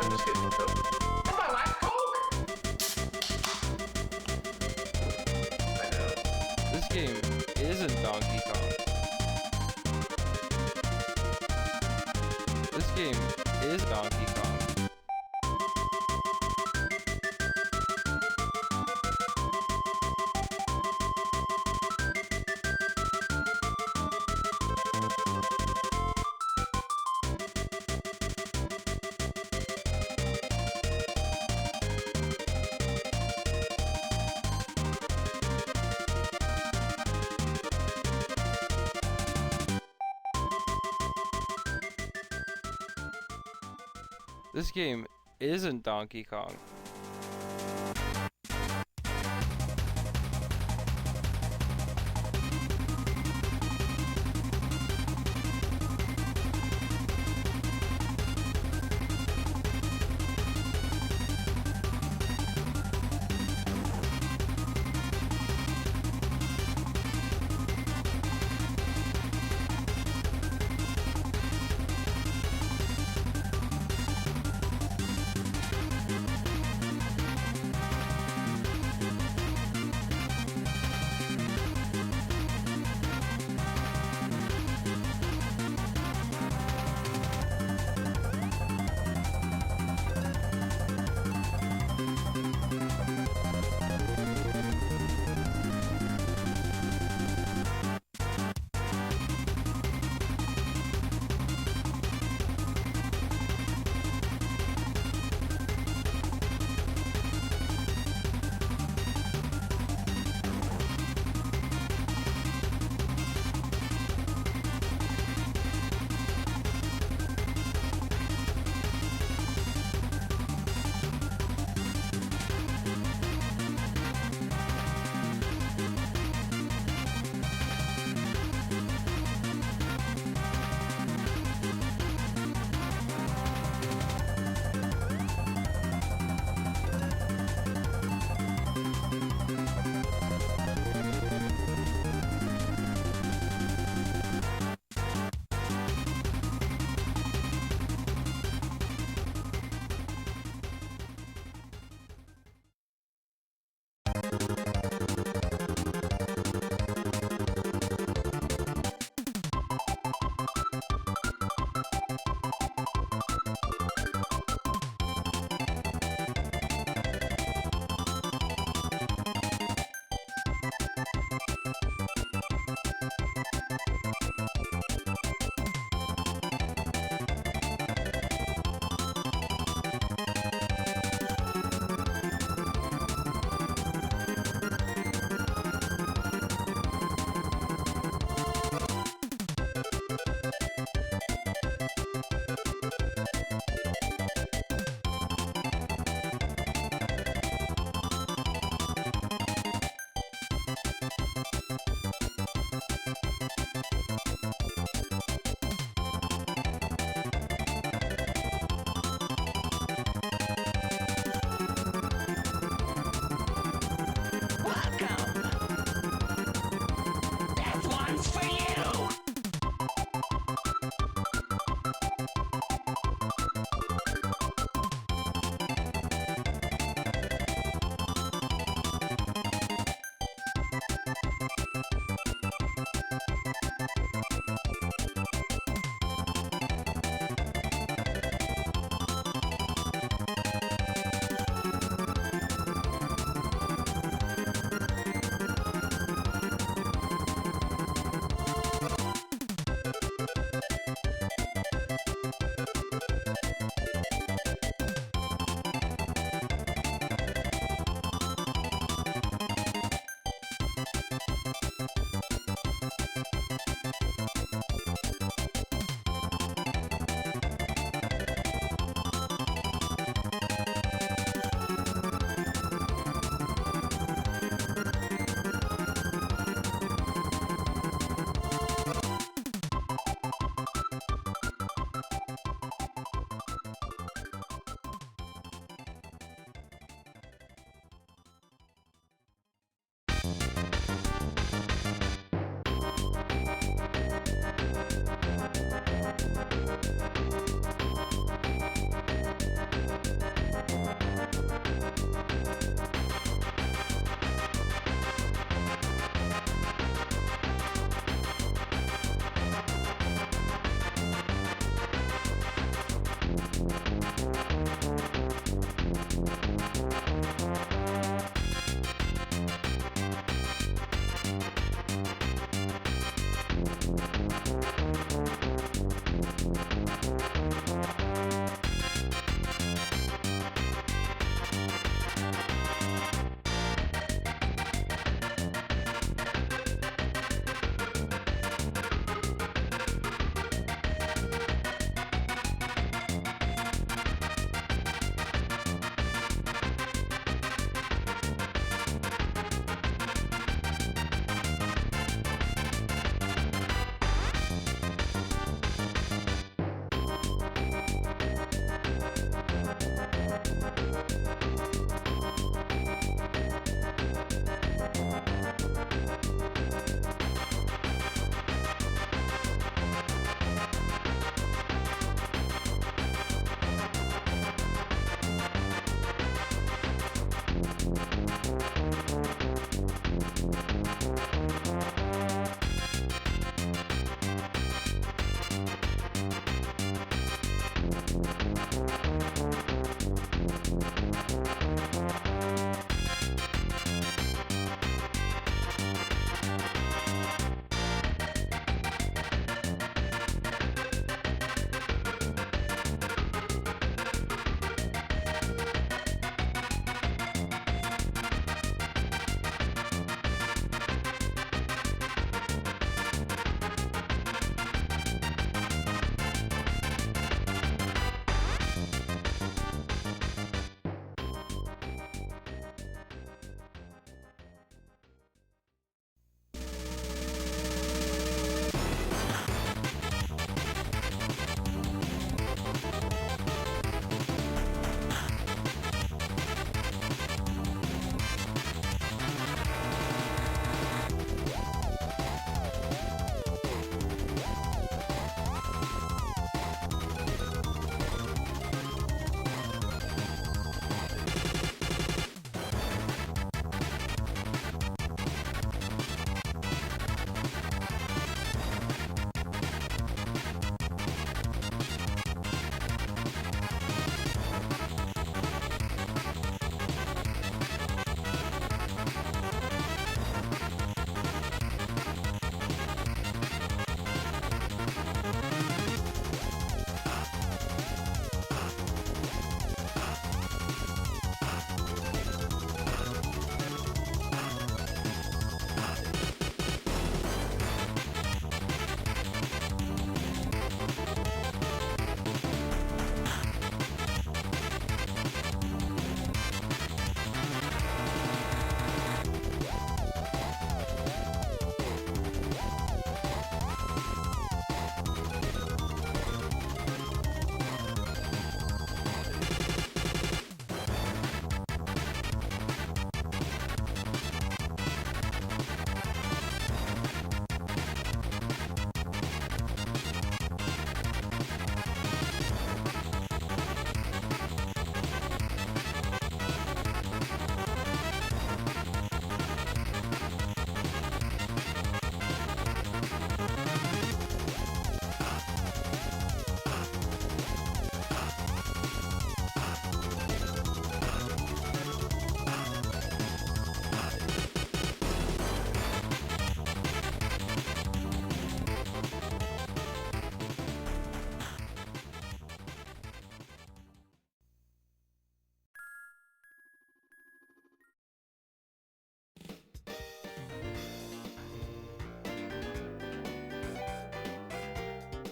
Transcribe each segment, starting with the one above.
I'm just kidding, Coke. That's my life, Coke! I know. This game isn't Donkey Kong. This game is Donkey Kong. This game isn't Donkey Kong.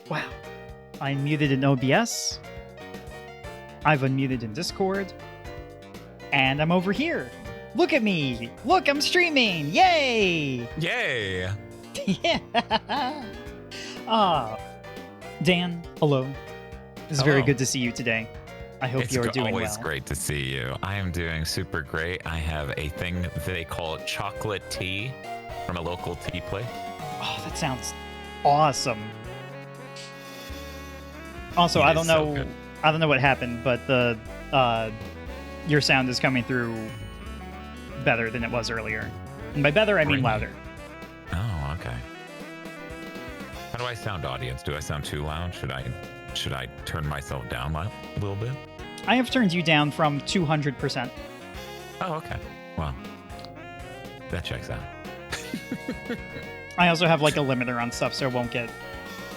Wow. I'm muted in OBS. I've unmuted in Discord. And I'm over here. Look at me. Look, I'm streaming. Yay. Yay! Yeah. Dan, hello. It's very Hello. good to see you today. I hope you're doing always well. great to see you. I am doing super great. I have a thing that they call chocolate tea from a local tea place. Oh, that sounds awesome. Also, It I is don't so know good. I don't know what happened, but the your sound is coming through better than it was earlier. And by better, I mean Really? louder. Oh, okay. How do I sound, audience? Do I sound too loud? Should I turn myself down a little bit? I have turned you down from 200%. Oh, okay. Well, that checks out. I also have like a limiter on stuff, so it won't get.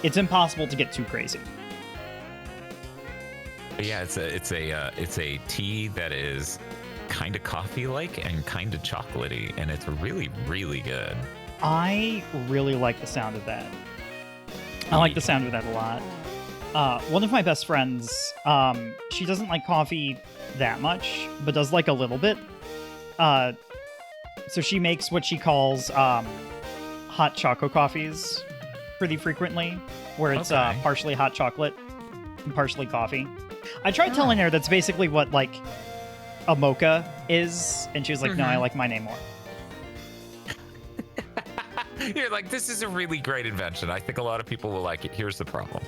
It's impossible to get too crazy. But yeah, it's a tea that is kind of coffee-like and kind of chocolatey, and it's really, really good. I really like the sound of that. I like the sound of that a lot. One of my best friends, she doesn't like coffee that much, but does like a little bit. So she makes what she calls hot choco coffees pretty frequently, where it's Okay. partially hot chocolate and partially coffee. I tried telling her that's basically what like a mocha is, and she was like, "No, I like my name more." You're like, this is a really great invention. I think a lot of people will like it. Here's the problem.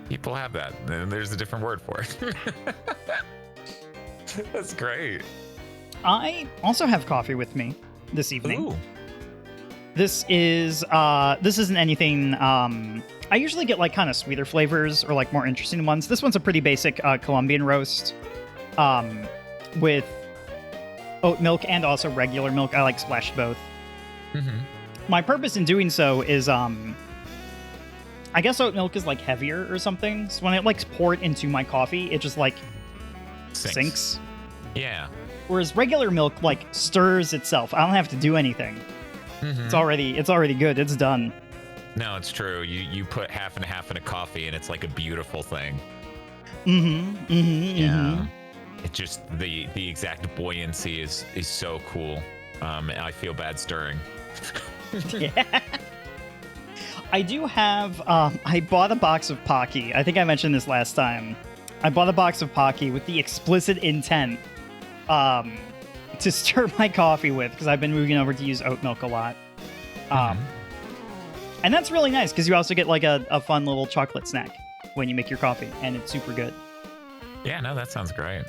People have that, and there's a different word for it. That's great. I also have coffee with me this evening. Ooh. This isn't anything I usually get like kind of sweeter flavors or like more interesting ones. This one's a pretty basic Colombian roast with oat milk and also regular milk. I like splashed both. Mm-hmm. My purpose in doing so is I guess oat milk is like heavier or something. So when I like pour it into my coffee, it just like sinks. Yeah. Whereas regular milk like stirs itself. I don't have to do anything. Mm-hmm. It's already good. It's done. No, it's true. You put half and half in a coffee, and it's like a beautiful thing. Yeah. It just the exact buoyancy is so cool. I feel bad stirring. Yeah. I do have. I bought a box of Pocky. I think I mentioned this last time. I bought a box of Pocky with the explicit intent to stir my coffee with, because I've been moving over to use oat milk a lot. And that's really nice because you also get like a fun little chocolate snack when you make your coffee, and it's super good. Yeah, no, that sounds great.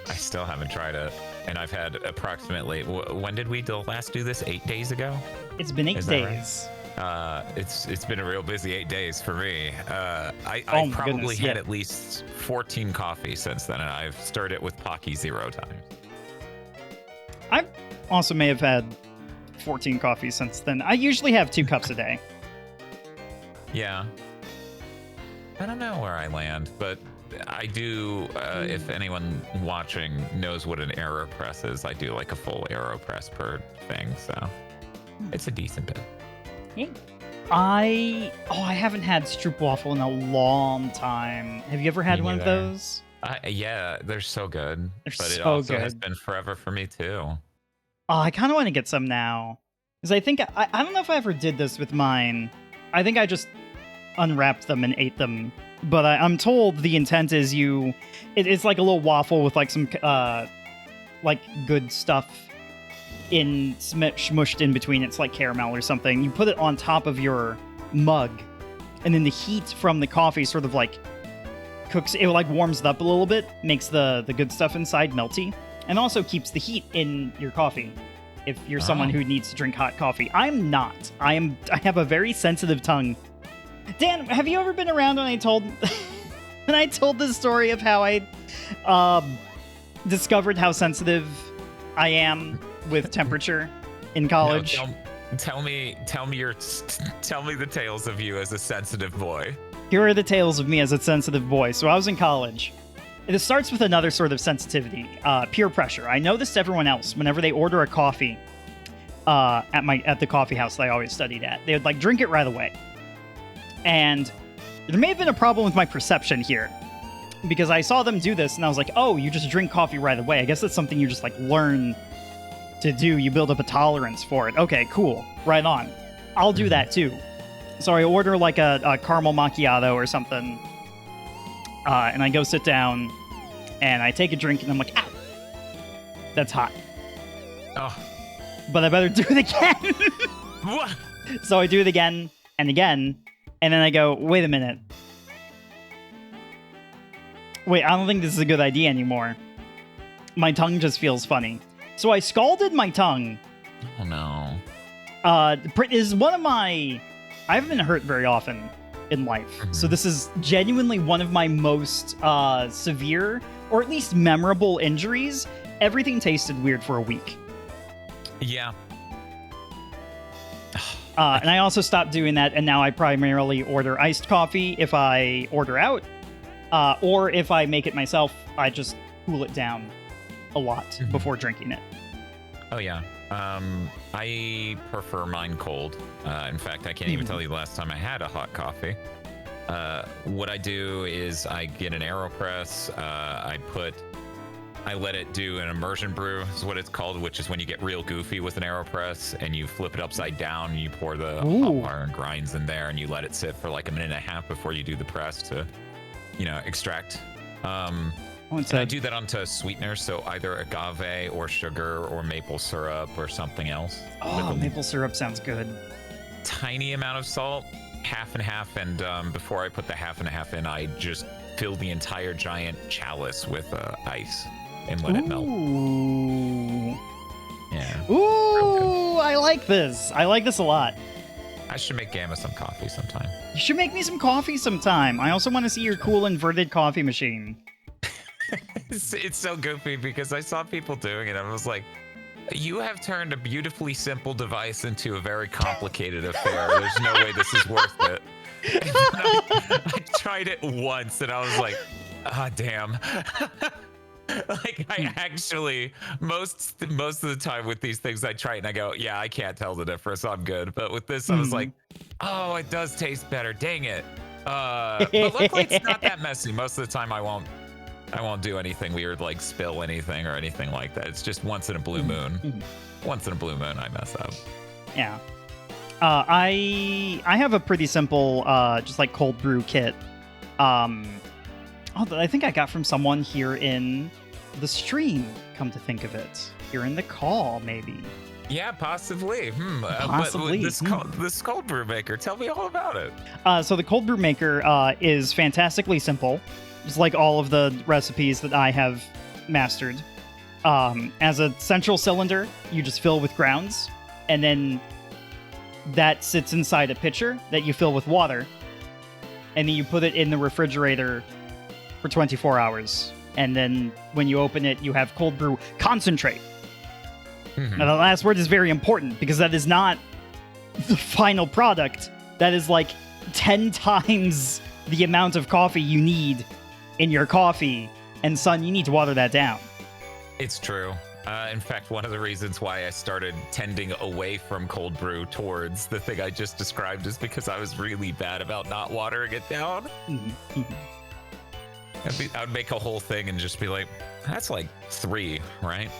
I still haven't tried it, and I've had approximately. When did we last do this? 8 days ago. It's been 8 Is that days. right? It's been a real busy 8 days for me. I my probably goodness, had yeah. at least 14 coffees since then, and I've stirred it with Pocky 0 times. I also may have had 14 coffees since then. I usually have 2 cups a day. Yeah. I don't know where I land, but I do, if anyone watching knows what an AeroPress is, I do like a full AeroPress per thing, so it's a decent bit. Yeah. I haven't had stroopwafel in a long time. Have you ever had Me one of neither. those? Yeah, they're so good. They're But it so also good. has been forever for me too. Oh, I kind of want to get some now. Because I think, I don't know if I ever did this with mine. I think I just unwrapped them and ate them. But I'm told the intent is it's like a little waffle with like some, like good stuff smushed in between. It's like caramel or something. You put it on top of your mug, and then the heat from the coffee sort of like cooks it, like warms it up a little bit, makes the good stuff inside melty, and also keeps the heat in your coffee if you're someone who needs to drink hot coffee. I'm not. I have a very sensitive tongue. Dan, have you ever been around when I told this story of how I discovered how sensitive I am with temperature in college? No, tell me the tales of you as a sensitive boy. Here are the tales of me as a sensitive boy. So I was in college. It starts with another sort of sensitivity, peer pressure. I noticed everyone else, whenever they order a coffee at the coffee house that I always studied at, they would like drink it right away. And there may have been a problem with my perception here, because I saw them do this and I was like, oh, you just drink coffee right away. I guess that's something you just like learn to do. You build up a tolerance for it. Okay, cool. Right on. I'll do that too. So I order like a caramel macchiato or something, and I go sit down and I take a drink and I'm like, ow, that's hot. Oh. But I better do it again. What? So I do it again and again, and then I go, wait a minute. Wait, I don't think this is a good idea anymore. My tongue just feels funny. So I scalded my tongue. Oh no. Is one of my... I haven't been hurt very often in life. So this is genuinely one of my most severe, or at least memorable injuries. Everything tasted weird for a week. Yeah. And I also stopped doing that, and now I primarily order iced coffee if I order out. Or if I make it myself, I just cool it down a lot before drinking it. Oh, yeah. I prefer mine cold. In fact, I can't even tell you the last time I had a hot coffee. What I do is I get an AeroPress. I let it do an immersion brew, is what it's called, which is when you get real goofy with an AeroPress and you flip it upside down and you pour the hot water and grinds in there and you let it sit for like a minute and a half before you do the press to, extract. And I do that onto sweeteners, so either agave or sugar or maple syrup or something else. Oh, maple syrup sounds good. Tiny amount of salt, half and half, and before I put the half and half in, I just fill the entire giant chalice with ice and let it melt. Ooh. Yeah. Ooh, I like this. I like this a lot. I should make Gamma some coffee sometime. You should make me some coffee sometime. I also want to see your cool inverted coffee machine. It's so goofy because I saw people doing it and I was like, you have turned a beautifully simple device into a very complicated affair. There's no way this is worth it. And I tried it once and I was like, ah, damn. Like I actually most of the time with these things I try it and I go, yeah, I can't tell the difference. I'm good. But with this, I was like, oh, it does taste better. Dang it. But luckily it's not that messy. Most of the time I won't do anything weird like spill anything or anything like that. It's just once in a blue moon. Once in a blue moon I mess up. Yeah. I have a pretty simple just like cold brew kit. That I think I got from someone here in the stream, come to think of it. Here in the call, maybe. Yeah, possibly. Possibly. But this cold brew maker, tell me all about it. So the cold brew maker is fantastically simple, just like all of the recipes that I have mastered. As a central cylinder, you just fill with grounds, and then that sits inside a pitcher that you fill with water, and then you put it in the refrigerator for 24 hours. And then when you open it, you have cold brew concentrate. Now, the last word is very important because that is not the final product. That is like 10 times the amount of coffee you need in your coffee. And son, you need to water that down. It's true. In fact, one of the reasons why I started tending away from cold brew towards the thing I just described is because I was really bad about not watering it down. I would make a whole thing and just be like, that's like 3, right?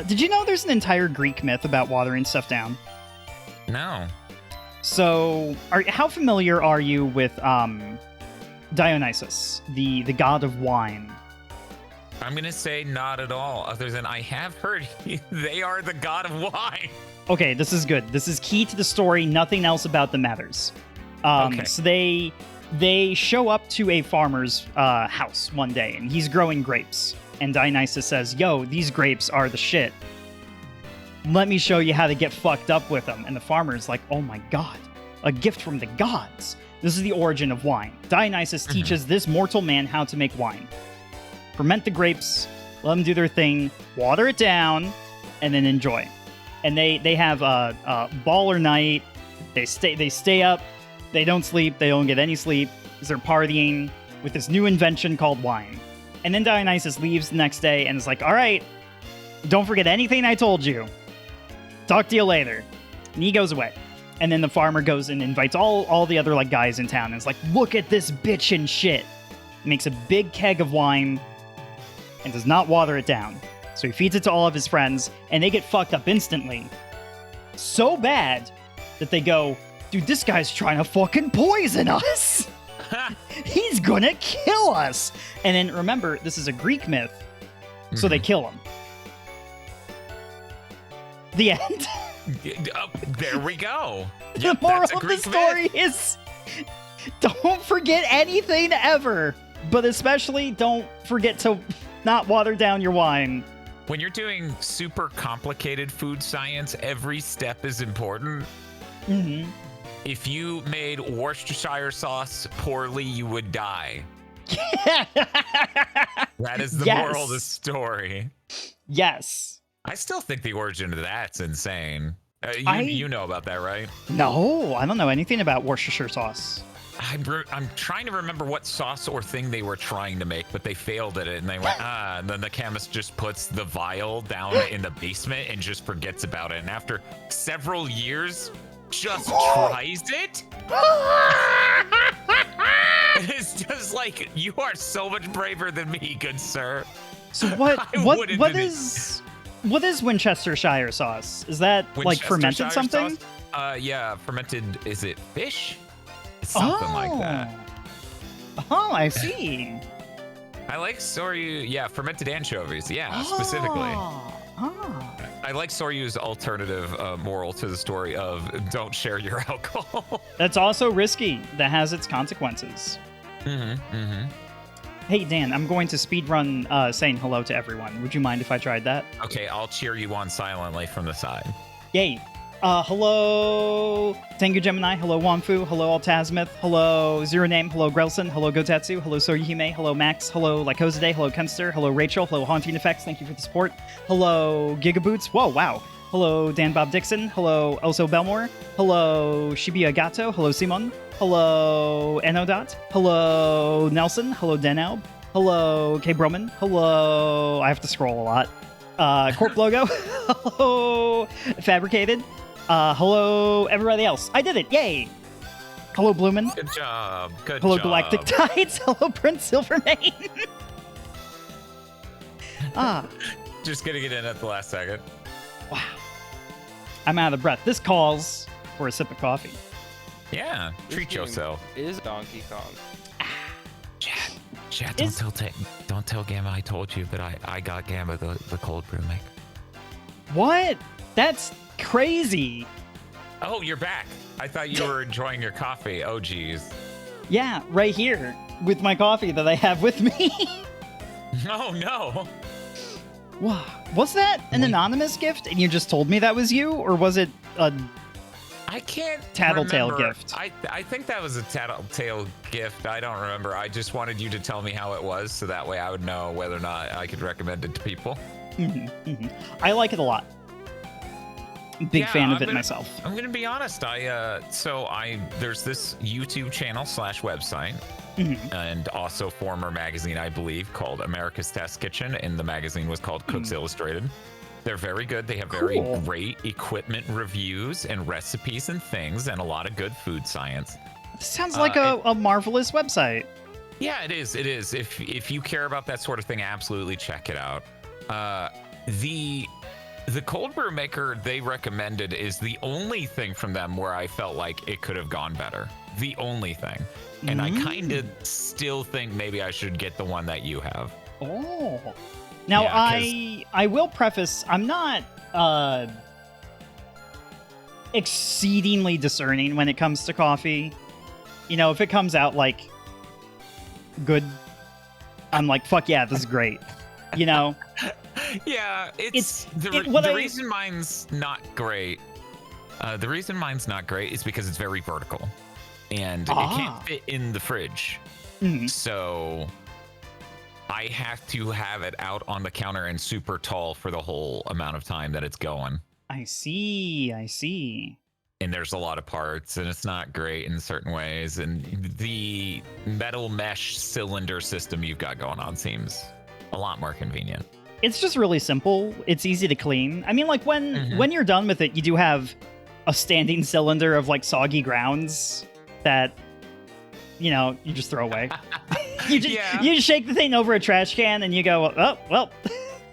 Did you know there's an entire Greek myth about watering stuff down? No. So, how familiar are you with Dionysus, the god of wine? I'm going to say not at all, other than I have heard they are the god of wine. Okay, this is good. This is key to the story. Nothing else about them matters. Okay. So they show up to a farmer's house one day, and he's growing grapes. And Dionysus says, yo, these grapes are the shit. Let me show you how to get fucked up with them. And the farmer's like, oh my god, a gift from the gods. This is the origin of wine. Dionysus teaches this mortal man how to make wine. Ferment the grapes, let them do their thing, water it down, and then enjoy. And they have a baller night. They stay up. They don't sleep. They don't get any sleep. They're partying with this new invention called wine. And then Dionysus leaves the next day and is like, all right, don't forget anything I told you. Talk to you later. And he goes away. And then the farmer goes and invites all the other like guys in town and is like, look at this bitch and shit. He makes a big keg of wine and does not water it down. So he feeds it to all of his friends and they get fucked up instantly. So bad that they go, dude, this guy's trying to fucking poison us. He's gonna kill us. And then remember, this is a Greek myth, so they kill him. The end. There we go. The moral of the story is don't forget anything ever, but especially don't forget to not water down your wine. When you're doing super complicated food science, every step is important. If you made Worcestershire sauce poorly, you would die. That is the moral of the story. Yes. I still think the origin of that's insane. You know about that, right? No, I don't know anything about Worcestershire sauce. I'm trying to remember what sauce or thing they were trying to make, but they failed at it, and they went, and then the chemist just puts the vial down in the basement and just forgets about it. And after several years, just tries it? It's just like, you are so much braver than me, good sir. So what is Winchestershire sauce? Is that like fermented something? Sauce? Yeah, fermented, is it fish? It's something like that. Oh, I see. I like Soryu, fermented anchovies, specifically. I like Soryu's alternative moral to the story of don't share your alcohol. That's also risky. That has its consequences. Hey, Dan, I'm going to speedrun saying hello to everyone. Would you mind if I tried that? Okay, I'll cheer you on silently from the side. Yay. Hello, Tengu Gemini. Hello, Wanfu. Hello, Altasmith. Hello, Zero Name. Hello, Grelson. Hello, Gotetsu. Hello, Soryuhime. Hello, Max. Hello, Lycoside. Hello, Kenster. Hello, Rachel. Hello, Haunting Effects. Thank you for the support. Hello, Gigaboots. Whoa, wow. Hello, Dan Bob Dixon. Hello, Elso Belmore. Hello, Shibuya Gato. Hello, Simon. Hello, Enodot. Hello, Nelson. Hello, Denalb. Hello, K. Broman. Hello, I have to scroll a lot. Corp Logo. Hello, Fabricated. Hello, everybody else. I did it. Yay. Hello, Bloomin. Good job. Good Hello, job. Galactic Tides. Hello, Prince Silvermane. Just getting it in at the last second. Wow. I'm out of breath. This calls for a sip of coffee. Yeah, This treat game yourself. Is Donkey Kong. Chad, Is- don't tell Gamma I told you, but I got Gamma the cold brew maker. What? That's crazy. Oh, you're back. I thought you were enjoying your coffee. Oh, geez. Yeah, right here with my coffee that I have with me. Oh, no. Wow. Was that an anonymous gift and you just told me that was you? Or was it a... I can't Tattletale remember. gift. I think that was a tattletale gift. I don't remember. I just wanted you to tell me how it was, so that way I would know whether or not I could recommend it to people. I like it a lot. Big Yeah, fan of I'm it gonna- myself. I'm gonna be honest. There's this YouTube channel / website, and also former magazine, I believe, called America's Test Kitchen, and the magazine was called Cooks Illustrated. They're very good. They have very Cool. great equipment reviews and recipes and things, and a lot of good food science. This sounds like a marvelous website. Yeah, it is. It is. If you care about that sort of thing, absolutely check it out. The cold brew maker they recommended is the only thing from them where I felt like it could have gone better. The only thing. And I kind of still think maybe I should get the one that you have. Oh. Now, Yeah, I will preface, I'm not exceedingly discerning when it comes to coffee. You know, if it comes out like good, I'm like, fuck yeah, this is great. You know? Yeah, It's- the reason mine's not great. The reason mine's not great is because it's very vertical, and it can't fit in the fridge. So I have to have it out on the counter and super tall for the whole amount of time that it's going. I see. And there's a lot of parts, and it's not great in certain ways. And the metal mesh cylinder system you've got going on seems a lot more convenient. It's just really simple. It's easy to clean. I mean, like when you're done with it, you do have a standing cylinder of like soggy grounds that, you know, you just throw away. you just shake the thing over a trash can and you go, oh, well,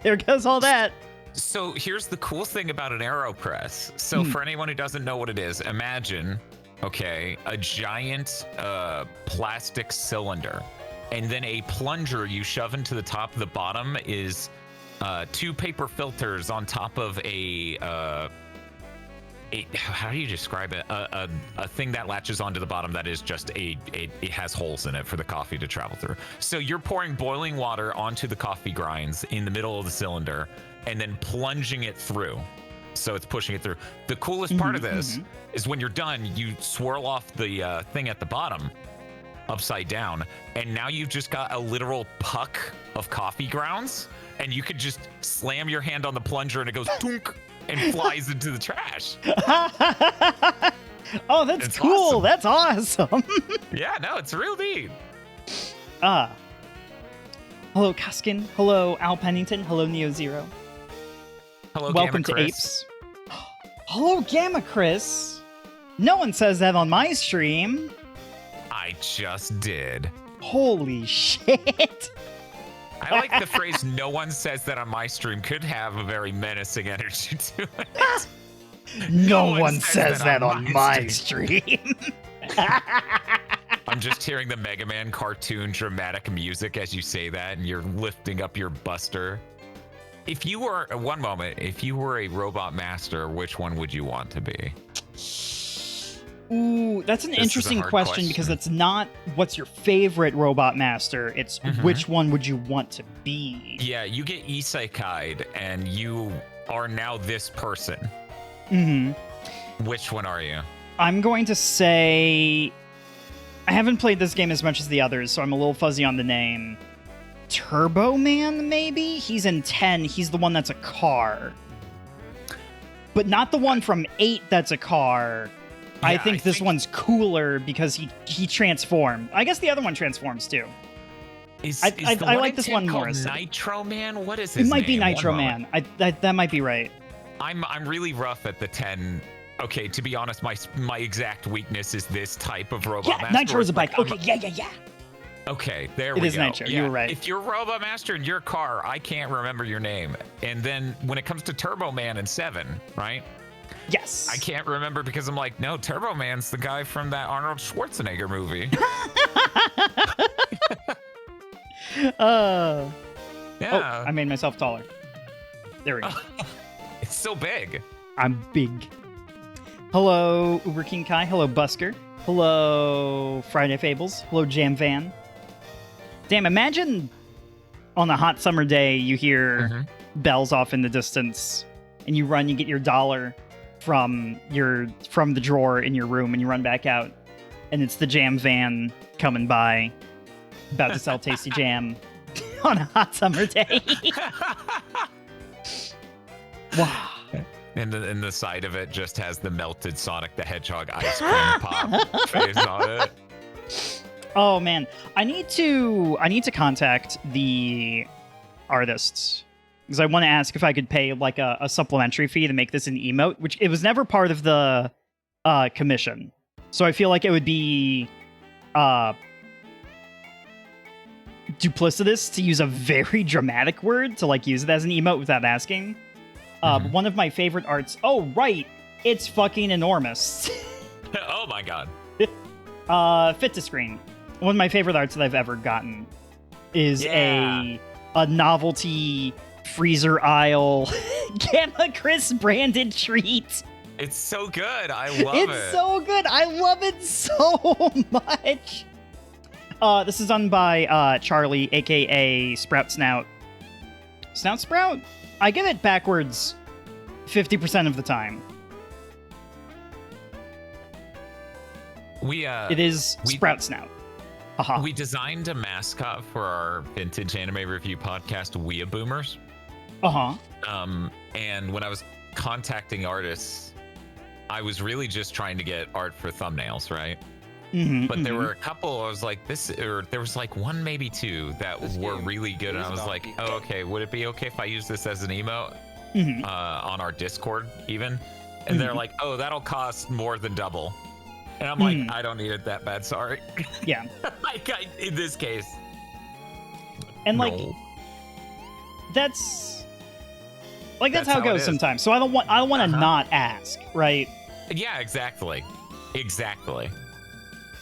there goes all that. So here's the cool thing about an AeroPress. So for anyone who doesn't know what it is, imagine, okay, a giant plastic cylinder, and then a plunger you shove into the top. The bottom is 2 paper filters on top of how do you describe it? A thing that latches onto the bottom that is just it has holes in it for the coffee to travel through. So you're pouring boiling water onto the coffee grinds in the middle of the cylinder and then plunging it through. So it's pushing it through. The coolest part of this is when you're done, you swirl off the thing at the bottom upside down, and now you've just got a literal puck of coffee grounds, and you could just slam your hand on the plunger and it goes tunk and flies into the trash. Oh, that's It's cool. awesome. That's awesome. Yeah, no, it's real neat. Hello, Cuskin. Hello, Al Pennington. Hello, Neo Zero. Hello, Welcome Gamma to Chris. Apes. Hello, Gamma Chris. No one says that on my stream. I just did. Holy shit. I like the phrase "no one says that on my stream" could have a very menacing energy to it. No one one says says that that on on my my stream. I'm just hearing the Mega Man cartoon dramatic music as you say that, and you're lifting up your buster. If you were, one moment, if you were a robot master, which one would you want to be? Ooh, that's an This is a interesting hard question because question. it's not what's your favorite Robot Master. It's Mhm. which one would you want to be? Yeah, you get isekai'd and you are now this person. Hmm. Which one are you? I'm going to say I haven't played this game as much as the others, so I'm a little fuzzy on the name. Turbo Man, maybe? He's in 10. He's the one that's a car. But not the one from 8 that's a car. I Yeah, think this one's cooler because he transformed. I guess the other one transforms too. I like this one more. Nitro Man? What is It his might be name? Nitro One Man. moment. That might be right. I'm really rough at the 10. Okay, to be honest, my exact weakness is this type of robot Yeah, master. Nitro's a Like, bike. Okay, yeah. Okay, there It we is go. Nitro, you were right. If you're Robot Master in your car, I can't remember your name. And then when it comes to Turbo Man in 7, right? Yes. I can't remember because I'm like, no, Turbo Man's the guy from that Arnold Schwarzenegger movie. Oh, Yeah. I made myself taller. There we go. It's so big. I'm big. Hello, Uber King Kai. Hello, Busker. Hello, Friday Fables. Hello, Jam Van. Damn, imagine on a hot summer day you hear Mhm. bells off in the distance and you run, you get your dollar from the drawer in your room and you run back out and it's the Jam Van coming by about to sell tasty jam on a hot summer day. Wow. And the side of it just has the melted Sonic the Hedgehog ice cream pop face on it. Oh man, I need to contact the artists because I want to ask if I could pay like a supplementary fee to make this an emote, which it was never part of the commission. So I feel like it would be duplicitous to use a very dramatic word to like use it as an emote without asking. Mhm. One of my favorite arts. Oh right, it's fucking enormous. Oh my god. Fit to screen. One of my favorite arts that I've ever gotten is Yeah. a novelty freezer aisle Gamma Chris branded treat. It's so good. I love it. It's so good. I love it so much. This is done by Charlie, aka Sprout Snout. Snout Sprout? I get it backwards 50% of the time. It is Sprout Snout. Haha. We designed a mascot for our vintage anime review podcast, Weeaboomers. Uh-huh. And when I was contacting artists, I was really just trying to get art for thumbnails, right? Mm-hmm, But there were a couple, I was like, there was like one, maybe two that were really good. And I was like, oh, okay, would it be okay if I use this as an emote on our Discord even? And they're like, oh, that'll cost more than double. And I'm like, I don't need it that bad, sorry. Yeah. Like, in this case. And like, No. that's how it how it goes is. sometimes. So I don't want to not ask, right? Yeah, exactly. Exactly.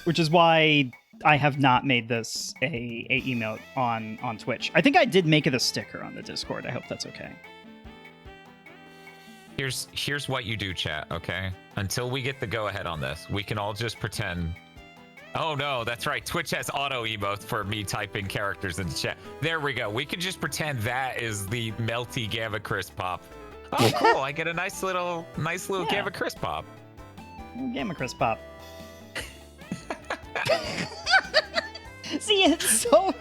Which is why I have not made this a emote on Twitch. I think I did make it a sticker on the Discord. I hope that's okay. Here's what you do, chat, okay? Until we get the go-ahead on this, we can all just pretend... Oh no, that's right. Twitch has auto emotes for me typing characters in the chat. There we go. We can just pretend that is the melty Gamma Crisp pop. Oh, cool. I get a nice little Yeah. Gamma Crisp pop. Gamma Chris Pop. See, it's so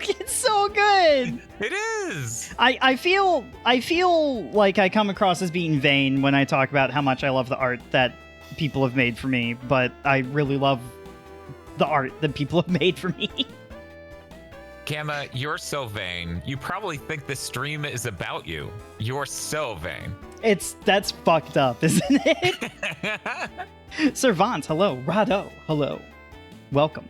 good. It is. I feel like I come across as being vain when I talk about how much I love the art that people have made for me, but I really love the art that people have made for me. Gamma, you're so vain. You probably think this stream is about you. You're so vain. That's fucked up, isn't it? Servant, hello. Rado, hello. Welcome.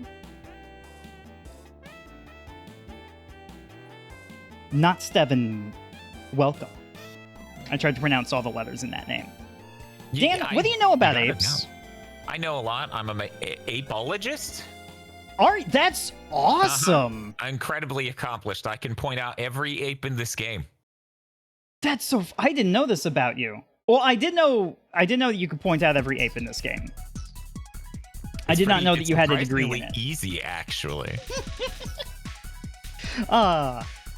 Not Steven, welcome. I tried to pronounce all the letters in that name. Dan, what do you know about apes? I know a lot. I'm an apologist. That's awesome. Incredibly accomplished. I can point out every ape in this game. That's so. I didn't know this about you. Well, I did know that you could point out every ape in this game. I did not know that It's you had a degree in surprisingly it. easy, actually.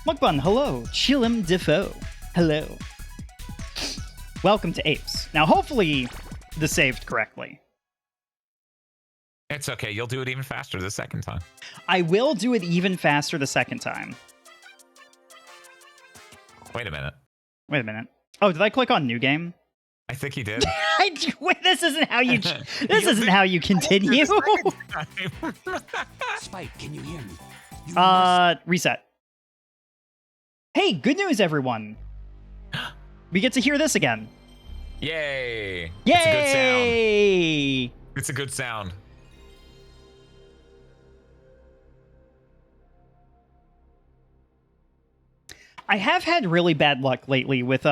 Mukbun, hello. Chilim Defoe, hello. Welcome to Apes. Now, hopefully, this saved correctly. It's okay. You'll do it even faster the second time. I will do it even faster the second time. Wait a minute. Wait a minute. Oh, did I click on new game? I think you did. Wait, this isn't how you. This isn't how you continue. Spike, can you hear me? Reset. Hey, good news, everyone. We get to hear this again. Yay! Yay! It's a good sound. It's a good sound. I have had really bad luck lately with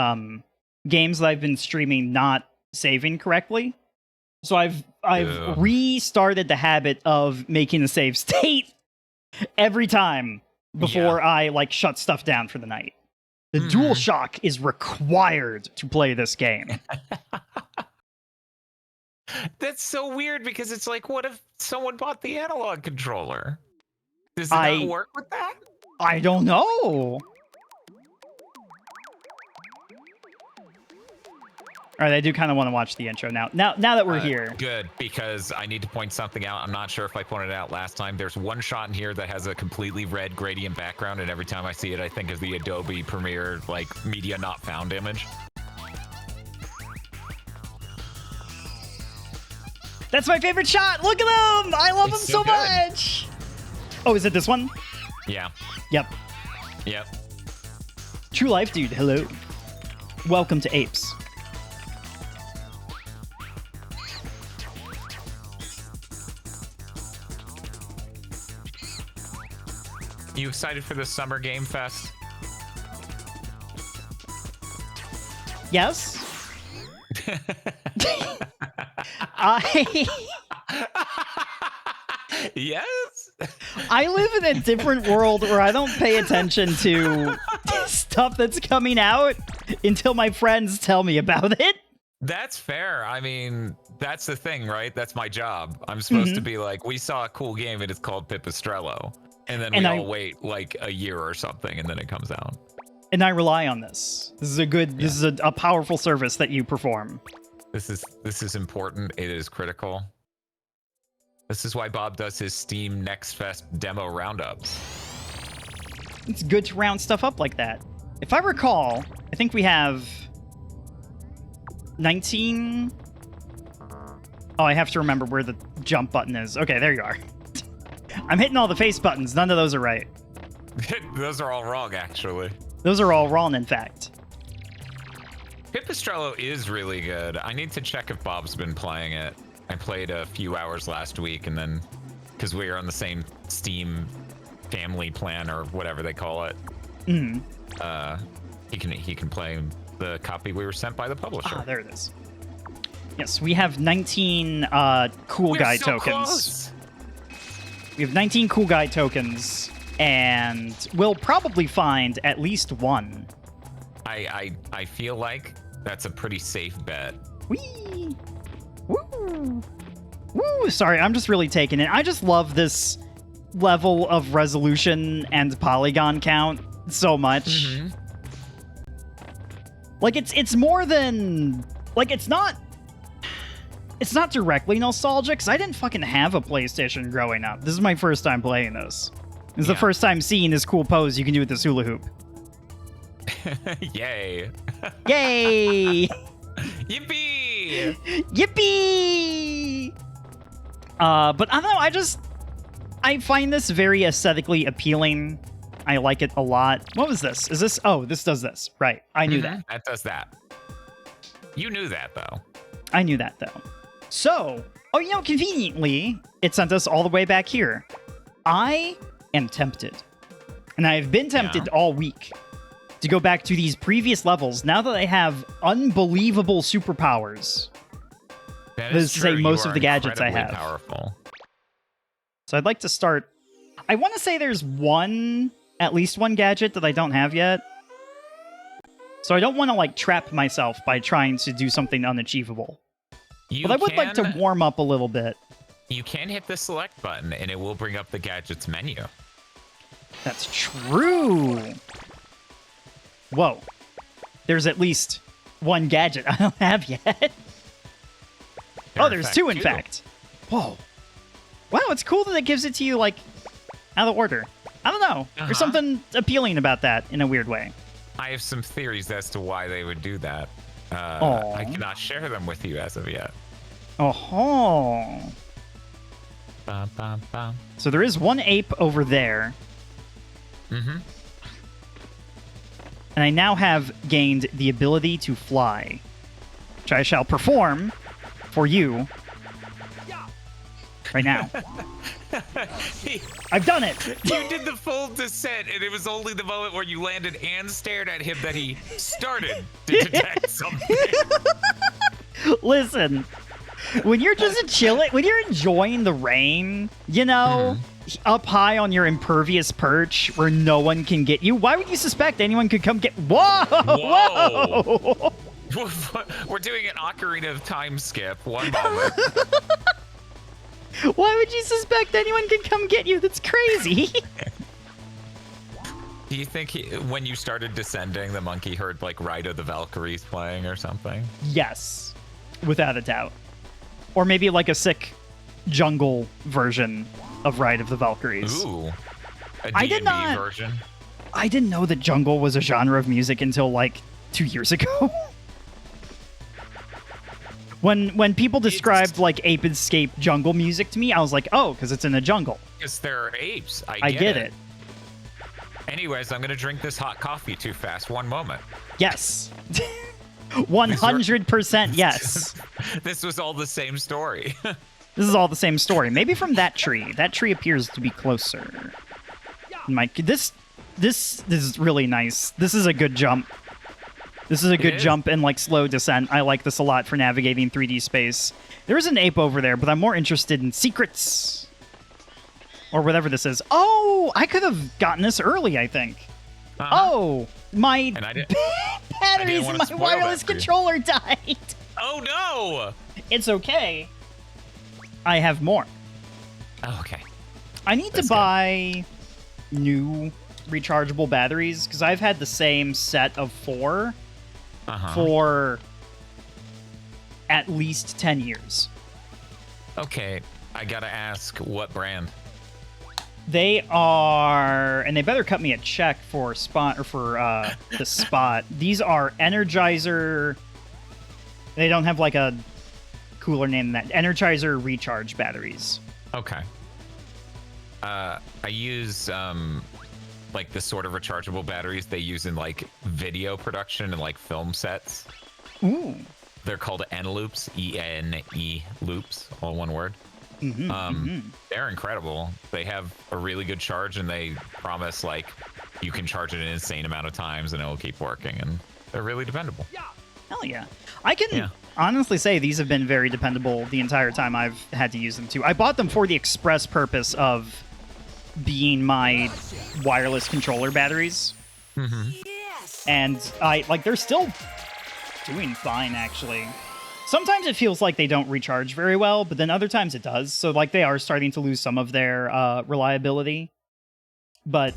games that I've been streaming not saving correctly. So I've Ew. restarted the habit of making the save state every time before I like shut stuff down for the night. The DualShock is required to play this game. That's so weird because it's like, what if someone bought the analog controller? Does it not work with that? I don't know. All right, I do kind of want to watch the intro now. Now that we're here. Good, because I need to point something out. I'm not sure if I pointed it out last time. There's one shot in here that has a completely red gradient background, and every time I see it, I think of the Adobe Premiere, like, media not found image. That's my favorite shot. Look at him. I love him so much. Oh, is it this one? Yeah. Yep. Yep. True Life Dude, hello. Welcome to Apes. You excited for the Summer Game Fest? Yes. Yes. I live in a different world where I don't pay attention to stuff that's coming out until my friends tell me about it. That's fair. I mean, that's the thing, right? That's my job. I'm supposed to be like, we saw a cool game and it's called Pipistrello. And then we all wait like a year or something and then it comes out. And I rely on this. This is a good, this is a powerful service that you perform. This is important. It is critical. This is why Bob does his Steam Next Fest demo roundups. It's good to round stuff up like that. If I recall, I think we have 19. Oh, I have to remember where the jump button is. Okay, there you are. I'm hitting all the face buttons. None of those are right. Those are all wrong, actually. Those are all wrong, in fact. Pipistrello is really good. I need to check if Bob's been playing it. I played a few hours last week, and then because we are on the same Steam family plan or whatever they call it, he can play the copy we were sent by the publisher. Ah, there it is. Yes, we have 19 cool guy tokens. Close. We have 19 cool guy tokens, and we'll probably find at least one. I feel like that's a pretty safe bet. Whee! Woo! Woo! Sorry, I'm just really taking it. I just love this level of resolution and polygon count so much. Like it's more than like it's not directly nostalgic because I didn't fucking have a PlayStation growing up. This is my first time playing this. This is the first time seeing this cool pose you can do with this hula hoop. Yay! Yay! Yippee! Yippee! But I don't know, I find this very aesthetically appealing. I like it a lot. What was this? Is this? Oh, this does this. Right. I knew that. That does that. You knew that, though. I knew that, though. So, conveniently, it sent us all the way back here. I am tempted. And I've been tempted all week to go back to these previous levels now that I have unbelievable superpowers. That is is to true. say most You of the are gadgets I incredibly have. Powerful. So I'd like to start. I want to say there's at least one gadget that I don't have yet. So I don't want to like trap myself by trying to do something unachievable. But I would like to warm up a little bit. you can hit the select button and it will bring up the gadgets menu. That's true. Whoa. There's at least one gadget I don't have yet. Oh, there's two, in fact. Whoa. Wow, it's cool that it gives it to you, like, out of order. I don't know. There's something appealing about that in a weird way. I have some theories as to why they would do that. I cannot share them with you as of yet. Oh. Bum, bum, bum. So there is one ape over there. Mm-hmm. And I now have gained the ability to fly, which I shall perform for you right now. I've done it! You did the full descent, and it was only the moment where you landed and stared at him that he started to detect something. Listen, when you're just chilling, when you're enjoying the rain, you know, up high on your impervious perch where no one can get you, why would you suspect anyone could come get... Whoa! Whoa! We're doing an Ocarina of Time skip. One moment. Why would you suspect anyone can come get you? That's crazy. Do you think when you started descending, the monkey heard like Ride of the Valkyries playing or something? Yes, without a doubt. Or maybe like a sick jungle version of Ride of the Valkyries. Ooh, a I did D&D not- version. I didn't know that jungle was a genre of music until like 2 years ago. When people described like Ape Escape jungle music to me, I was like, oh, because it's in a jungle. Because they're apes. I get it. Anyways, I'm gonna drink this hot coffee too fast. One moment. Yes. 100% yes. This was all the same story. This is all the same story. Maybe from that tree. That tree appears to be closer. Mike, this is really nice. This is a good jump. This is a good jump and like slow descent. I like this a lot for navigating 3D space. There is an ape over there, but I'm more interested in secrets. Or whatever this is. Oh, I could have gotten this early, I think. Oh, my batteries in my wireless controller died. Oh no! It's okay. I have more. Oh, okay. I need to buy new rechargeable batteries because I've had the same set of 4 for at least 10 years. Okay, I gotta ask, what brand? They are, and they better cut me a check for spot or for the spot. These are Energizer. They don't have like a cooler name than that. Energizer recharge batteries. Okay. I use like the sort of rechargeable batteries they use in like video production and like film sets. Ooh. They're called N-loops, E-N-E loops, all one word. They're incredible. They have a really good charge, and they promise like you can charge it an insane amount of times and it will keep working, and they're really dependable. Hell yeah. I can honestly say these have been very dependable the entire time I've had to use them too. I bought them for the express purpose of being my wireless controller batteries. And I like they're still doing fine actually. Sometimes it feels like they don't recharge very well, but then other times it does. So like they are starting to lose some of their reliability. But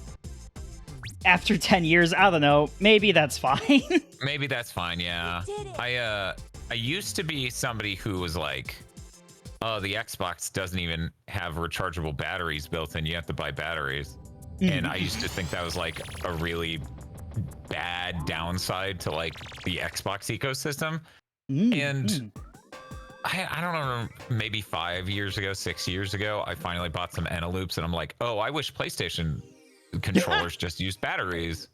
after 10 years, I don't know, maybe that's fine. Maybe that's fine, yeah. I used to be somebody who was like, oh, the Xbox doesn't even have rechargeable batteries built in. You have to buy batteries. And I used to think that was like a really bad downside to like the Xbox ecosystem. And I don't know, maybe 5 years ago, 6 years ago, I finally bought some Eneloops, and I'm like, oh, I wish PlayStation controllers just use batteries.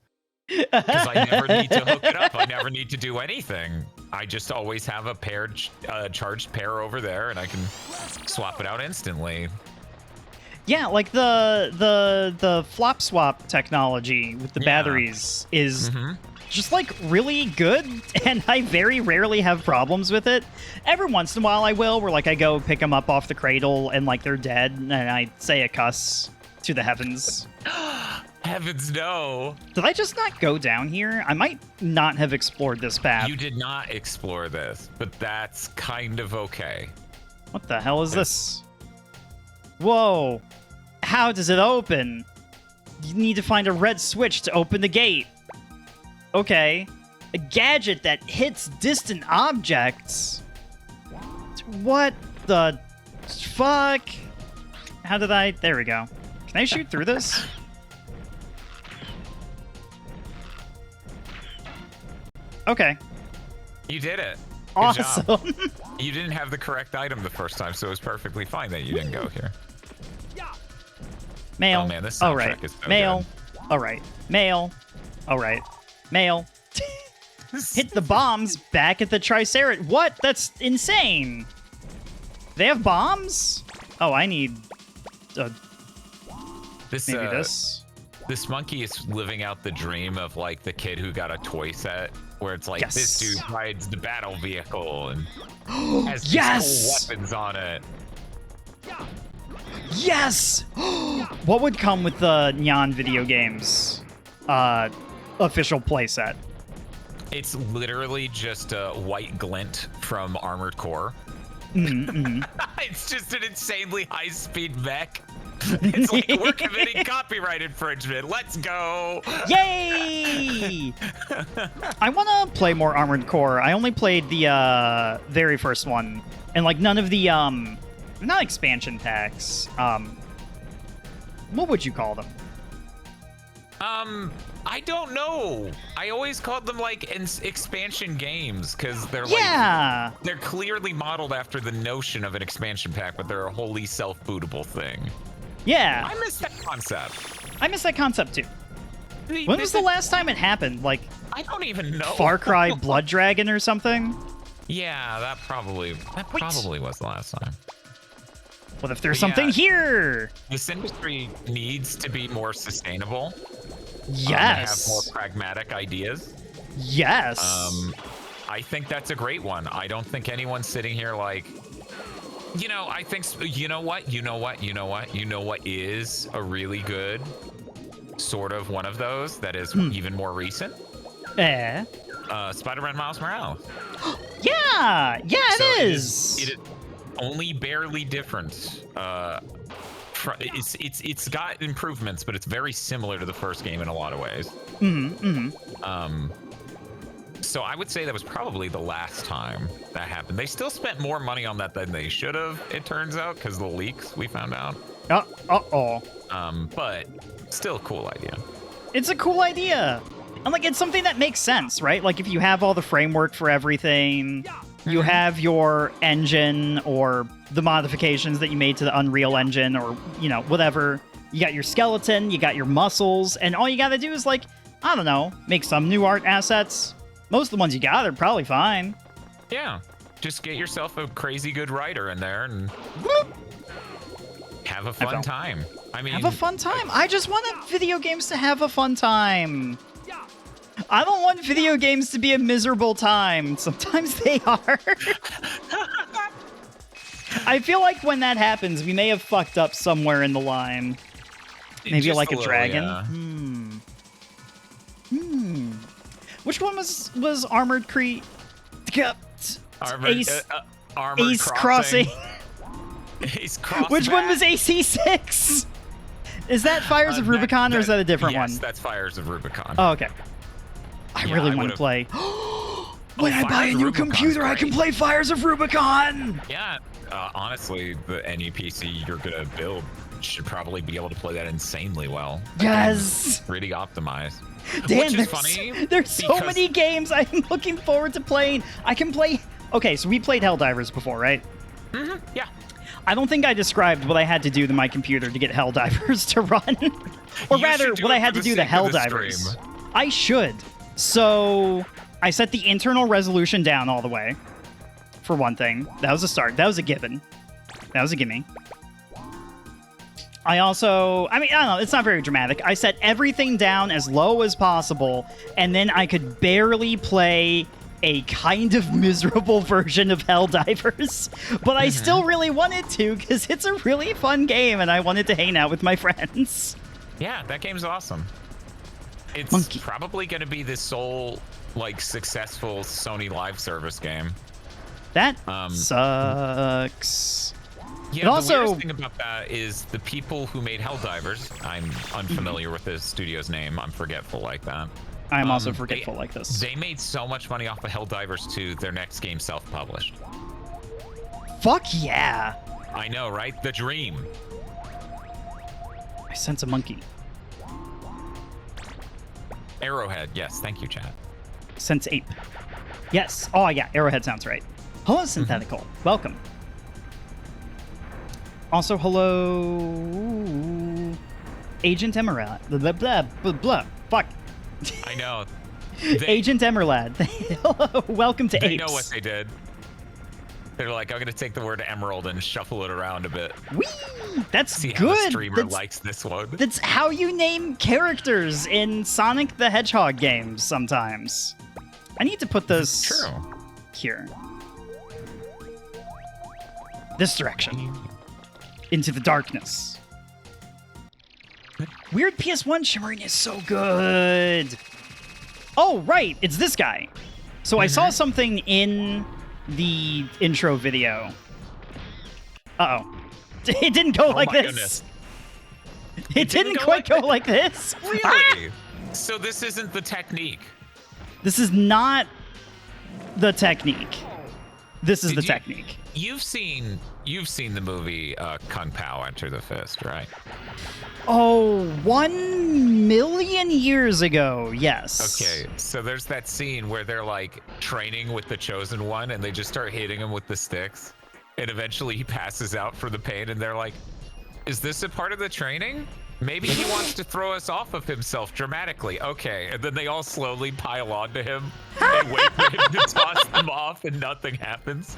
Because I never need to hook it up. I never need to do anything. I just always have a paired, charged pair over there, and I can swap it out instantly. Yeah, like the flop swap technology with the batteries is just like really good, and I very rarely have problems with it. Every once in a while I will, where like I go pick them up off the cradle and like they're dead, and I say a cuss to the heavens. Heavens no. Did I just not go down here? I might not have explored this path. You did not explore this, but that's kind of okay. What the hell is this? Whoa. How does it open? You need to find a red switch to open the gate. Okay. A gadget that hits distant objects. What the fuck? How did I... There we go. Can I shoot through this? Okay. You did it. Good Awesome. job. You didn't have the correct item the first time, so it was perfectly fine that you didn't go here. Mail. Oh man, this All soundtrack right. is so Mail. All right. Mail. All right. Mail. Hit the bombs back at the Tricerat. What? That's insane. They have bombs? Oh, I need This maybe this. This monkey is living out the dream of like the kid who got a toy set where it's like Yes. this dude rides the battle vehicle and has these Yes! cool weapons on it. Yes! What would come with the Nyan video games official playset? It's literally just a white glint from Armored Core. It's just an insanely high-speed mech. It's like, we're committing copyright infringement. Let's go. Yay! I want to play more Armored Core. I only played the very first one. And like none of the not expansion packs. What would you call them? I don't know. I always called them like expansion games because they're Yeah. like they're clearly modeled after the notion of an expansion pack, but they're a wholly self-bootable thing. Yeah. I miss that concept. I miss that concept too. When was the last time it happened? Like I don't even know. Far Cry Blood Dragon or something? Yeah, that probably was the last time. What if there's But something yeah. here? This industry needs to be more sustainable. Yes. Have more pragmatic ideas. Yes. I think that's a great one. I don't think anyone's sitting here like, you know, I think, you know what is a really good sort of one of those that is even more recent? Spider-Man Miles Morales. Yeah. Yeah, So it is. It is only barely different. It's got improvements, but it's very similar to the first game in a lot of ways. So I would say that was probably the last time that happened. They still spent more money on that than they should have, it turns out, because the leaks we found out. Uh-oh. But still a cool idea. It's a cool idea. And like, it's something that makes sense, right? Like, if you have all the framework for everything, you have your engine or the modifications that you made to the Unreal Engine or, you know, whatever. You got your skeleton, you got your muscles, and all you gotta do is, like, I don't know, make some new art assets. Most of the ones you got are probably fine. Yeah. Just get yourself a crazy good writer in there and have a fun time. I mean, have a fun time. I just want video games to have a fun time. I don't want video games to be a miserable time. Sometimes they are. I feel like when that happens, we may have fucked up somewhere in the line. Maybe just like a little, dragon. yeah. Which one was Armored Crete? Ace Armored Crossing. Ace Crossing. Which one was AC6? Is that Fires of Rubicon or is that a different one? Yes, that's Fires of Rubicon. Oh, okay. I Yeah, really I want to would've- play. When I buy Fires a of new Rubicon's computer, I can great. play Fires of Rubicon. Yeah, honestly, any PC you're gonna build should probably be able to play that insanely well. That Yes. game's really optimized. Dan, Which is there's, funny. there's so because- many games I'm looking forward to playing. I can play... Okay, so we played Helldivers before, right? Yeah. I don't think I described what I had to do to my computer to get Helldivers to run. Or You rather, should do what it I had for to the do to sake of the Helldivers. stream. I should. So I set the internal resolution down all the way, for one thing. That was a start. That was a given. That was a gimme. I also, I don't know, it's not very dramatic. I set everything down as low as possible, and then I could barely play a kind of miserable version of Helldivers. But I still really wanted to, because it's a really fun game, and I wanted to hang out with my friends. Yeah, that game's awesome. It's Monkey. probably gonna be the sole, like, successful Sony live service game. That sucks. Yeah, But the also- weirdest thing about that is the people who made Helldivers. I'm unfamiliar with the studio's name. I'm forgetful like that. I'm also they- forgetful like this. They made so much money off of Helldivers 2, their next game self-published. Fuck yeah! I know, right? The dream. I sense a monkey. Arrowhead. Yes, thank you, chat. Sense ape. Yes. Oh yeah, Arrowhead sounds right. Hello, Synthetical. Welcome. Also, hello, Agent Emerald. Blah blah blah blah. Fuck. I know. Agent Emerald. Hello, welcome to They Apes. know what they did. They're like, I'm gonna take the word emerald and shuffle it around a bit. Whee! That's See how the good. streamer likes this one. That's how you name characters in Sonic the Hedgehog games sometimes. I need to put this True. here. This direction. Into the darkness. Weird PS1 shimmering is so good. Oh, right. It's this guy. So I saw something in the intro video. Uh-oh. It didn't go like my this. goodness. It didn't go quite like go like this. Really? So this isn't the technique. This is not the technique. This is Did the you- technique. You've seen the movie Kung Pao Enter the Fist, right? Oh, 1,000,000 years ago, yes. Okay, so there's that scene where they're like training with the Chosen One and they just start hitting him with the sticks. And eventually he passes out for the pain and they're like, is this a part of the training? Maybe he wants to throw us off of himself dramatically. Okay, and then they all slowly pile onto him and wait for him to toss them off and nothing happens.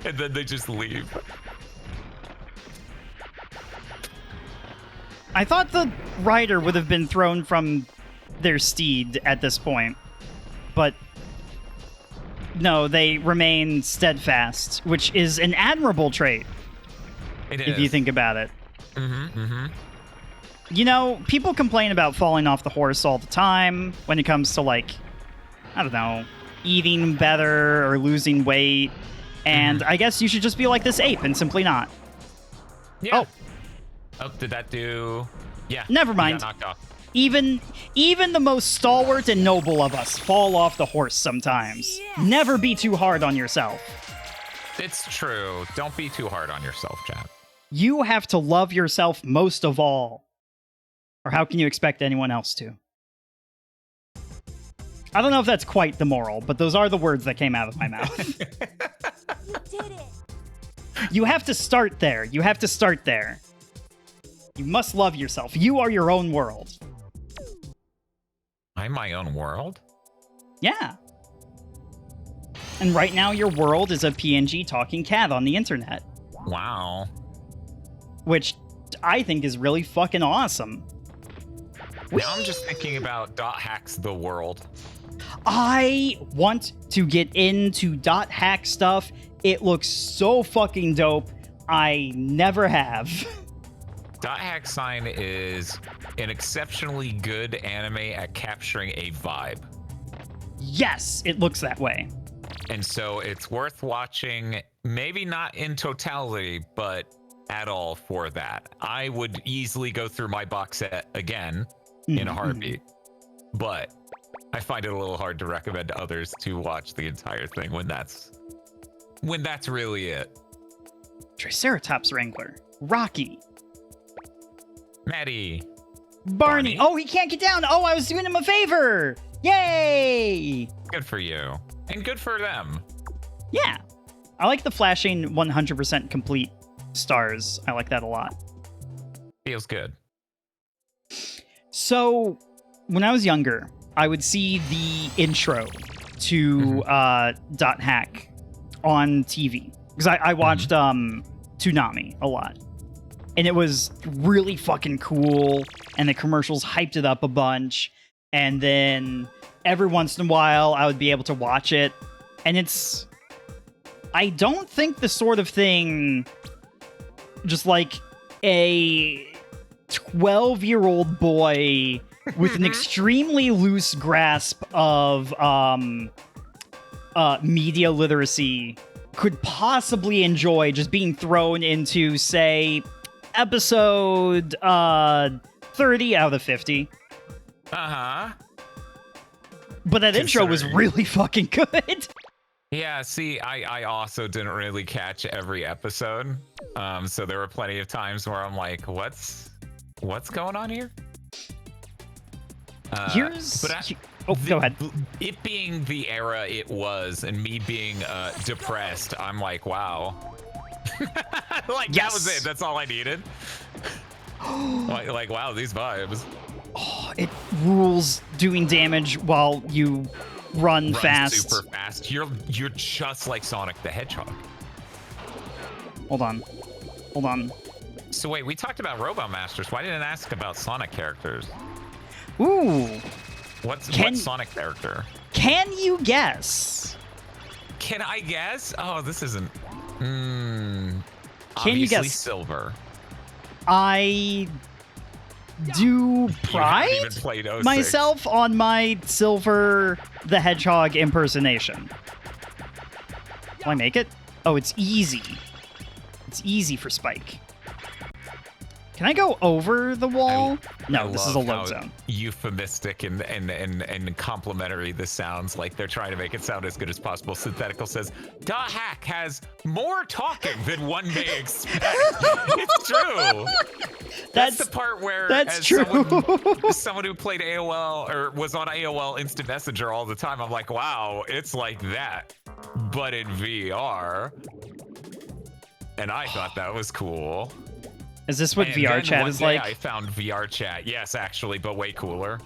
And then they just leave. I thought the rider would have been thrown from their steed at this point, but no, they remain steadfast, which is an admirable trait if you think about it. You know, people complain about falling off the horse all the time when it comes to, like, I don't know, eating better or losing weight, and I guess you should just be like this ape and simply not. Yeah. Oh. Oh, did that do? Yeah. Never he mind. got knocked off. Even the most stalwart and noble of us fall off the horse sometimes. Never be too hard on yourself. It's true. Don't be too hard on yourself, Chad. You have to love yourself most of all. Or how can you expect anyone else to? I don't know if that's quite the moral, but those are the words that came out of my mouth. You did it. You have to start there. You have to start there. You must love yourself. You are your own world. I'm my own world? Yeah. And right now, your world is a PNG talking cat on the internet, Wow. which I think is really fucking awesome. Now I'm just thinking about Dot Hacks the world. I want to get into dot hack stuff. It looks so fucking dope. I never have. Dot Hack Sign is an exceptionally good anime at capturing a vibe. Yes, it looks that way. And so it's worth watching, maybe not in totality, but at all for that. I would easily go through my box set again in a heartbeat. But I find it a little hard to recommend to others to watch the entire thing when that's really it. Triceratops Wrangler. Rocky. Maddie. Barney. Oh, he can't get down. Oh, I was doing him a favor. Yay! Good for you. And good for them. Yeah. I like the flashing 100% complete stars. I like that a lot. Feels good. So, when I was younger, I would see the intro to Dot Hack on TV. Because I watched Toonami a lot. And it was really fucking cool. And the commercials hyped it up a bunch. And then every once in a while, I would be able to watch it. And it's... I don't think the sort of thing... Just like a 12-year-old boy with an extremely loose grasp of media literacy could possibly enjoy just being thrown into, say, episode 30 out of 50. Uh-huh. But that intro was Considering- really fucking good. Yeah, see, I also didn't really catch every episode. So there were plenty of times where I'm like, what's going on here? Go ahead. It being the era it was, and me being depressed, I'm like, wow. Like, Yes. that was it. That's all I needed. like, wow, these vibes. It rules doing damage while you run fast. Super fast. You're just like Sonic the Hedgehog. Hold on. So wait, we talked about Robot Masters. Why didn't I ask about Sonic characters? Ooh. What Sonic character? Can you guess? Can I guess? Oh, this isn't. Can Obviously you guess? Silver. I do You haven't pride even played 06. myself on my Silver the Hedgehog impersonation. Will I make it? Oh, it's easy. It's easy for Spike. Can I go over the wall? No, this is a love load how zone. Euphemistic and complimentary this sounds. Like they're trying to make it sound as good as possible. Synthetical says, "Da Hack has more talking than one may expect." It's true. That's the part where that's as true. Someone who played AOL or was on AOL Instant Messenger all the time, I'm like, wow, it's like that, but in VR. And I thought that was cool. Is this what And VR then chat one is day like? I found VR chat. Yes, actually, but way cooler.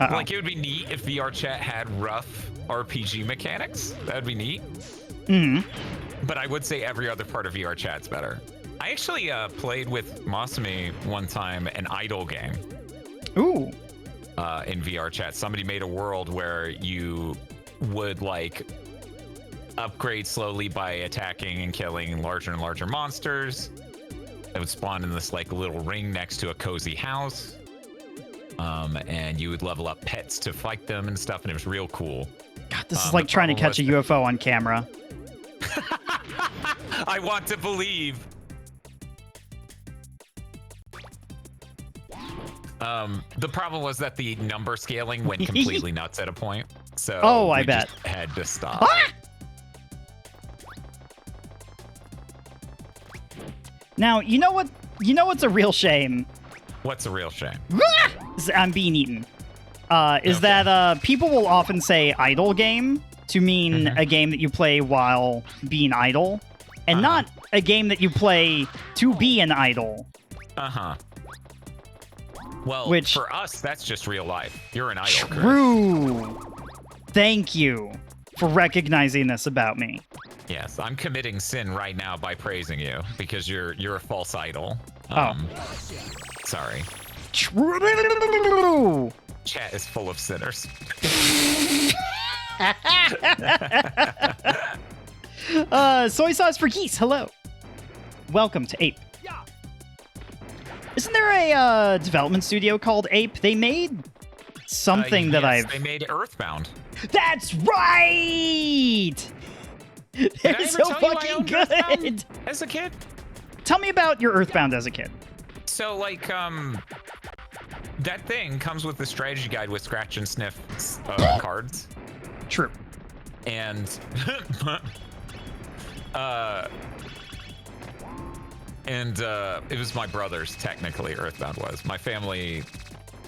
Like, it would be neat if VR chat had rough RPG mechanics. That would be neat. But I would say every other part of VR chat's better. I actually played with Masumi one time an idle game. Ooh. In VR chat. Somebody made a world where you would like upgrade slowly by attacking and killing larger and larger monsters. It would spawn in this like little ring next to a cozy house. And you would level up pets to fight them and stuff, and it was real cool. God, this is like trying to catch a UFO on camera. I want to believe. The problem was that the number scaling went completely nuts at a point. So I we bet. just had to stop. Ah! Now, you know what? You know what's a real shame? What's a real shame? I'm being eaten. Is that people will often say idle game to mean a game that you play while being idle, and not a game that you play to be an idol. Well, Which- for us, that's just real life. You're an idol. Chris. True. Thank you for recognizing this about me. Yes, I'm committing sin right now by praising you because you're a false idol. Sorry. True. Chat is full of sinners. Soy sauce for geese. Hello. Welcome to Ape. Isn't there a development studio called Ape? They made something that yes, I've... They made Earthbound. That's right! Did I They're ever so tell you I fucking owned good! Earthbound as a kid? Tell me about your Earthbound as a kid. So, like, that thing comes with the strategy guide with scratch and sniff cards. True. And it was my brother's, technically. Earthbound was. My family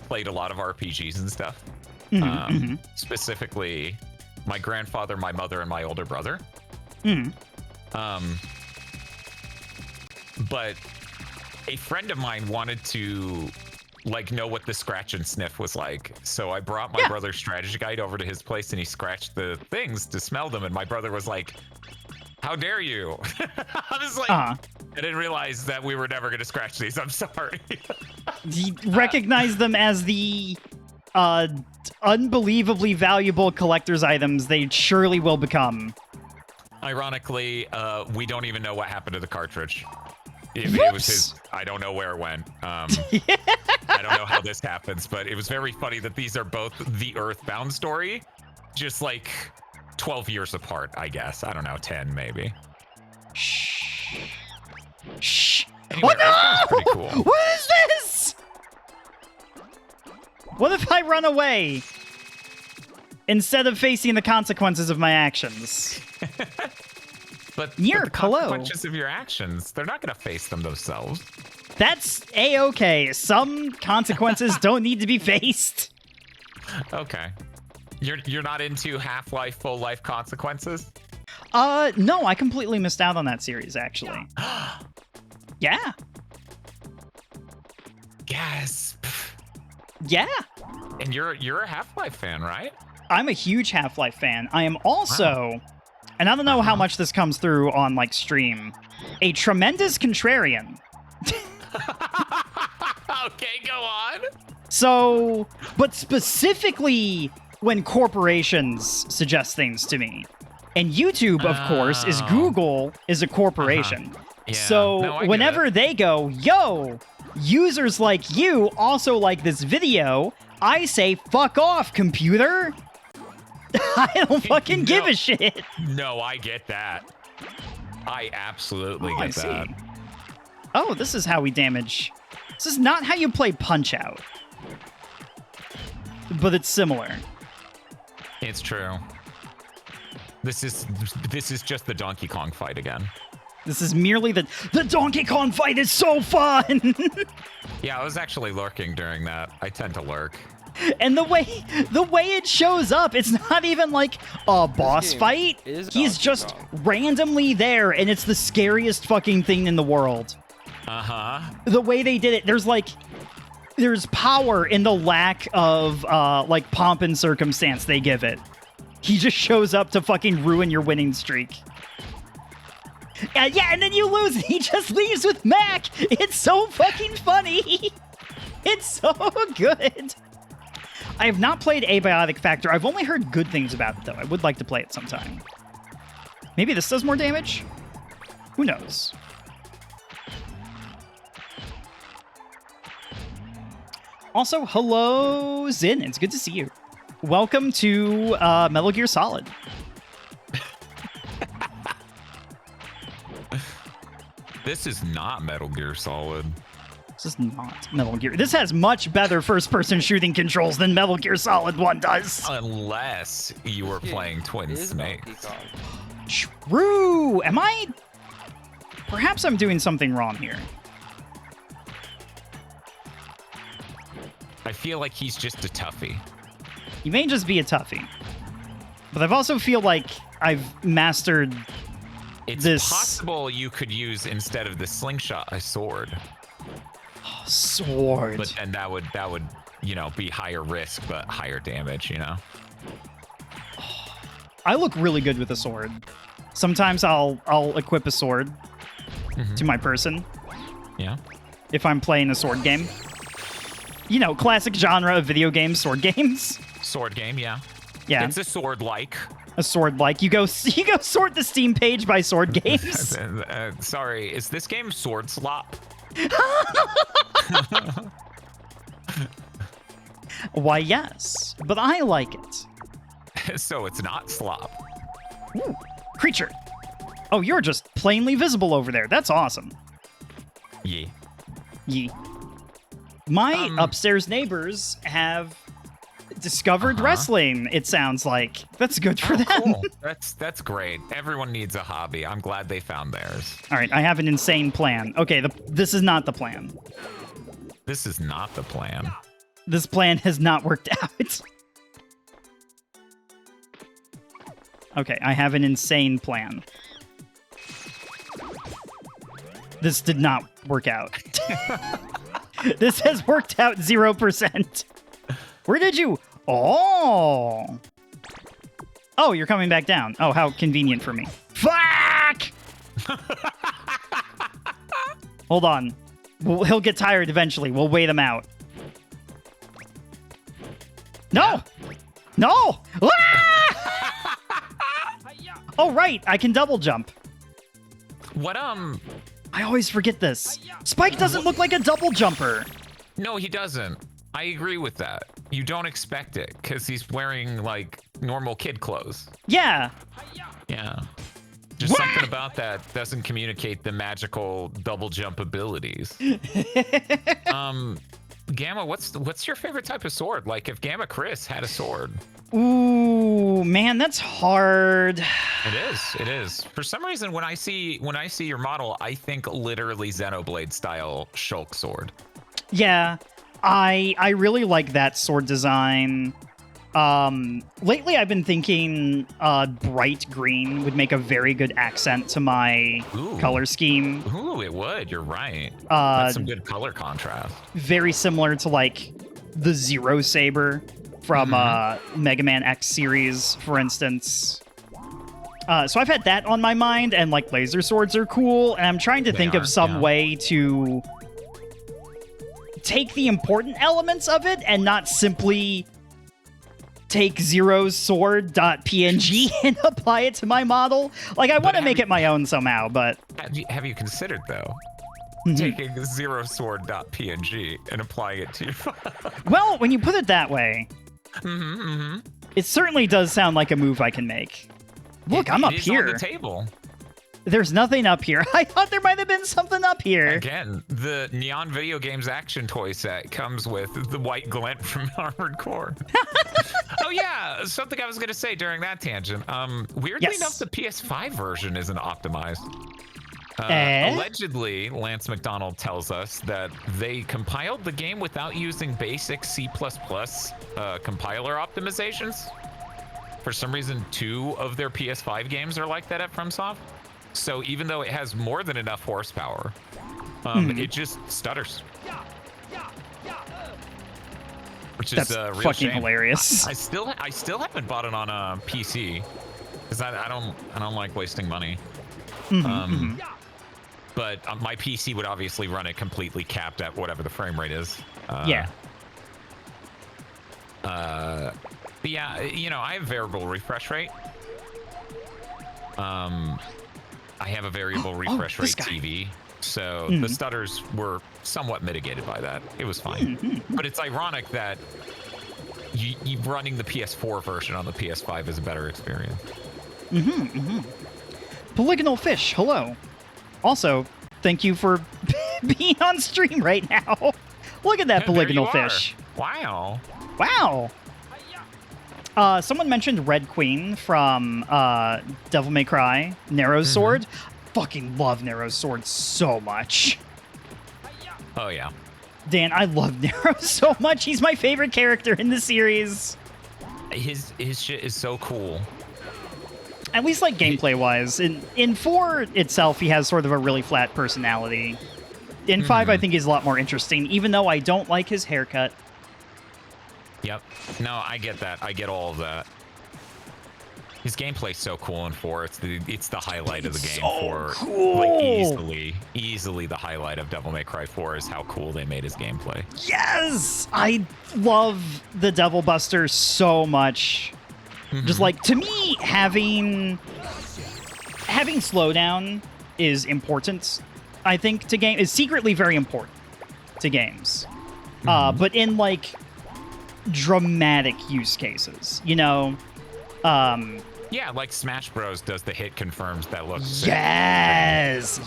played a lot of RPGs and stuff. Specifically, my grandfather, my mother, and my older brother. But a friend of mine wanted to like know what the scratch and sniff was like. So I brought my brother's strategy guide over to his place and he scratched the things to smell them. And my brother was like, "How dare you?" I was like, I didn't realize that we were never going to scratch these. I'm sorry. You recognize them as the unbelievably valuable collector's items they surely will become. Ironically, we don't even know what happened to the cartridge. It was his. I don't know where it went. I don't know how this happens, but it was very funny that these are both the Earthbound story, just like 12 years apart, I guess. I don't know, 10 maybe. Shh. Shh. Anyway, Oh Earthbound's pretty no! cool. What is this? What if I run away instead of facing the consequences of my actions? But You're the consequences of your actions, they're not going to face them themselves. That's a-okay. Some consequences don't need to be faced. Okay. You're not into Half-Life full life consequences? No, I completely missed out on that series, actually. Yeah. Yes. Yeah. And you're a Half-Life fan, right? I'm a huge Half-Life fan. I am also, and I don't know how much this comes through on, like, stream, a tremendous contrarian. Okay, go on. So, but specifically when corporations suggest things to me. And YouTube, of course, is Google is a corporation. Yeah. So No, I get whenever it. they go, yo, users like you also like this video, I say, fuck off, computer. I don't fucking give a shit. No, I get that. I absolutely I get see. that. Oh, this is how we damage. This is not how you play Punch-Out. But it's similar. It's true. This is just the Donkey Kong fight again. This is merely the Donkey Kong fight is so fun! Yeah, I was actually lurking during that. I tend to lurk. And the way it shows up, it's not even like a boss game fight. is He's Donkey just Kong. randomly there, and it's the scariest fucking thing in the world. Uh-huh. The way they did it, there's power in the lack of like pomp and circumstance they give it. He just shows up to fucking ruin your winning streak. Yeah, and then you lose, and he just leaves with Mac. It's so fucking funny. It's so good. I have not played Abiotic Factor. I've only heard good things about it, though. I would like to play it sometime. Maybe this does more damage? Who knows? Also, hello, Zin. It's good to see you. Welcome to Metal Gear Solid. This is not Metal Gear Solid. This is not Metal Gear. This has much better first-person shooting controls than Metal Gear Solid 1 does. Unless you were playing Twin Is Donkey Snakes. Kong. True. Am I... Perhaps I'm doing something wrong here. I feel like he's just a toughie. You may just be a toughie. But I also feel like I've mastered It's this... possible you could use, instead of the slingshot, a sword. sword. But then that would, you know, be higher risk but higher damage, you know? I look really good with a sword. Sometimes I'll equip a sword to my person Yeah. if I'm playing a sword game. You know, classic genre of video games, sword games. Sword game, yeah. Yeah, It's a sword-like. a sword like you go sort the Steam page by sword games. Sorry, is this game sword slop? Why, yes, but I like it. So it's not slop. Ooh, creature. Oh, you're just plainly visible over there. That's awesome. Yeah. Yee. My upstairs neighbors have discovered wrestling, it sounds like. That's good for them. Cool. That's great. Everyone needs a hobby. I'm glad they found theirs. All right, I have an insane plan. Okay, this is not the plan. This is not the plan. This plan has not worked out. Okay, I have an insane plan. This did not work out. This has worked out 0%. Where did you... Oh! Oh, you're coming back down. Oh, how convenient for me. Fuck! Hold on. He'll get tired eventually. We'll wait him out. No! No! Ah! Oh, right. I can double jump. What I always forget this. Spike doesn't look like a double jumper. No, he doesn't. I agree with that. You don't expect it because he's wearing like normal kid clothes. Yeah. Yeah. Just something about that doesn't communicate the magical double jump abilities. Gamma, what's your favorite type of sword? Like if Gamma Chris had a sword. Ooh, man, that's hard. It is. For some reason, when I see your model, I think literally Xenoblade style Shulk sword. Yeah, I really like that sword design. Lately I've been thinking bright green would make a very good accent to my color scheme. Ooh, it would. You're right. That's some good color contrast. Very similar to like the Zero Saber from Mega Man X series, for instance. So I've had that on my mind, and like laser swords are cool, and I'm trying to think of some way to take the important elements of it and not simply take Zero's sword.png and apply it to my model. Like, I want to make it my own somehow, but... Have you considered, though, taking Zero sword.png and applying it to your file? Well, when you put it that way, it certainly does sound like a move I can make. Look, I'm up here. On the table. There's nothing up here. I thought there might have been something up here. Again, the Neon Video Games action toy set comes with the white glint from Armored Core. Oh yeah, something I was going to say during that tangent. Weirdly enough, the PS5 version isn't optimized. Allegedly, Lance McDonald tells us that they compiled the game without using basic C++ compiler optimizations. For some reason, 2 of their PS5 games are like that at FromSoft. So even though it has more than enough horsepower, it just stutters. Which is a real fucking shame. hilarious. I still haven't bought it on a PC because I don't like wasting money. But my PC would obviously run it completely capped at whatever the frame rate is. Yeah. But yeah, you know, I have variable refresh rate. I have a variable refresh rate TV, so the stutters were somewhat mitigated by that. It was fine. But it's ironic that you running the PS4 version on the PS5 is a better experience. Polygonal Fish, hello. Also, thank you for being on stream right now. Look at that Polygonal Fish. Wow. Wow. Someone mentioned Red Queen from Devil May Cry, Nero's sword. Fucking love Nero's sword so much. Oh, yeah. Dan, I love Nero so much. He's my favorite character in the series. His shit is so cool. At least, like, gameplay-wise. In 4 itself, he has sort of a really flat personality. In 5, I think he's a lot more interesting, even though I don't like his haircut. Yep. No, I get that. I get all of that. His gameplay's so cool in 4. It's the highlight of the game. So cool. Like easily the highlight of Devil May Cry 4 is how cool they made his gameplay. Yes! I love the Devil Buster so much. Just like, to me, having slowdown is important, I think, to game is secretly very important to games. But in like dramatic use cases, you know. Yeah, like Smash Bros does the hit confirms that looks sick. Yes.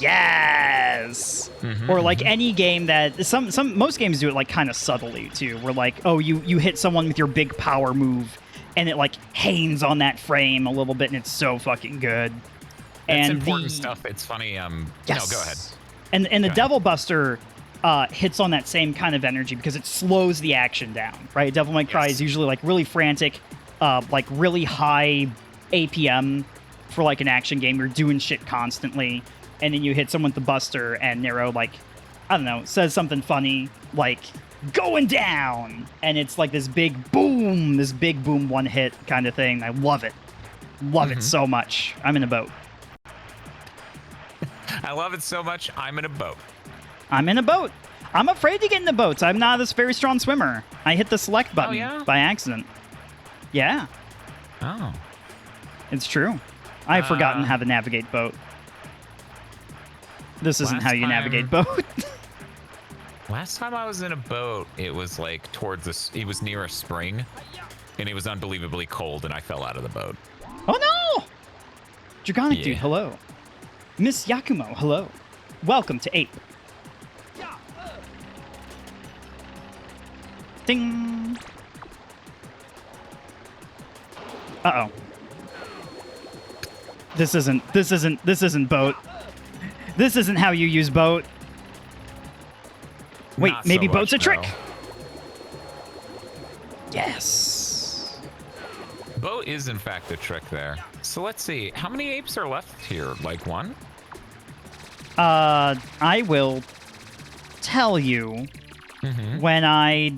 Or like any game that most games do it like kind of subtly too, where like, oh, you hit someone with your big power move and it like hangs on that frame a little bit and it's so fucking good. That's important stuff. It's funny. Yes. No, go ahead. And the Devil Buster hits on that same kind of energy because it slows the action down, right? Devil May Cry is usually like really frantic, like really high APM for like an action game. You're doing shit constantly, and then you hit someone with the Buster, and Nero, like, I don't know, says something funny, like, going down! And it's like this big boom one hit kind of thing. I love it. Love it so much. I'm in a boat. I love it so much, I'm in a boat. I'm in a boat. I'm afraid to get in the boats. I'm not a very strong swimmer. I hit the select button by accident. Yeah. Oh. It's true. I've forgotten how to navigate boat. This isn't Last how you time- navigate boat. Last time I was in a boat, it was like towards this. It was near a spring, and it was unbelievably cold, and I fell out of the boat. Oh no! Dragonic Yeah. Dude, hello. Miss Yakumo, hello. Welcome to Ape. Ding. Uh-oh. This isn't boat. This isn't how you use boat. Wait, Not maybe so boat's a much, trick. no. Yes. Boat is in fact a trick there. So let's see. How many apes are left here? Like one? I will tell you when I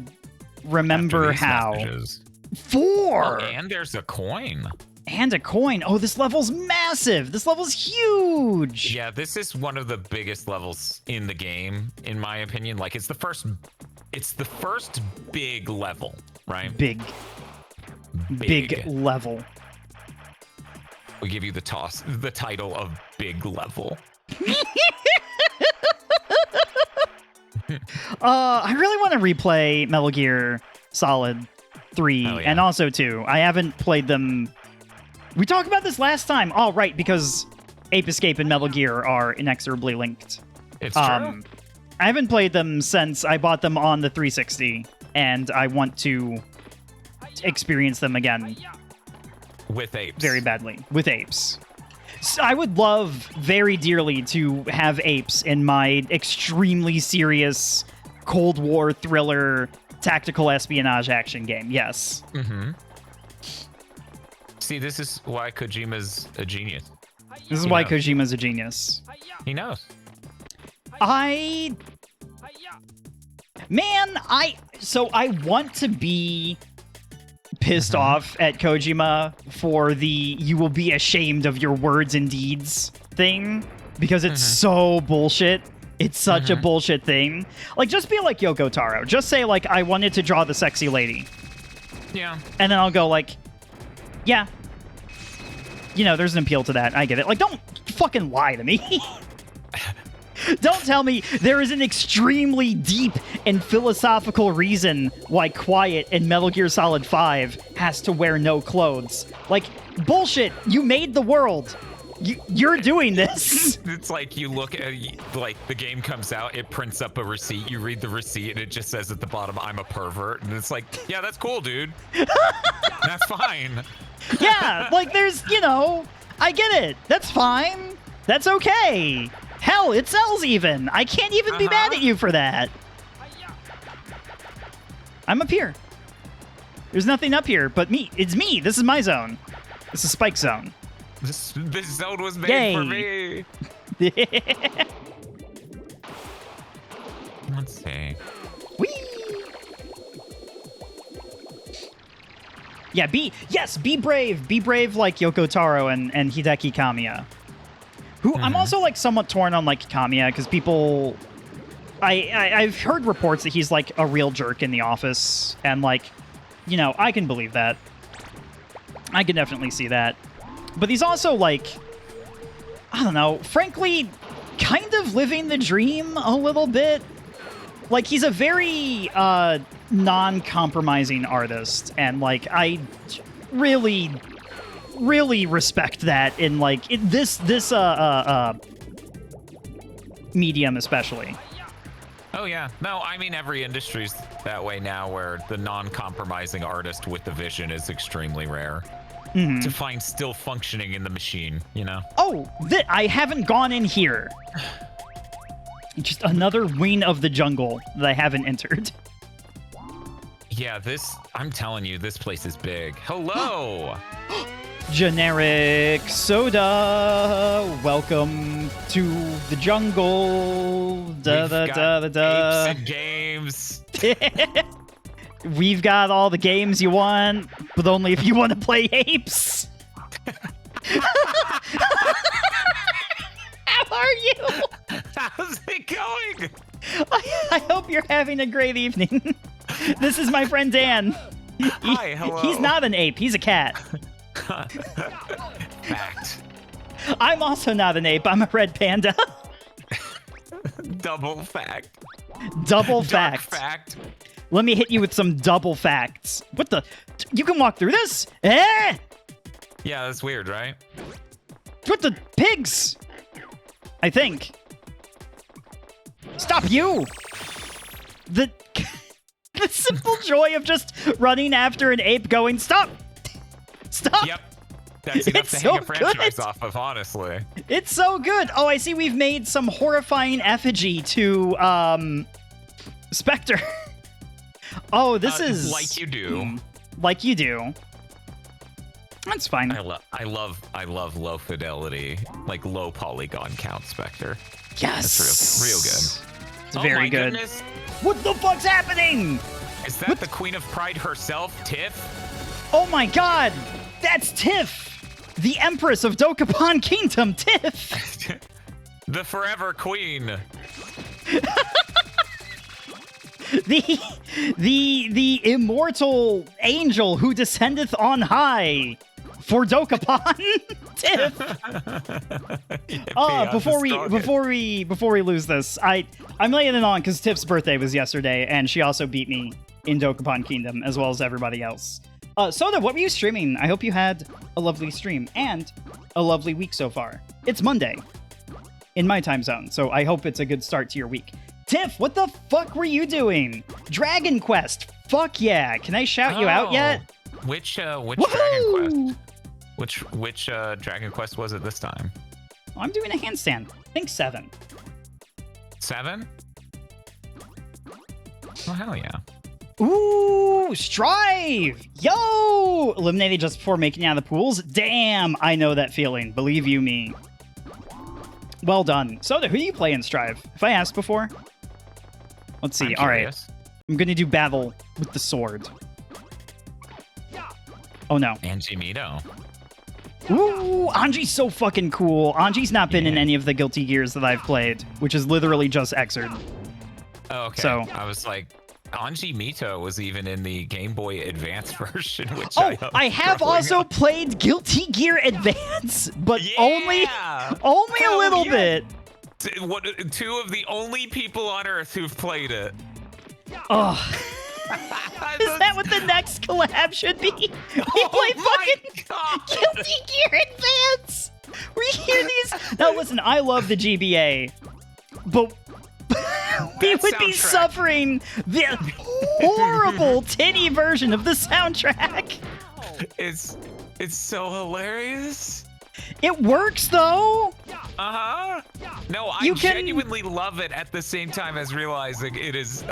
remember After these how. messages. 4! Oh, and there's a coin. And a coin. Oh, this level's massive. This level's huge. Yeah, this is one of the biggest levels in the game, in my opinion. Like it's the first big level, right? Big level. We give you the title of big level. I really want to replay Metal Gear Solid 3 Oh, yeah. and also 2. I haven't played them. We talked about this last time. Oh, right, because Ape Escape and Metal Gear are inexorably linked. It's true. I haven't played them since I bought them on the 360, and I want to experience them again With apes. very badly with apes. So I would love very dearly to have apes in my extremely serious Cold War thriller tactical espionage action game. Yes. Mm-hmm. See, this is why Kojima's a genius. This is He why knows. Kojima's a genius. He knows. So I want to be pissed off at Kojima for the "you will be ashamed of your words and deeds" thing, because it's so bullshit. It's such a bullshit thing. Like, just be like Yoko Taro. Just say, like, I wanted to draw the sexy lady. Yeah. And then I'll go, like, yeah. You know, there's an appeal to that. I get it. Like, don't fucking lie to me. Don't tell me there is an extremely deep and philosophical reason why Quiet in Metal Gear Solid 5 has to wear no clothes. Like, bullshit. You made the world. You're doing this. It's like you look at, like, the game comes out, it prints up a receipt, you read the receipt, and it just says at the bottom, I'm a pervert. And it's like, yeah, that's cool, dude. That's fine. Yeah, like, there's, you know, I get it. That's fine. That's okay. Hell, it sells even. I can't even be mad at you for that. I'm up here. There's nothing up here but me. It's me. This is my zone. This is Spike Zone. This zone was made Yay. for me. Let's see. Whee! Yeah, be brave. Be brave like Yoko Taro and Hideki Kamiya. Who I'm also like somewhat torn on like Kamiya because people I've heard reports that he's like a real jerk in the office, and like, you know, I can believe that. I can definitely see that. But he's also like, I don't know, frankly, kind of living the dream a little bit. Like, he's a very non-compromising artist, and like I really respect that in like this medium especially. Oh yeah. No, I mean every industry's that way now, where the non-compromising artist with the vision is extremely rare to find still functioning in the machine, you know? Oh, I haven't gone in here. Just another wing of the jungle that I haven't entered. Yeah, I'm telling you, this place is big. Hello! Generic soda. Welcome to the jungle. Da, We've da, got da, da, da. apes and games. We've got all the games you want, but only if you want to play apes. How are you? How's it going? I hope you're having a great evening. This is my friend Dan. Hi, hello. He's not an ape, he's a cat. Fact. I'm also not an ape, I'm a red panda. Double fact. Double Dark fact. fact. Let me hit you with some double facts. What the? You can walk through this? Eh? Yeah, that's weird, right? What the pigs? I think. Stop you! The the simple joy of just running after an ape going, stop! Stop! Yep. That's enough It's to so hang a franchise good. off of, honestly. It's so good. Oh, I see we've made some horrifying effigy to Spectre. Oh, this is like you do. Like you do. That's fine. I love low fidelity, like low polygon count Spectre. Yes. That's real good. It's very my good. Goodness. What the fuck's happening? Is that the Queen of Pride herself, Tiff? Oh my god! That's Tiff! The Empress of Dokapon Kingdom, Tiff! The Forever Queen. The immortal angel who descendeth on high for Dokapon, Tiff. Before we lose this, I'm laying it on because Tiff's birthday was yesterday, and she also beat me in Dokapon Kingdom as well as everybody else. Soda, what were you streaming? I hope you had a lovely stream and a lovely week so far. It's Monday in my time zone, so I hope it's a good start to your week. Tiff, what the fuck were you doing? Dragon Quest. Fuck yeah. Can I shout you out yet? Which Woohoo! Dragon Quest? Which Dragon Quest was it this time? I'm doing a handstand. I think 7. 7? Oh hell yeah. Ooh, Strive! Yo! Eliminated just before making it out of the pools? Damn, I know that feeling. Believe you me. Well done. Soda, who do you play in Strive? Have I asked before? Let's see. All right. I'm going to do battle with the sword. Oh, no. Angie Mito. Ooh, Anji's so fucking cool. Anji's not been in any of the Guilty Gears that I've played, which is literally just Xrd. Oh, okay. So, I was like, Anji Mito was even in the Game Boy Advance version, which I have also played Guilty Gear Advance, but only a little bit. Two of the only people on Earth who've played it. Oh. Is that what the next collab should be? We play fucking Guilty Gear Advance. We hear these. Now listen, I love the GBA, but we would be suffering the horrible titty version of the soundtrack. It's so hilarious. It works though. Uh-huh. No, I genuinely love it at the same time as realizing it is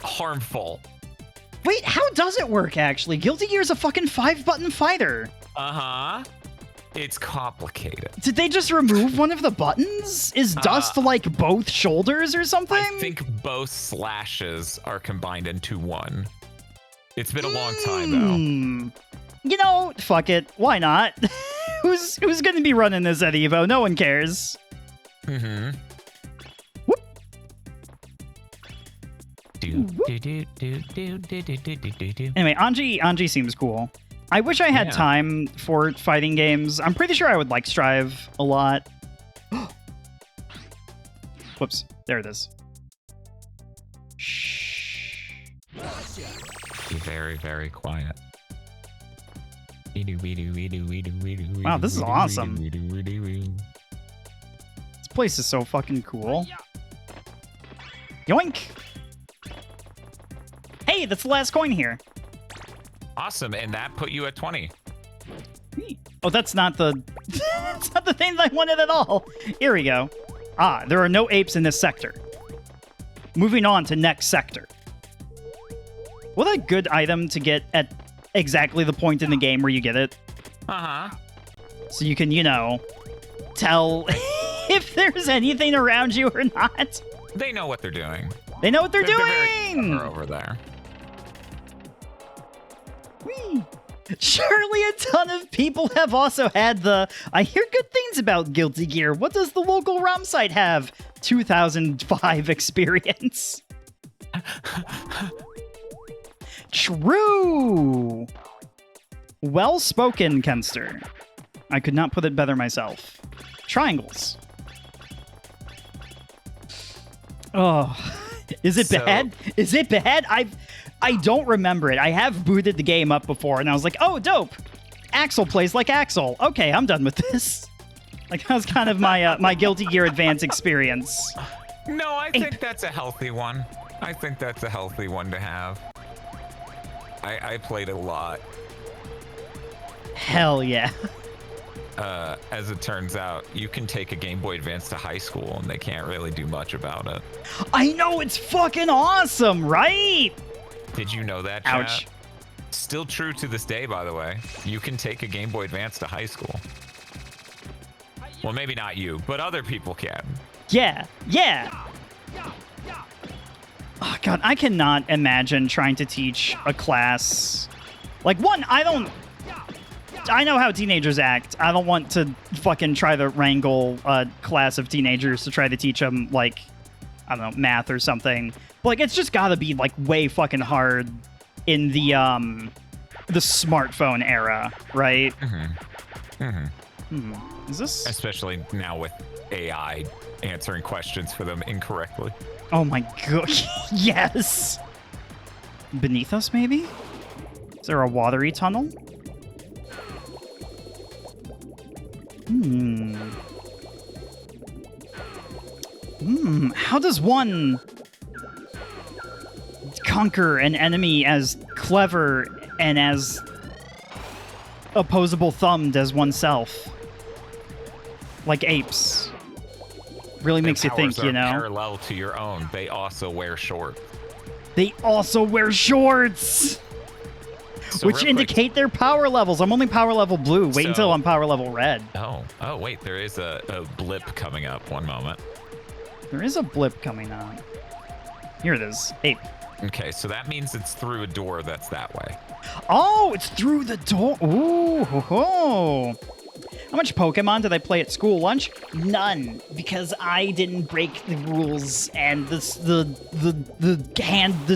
harmful. Wait, how does it work actually? Guilty Gear is a fucking 5-button fighter. Uh-huh. It's complicated. Did they just remove one of the buttons? Is dust like both shoulders or something? I think both slashes are combined into one. It's been a long time though. You know, fuck it. Why not? Who's going to be running this at Evo? No one cares. Mm-hmm. Anyway, Anji seems cool. I wish I had time for fighting games. I'm pretty sure I would like Strive a lot. Whoops. There it is. Shh. Be very, very quiet. Wow, this is awesome. This place is so fucking cool. Yoink! Hey, that's the last coin here. Awesome, and that put you at 20. Oh, that's not the that's not the thing that I wanted at all. Here we go. Ah, there are no apes in this sector. Moving on to next sector. What a good item to get at exactly the point in the game where you get it. Uh-huh. So you can, you know, tell if there's anything around you or not. They know what they're doing. They know what they're They're doing! very over there. Whee. Surely a ton of people have also had the I hear good things about Guilty Gear. What does the local ROM site have? 2005 experience. True. Well spoken, Kenster. I could not put it better myself. Triangles. Oh, is it bad? Is it bad? I don't remember it. I have booted the game up before, and I was like, oh, dope. Axel plays like Axel. Okay, I'm done with this. Like, that was kind of my my Guilty Gear Advance experience. No, I think that's a healthy one. I think that's a healthy one to have. I played a lot. Hell yeah. As it turns out, you can take a Game Boy Advance to high school and they can't really do much about it. I know, it's fucking awesome, right? Did you know that, chat? Ouch. Still true to this day, by the way. You can take a Game Boy Advance to high school. Well, maybe not you, but other people can. Yeah, yeah. Oh, God, I cannot imagine trying to teach a class. Like, one, I know how teenagers act. I don't want to fucking try to wrangle a class of teenagers to try to teach them, like, I don't know, math or something. But, like, it's just gotta be, like, way fucking hard in the smartphone era, right? Mm-hmm. Mm-hmm. Is this? Especially now with AI answering questions for them incorrectly. Oh my god. Yes! Beneath us, maybe? Is there a watery tunnel? How does one conquer an enemy as clever and as opposable thumbed as oneself? Like apes. Really makes you think, you know? Parallel to your own. They also wear shorts. They also wear shorts! So which indicate their power levels. I'm only power level blue. Wait until I'm power level red. Oh, wait, there is a blip coming up. One moment. There is a blip coming on. Here it is. Ape. Okay, so that means it's through a door that's that way. Oh, it's through the door. Ooh, ho, ho. How much Pokemon did I play at school lunch? None, because I didn't break the rules, and the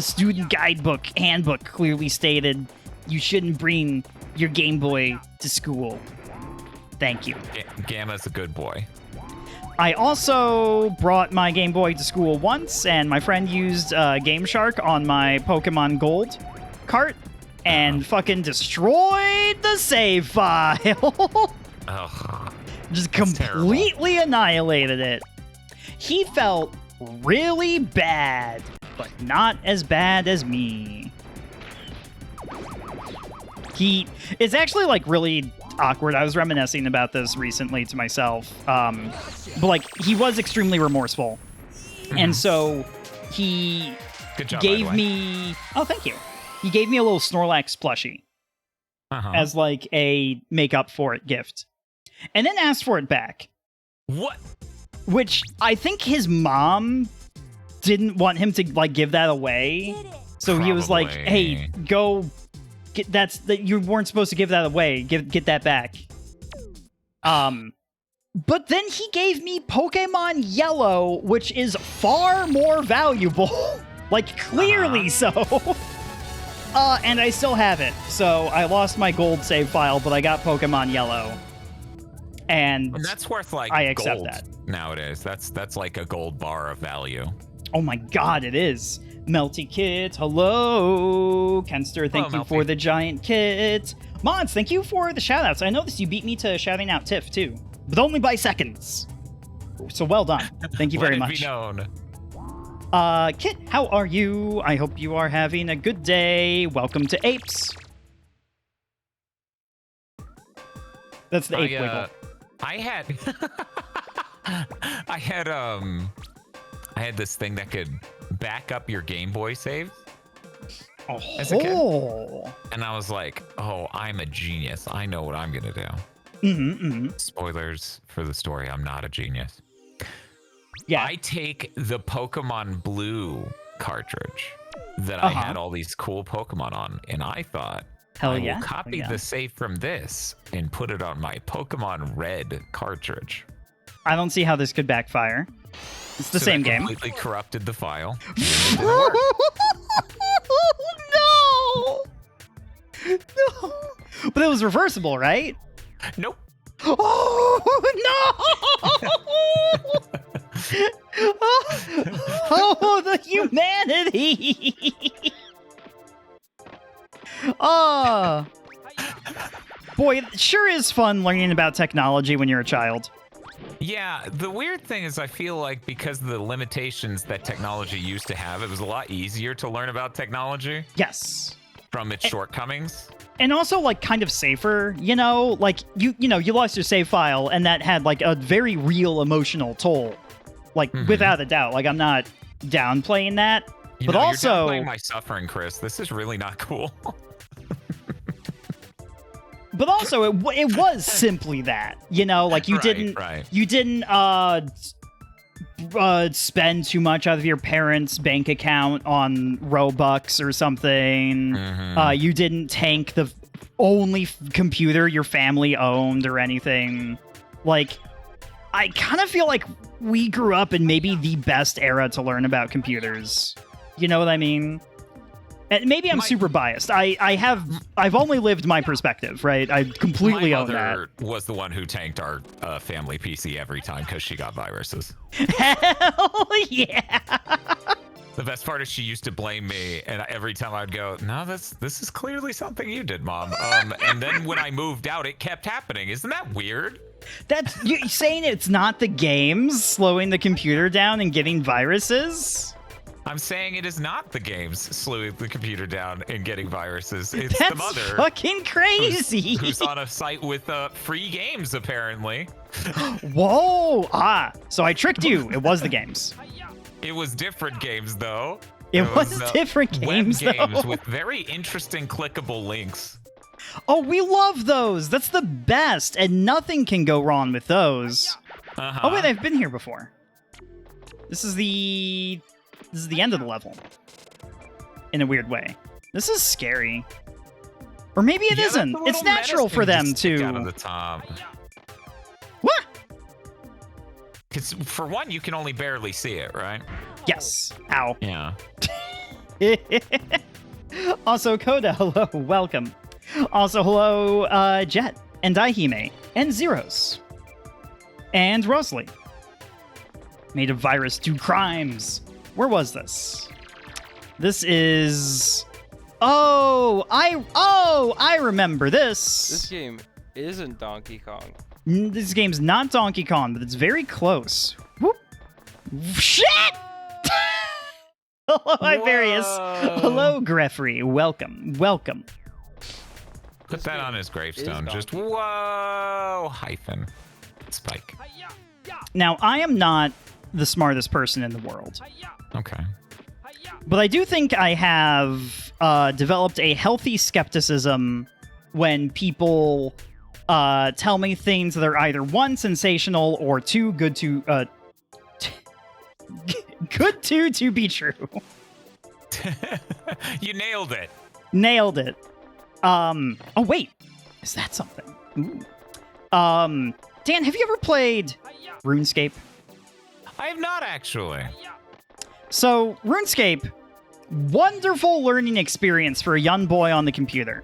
student guidebook handbook clearly stated you shouldn't bring your Game Boy to school. Thank you. Gamma's a good boy. I also brought my Game Boy to school once, and my friend used Game Shark on my Pokemon Gold cart and fucking destroyed the save file. Ugh, just completely annihilated it. He felt really bad, but not as bad as me. It's actually like really awkward. I was reminiscing about this recently to myself. But like he was extremely remorseful. And so he Good job, gave me, oh, thank you. He gave me a little Snorlax plushie as like a make up for it gift. And then asked for it back. What? Which I think his mom didn't want him to like give that away. So he was like, "Hey, go get you weren't supposed to give that away. Get that back." But then he gave me Pokemon Yellow, which is far more valuable. Like clearly so. And I still have it. So I lost my gold save file, but I got Pokemon Yellow. And that's worth like I accept gold that nowadays. That's like a gold bar of value. Oh my god, it is. Melty Kit, hello. Kenster, thank you for the giant kit. Mods, thank you for the shoutouts. I noticed you beat me to shouting out Tiff too, but only by seconds. So well done. Thank you very much. Let it be known. Kit, how are you? I hope you are having a good day. Welcome to Apes. That's the ape wiggle. I had this thing that could back up your Game Boy saves as a kid. And I was like, oh, I'm a genius. I know what I'm going to do. Spoilers for the story. I'm not a genius. Yeah. I take the Pokemon Blue cartridge that I had all these cool Pokemon on, and I thought, I will copy the save from this and put it on my Pokemon Red cartridge. I don't see how this could backfire. It's the same game. Completely corrupted the file. No! But it was reversible, right? Nope. Oh no! Oh. Boy, it sure is fun learning about technology when you're a child. Yeah, the weird thing is I feel like because of the limitations that technology used to have, it was a lot easier to learn about technology Yes. from its shortcomings. And also, like, kind of safer, you know? Like, you lost your save file, and that had, like, a very real emotional toll. Like, without a doubt. Like, I'm not downplaying that. You but know, also... you're downplaying my suffering, Chris. This is really not cool. But also, it was simply that, you know, like you didn't spend too much out of your parents' bank account on Robux or something. You didn't tank the only computer your family owned or anything. Like, I kind of feel like we grew up in maybe the best era to learn about computers. You know what I mean? And maybe I'm super biased. I've only lived my perspective, right? I completely own that. My mother was the one who tanked our family PC every time because she got viruses. Hell yeah! The best part is she used to blame me, and every time I'd go, "No, this is clearly something you did, Mom." And then when I moved out, it kept happening. Isn't that weird? That's you saying it's not the games slowing the computer down and getting viruses? I'm saying it is not the games slowing the computer down and getting viruses. It's That's the mother fucking crazy. who's on a site with free games, apparently. Whoa! So I tricked you. It was the games. It was different games, though. It was different games, web games though. with very interesting clickable links. Oh, we love those. That's the best, and nothing can go wrong with those. Oh wait, I've been here before. This is the end of the level. In a weird way. This is scary. Or maybe it isn't. It's natural for them to... Out of the top. What? Because for one, you can only barely see it, right? Yes. Ow. Yeah. Also, Koda, hello. Welcome. Also, hello, Jet, and Daihime, and Zeros. And Rosalie. Made a virus do crimes. Where was this? This is... I remember this. This game isn't Donkey Kong. This game's not Donkey Kong, but it's very close. Whoop. Shit! Hello, Ivarius. Hello, Greffrey. Welcome. Welcome. Put that on his gravestone. Just whoa, hyphen. Spike. Now, I am not the smartest person in the world. Okay. But I do think I have developed a healthy skepticism when people tell me things that are either one, sensational, or two, good to be true. You nailed it. Nailed it. Oh wait, is that something? Ooh. Dan, have you ever played RuneScape? I have not actually. So, RuneScape, wonderful learning experience for a young boy on the computer.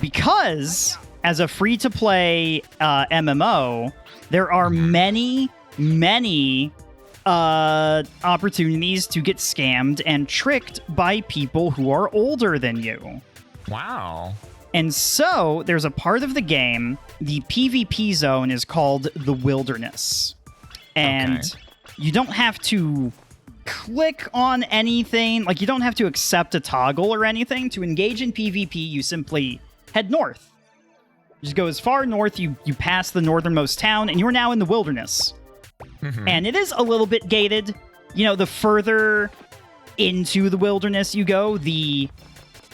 Because, as a free-to-play MMO, there are many opportunities to get scammed and tricked by people who are older than you. Wow. And so, there's a part of the game, the PvP zone is called the Wilderness. And you don't have to click on anything, like you don't have to accept a toggle or anything. To engage in PvP, you simply head north. Just go as far north, you pass the northernmost town, and you're now in the Wilderness. And it is a little bit gated. You know, the further into the Wilderness you go, the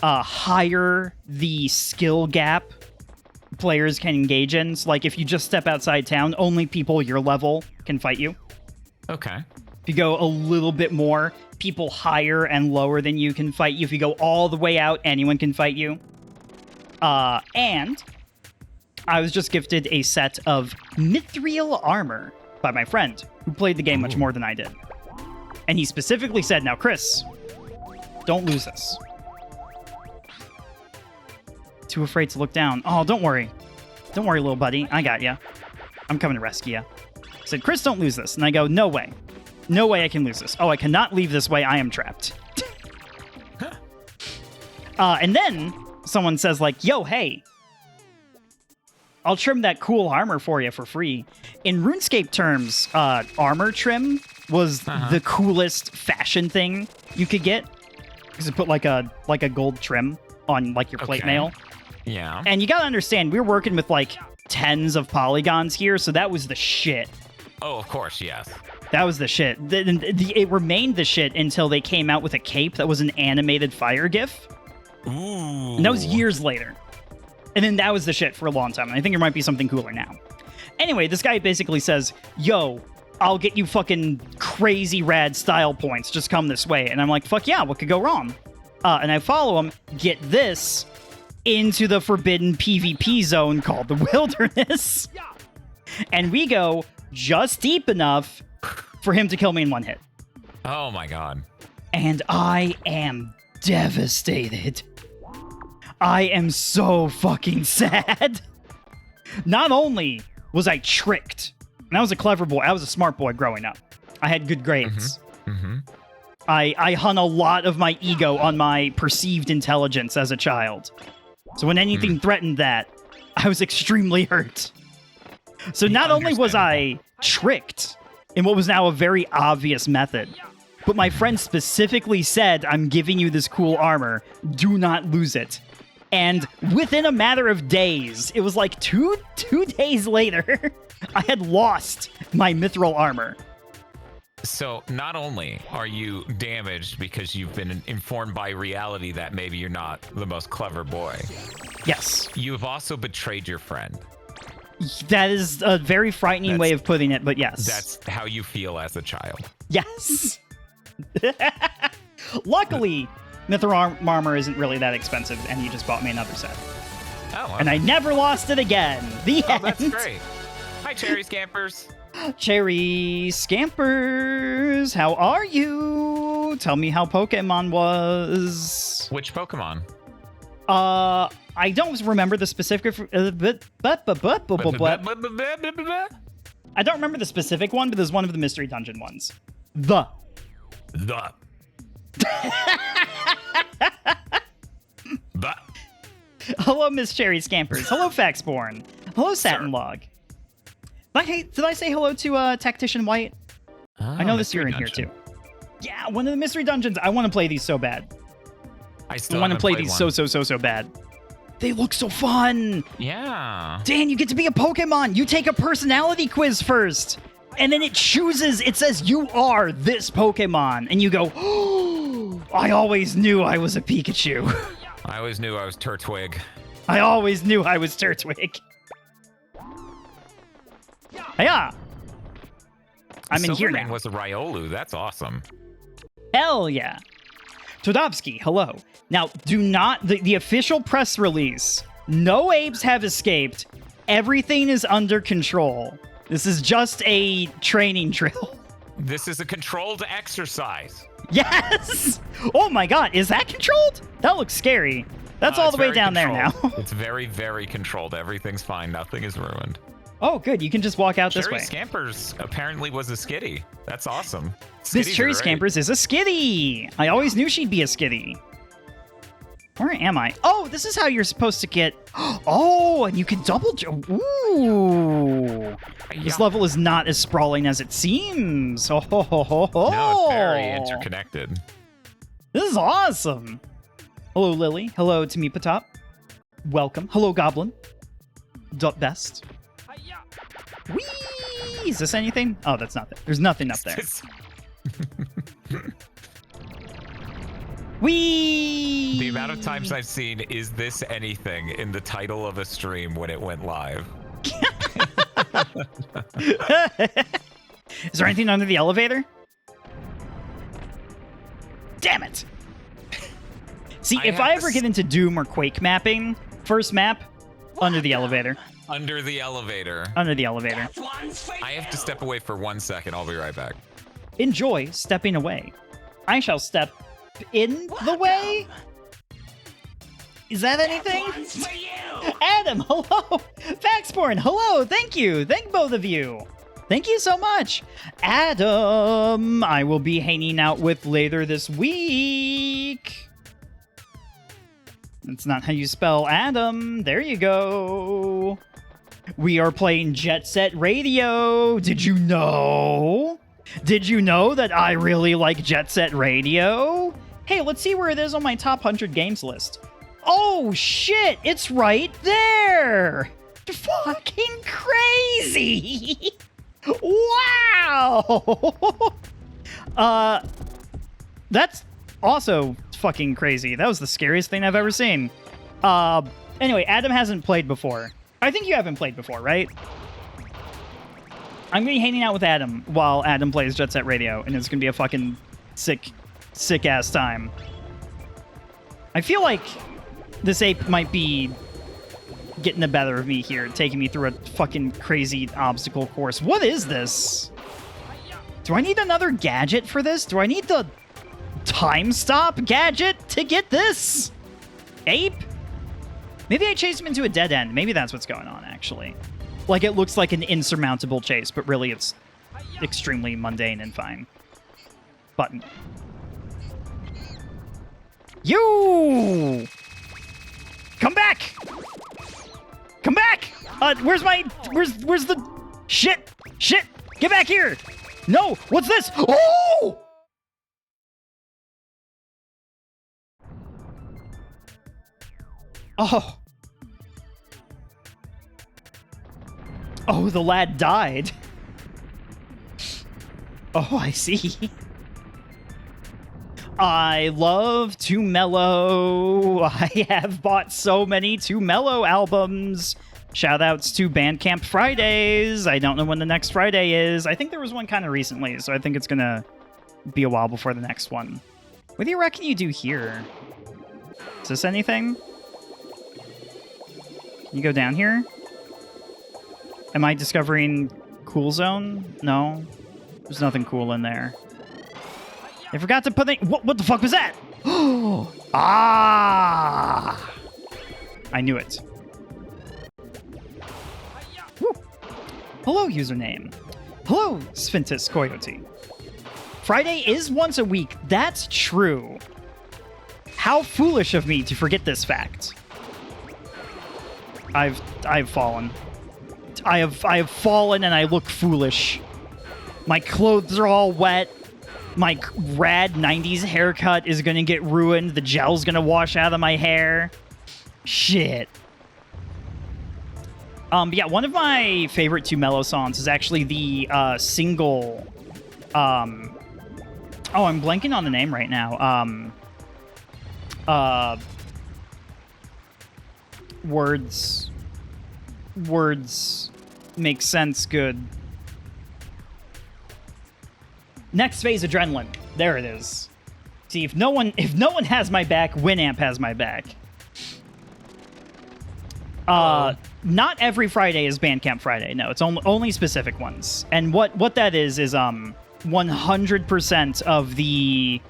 higher the skill gap players can engage in. So, like, if you just step outside town, only people your level can fight you. Okay. If you go a little bit more, people higher and lower than you can fight you. If you go all the way out, anyone can fight you. And I was just gifted a set of mithril armor by my friend, who played the game much more than I did. And he specifically said, now, Chris, don't lose this. Too afraid to look down. Oh, don't worry. Don't worry, little buddy. I got ya. I'm coming to rescue you. He said, Chris, don't lose this. And I go, no way. No way I can lose this. Oh, I cannot leave this way. I am trapped. And then someone says like, yo, hey, I'll trim that cool armor for you for free. In RuneScape terms, armor trim was the coolest fashion thing you could get. Because it put like a gold trim on like your plate mail. Yeah. And you gotta understand, we were working with like tens of polygons here, so that was the shit. Oh, of course, yes. That was the shit. It remained the shit until they came out with a cape that was an animated fire gif. Ooh. And that was years later. And then that was the shit for a long time. And I think there might be something cooler now. Anyway, this guy basically says, yo, I'll get you fucking crazy rad style points. Just come this way. And I'm like, fuck yeah, what could go wrong? And I follow him, get this, into the forbidden PvP zone called the Wilderness. And we go just deep enough for him to kill me in one hit. Oh my god. And I am devastated. I am so fucking sad. Not only was I tricked, and I was a clever boy, I was a smart boy growing up. I had good grades. I hung a lot of my ego on my perceived intelligence as a child. So when anything threatened that, I was extremely hurt. So not only was I tricked in what was now a very obvious method, but my friend specifically said, I'm giving you this cool armor, do not lose it. And within a matter of days, it was like two days later, I had lost my mithril armor. So not only are you damaged because you've been informed by reality that maybe you're not the most clever boy. Yes. You've also betrayed your friend. That is a very frightening way of putting it, but yes. That's how you feel as a child. Yes. Luckily, mithril armor isn't really that expensive, and he just bought me another set. Oh, okay. And I never lost it again. The end. That's great. Hi, Cherry Scampers. Cherry Scampers, how are you? Tell me how Pokemon was. Which Pokemon? I don't remember the specific. I don't remember the specific one, but there's one of the mystery dungeon ones. The. Hello, Miss Cherry Scampers. Hello, Faxborn. Hello, Satin Log. Did I say hello to Tactician White? I know this you're in here too. Yeah, one of the mystery dungeons. I want to play these so bad. I still want to play played these one. so bad. They look so fun. Yeah. Dan, you get to be a Pokemon. You take a personality quiz first. And then it says you are this Pokemon. And you go, oh, I always knew I was a Pikachu. I always knew I was Turtwig. I always knew I was Turtwig. Yeah. I'm in here Silvermane now. was a Riolu. That's awesome. Hell yeah. Todovsky, hello. Now, do not... The official press release. No apes have escaped. Everything is under control. This is just a training drill. This is a controlled exercise. Yes! Oh my god, is that controlled? That looks scary. That's all the way down there now. It's very, very controlled. Everything's fine. Nothing is ruined. Oh, good. You can just walk out this way. Cherry Scampers apparently was a skitty. That's awesome. This Skitties Cherry are great. Scampers is a skitty. I always knew she'd be a skitty. Where am I? Oh, this is how you're supposed to get... Oh, and you can double jump. Ooh. This level is not as sprawling as it seems. Oh, ho, ho, ho, ho. No, it's very interconnected. This is awesome. Hello, Lily. Hello, Tamipatop. Welcome. Hello, Goblin. Best. Whee! Is this anything? Oh, that's not there. There's nothing up there. Whee! The amount of times I've seen "Is this anything?" in the title of a stream when it went live. Is there anything under the elevator? Damn it! See, if I ever get into Doom or Quake mapping, first map, under the elevator. Under the elevator. Under the elevator. I have to step away for 1 second. I'll be right back. Enjoy stepping away. I shall step in the way? Is that anything? Adam, hello! Faxborn, hello! Thank you! Thank both of you! Thank you so much! Adam, I will be hanging out with later this week. That's not how you spell Adam. There you go. We are playing Jet Set Radio. Did you know? Did you know that I really like Jet Set Radio? Hey, let's see where it is on my top 100 games list. Oh, shit. It's right there. Fucking crazy. Wow. That's also fucking crazy. That was the scariest thing I've ever seen. Anyway, Adam hasn't played before. I think you haven't played before, right? I'm gonna be hanging out with Adam while Adam plays Jet Set Radio, and it's gonna be a fucking sick ass time. I feel like this ape might be getting the better of me here, taking me through a fucking crazy obstacle course. What is this? Do I need another gadget for this? Do I need the time stop gadget to get this? Ape? Maybe I chased him into a dead end. Maybe that's what's going on, actually. Like, it looks like an insurmountable chase, but really it's extremely mundane and fine. Button. You! Come back! Come back! Where's the... Shit! Shit! Get back here! No! What's this? Oh! Oh. Oh, the lad died. Oh, I see. I love Too Mellow. I have bought so many Too Mellow albums. Shoutouts to Bandcamp Fridays. I don't know when the next Friday is. I think there was one kind of recently, so I think it's gonna be a while before the next one. What do you reckon you do here? Is this anything? Can you go down here? Am I discovering Cool Zone? No. There's nothing cool in there. I forgot to put the... What the fuck was that? Ah! I knew it. Woo. Hello, username. Hello, Sphintus Coyote. Friday is once a week. That's true. How foolish of me to forget this fact. I've fallen. I have fallen and I look foolish. My clothes are all wet. My rad 90s haircut is gonna get ruined. The gel's gonna wash out of my hair. Shit. Yeah, one of my favorite Too Mellow songs is actually the single. Oh, I'm blanking on the name right now. Words make sense good. Next phase adrenaline. There it is. See, if no one has my back, Winamp has my back. Not every Friday is Bandcamp Friday. No, it's only specific ones. And what that is 100% of the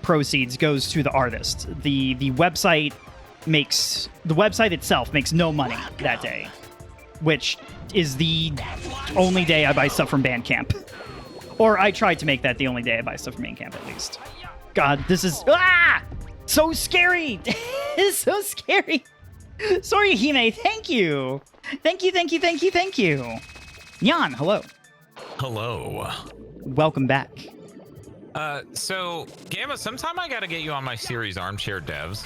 proceeds goes to the artist. The website itself makes no money that day, which is the only day I buy stuff from Bandcamp. Or I tried to make that the only day I buy stuff from Bandcamp, at least. God, this is... Ah! So scary! It's so scary! Sorry, Hime, thank you! Thank you. Jan, hello. Hello. Welcome back. So, Gamma, sometime I gotta get you on my series Armchair Devs.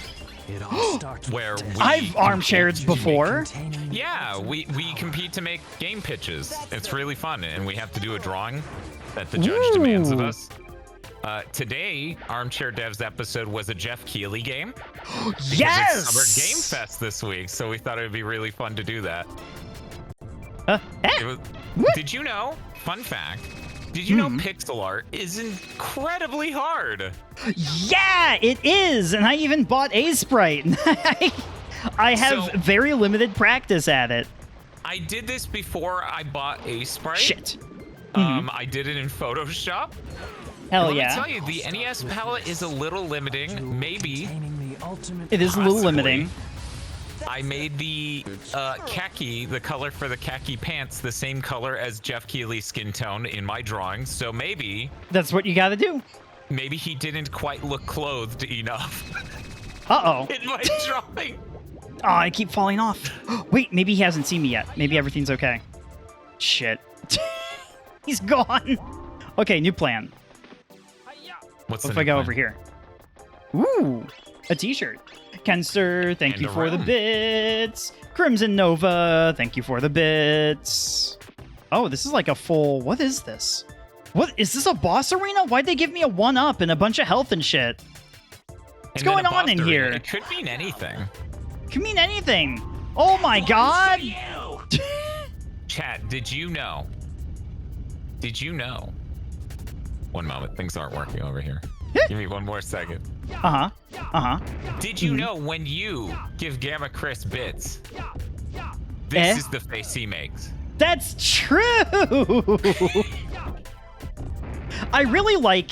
It all starts where I've armchaired before. Yeah, we compete to make game pitches. It's really fun, and we have to do a drawing that the judge demands of us. Today, Armchair Devs episode was a Jeff Keighley game. Yes! It's Summer Game Fest this week, so we thought it would be really fun to do that. Did you know, fun fact, did you know pixel art is incredibly hard? Yeah, it is! And I even bought a sprite. I have very limited practice at it. I did this before I bought a sprite. Shit. I did it in Photoshop. Hell Let yeah. me tell you, the NES palette is a little limiting. Maybe. It is a little limiting. I made the khaki, the color for the khaki pants, the same color as Jeff Keighley's skin tone in my drawing. So maybe... That's what you gotta do. Maybe he didn't quite look clothed enough. Uh-oh. in my drawing. Oh, I keep falling off. Wait, maybe he hasn't seen me yet. Maybe everything's okay. Shit. He's gone. Okay, new plan. What's What the if I new go plan? over here? Ooh, a t-shirt. Kenster, thank And you a for the room. bits. Crimson Nova, thank you for the bits. Oh, this is like a full... What is this? What? Is this a boss arena? Why'd they give me a 1-up and a bunch of health and shit? What's And then going a on boss in arena. here? It could mean anything. Could mean anything. Oh my god! Chat, did you know? Did you know? One moment, things aren't working over here. Give me one more second. Uh-huh. Uh-huh. Did you know when you give Gamma Chris bits, this Eh? is the face he makes? That's true! I really like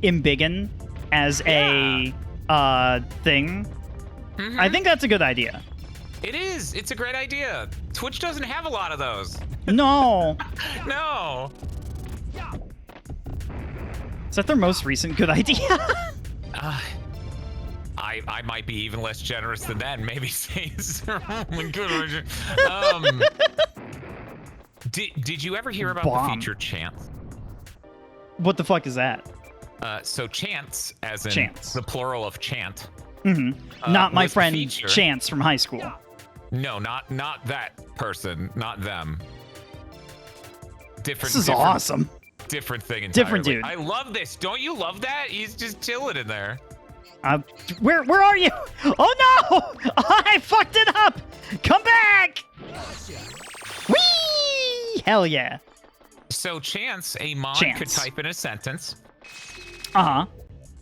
Embiggen as a thing. Mhm. I think that's a good idea. It is. It's a great idea. Twitch doesn't have a lot of those. No. No. Is that their most recent good idea? I might be even less generous than that and maybe say it's their only good version. Did you ever hear about Bomb. the feature Chance? What the fuck is that? So Chance, as in Chance. the plural of chant. Not my was the friend feature. Chance from high school. No, not that person, not them. Different. This is different, awesome. Different thing entirely. Different dude. I love this. Don't you love that? He's just chilling in there. Where are you? Oh no! I fucked it up! Come back! Whee! Hell yeah. So Chance, a mod could Chance. type in a sentence, Uh-huh.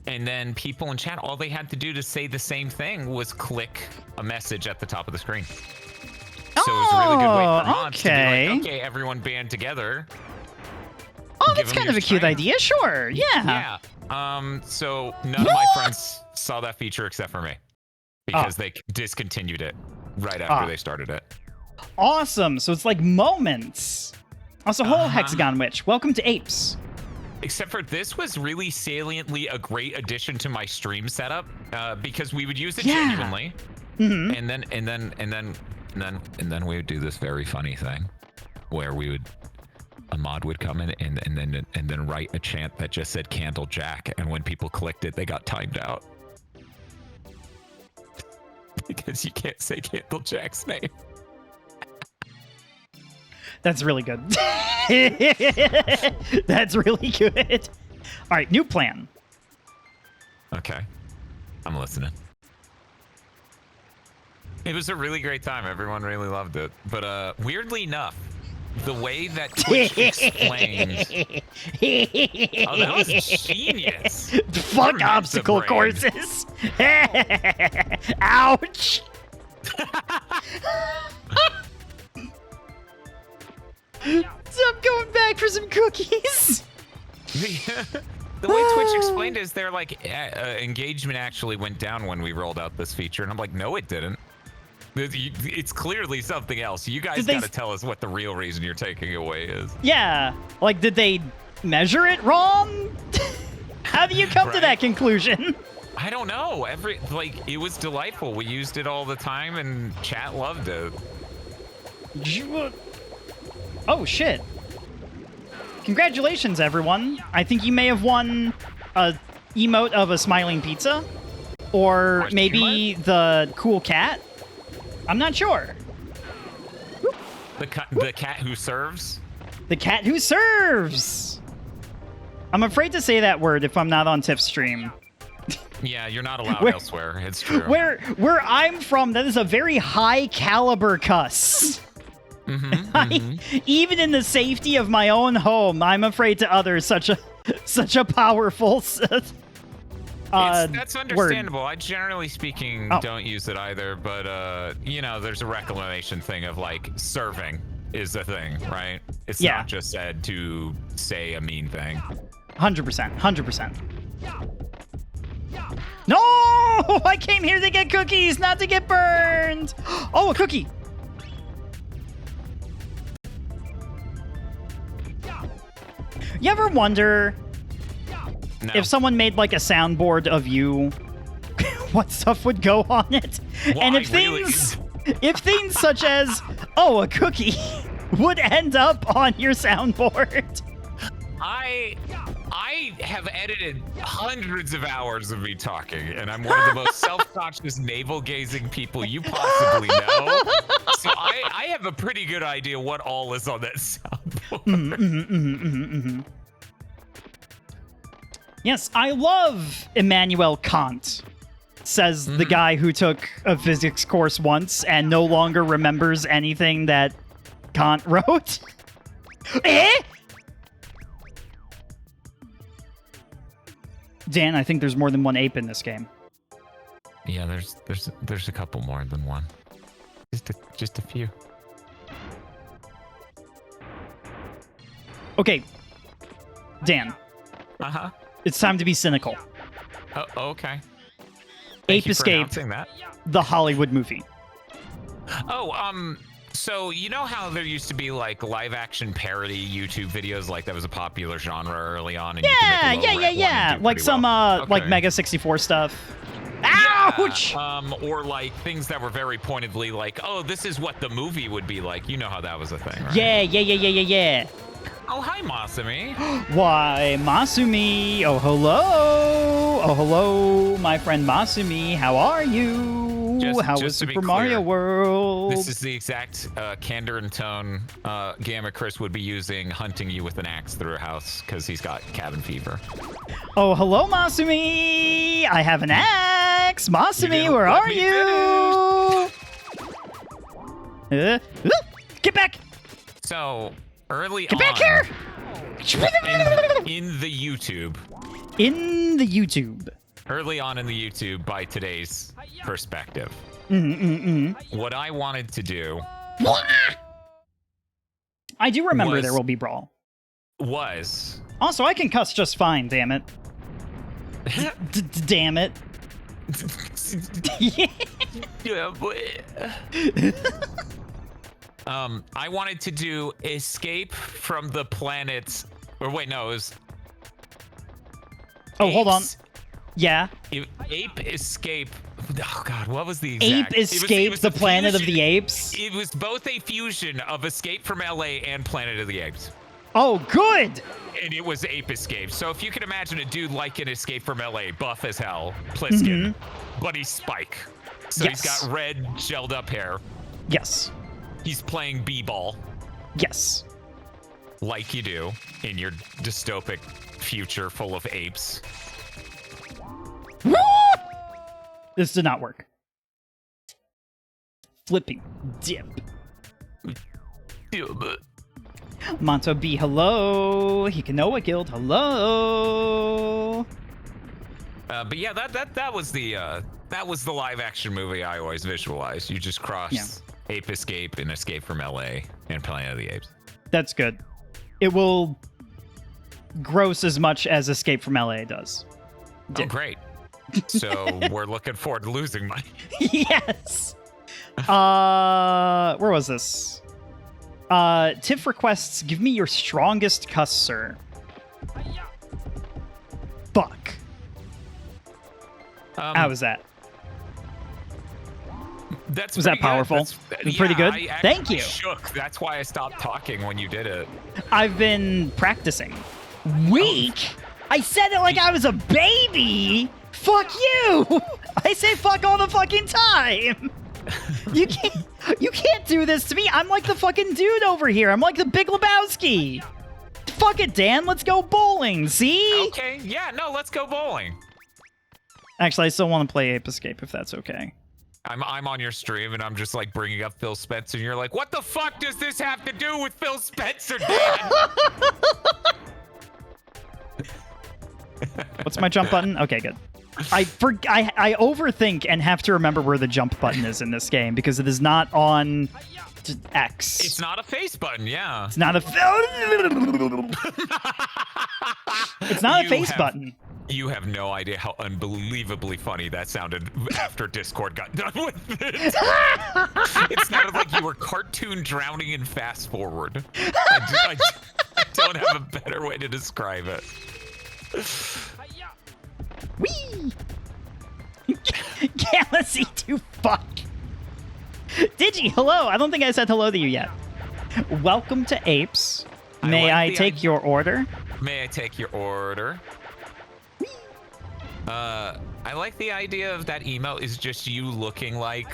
and then people in chat, all they had to do to say the same thing was click a message at the top of the screen. So it was a really good way for mods to be okay. like, okay, everyone band together. Oh, Give that's him kind your of a cute strength. idea. Sure. Yeah. Yeah. So none of my friends saw that feature except for me because they discontinued it right after they started it. Awesome. So it's like moments. Also, whole Uh-huh. Hexagon Witch. Welcome to Apes. Except for this was really saliently a great addition to my stream setup because we would use it Yeah. genuinely, Mm-hmm. and then we would do this very funny thing where a mod would come in and then write a chant that just said Candle Jack, and when people clicked it, they got timed out because you can't say Candle Jack's name. That's really good. That's really good. All right, new plan. Okay, I'm listening. It was a really great time. Everyone really loved it. But weirdly enough, the way that Twitch explains... Oh, that was genius. Fuck You're obstacle brain. courses. Ouch. So I'm going back for some cookies. The way Twitch explained it is their like engagement actually went down when we rolled out this feature, and I'm like, no, it didn't. It's clearly something else. You guys Did they got to tell us what the real reason you're taking away is. Yeah. Like, did they measure it wrong? How do you come to Right. that conclusion? I don't know. It was delightful. We used it all the time, and chat loved it. Oh, shit. Congratulations, everyone. I think you may have won a emote of a smiling pizza. Or Question maybe the cool cat. I'm not sure. The cat who serves. The cat who serves. I'm afraid to say that word if I'm not on Tiff's stream. Yeah, you're not allowed Where- elsewhere. It's true. Where I'm from, that is a very high caliber cuss. Even in the safety of my own home, I'm afraid to utter such a powerful That's word. understandable. I generally speaking Oh. don't use it either, but there's a reclamation thing of like serving is a thing, right? It's Yeah. not just said to say a mean thing. 100%. 100%. No! I came here to get cookies, not to get burned. Oh, a cookie. You ever wonder No. if someone made like a soundboard of you what stuff would go on it. Well, And if things such as, oh, a cookie would end up on your soundboard. I have edited hundreds of hours of me talking, and I'm one of the most self-conscious, navel-gazing people you possibly know. So I have a pretty good idea what all is on that soundboard. Yes, I love Immanuel Kant, says the guy who took a physics course once and no longer remembers anything that Kant wrote. Eh? Dan, I think there's more than one ape in this game. Yeah, there's a couple more than one. Just a few. Okay, Dan, Uh-huh. it's time to be cynical. Oh, okay. Ape Thank you for Escape, announcing that. the Hollywood movie. Oh, so you know how there used to be like live action parody YouTube videos, like that was a popular genre early on, and you could make a low rep one and do Like pretty some well. like Okay. Mega 64 stuff. Yeah, Ouch! or like things that were very pointedly like, oh, this is what the movie would be like. You know how that was a thing, right? Yeah. Oh, hi, Masumi. Why, Masumi? Oh, hello, my friend Masumi. How are you? How was just to be Super Mario clear, World? This is the exact candor and tone Gamma Chris would be using hunting you with an axe through a house because he's got cabin fever. Oh, hello, Masumi. I have an axe. Masumi, didn't where let are me you? Get back! So early Get on back here! in the YouTube, In the YouTube. early on in the YouTube by today's perspective, what I wanted to do I do remember Was- there will be brawl. was Also, I can cuss just fine, damn it. Damn it. I wanted to do escape from the planet, or wait, no, it was Oh, hold on. apes- Yeah. Ape escape. Oh God, what was the Ape exact? It Escape, was the a Planet of fusion- the Apes. It was both a fusion of Escape from LA and Planet of the Apes. Oh, good! And it was Ape Escape. So if you can imagine a dude like an Escape from LA, buff as hell, Pliskin, but he's Spike. So Yes. he's got red gelled up hair. Yes. He's playing b-ball Yes. like you do in your dystopic future full of apes. This did not work. Flipping dip. Yeah, but Monto B, hello. Hikanoa Guild, hello. but yeah, that was the live action movie I always visualized. You just cross Ape Escape and Escape from LA and Planet of the Apes. That's good. It will gross as much as Escape from LA does. Oh, great. So we're looking forward to losing money. Yes. Where was this? Tiff requests, give me your strongest cuss, sir. Fuck. How was that? That's Was that pretty good. powerful? That's- Was it pretty good? I Thank actually you. Shook. That's why I stopped talking when you did it. I've been practicing. Weak? I said it like I was a baby. Fuck you. I say fuck all the fucking time. You can't do this to me. I'm like the fucking dude over here. I'm like the Big Lebowski. Fuck it, Dan. Let's go bowling. See? Okay. Yeah. No. Let's go bowling. Actually, I still want to play Ape Escape if that's okay. I'm on your stream and I'm just like bringing up Phil Spencer and you're like, what the fuck does this have to do with Phil Spencer, Dan? What's my jump button? Okay, good. I overthink and have to remember where the jump button is in this game because it is not on X. It's not a face button. Yeah. It's not a It's not a You face have- button. You have no idea how unbelievably funny that sounded after Discord got done with it. It sounded like you were cartoon drowning in fast forward. I don't have a better way to describe it. Whee! Galaxy to fuck. Digi, hello. I don't think I said hello to you yet. Welcome to Apes. May I take your order? May I take your order? I like the idea of that email is just you looking like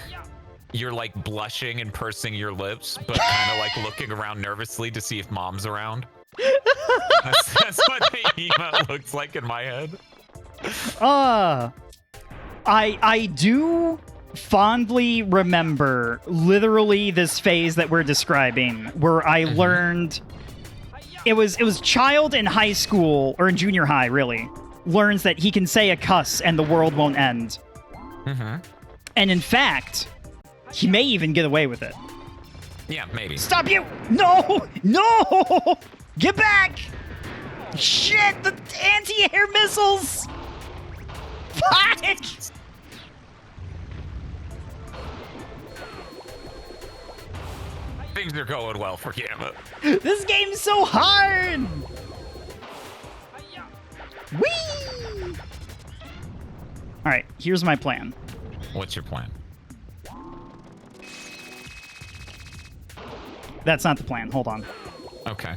you're like blushing and pursing your lips, but kind of like looking around nervously to see if mom's around. That's what the email looks like in my head. I do fondly remember literally this phase that we're describing where I learned it was child in high school or in junior high really learns that he can say a cuss and the world won't end. And in fact, he may even get away with it. Yeah, maybe. Stop you! No! No! Get back! Shit! The anti-air missiles! Fuck! Things are going well for Gamma. This game's so hard! Whee! Alright, here's my plan. What's your plan? That's not the plan. Hold on. Okay.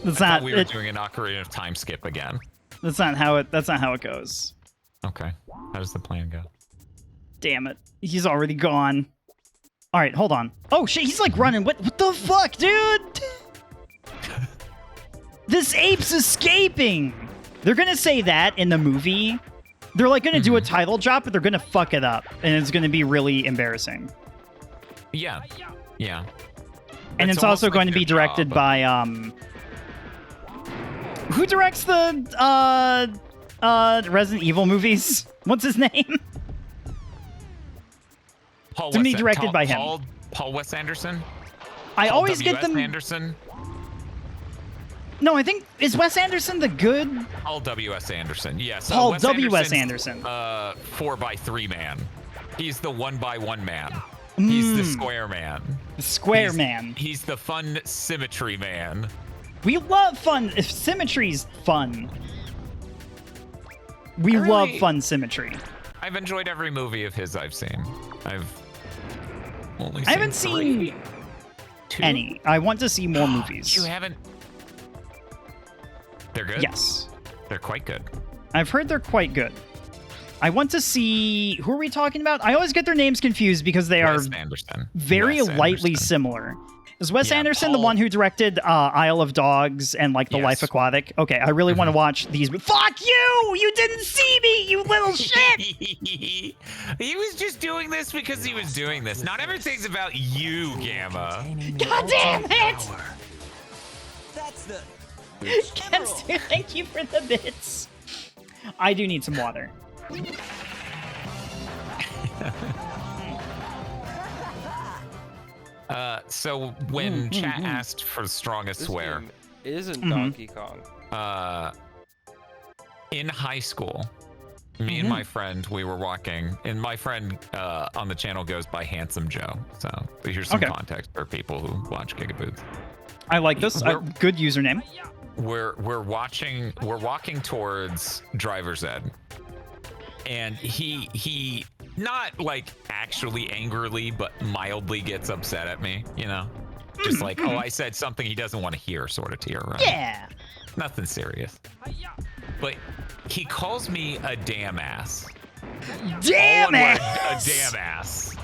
That's I not. thought we were doing an Ocarina of Time skip again. That's not how it. That's not how it goes. Okay. How does the plan go? Damn it! He's already gone. All right, hold on. Oh shit! He's like running. What the fuck, dude? This ape's escaping. They're gonna say that in the movie. They're like gonna do a title drop, but they're gonna fuck it up, and it's gonna be really embarrassing. Yeah. Yeah. And it's also going to be directed by who directs the Resident Evil movies? What's his name? Paul To me, Wes- directed by him. Paul Wes Anderson. I Paul always W. get S. them. Anderson. No, I think is Wes Anderson the good Paul W.S. Anderson. Yes. Paul Wes W.S. Anderson's, Anderson. 4x3 man. He's the 1x1 man. He's the square man. The Square He's- Man. He's the fun symmetry man. We love fun. If symmetry's fun. We I love really- fun symmetry. I've enjoyed every movie of his I've seen. I've only I haven't three. seen Two? any. I want to see more movies. You haven't? They're good? Yes. They're quite good. I've heard they're quite good. I want to see... Who are we talking about? I always get their names confused because they Wes are Anderson. very Wes lightly Anderson. similar. Is Wes Yeah, Anderson the Paul- one who directed Isle of Dogs and like The Yes. Life Aquatic? Okay, I really want to watch these. Fuck you! You didn't see me, you little shit! He was just doing this because he was doing this. Not everything's about you, Gamma. God damn it! That's the Kenster, thank you for the bits. I do need some water. So when chat asked for the strongest This swear, game isn't Donkey Kong. in high school, me and my friend, we were walking, and my friend on the channel goes by Handsome Joe. So here's some Okay. context for people who watch Gigaboots. I like this. Good username. We're walking towards driver's ed, and he not like actually angrily but mildly gets upset at me, you know, just like, oh, I said something he doesn't want to hear, sort of, to your right. Yeah. Nothing serious, but he calls me a damn ass. Damn All one word, ass. a damn ass.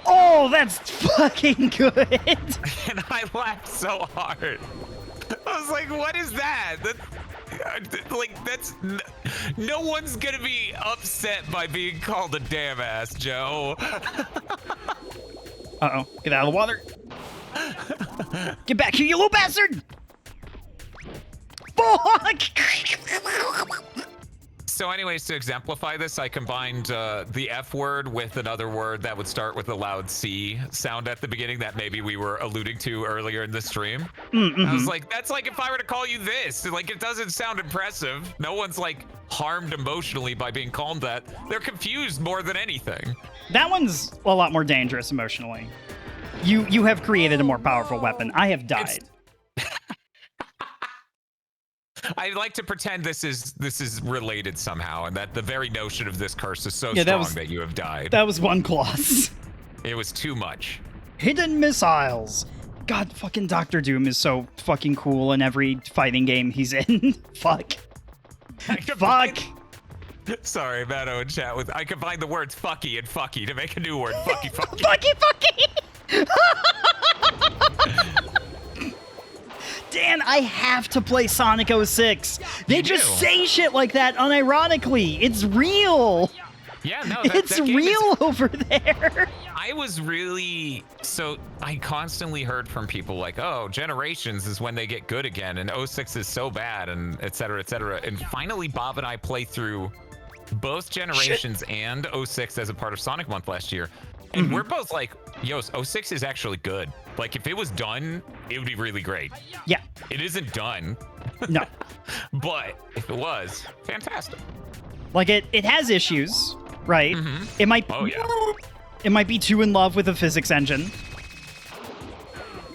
Oh, that's fucking good. And I laughed so hard. I was like, what is that? No one's gonna be upset by being called a damn ass, Joe. Uh-oh. Get out of the water. Get back here, you little bastard! Fuck! So anyways, to exemplify this, I combined the F word with another word that would start with a loud C sound at the beginning that maybe we were alluding to earlier in the stream. I was like, that's like if I were to call you this. Like, it doesn't sound impressive. No one's like harmed emotionally by being called that. They're confused more than anything. That one's a lot more dangerous emotionally. You have created a more powerful weapon. I have died. I like to pretend this is related somehow, and that the very notion of this curse is so Yeah, strong that you have died. That was one clause. It was too much. Hidden missiles. God, fucking Doctor Doom is so fucking cool in every fighting game he's in. Fuck. Fuck. Sorry, Mato in chat with. I combined the words "fucky" and "fucky" to make a new word. Fucky, fucky. Fucky. Dan, I have to play Sonic 06. They just say shit like that unironically. It's real. Yeah, no, it's real over there. I was really I constantly heard from people like, oh, Generations is when they get good again, and 06 is so bad, and et cetera, et cetera. And finally, Bob and I played through both Generations and 06 as a part of Sonic Month last year. And we're both like, yo, 06 is actually good. Like, if it was done, it would be really great. Yeah. It isn't done. No. But if it was, fantastic. Like, it has issues, right? It might... Oh, yeah. It might be too in love with a physics engine.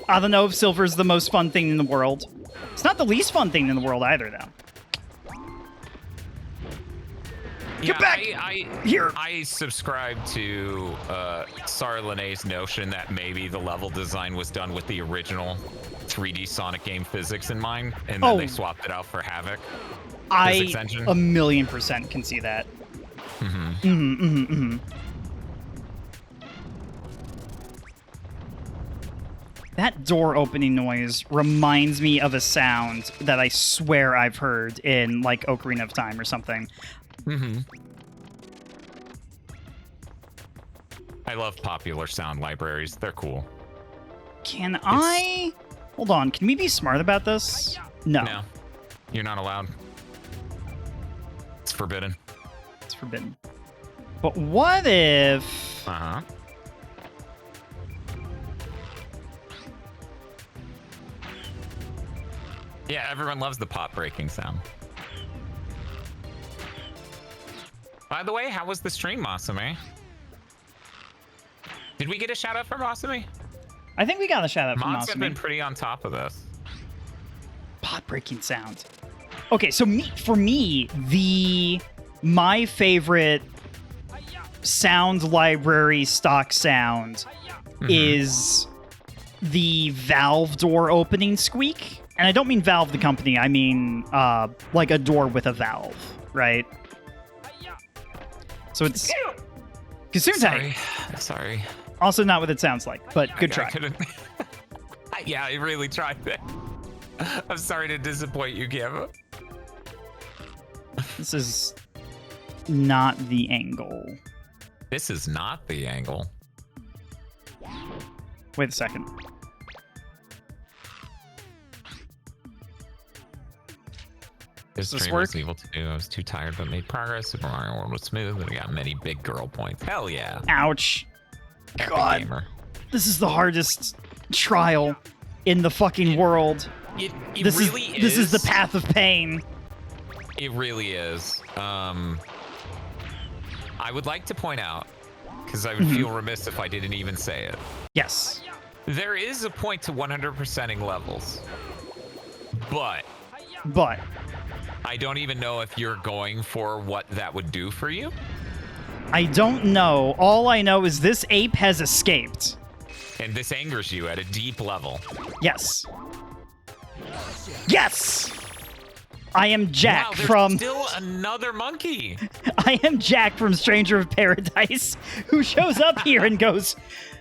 I don't know if Silver's the most fun thing in the world. It's not the least fun thing in the world either, though. Get back! Here! I subscribe to Sarlane's notion that maybe the level design was done with the original 3D Sonic game physics in mind, and then they swapped it out for Havoc. Physics engine. 1,000,000% can see that. That door opening noise reminds me of a sound that I swear I've heard in, like, Ocarina of Time or something. I love popular sound libraries. They're cool. Can I... Hold on. Can we be smart about this? No. No. You're not allowed. It's forbidden. It's forbidden. But what if... Uh-huh. Yeah, everyone loves the pot breaking sound. By the way, how was the stream, Masame? Did we get a shout out from Masame? I think we got a shout out from Mods have been Masami. pretty on top of this. Pot breaking sound. Okay, so for me, my favorite sound library stock sound is the valve door opening squeak. And I don't mean Valve the company, I mean like a door with a valve, right? So it's Gesundheit. Sorry. Also not what it sounds like, but good try. I couldn't. Yeah, I really tried that. I'm sorry to disappoint you, Gamma. This is not the angle. This is not the angle. Wait a second. This stream was evil to do. I was too tired, but made progress. Super Mario World was smooth, and I got many big girl points. Hell yeah. Ouch. Epic God. Gamer. This is the hardest trial in the fucking world. It This really is this is the path of pain. It really is. I would like to point out, because I would feel remiss if I didn't even say it. Yes. There is a point to 100%ing levels, but I don't even know if you're going for what that would do for you. I don't know. All I know is this ape has escaped. And this angers you at a deep level. Yes. Yes! I am Jack wow, there's from... still another monkey. I am Jack from Stranger of Paradise, who shows up here and goes,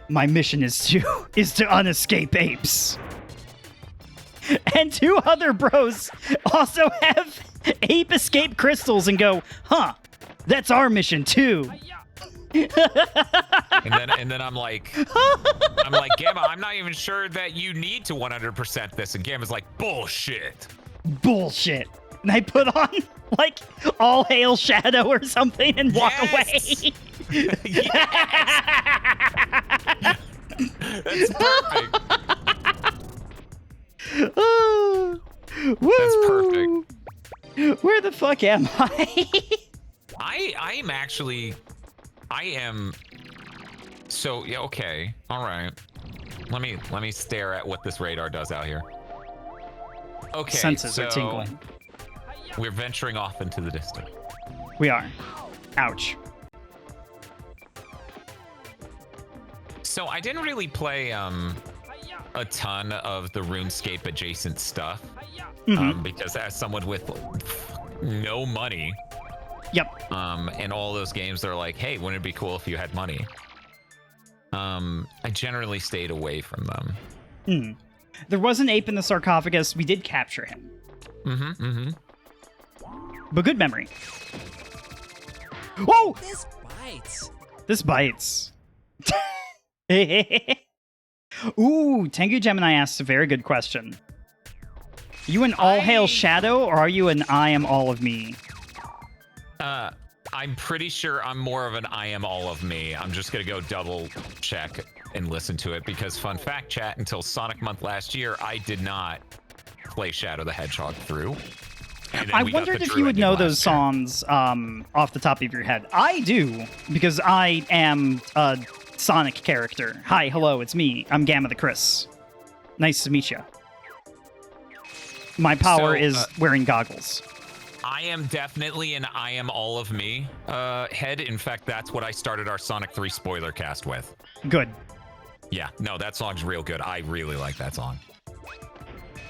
my mission is to unescape apes. And two other bros also have ape escape crystals and go, huh, that's our mission too. and then I'm like, Gamma, I'm not even sure that you need to 100% this. And Gamma's like, bullshit. Bullshit. And I put on, like, All Hail Shadow or something and walk away. That's perfect. Oh, woo. That's perfect. Where the fuck am I? I am so yeah, okay. All right. Let me stare at what this radar does out here. Okay. Senses are tingling. We're venturing off into the distance. We are. Ouch. So I didn't really play a ton of the RuneScape adjacent stuff because as someone with no money, and all those games are like, hey, wouldn't it be cool if you had money? I generally stayed away from them. There was an ape in the sarcophagus. We did capture him. But good memory. Whoa! This bites. This bites. Ooh, Tengu Gemini asks a very good question. You an all hail shadow, or are you an I am all of me? I'm pretty sure I'm more of an I am all of me. I'm just gonna go double check and listen to it because fun fact, chat, until Sonic Month last year, I did not play Shadow the Hedgehog through. I wondered if you would know those songs off the top of your head. I do, because I am a Sonic character. Hi, hello, it's me. I'm Gamma the Chris. Nice to meet you. My power is wearing goggles. I am definitely an I am all of me head. In fact, that's what I started our Sonic 3 spoiler cast with. Good. Yeah, no, that song's real good. I really like that song.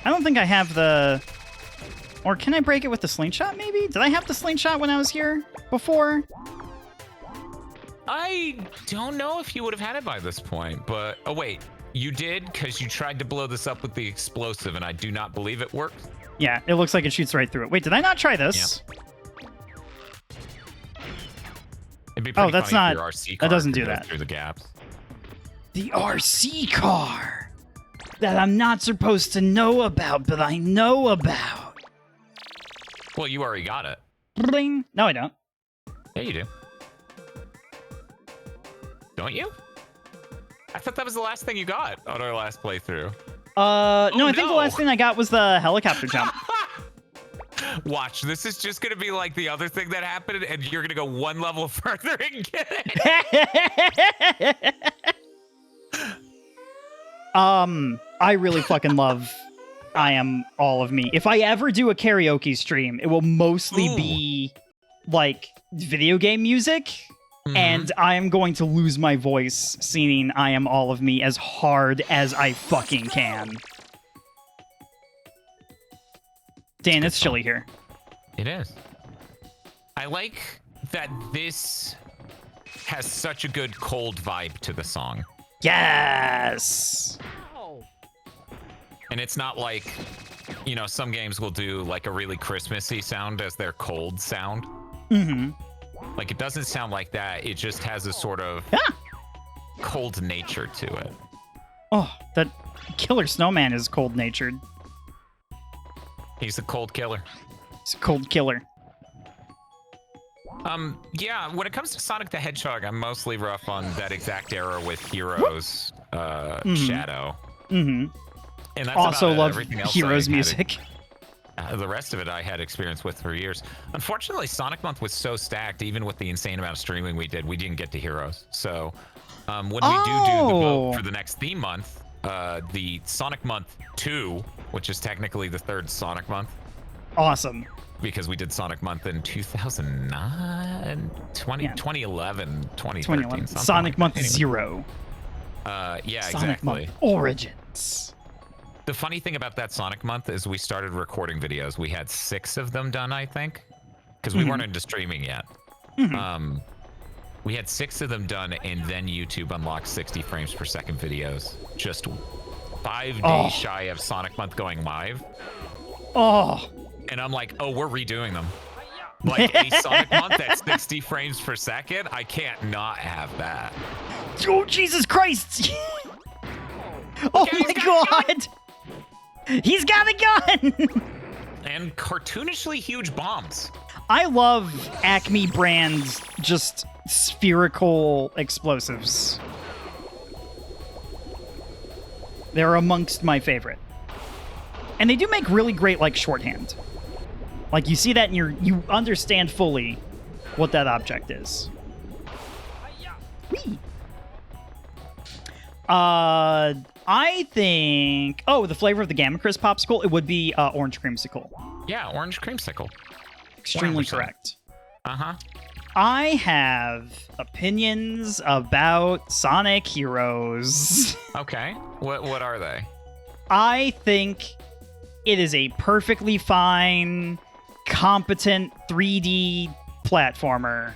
I don't think I have the... Or can I break it with the slingshot, maybe? Did I have the slingshot when I was here before? I don't know if you would have had it by this point, but... Oh, wait. You did? Because you tried to blow this up with the explosive, and I do not believe it worked. Yeah, it looks like it shoots right through it. Wait, did I not try this? Yep. It'd be pretty that's funny not... if your RC car that doesn't could do go that. through the gaps. The RC car that I'm not supposed to know about, but I know about. Well, you already got it. Bling. No, I don't. Yeah, you do. Don't you? I thought that was the last thing you got on our last playthrough. No, I think the last thing I got was the helicopter jump. Watch, this is just gonna be like the other thing that happened, and you're gonna go one level further and get it. I really fucking love I Am All of Me. If I ever do a karaoke stream, it will mostly be like video game music, and I am going to lose my voice singing I Am All of Me as hard as I fucking can. Dan, it's chilly here. It is. I like that this has such a good cold vibe to the song. Yes! And it's not like, you know, some games will do like a really Christmassy sound as their cold sound. Like, it doesn't sound like that. It just has a sort of cold nature to it. Oh, that Killer Snowman is cold-natured. He's a cold killer. He's a cold killer. Yeah, when it comes to Sonic the Hedgehog, I'm mostly rough on that exact era with Heroes, Shadow. And that's Also about it. love Everything else Heroes I had music. the rest of it I had experience with for years. Unfortunately, Sonic Month was so stacked, even with the insane amount of streaming we did, we didn't get to Heroes. So when we do the vote for the next theme month, the Sonic Month 2, which is technically the third Sonic Month. Awesome. Because we did Sonic Month in 2009, 2011, 2013. Sonic Month 0. Yeah, Sonic exactly. Month Origins. The funny thing about that Sonic Month is we started recording videos. We had 6 of them done, I think, because we weren't into streaming yet. We had 6 of them done, and then YouTube unlocked 60 frames per second videos. Just 5 days shy of Sonic Month going live. And I'm like, oh, we're redoing them. Like a Sonic Month at 60 frames per second? I can't not have that. Oh, Jesus Christ! Oh my God! He's got a gun! And cartoonishly huge bombs. I love Acme brand's just spherical explosives. They're amongst my favorite. And they do make really great, like, shorthand. Like, you see that and you understand fully what that object is. Whee! I think... Oh, the flavor of the Gamma Crisp popsicle, it would be orange creamsicle. Yeah, orange creamsicle. extremely 100%. correct. Uh-huh. I have opinions about Sonic Heroes. Okay. What are they? I think it is a perfectly fine, competent 3D platformer.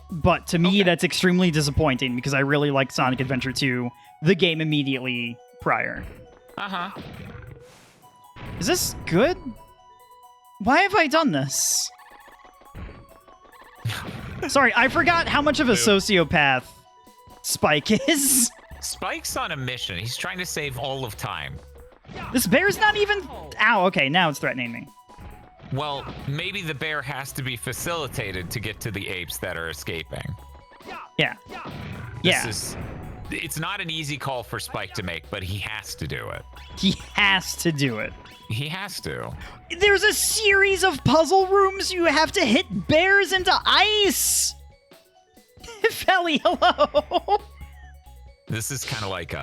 But to me, that's extremely disappointing because I really liked Sonic Adventure 2, the game immediately prior. Uh-huh. Is this good? Why have I done this? Sorry, I forgot how much of a sociopath Spike is. Spike's on a mission. He's trying to save all of time. This bear's not even... Ow, okay, now it's threatening me. Well, maybe the bear has to be facilitated to get to the apes that are escaping. Yeah. Yeah, It's not an easy call for Spike to make, but he has to do it. he has to do it. He has to. There's a series of puzzle rooms you have to hit bears into ice! Felly, hello! This is kind of like,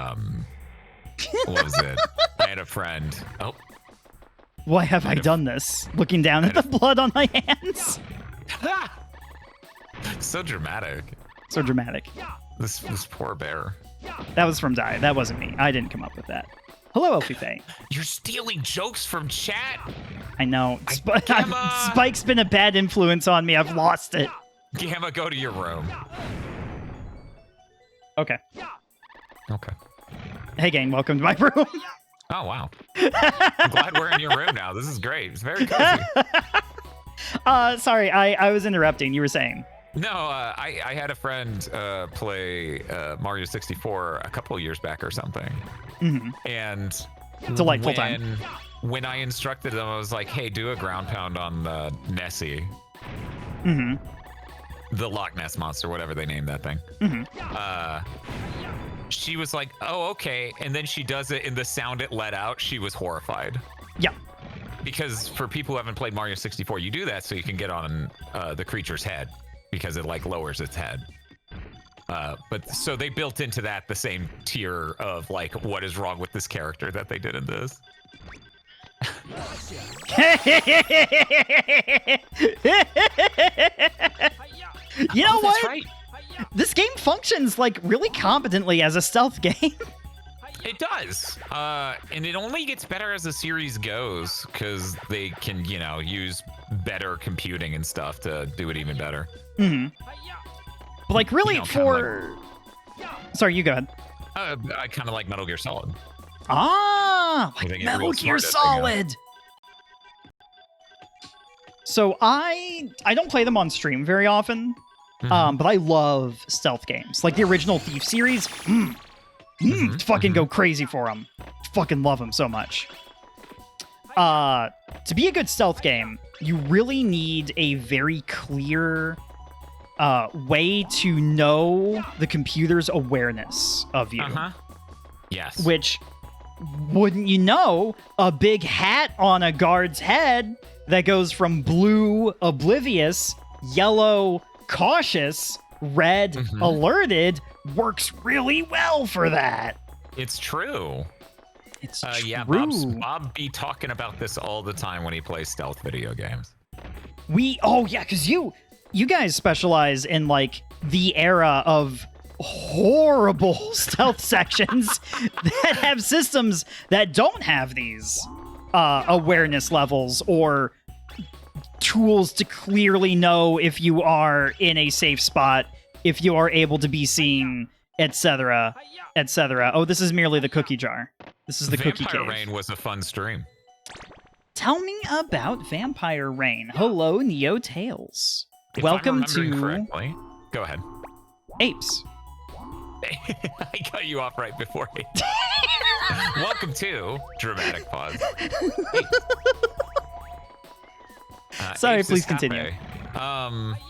what was it? I had a friend. Oh, Why have I done this? Looking down at the blood on my hands? so dramatic. So dramatic. This poor bear. That was from Die. That wasn't me. I didn't come up with that. Hello, Elfie Faye. You're stealing jokes from chat? I know. Gamma! Spike's been a bad influence on me. I've lost it. Gamma, go to your room. Okay. Okay. Hey, gang. Welcome to my room. Oh, wow. I'm glad we're in your room now. This is great. It's very cozy. Sorry. I was interrupting. You were saying. No, I had a friend play Mario 64 a couple of years back or something. Mm-hmm. And Delightful time. When I instructed them, I was like, hey, do a ground pound on the Nessie. Mm-hmm. The Loch Ness Monster, whatever they named that thing. Mm-hmm. She was like, oh, okay. And then she does it, and the sound it let out, she was horrified. Yeah. Because for people who haven't played Mario 64, you do that so you can get on the creature's head, because it like lowers its head. But so they built into that the same tier of like, what is wrong with this character that they did in this? You know what? That's right. This game functions like really competently as a stealth game. It does. And it only gets better as the series goes, because they can, you know, use better computing and stuff to do it even better. Mm-hmm. But like really You know, for... Sorry, you go ahead. I kind of like Metal Gear Solid. Ah, They like get Metal real Gear smart at Solid. So I don't play them on stream very often, but I love stealth games. Like the original Thief series, fucking go crazy for them. Fucking love them so much. To be a good stealth game, you really need a very clear way to know the computer's awareness of you. Yes. Which, wouldn't you know, a big hat on a guard's head that goes from blue, oblivious, yellow, cautious, red, alerted, works really well for that. It's true. It's true. Yeah, Bob be talking about this all the time when he plays stealth video games. Because you guys specialize in like the era of horrible stealth sections that have systems that don't have these awareness levels or tools to clearly know if you are in a safe spot, if you are able to be seen, etc., etc. Oh, this is merely the cookie jar. This is the cookie cave. Vampire Rain was a fun stream. Tell me about Vampire Rain. Hello, Neo Tales. If Welcome I'm remembering to correctly. Go ahead. Apes. I cut you off right before Apes. Welcome to dramatic pause. Sorry, Apes please is continue. Cafe.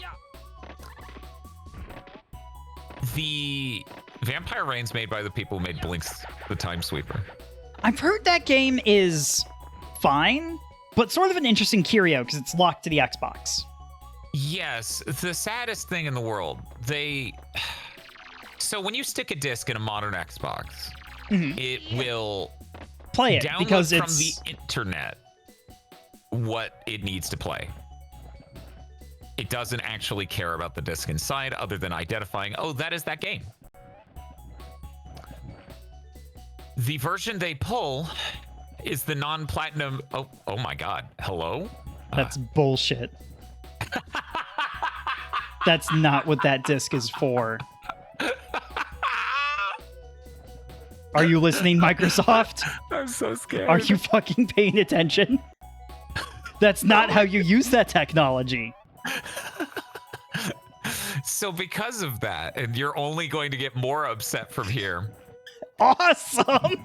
The Vampire Rain's made by the people who made Blinks the Time Sweeper. I've heard that game is fine, but sort of an interesting curio because it's locked to the Xbox. Yes, the saddest thing in the world. So when you stick a disc in a modern Xbox, it will Play it download because from it's the internet what it needs to play. it doesn't actually care about the disc inside other than identifying, oh, that is that game. The version they pull is the non-platinum. Oh my God. Hello? That's bullshit. That's not what that disc is for. Are you listening, Microsoft? I'm so scared. Are you fucking paying attention? That's not how you use that technology. So because of that, and you're only going to get more upset from here, Awesome!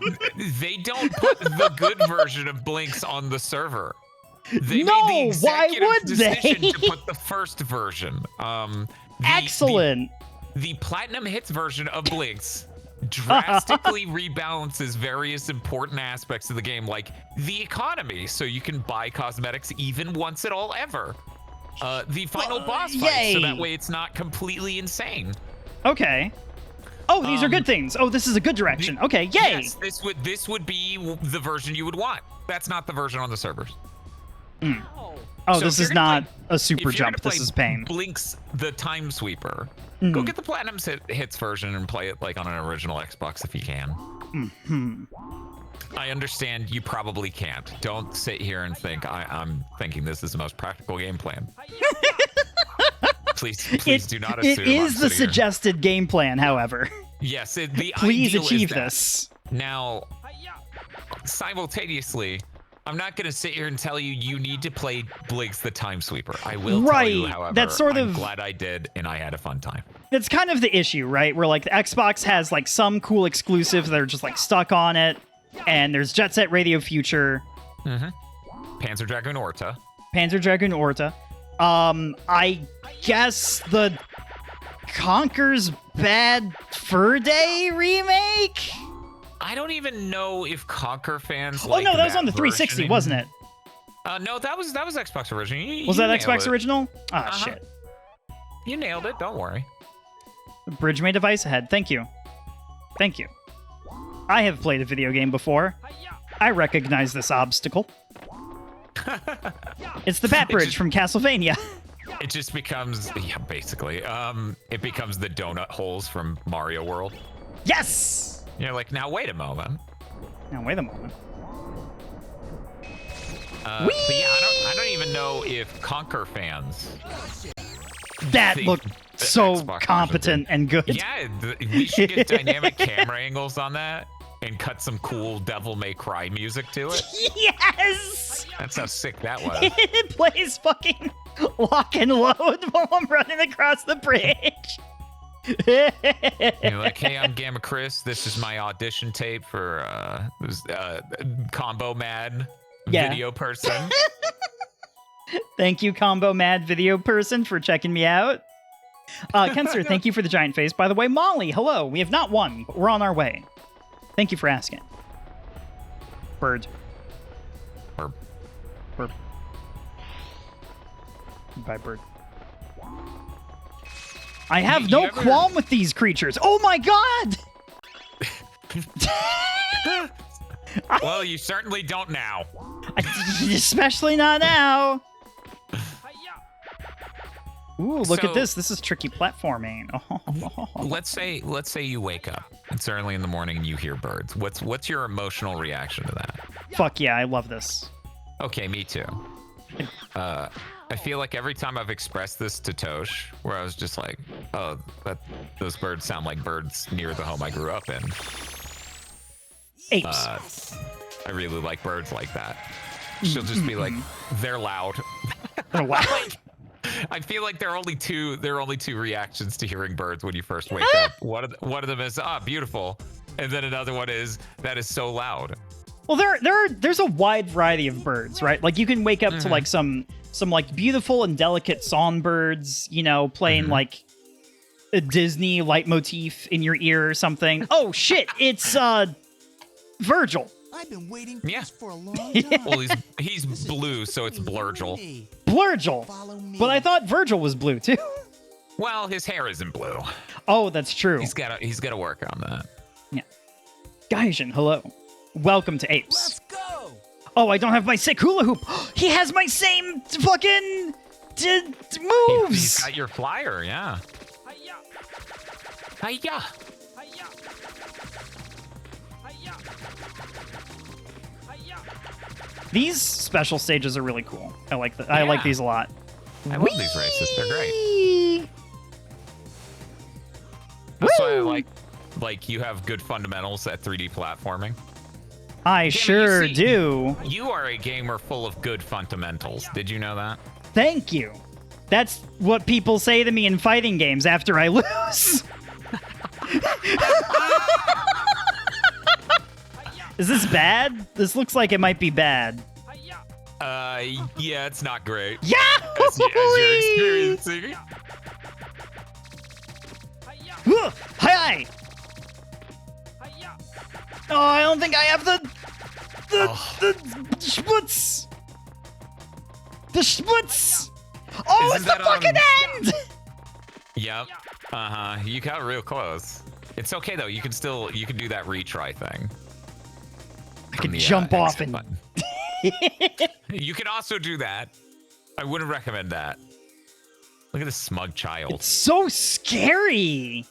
they don't put the good version of Blinks on the server. They No, made the why executive would they? decision to put the first version. Excellent! The Platinum Hits version of Blinks drastically rebalances various important aspects of the game, like the economy, so you can buy cosmetics even once at all ever. The final boss fight, so that way it's not completely insane. Okay. Oh, these are good things. Oh, this is a good direction. Okay, yay! Yes, this would be the version you would want. That's not the version on the servers. Oh, So this if you're is gonna not a super If you're jump. gonna This play is pain. Blinks the Time Sweeper, go get the Platinum Hits version and play it like on an original Xbox if you can. I understand you probably can't. Don't sit here and think I'm thinking this is the most practical game plan. Please do not assume. It is I'm the sitting here. suggested game plan, however. Yes, the Please ideal is achieve that. this. Now, simultaneously, I'm not going to sit here and tell you you need to play Blinks the Time Sweeper. I will tell you, Right, however, that's sort I'm of- glad I did, and I had a fun time. That's kind of the issue, right? Where like the Xbox has like some cool exclusives that are just like stuck on it, and there's Jet Set Radio Future, Panzer Dragoon Orta. Panzer Dragoon Orta. I guess the Conker's Bad Fur Day remake? I don't even know if Conker fans Oh like no, that was on the version 360, wasn't it? No, that was Xbox original. Was that nailed Xbox it. original? Ah, Uh-huh. shit. You nailed it. Don't worry. Bridge may device ahead. Thank you. Thank you. I have played a video game before. I recognize this obstacle. It's the Bat Bridge from Castlevania. It just becomes, yeah, basically. It becomes the donut holes from Mario World. Yes! You're like, now wait a moment. Now, wait a moment. But yeah, I don't even know if Conker fans. That think looked the so Xbox competent and good. Yeah, we should get dynamic camera angles on that and cut some cool Devil May Cry music to it. Yes! That's how sick that was. It plays fucking lock and load while I'm running across the bridge. You're like, hey, I'm Gamma Chris. This is my audition tape for Combo Mad Yeah. video person. Thank you, Combo Mad Video Person, for checking me out. Kenster, thank you for the giant face. By the way, Molly, hello. We have not won, but we're on our way. Thank you for asking. Bird. Or Bird. Bye, bird. I have You no ever- qualm with these creatures. Oh my god! well, you certainly don't now. Especially not now. Ooh, look at So- this. This is tricky platforming. Let's say you wake up. It's early in the morning and you hear birds. What's your emotional reaction to that? Fuck yeah, I love this. Okay, me too. I feel like every time I've expressed this to Tosh, where I was just like, oh, those birds sound like birds near the home I grew up in. Apes. I really like birds like that. She'll just be like, they're loud. Oh, wow. I feel like there are only two reactions to hearing birds when you first wake up. One of them is beautiful, and then another one is that is so loud. Well, there's a wide variety of birds, right? Like you can wake up to like some like beautiful and delicate songbirds, you know, playing like a Disney leitmotif in your ear or something. Oh shit, it's Virgil. I've been waiting Yeah. this for a long time. Well, he's blue, so it's Blurgel. Blurgel. Follow me. But I thought Virgil was blue too. Well, his hair isn't blue. Oh, that's true. He's got to work on that. Yeah. Gaijin, hello. Welcome to Apes. Let's go. Oh, I don't have my sick hula hoop. He has my same fucking moves. He's got your flyer, yeah. Hiya. These special stages are really cool. I like I like Yeah. these a lot. I love these races. They're great. Whee! That's why I Woo! like you have good fundamentals at 3D platforming. I you sure see- do. You are a gamer full of good fundamentals. Did you know that? Thank you. That's what people say to me in fighting games after I lose. Is this bad? This looks like it might be bad. Yeah, it's not great. Yeah! As you're experiencing. Hi! Oh, I don't think I have the schmutz. The schmutz. Oh, Isn't it's the that, fucking end. Yep. You got real close. It's okay though. You can do that retry thing. I can from the, jump off exit and. button. You can also do that. I wouldn't recommend that. Look at this smug child. It's so scary.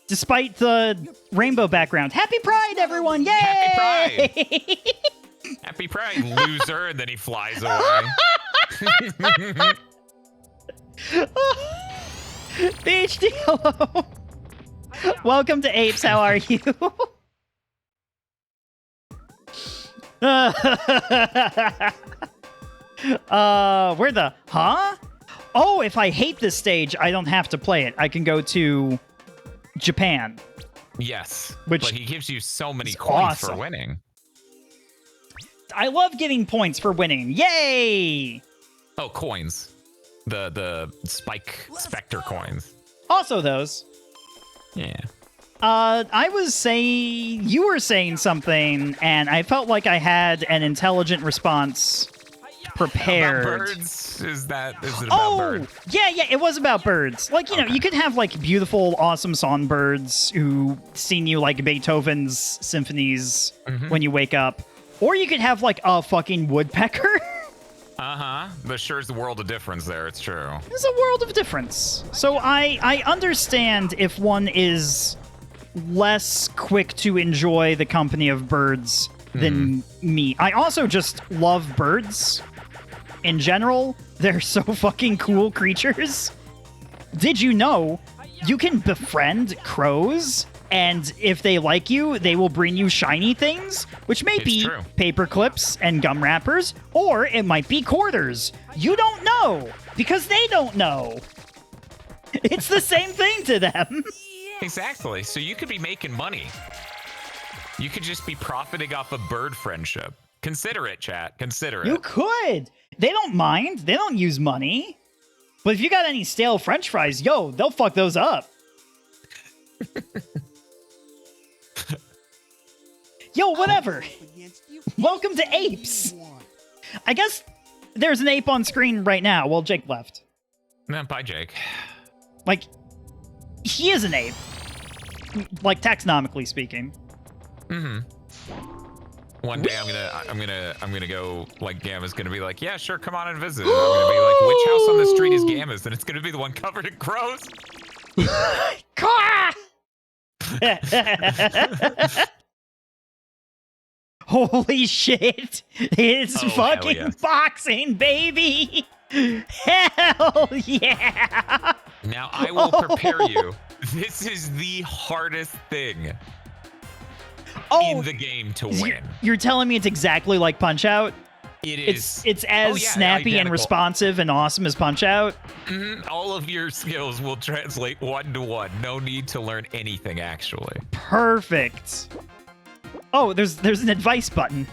Despite the rainbow background. Happy Pride, everyone! Yay! Happy Happy Pride, loser, and then he flies away. BHD, hello. Welcome to Apes, how are you? Where the... Huh? Oh, if I hate this stage, I don't have to play it. I can go to Japan. Yes, Which but he gives you so many is coins for awesome. winning. I love getting points for winning. Yay! Oh, coins. The Spike Spectre coins. Also those. Yeah. I was saying... You were saying something, and I felt like I had an intelligent response prepared. About birds? Is it about birds? Yeah, it was about birds. Like, you know, you could have, like, beautiful, awesome songbirds who sing you, like, Beethoven's symphonies when you wake up. Or you could have, like, a fucking woodpecker. Uh-huh. There sure is a world of difference there, it's true. There's a world of difference. So I understand if one is less quick to enjoy the company of birds than me. I also just love birds in general. They're so fucking cool creatures. Did you know you can befriend crows, and if they like you, they will bring you shiny things, which may It's be true. paper clips and gum wrappers, or it might be quarters. You don't know, because they don't know. It's the same thing to them. Exactly. So you could be making money. You could just be profiting off of bird friendship. Consider it, chat. Consider it. You could. They don't mind. They don't use money. But if you got any stale French fries, yo, they'll fuck those up. Yo, whatever. Welcome to Apes. I guess there's an ape on screen right now while Jake left. Nah, bye, Jake. Like, he is an ape. Like, taxonomically speaking. Mm-hmm. One day I'm gonna go, like, Gamma's gonna be like, yeah, sure, come on and visit. And I'm gonna be like, which house on the street is Gamma's? And it's gonna be the one covered in crows. Caw! Holy shit! It's Oh, hell fucking yes. boxing, baby! Hell yeah! Now I will prepare you. This is the hardest thing in the game to win. You're telling me it's exactly like Punch Out? It is. It's as Oh, yeah, snappy and identical. responsive and awesome as Punch Out? All of your skills will translate 1-to-1. No need to learn anything, actually. Perfect. Oh, there's an advice button.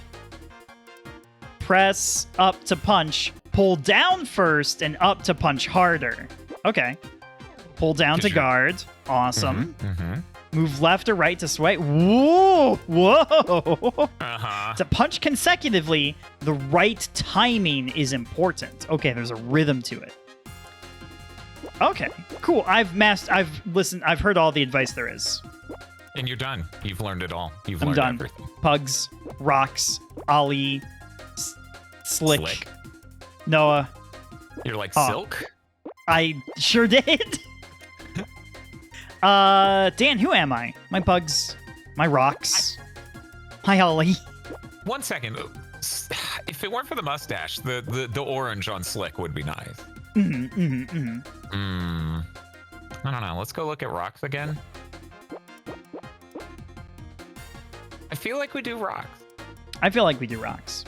Press up to punch. Pull down first and up to punch harder. Okay. Pull down to Good job. guard. Awesome. Mm-hmm. Move left or right to swipe. Whoa! Whoa! Uh-huh. To punch consecutively, the right timing is important. Okay, there's a rhythm to it. Okay, cool. I've listened. I've heard all the advice there is. And you're done. You've learned it all. You've I'm learned done. everything. Pugs, rocks, Ollie, Slick, Slick. Noah. You're like Huh. Silk? I sure did. Dan, who am I? My bugs, my rocks. Hi, Ollie. 1 second. If it weren't for the mustache, the orange on Slick would be nice. I don't know. Let's go look at rocks again. I feel like we do rocks. I feel like we do rocks.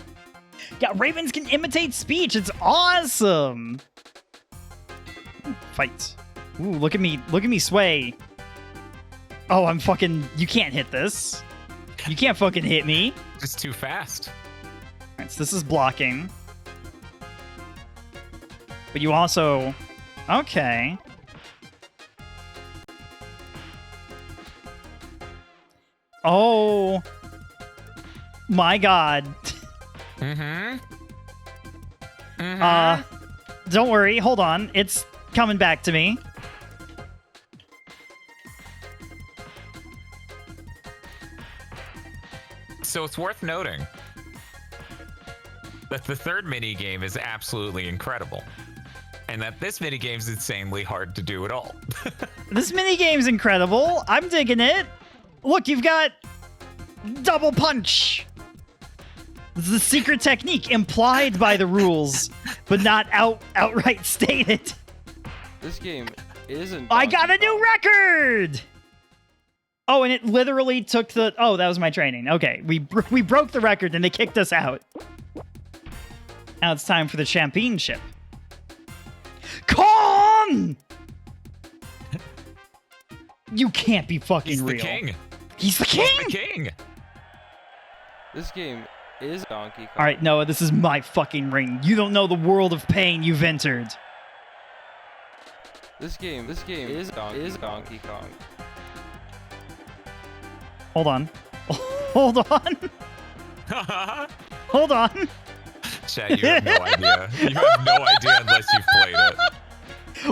Yeah, ravens can imitate speech. It's awesome. Ooh, fight. Ooh, look at me sway. Oh, I'm fucking... You can't hit this. You can't fucking hit me. Just too fast. Alright, so this is blocking. But you also... Okay. Oh. My god. Don't worry. Hold on. It's coming back to me. So it's worth noting that the third mini game is absolutely incredible, and that this mini game is insanely hard to do at all. This minigame's incredible. I'm digging it. Look, you've got double punch. This is a secret technique implied by the rules, but not outright stated. This game isn't. I got a Donkey new record! Oh, and it literally took the... Oh, that was my training. Okay, we broke the record and they kicked us out. Now it's time for the championship. Kong! You can't be fucking He's real. the king. He's the He's king! the king. This game is Donkey Kong. All right, Noah, this is my fucking ring. You don't know the world of pain you've entered. This game is Donkey Kong. Hold on. Hold on. Hold on. Chat, you have no idea. You have no idea unless you've played it.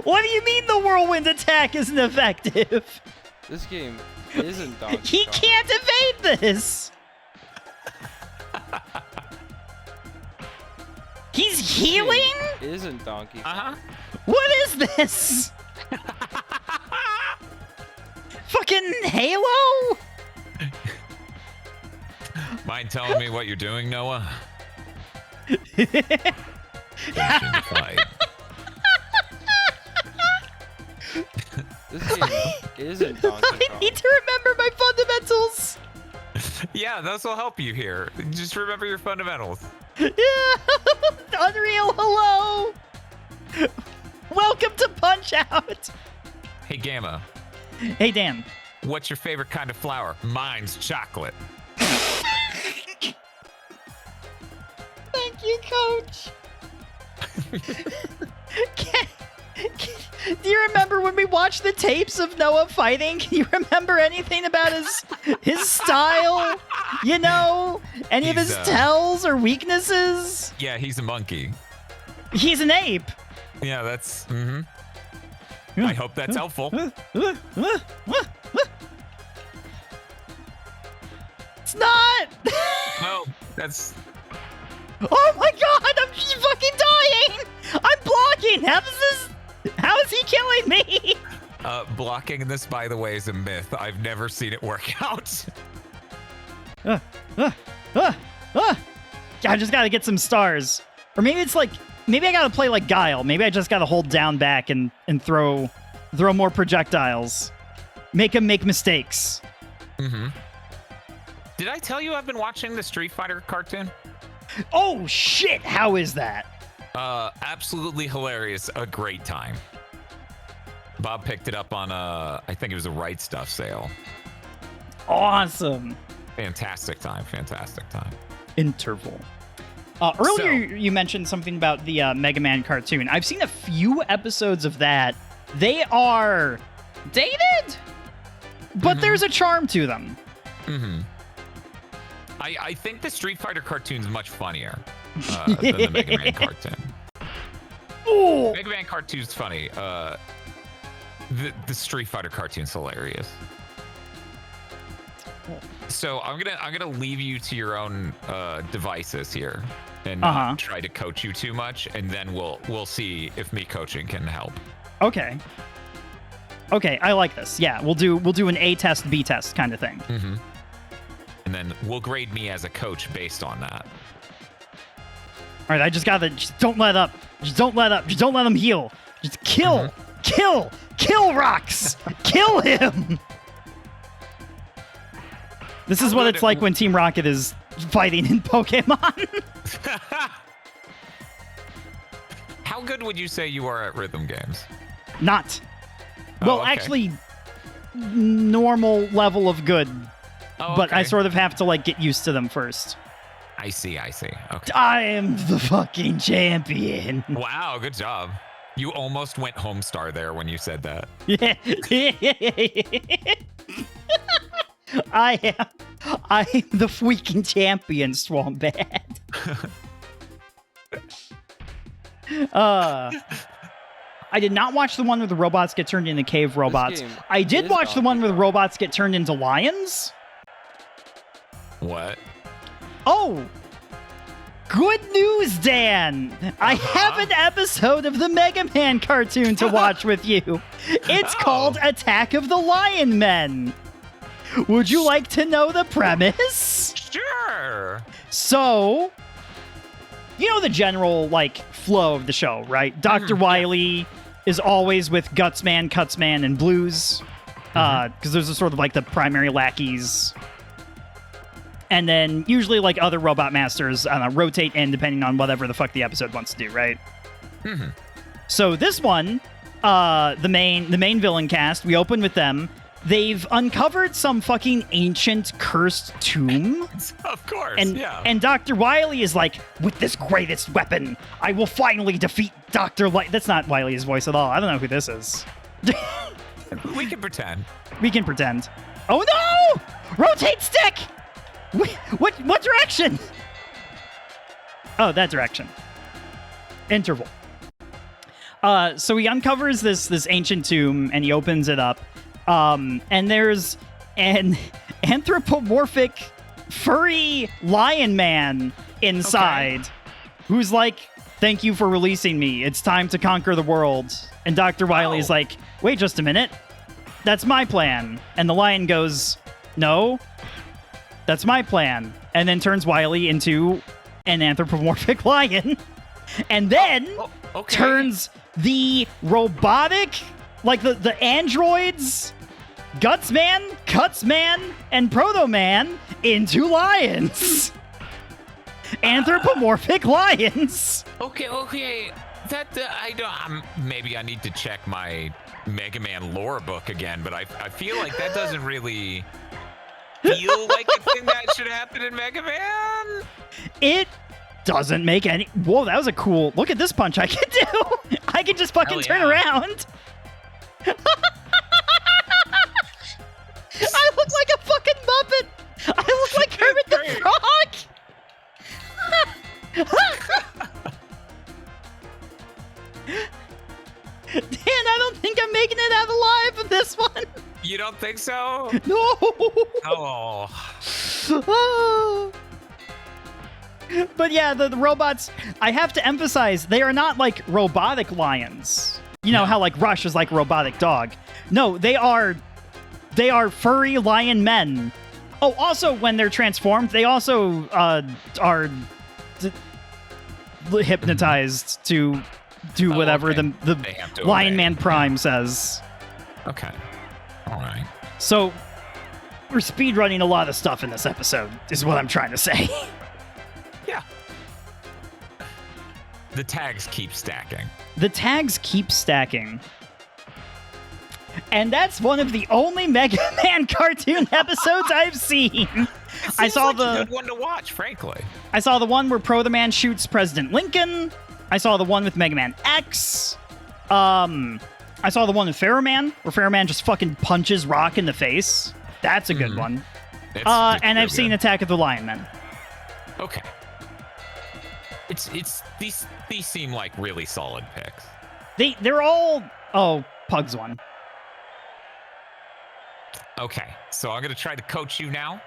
What do you mean the whirlwind attack isn't effective? This game isn't Donkey He Kong. can't evade this. He's This healing? game isn't Donkey Kong. Uh-huh. What is this? Fucking Halo? Mind telling me what you're doing, Noah? Finishing the fight. This game isn't Donkey I Kong. need to remember my fundamentals. Yeah, those will help you here. Just remember your fundamentals. Yeah. Unreal, hello. Welcome to Punch Out. Hey, Gamma, Hey, Dan. what's your favorite kind of flour? Mine's chocolate. Thank you, Coach. Do you remember when we watched the tapes of Noah fighting? Can you remember anything about his style? You know, any of He's, his tells or weaknesses? Yeah, he's a monkey. He's an ape. Yeah, that's... I hope that's helpful. It's not. No, that's... Oh my god, I'm just fucking dying. I'm blocking. How is he killing me? blocking this, by the way, is a myth. I've never seen it work out. I just gotta get some stars. Or maybe it's like, maybe I gotta play like Guile. Maybe I just gotta hold down back and throw more projectiles. Make him make mistakes. Mm-hmm. Did I tell you I've been watching the Street Fighter cartoon? Oh shit, how is that? Absolutely hilarious. A great time. Bob picked it up on I think it was a Right Stuff sale. Awesome. Fantastic time. Fantastic time. Interval. Earlier, you mentioned something about the Mega Man cartoon. I've seen a few episodes of that. They are dated, but there's a charm to them. Mm-hmm. I think the Street Fighter cartoon's much funnier than the Mega Man cartoon. Ooh. Mega Man cartoon's funny. The Street Fighter cartoon's hilarious. So I'm gonna leave you to your own devices here. and not try to coach you too much, and then we'll see if me coaching can help. Okay. Okay, I like this. Yeah, we'll do an A test, B test kind of thing. Mm-hmm. And then we'll grade me as a coach based on that. All right, just don't let up. Just don't let up. Just don't let him heal. Just kill Rocks. Kill him. This is what it's like when Team Rocket is fighting in Pokemon. How good would you say you are at rhythm games? Not. Well, okay. actually, normal level of good. Oh, But I okay. sort of have to, like, get used to them first. I see. Okay. I am the fucking champion. Wow, good job. You almost went Homestar there when you said that. Yeah. I am the freaking champion, Swambat. I did not watch the one where the robots get turned into cave robots. I did watch the one where the robots get turned into lions. What? Oh, good news, Dan. I have an episode of the Mega Man cartoon to watch with you. It's called Attack of the Lion Men. Would you like to know the premise? Sure. So, you know the general, like, flow of the show, right? Dr. Wily is always with Gutsman, Cutsman, and Blues. Because those are sort of like the primary lackeys. And then usually, like, other robot masters rotate in depending on whatever the fuck the episode wants to do, right? Mm-hmm. So this one, the main villain cast, we open with them. They've uncovered some fucking ancient cursed tomb. Of course, And Dr. Wily is like, with this greatest weapon, I will finally defeat Dr. Light. That's not Wily's voice at all. I don't know who this is. We can pretend. We can pretend. Oh no! Rotate stick! What direction? Oh, that direction. Interval. So he uncovers this ancient tomb and he opens it up. And there's an anthropomorphic furry lion man inside who's like, thank you for releasing me. It's time to conquer the world. And Dr. Wily's like, wait just a minute. That's my plan. And the lion goes, no, that's my plan. And then turns Wily into an anthropomorphic lion. And then turns the robotic, like the androids, Gutsman, Cutsman, and Proto-Man into lions. Anthropomorphic lions. Okay. That I don't. Maybe I need to check my Mega Man lore book again, but I feel like that doesn't really feel like a thing that should happen in Mega Man. It doesn't make any. Whoa, that was a cool. Look at this punch I can do. I can just fucking turn around. I look like a fucking Muppet. I look like Kermit the Frog. Dan, I don't think I'm making it out alive in this one. You don't think so? No. Oh. But yeah, the robots, I have to emphasize, they are not like robotic lions. You know how like Rush is like a robotic dog. No, they are furry lion men. Oh, also when they're transformed, they also are hypnotized to do whatever the Lion Man Prime says. Okay. All right. So we're speedrunning a lot of stuff in this episode, is what I'm trying to say. Yeah. The tags keep stacking. The tags keep stacking. And that's one of the only Mega Man cartoon episodes I've seen. I saw like a good one to watch, frankly. I saw the one where Pro-the-Man shoots President Lincoln. I saw the one with Mega Man X. I saw the one with Pharaoh-Man, where Pharaoh-Man just fucking punches Rock in the face. That's a good one. It's and I've seen Attack of the Lion Men. Okay. It's these seem like really solid picks. They're all Pug's one. Okay, so I'm gonna try to coach you now.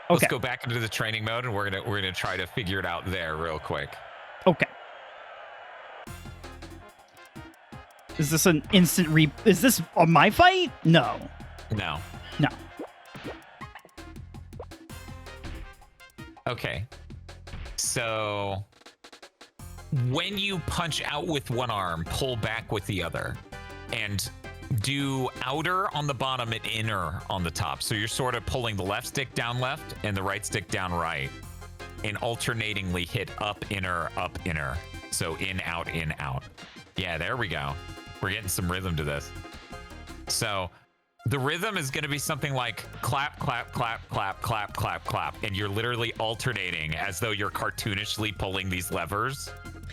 Let's Okay. go back into the training mode, and we're gonna try to figure it out there real quick. Okay. Is this an instant Is this my fight? No. No. No. Okay. So when you punch out with one arm, pull back with the other, and do outer on the bottom and inner on the top. So you're sort of pulling the left stick down left and the right stick down right, and alternatingly hit up, inner, so in, out, in, out. Yeah, there we go. We're getting some rhythm to this. So the rhythm is going to be something like clap, clap, clap, clap, clap, clap, clap. And you're literally alternating as though you're cartoonishly pulling these levers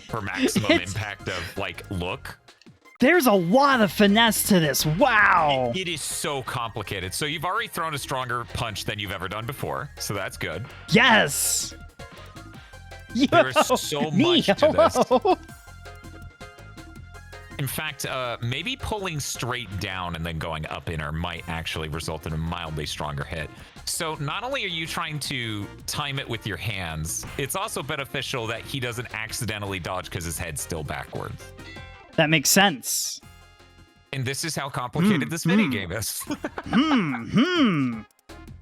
for maximum impact of like look. There's a lot of finesse to this. Wow. It is so complicated. So you've already thrown a stronger punch than you've ever done before. So that's good. Yes. Yo, There's so me, much to this. hello. In fact, maybe pulling straight down and then going up inner might actually result in a mildly stronger hit. So not only are you trying to time it with your hands, it's also beneficial that he doesn't accidentally dodge because his head's still backwards. That makes sense. And this is how complicated this mini game is.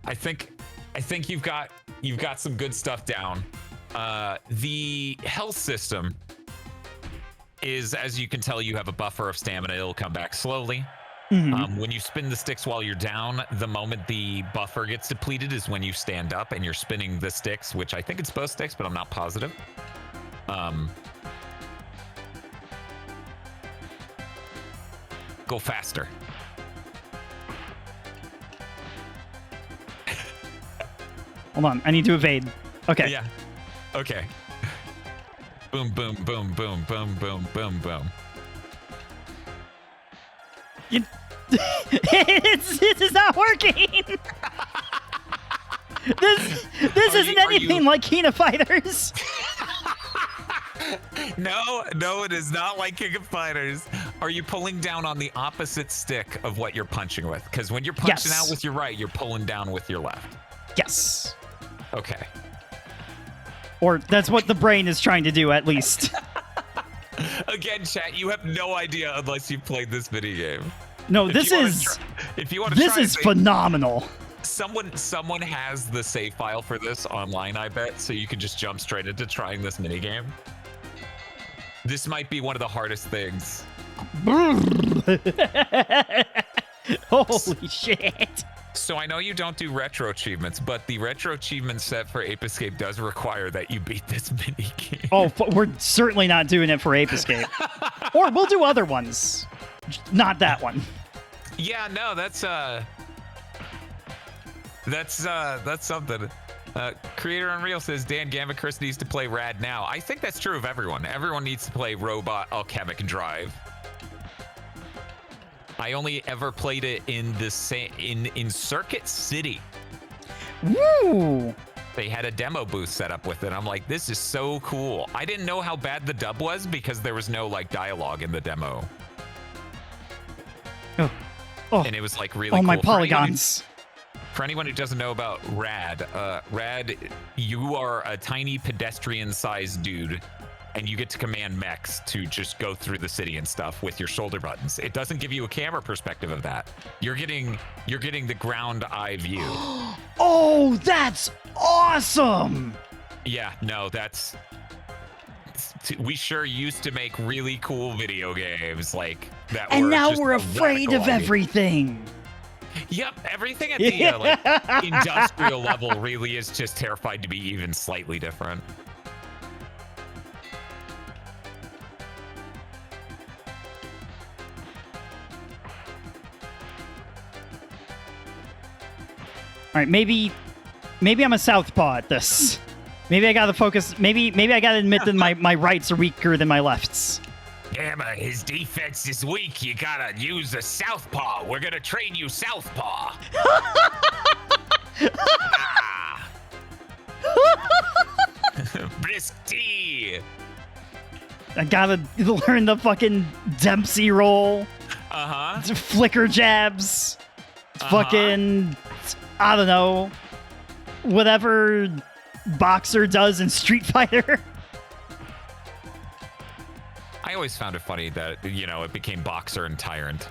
I think you've got some good stuff down. The health system is, as you can tell, you have a buffer of stamina. It'll come back slowly. When you spin the sticks while you're down, the moment the buffer gets depleted is when you stand up and you're spinning the sticks, which I think it's both sticks, but I'm not positive. Go faster. Hold on. I need to evade. Okay. Yeah. Okay. Boom, boom, boom, boom, boom, boom, boom, boom. This is not working. This isn't anything like King of Fighters. No, it is not like King of Fighters. Are you pulling down on the opposite stick of what you're punching with? Because when you're punching Yes. out with your right, you're pulling down with your left. Yes. Okay. Or that's what the brain is trying to do, at least. Again, chat, you have no idea unless you've played this video game. No, If this you wanna is if you want to this try is to- phenomenal. Someone has the save file for this online, I bet, so you can just jump straight into trying this minigame. This might be one of the hardest things. Holy shit. So I know you don't do retro achievements, but the retro achievement set for Ape Escape does require that you beat this minigame. Oh, we're certainly not doing it for Ape Escape. Or we'll do other ones. Not that one. Yeah, no, that's something. Creator Unreal says Dan Gambit Chris needs to play Rad now. I think that's true of everyone. Everyone needs to play Robot Alchemic Drive. I only ever played it in the in Circuit City. Woo! They had a demo booth set up with it. I'm like, this is so cool. I didn't know how bad the dub was because there was no like dialogue in the demo. Oh, And it was like really oh cool. my polygons. For anyone who doesn't know about Rad, Rad, you are a tiny pedestrian-sized dude, and you get to command mechs to just go through the city and stuff with your shoulder buttons. It doesn't give you a camera perspective of that. You're getting the ground eye view. Oh, that's awesome! Yeah, no, we sure used to make really cool video games like that. And now just we're a afraid radical of idea. everything. Yep, everything at the like industrial level really is just terrified to be even slightly different. All right, maybe I'm a southpaw at this. Maybe I gotta focus. Maybe I gotta admit that my rights are weaker than my lefts. Damn, his defense is weak. You gotta use a southpaw. We're gonna train you southpaw. Ah. Brisk tea. I gotta learn the fucking Dempsey roll, Uh-huh. flicker jabs, fucking, I don't know. whatever Boxer does in Street Fighter. I always found it funny that, you know, it became Boxer and Tyrant.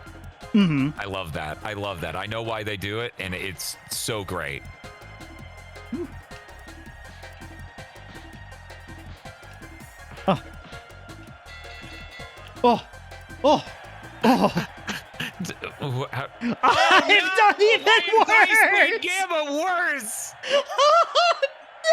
Mm-hmm. I love that. I love that. I know why they do it, and it's so great. Oh. Oh. Oh. Oh. I've done even worse! Gamma worse! Oh,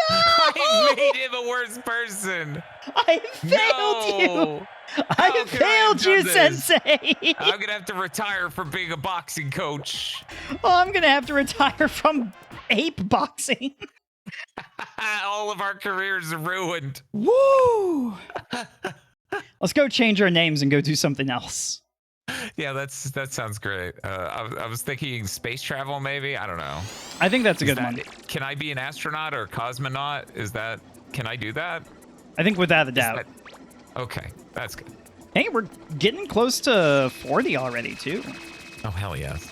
no! I made him a worse person! I failed you! I could I failed have you, done this? Sensei! I'm gonna have to retire from being a boxing coach. Oh, I'm gonna have to retire from ape boxing. All of our careers are ruined. Woo! Let's go change our names and go do something else. Yeah, that sounds great. I was thinking space travel, maybe. I don't know. I think that's a Is good that- one. Can I be an astronaut or cosmonaut? Can I do that? I think without a Is doubt. that- okay, that's good. Hey, we're getting close to 40 already, too. Oh, hell yes.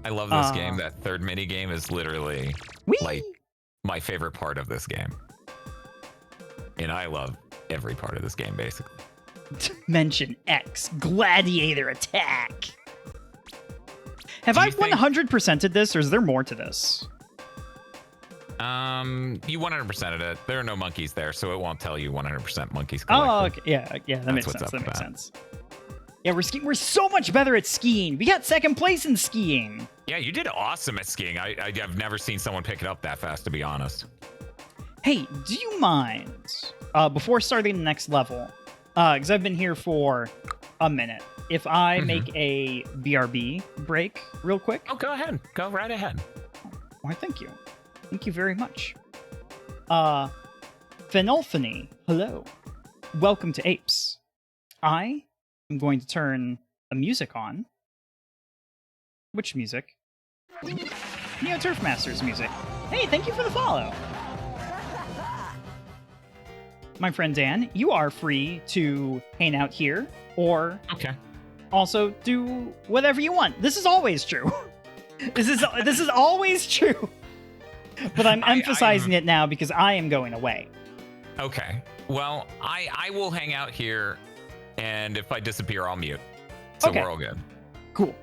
I love this game. That third mini game is literally Whee! like my favorite part of this game. And I love every part of this game, basically. Dimension X Gladiator Attack. Have Do I you think- 100%ed this, or is there more to this? You 100%ed it. There are no monkeys there, so it won't tell you 100% monkeys Oh, collected. okay. Yeah, that makes what's sense. up That with makes that. sense. Yeah, we're so much better at skiing. We got second place in skiing. Yeah, you did awesome at skiing. I've never seen someone pick it up that fast, to be honest. Hey, do you mind, before starting the next level, because I've been here for a minute, if I make a BRB break real quick? Oh, go ahead. Go right ahead. Why, thank you. Thank you very much. Phenolphony, hello. Welcome to Apes. I am going to turn the music on. Which music? Neo Turf Masters music. Hey, thank you for the follow. My friend Dan, you are free to hang out here or Okay. also do whatever you want. This is always true. This is always true. But I'm emphasizing it now because I am going away. Okay. Well, I will hang out here, and if I disappear, I'll mute. So Okay. we're all good. Cool.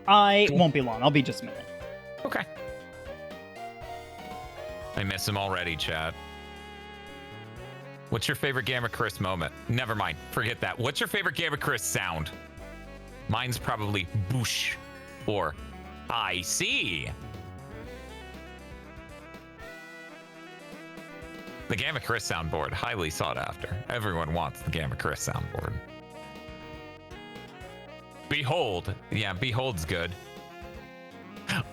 I won't be long. I'll be just a minute. Okay. I miss him already, chat. What's your favorite Gamma Chris moment? Never mind. Forget that. What's your favorite Gamma Chris sound? Mine's probably boosh or I see. The Gamma Chris soundboard, highly sought after. Everyone wants the Gamma Chris soundboard. Behold. Yeah, Behold's good.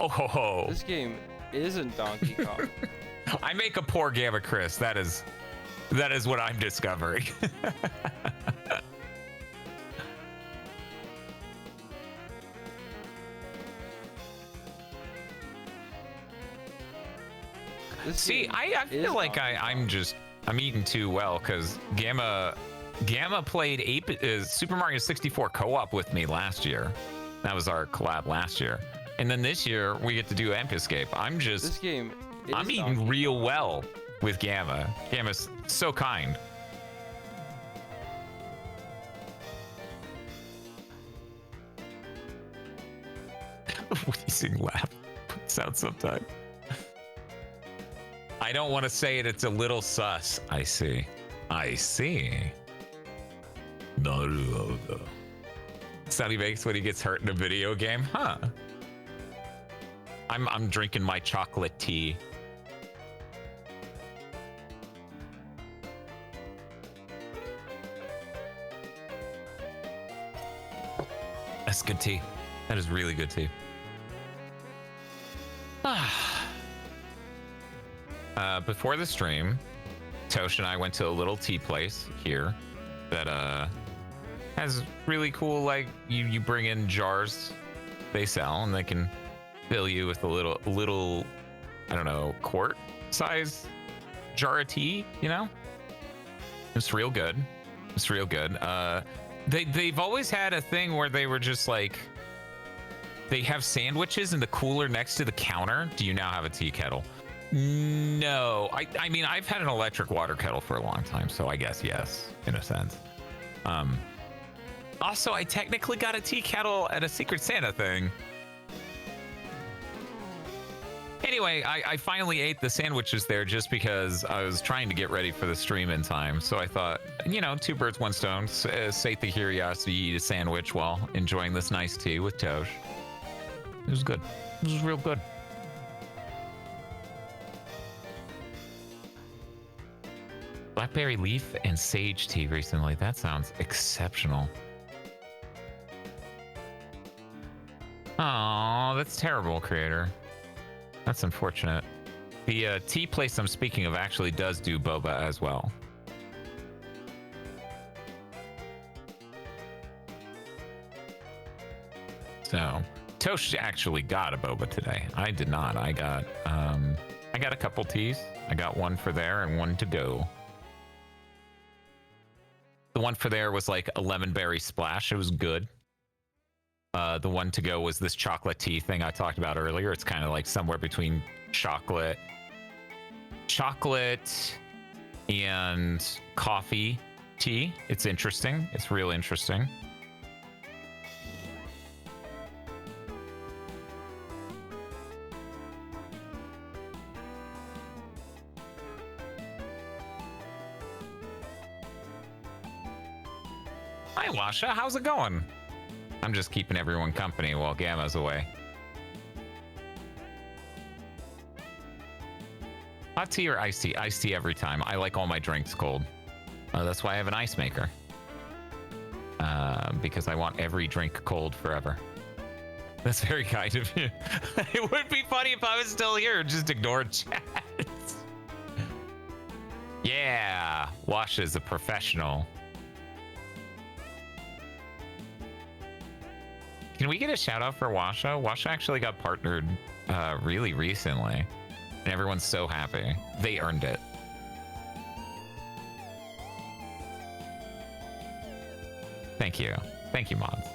Oh ho ho. This game isn't Donkey Kong. I make a poor Gamma Chris. That is what I'm discovering. This See, game I is feel like Donkey I'm eating too well because Gamma played Super Mario 64 co-op with me last year. That was our collab last year, and then this year we get to do Amp Escape. This game is I'm eating Donkey real Kong. well with Gamma. Gamma's so kind. Wheezing laugh sounds sometime. I don't want to say it. It's a little sus. I see. Naruto. Sound he makes when he gets hurt in a video game, huh? I'm drinking my chocolate tea. That's good tea. That is really good tea. Before the stream, Tosh and I went to a little tea place here that has really cool, like, you bring in jars they sell and they can fill you with a little I don't know, quart size jar of tea, you know? It's real good. They've always had a thing where they were just like they have sandwiches in the cooler next to the counter. Do you now have a tea kettle? No. I mean, I've had an electric water kettle for a long time, so I guess yes, in a sense. Also, I technically got a tea kettle at a Secret Santa thing. Anyway, I finally ate the sandwiches there just because I was trying to get ready for the stream in time. So I thought, you know, two birds, one stone. Sate the curiosity, eat a sandwich while enjoying this nice tea with Tosh. It was good. It was real good. Blackberry leaf and sage tea recently. That sounds exceptional. Oh, that's terrible, creator. That's unfortunate. The tea place I'm speaking of actually does do boba as well. So, Tosh actually got a boba today. I did not. I got a couple teas. I got one for there and one to go. The one for there was like a lemon berry splash. It was good. The one to go was this chocolate tea thing I talked about earlier. It's kind of like somewhere between chocolate and coffee tea. It's interesting. It's real interesting. Hi, Washa. How's it going? I'm just keeping everyone company while Gamma's away. Hot tea or iced tea? Iced tea every time. I like all my drinks cold. That's why I have an ice maker. Because I want every drink cold forever. That's very kind of you. It would be funny if I was still here and just ignored chat. Yeah, Wash is a professional. Can we get a shout out for Washa? Washa actually got partnered really recently, and everyone's so happy. They earned it. Thank you. Thank you, mods.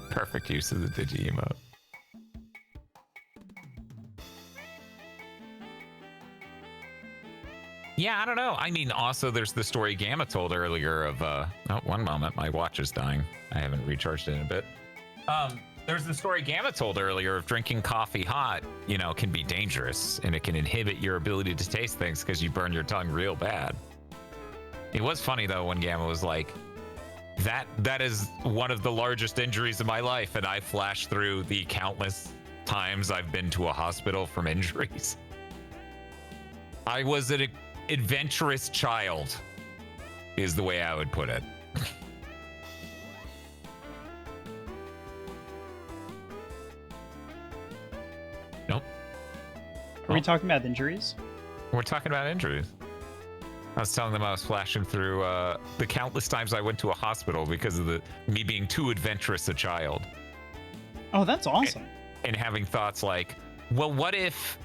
Perfect use of the digi emote. Yeah, I don't know. I mean, also there's the story Gamma told earlier of oh, one moment, my watch is dying. I haven't recharged it in a bit. There's the story Gamma told earlier of drinking coffee hot, you know, can be dangerous and it can inhibit your ability to taste things because you burn your tongue real bad. It was funny though when Gamma was like, that is one of the largest injuries of my life, and I flashed through the countless times I've been to a hospital from injuries. I was an adventurous child, is the way I would put it. Nope. Are we talking about injuries? We're talking about injuries. I was telling them I was flashing through the countless times I went to a hospital because of me being too adventurous a child. Oh, that's awesome. And having thoughts like, well, what if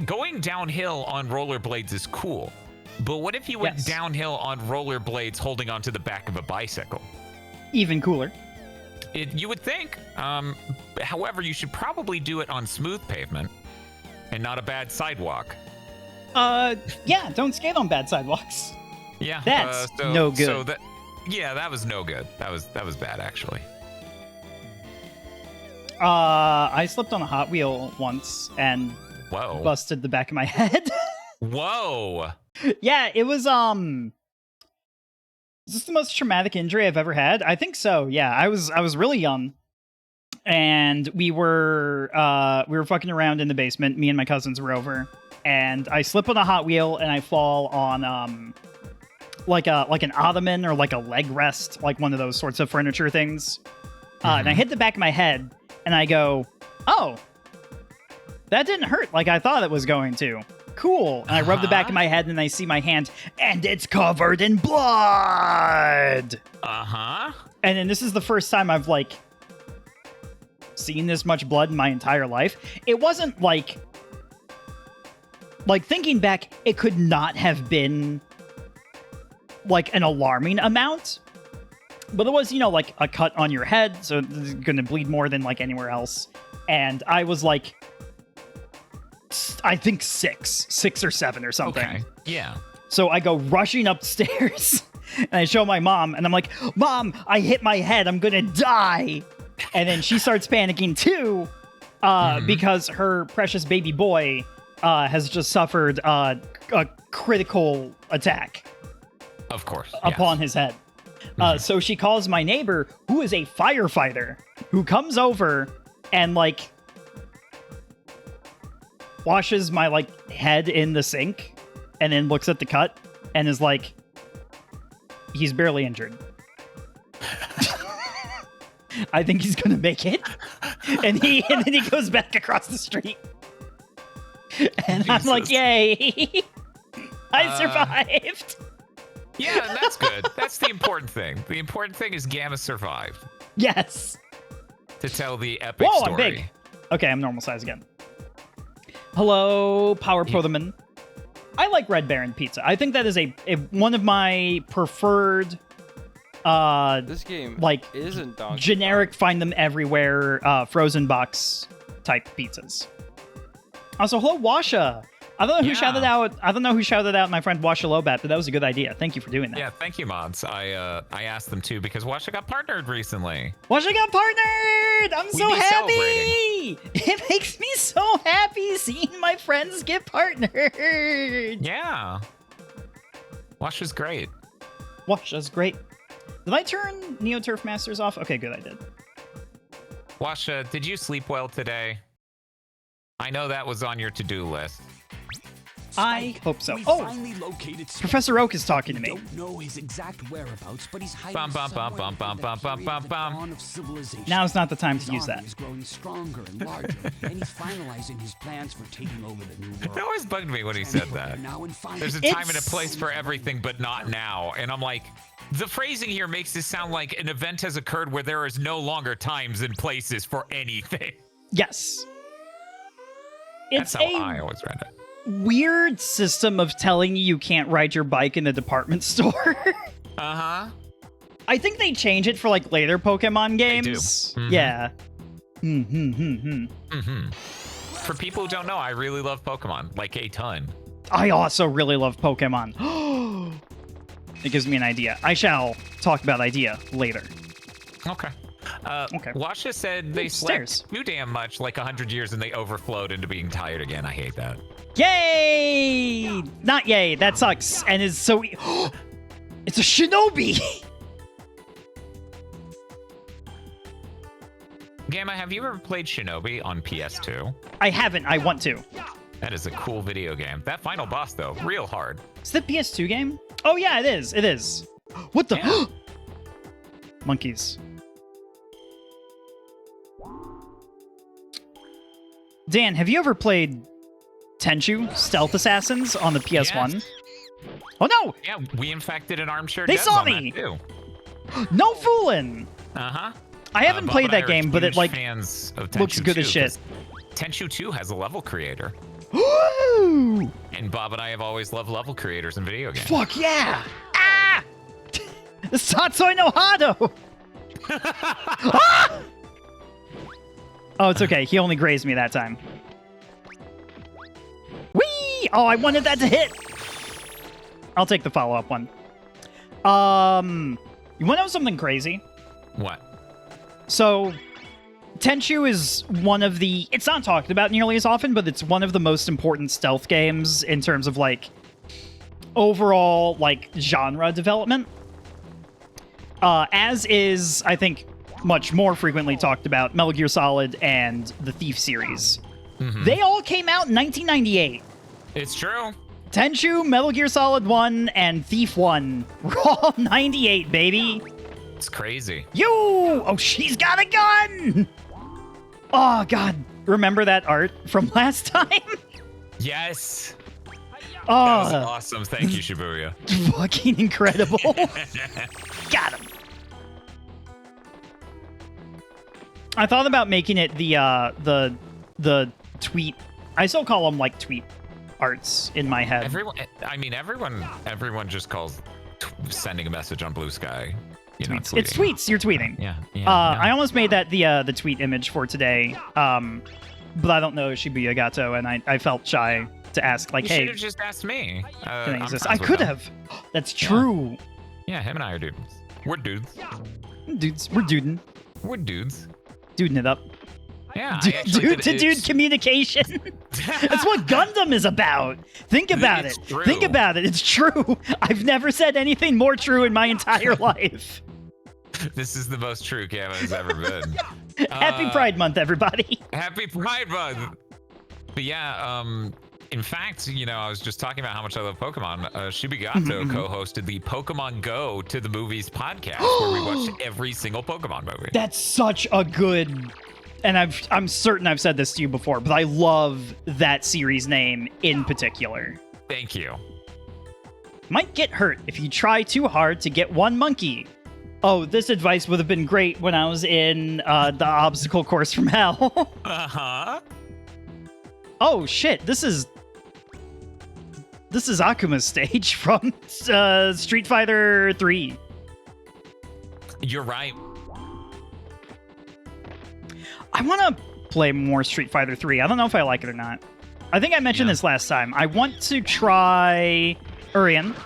going downhill on rollerblades is cool, but what if you went downhill on rollerblades holding onto the back of a bicycle? Even cooler. You would think. However, you should probably do it on smooth pavement and not a bad sidewalk. Yeah, don't skate on bad sidewalks. Yeah, that's no good. So that was no good. That was bad actually. I slipped on a Hot Wheel once and busted the back of my head. Whoa. Yeah, it was is this the most traumatic injury I've ever had? I think so. Yeah, I was really young. And we were fucking around in the basement. Me and my cousins were over. And I slip on a Hot Wheel and I fall on like an ottoman or like a leg rest, like one of those sorts of furniture things. And I hit the back of my head and I go, oh, that didn't hurt like I thought it was going to. cool. And I rub the back of my head and I see my hand, and it's covered in blood. Uh-huh. And then this is the first time I've, like, seen this much blood in my entire life. It wasn't like thinking back, it could not have been like an alarming amount, but it was, you know, like a cut on your head, so it's gonna bleed more than like anywhere else. And I was like, I think six or seven or something. Okay. Yeah. So I go rushing upstairs and I show my mom, and I'm like, Mom, I hit my head, I'm gonna die. And then she starts panicking too, because her precious baby boy has just suffered a critical attack Of course. upon his head. So she calls my neighbor, who is a firefighter, who comes over and like washes my like head in the sink and then looks at the cut and is like, he's barely injured. I think he's gonna make it. And then he goes back across the street. And Jesus. I'm like, yay! I survived. Yeah, that's good. That's the important thing. The important thing is Gamma survived Yes. to tell the epic Whoa, story. I'm big. Okay, I'm normal size again. Hello, Power Protheman. I like Red Baron pizza. I think that is a one of my preferred This game like isn't Donkey generic, find them everywhere, frozen box type pizzas. Also, hello, Washa. I don't know who Yeah. shouted out. I don't know who shouted out my friend Washa Lobat, but that was a good idea. Thank you for doing that. Yeah, thank you, mods. I asked them too because Washa got partnered recently. Washa got partnered. I'm so be happy. celebrating. It makes me so happy seeing my friends get partnered. Yeah. Washa's great. Washa's great. Did I turn Neo Turf Masters off? Okay, good, I did. Washa, did you sleep well today? I know that was on your to-do list. I hope so. We Oh, finally located Spike. Professor Oak is talking to We me. don't know his exact whereabouts, but he's hiding Bum, bum, bum, somewhere bum, in bum, the bum, period bum, of the bum. dawn of civilization. Now's not the time His to use army that. is growing stronger and larger, and he's finalizing his plans for taking over the new It world. always bugged me when he said that. Now in final- There's a time and a It's- place for everything, but not now. And I'm like, the phrasing here makes this sound like an event has occurred where there is no longer times and places for anything. Yes. That's It's how I a always read it. weird system of telling you can't ride your bike in a department store. Uh-huh. I think they change it for like later Pokemon They do. games. Mhm. Yeah. For people who don't know, I really love Pokemon, like a ton. I also really love Pokemon. It gives me an idea. I shall talk about idea later. Okay. Okay. Washa said they Ooh, slept stairs. too damn much, like 100 years, and they overflowed into being tired again. I hate that. Yay! Not yay. That sucks. And is so. It's a shinobi. Gamma, have you ever played Shinobi on PS2? I haven't. I want to. That is a cool video game. That final boss, though, real hard. Is that PS2 game? Oh yeah, it is. It is. What the? Yeah. Monkeys. Dan, have you ever played Tenchu Stealth Assassins on the PS1? Yes. Oh no! Yeah, we in fact did an armchair They devs saw on me! that, too. No fooling! Uh-huh. I haven't Bob played and I that are game, but it huge like fans of looks Tenchu good as 2, shit. 'cause Tenchu 2 has a level creator, Woo! and Bob and I have always loved level creators in video games. Fuck yeah! Ah! The Satsui no Hado! Ah! Oh, it's okay. He only grazed me that time. Whee! Oh, I wanted that to hit. I'll take the follow-up one. You want to know something crazy? What? So, Tenchu is one of the... It's not talked about nearly as often, but it's one of the most important stealth games in terms of, like, overall, like, genre development. As is, I think, much more frequently talked about, Metal Gear Solid and the Thief series. Mhm. They all came out in 1998. It's true. Tenchu, Metal Gear Solid 1, and Thief 1 were all 98, baby. It's crazy. Oh, she's got a gun! Oh, God. Remember that art from last time? Yes. Oh, was awesome. Thank you, Shibuya. fucking incredible. Got him. I thought about making it the tweet. I still call them like tweet arts in my head. Everyone just calls sending a message on Blue Sky. Tweets. It's tweets. You're tweeting. Yeah. I almost made that the tweet image for today. But I don't know Shibuya Gato, and I felt shy to ask, like, You hey, should have just asked me. can I I'm use this? friends I with could him. have. That's true. Yeah, him and I are dudes. We're dudes. Dudes, we're duding. We're dudes. Duding it up. Yeah. Dude to dude communication. That's what Gundam is about. Think about It's it. true. Think about it. It's true. I've never said anything more true in my entire life. This is the most true Gamma has ever been. Happy Pride Month, everybody. Happy Pride Month. But yeah, in fact, I was just talking about how much I love Pokemon. Shibigato co-hosted the Pokemon Go to the Movies podcast, where we watched every single Pokemon movie. That's such a good, and I'm certain I've said this to you before, but I love that series name in particular. Thank you. Might get hurt if you try too hard to get one monkey. Oh, this advice would have been great when I was in the obstacle course from hell. Uh-huh. Oh shit, this is Akuma's stage from Street Fighter 3. You're right. I want to play more Street Fighter 3. I don't know if I like it or not. I think I mentioned this last time. I want to try Urian.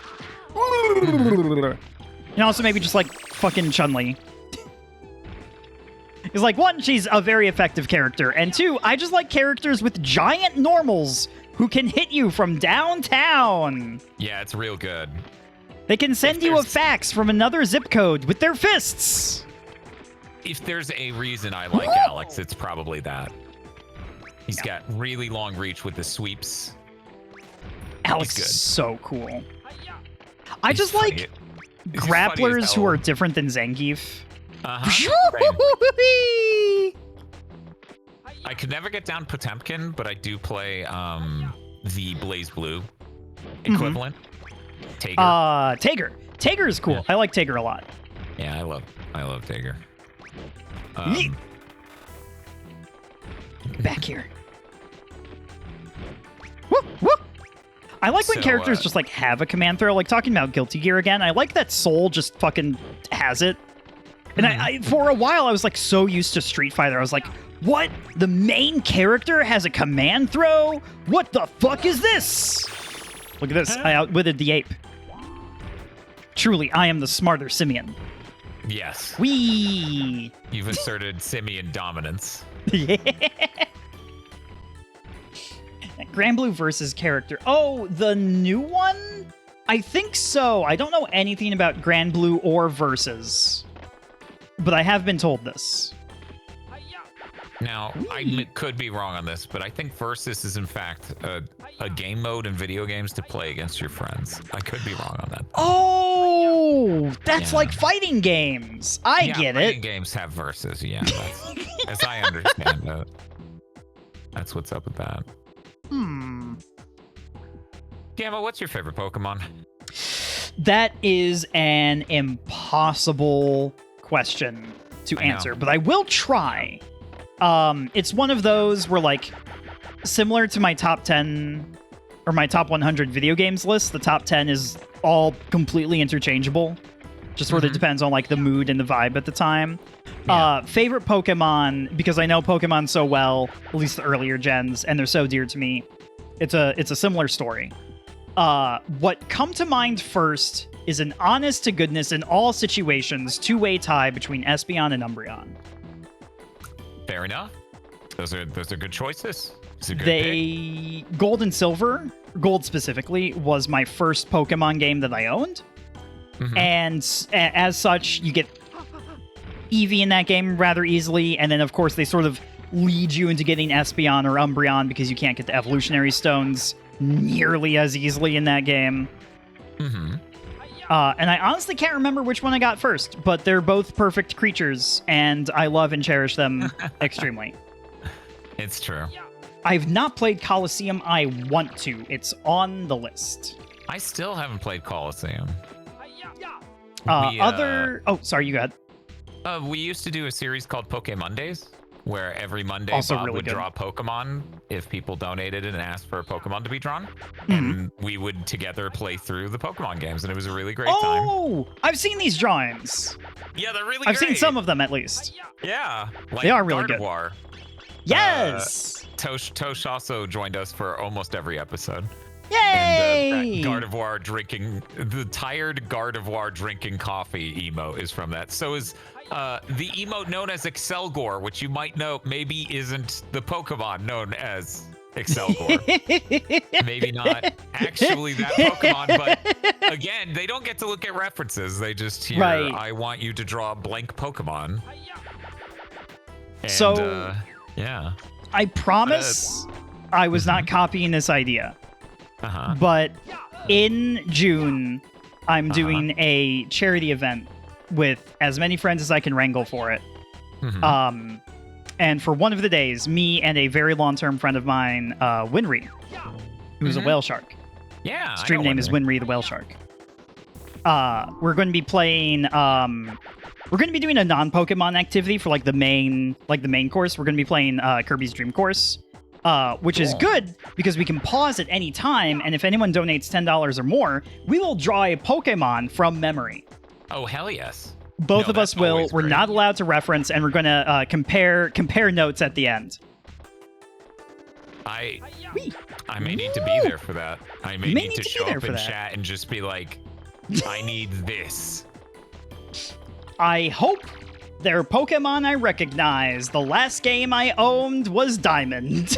And also maybe just like fucking Chun-Li. It's like, one, she's a very effective character, and two, I just like characters with giant normals who can hit you from downtown. Yeah, it's real good. They can send you a fax from another zip code with their fists. If there's a reason I like Alex, it's probably that. He's got really long reach with the sweeps. Alex good. is so cool. I He's just funny. like He's just funny as grapplers who hell. are different than Zangief. Same. I could never get down Potemkin, but I do play the Blaze Blue equivalent. Tager. Tager is cool. Yeah. I like Tager a lot. Yeah, I love Tager. Yeet. Back here. Woo, woo. I like when So, characters just like have a command throw. Like talking about Guilty Gear again. I like that Soul just fucking has it. And I for a while I was like so used to Street Fighter. I was like, what? The main character has a command throw? What the fuck is this? Look at this. I outwitted the ape. Truly, I am the smarter Simian. Yes. Whee! You've asserted Simian dominance. Yeah. Grand Blue versus character. Oh, the new one? I think so. I don't know anything about Grand Blue or Versus, but I have been told this. Now, I could be wrong on this, but I think Versus is in fact a game mode in video games to play against your friends. I could be wrong on that. Oh, that's Yeah. like fighting games. I get fighting it. games have Versus, yeah. That's, as I understand it. That's what's up with that. Gamma, what's your favorite Pokemon? That is an impossible question to I know. answer, but I will try. It's one of those where, like, similar to my top 10 or my top 100 video games list, the top 10 is all completely interchangeable. Just sort of depends on, like, the mood and the vibe at the time. Yeah. Favorite Pokemon, because I know Pokemon so well, at least the earlier gens, and they're so dear to me. It's a similar story. What come to mind first is an honest to goodness in all situations two-way tie between Espeon and Umbreon. Fair enough. Those are good choices. It's a good pick. They Gold and Silver, Gold specifically, was my first Pokemon game that I owned. And as such, you get Eevee in that game rather easily, and then of course they sort of lead you into getting Espeon or Umbreon because you can't get the evolutionary stones nearly as easily in that game. And I honestly can't remember which one I got first, but they're both perfect creatures, and I love and cherish them extremely. It's true. I've not played Coliseum. I want to. It's on the list. I still haven't played Coliseum. Oh, sorry, you got. We used to do a series called Poke Mondays, where every Monday Also Bob really would good. draw Pokemon if people donated and asked for a Pokemon to be drawn. Mhm. And we would together play through the Pokemon games, and it was a really great time. Oh, I've seen these drawings. Yeah, they're really I've great. seen some of them at least. Yeah. Like They are really good. Gardevoir. Yes. Tosh also joined us for almost every episode. Yay! And Gardevoir drinking, the tired Gardevoir drinking coffee emote is from that. So is the emote known as Excelgor, which you might know maybe isn't the Pokemon known as Excelgor. Maybe not actually that Pokemon, but again, they don't get to look at references. They just hear, Right. I want you to draw a blank Pokemon. And, So- yeah. I promise I was not copying this idea, Uh-huh. but in June, I'm doing a charity event with as many friends as I can wrangle for it. Mhm. And for one of the days, me and a very long-term friend of mine, Winry, who's a Mhm. whale shark. Yeah. I Stream know name is Winry. Winry the Whale Shark. We're going to be playing. We're going to be doing a non-Pokemon activity for like the main course. We're going to be playing Kirby's Dream Course, which is Cool. good because we can pause at any time, and if anyone donates $10 or more, we will draw a Pokemon from memory. Oh, hell yes. Both No, of us that's will. always We're great. not allowed to reference, and we're going to compare notes at the end. Whee! I may need to be there for that. I may may need need to to be show there up for in that. chat and just be like, I need this. I hope they're Pokemon I recognize. The last game I owned was Diamond.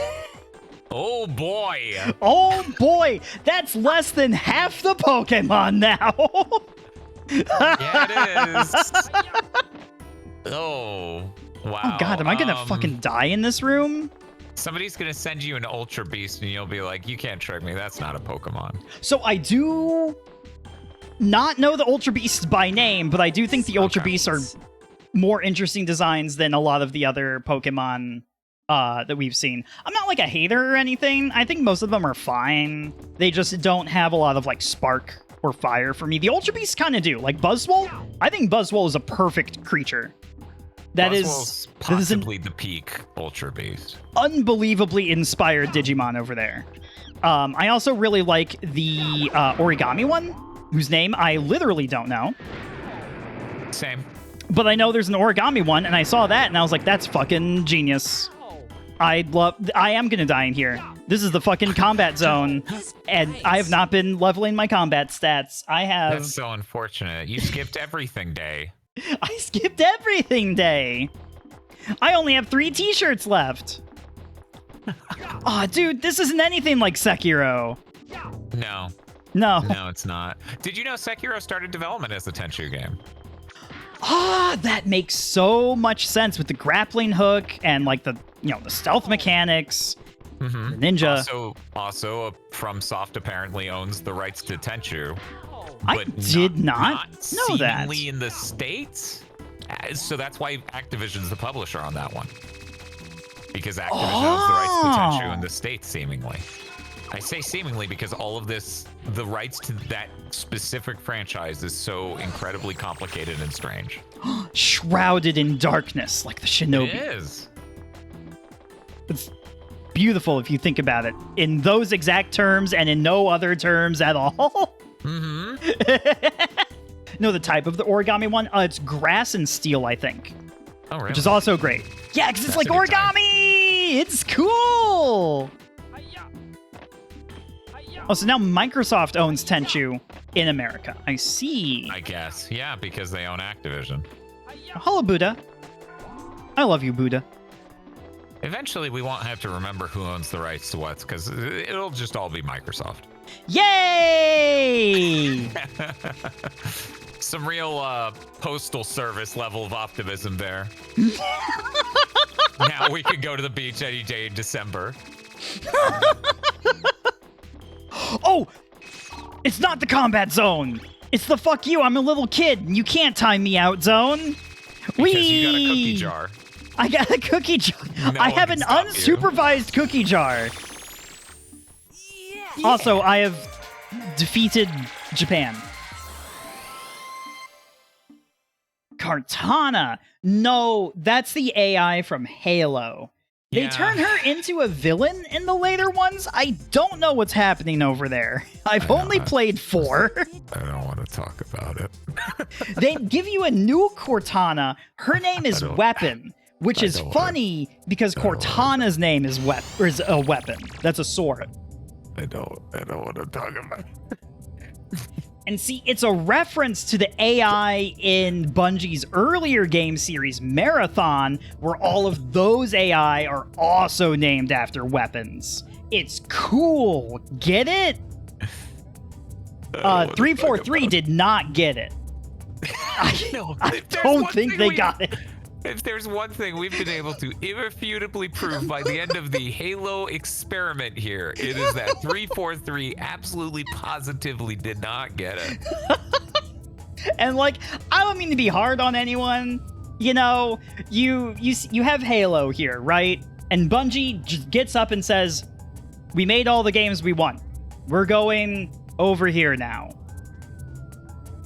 Oh boy. Oh boy, that's less than half the Pokemon now. Yeah, it is. Oh, wow. Oh god, am I gonna fucking die in this room? Somebody's gonna send you an Ultra Beast and you'll be like, you can't trick me. That's not a Pokemon. So I do not know the Ultra Beasts by name, but I do think the Ultra Okay. Beasts are more interesting designs than a lot of the other Pokemon that we've seen. I'm not like a hater or anything. I think most of them are fine. They just don't have a lot of like spark or fire for me. The Ultra Beasts kind of do. Like Buzzwole, I think Buzzwole is a perfect creature. That is Buzzwole's that is an possibly the peak Ultra Beast. unbelievably inspired Digimon over there. I also really like the origami one, whose name I literally don't know. Same. But I know there's an origami one, and I saw that, and I was like, that's fucking genius. I am gonna die in here. This is the fucking combat zone, and I have not been leveling my combat stats. I have... That's so unfortunate. You skipped everything day. I skipped everything day. I only have 3 t-shirts left. Aw, dude, this isn't anything like Sekiro. No, No. no, it's not. Did you know Sekiro started development as a Tenchu game? Ah, that makes so much sense with the grappling hook and like the stealth mechanics, Mm-hmm. the ninja. Also, FromSoft apparently owns the rights to Tenchu. I but did not know that. Seemingly in the States. So that's why Activision's the publisher on that one. Because Activision owns the rights to Tenchu in the States, seemingly. I say seemingly because all of this, the rights to that specific franchise is so incredibly complicated and strange. Shrouded in darkness, like the shinobi. It is. It's beautiful if you think about it. In those exact terms and in no other terms at all. Mm-hmm. No, the type of the origami one, it's grass and steel, I think. Oh, really? Which is also great. Yeah, because it's That's like a good time. origami! It's cool! Oh, so now Microsoft owns Tenchu in America. I see. I guess. Yeah, because they own Activision. Hello, Buddha. I love you, Buddha. Eventually, we won't have to remember who owns the rights to what, because it'll just all be Microsoft. Yay! Some real postal service level of optimism there. Now we can go to the beach any day in December. Oh! It's not the combat zone! It's the fuck you, I'm a little kid, and you can't time me out zone! Because you got a cookie jar. I got a cookie jar. No I one have can an stop you. unsupervised cookie jar. Also, I have defeated Japan. Cortana. No, that's the AI from Halo. They Yeah. turn her into a villain in the later ones. I don't know what's happening over there. I've only played 4. I don't want to talk about it. They give you a new Cortana. Her name is don't- Weapon, which I is don't wanna- funny because don't wanna- Cortana's name is a weapon. That's a sword. I don't want to talk about it. And see, it's a reference to the AI in Bungie's earlier game series, Marathon, where all of those AI are also named after weapons. It's cool. Get it? 343 did not get it. No, I if there's don't one think thing they we- got it. If there's one thing we've been able to irrefutably prove by the end of the Halo experiment here, it is that 343 absolutely positively did not get it. And like, I don't mean to be hard on anyone. You know, you have Halo here, right? And Bungie just gets up and says, "We made all the games we want. We're going over here now.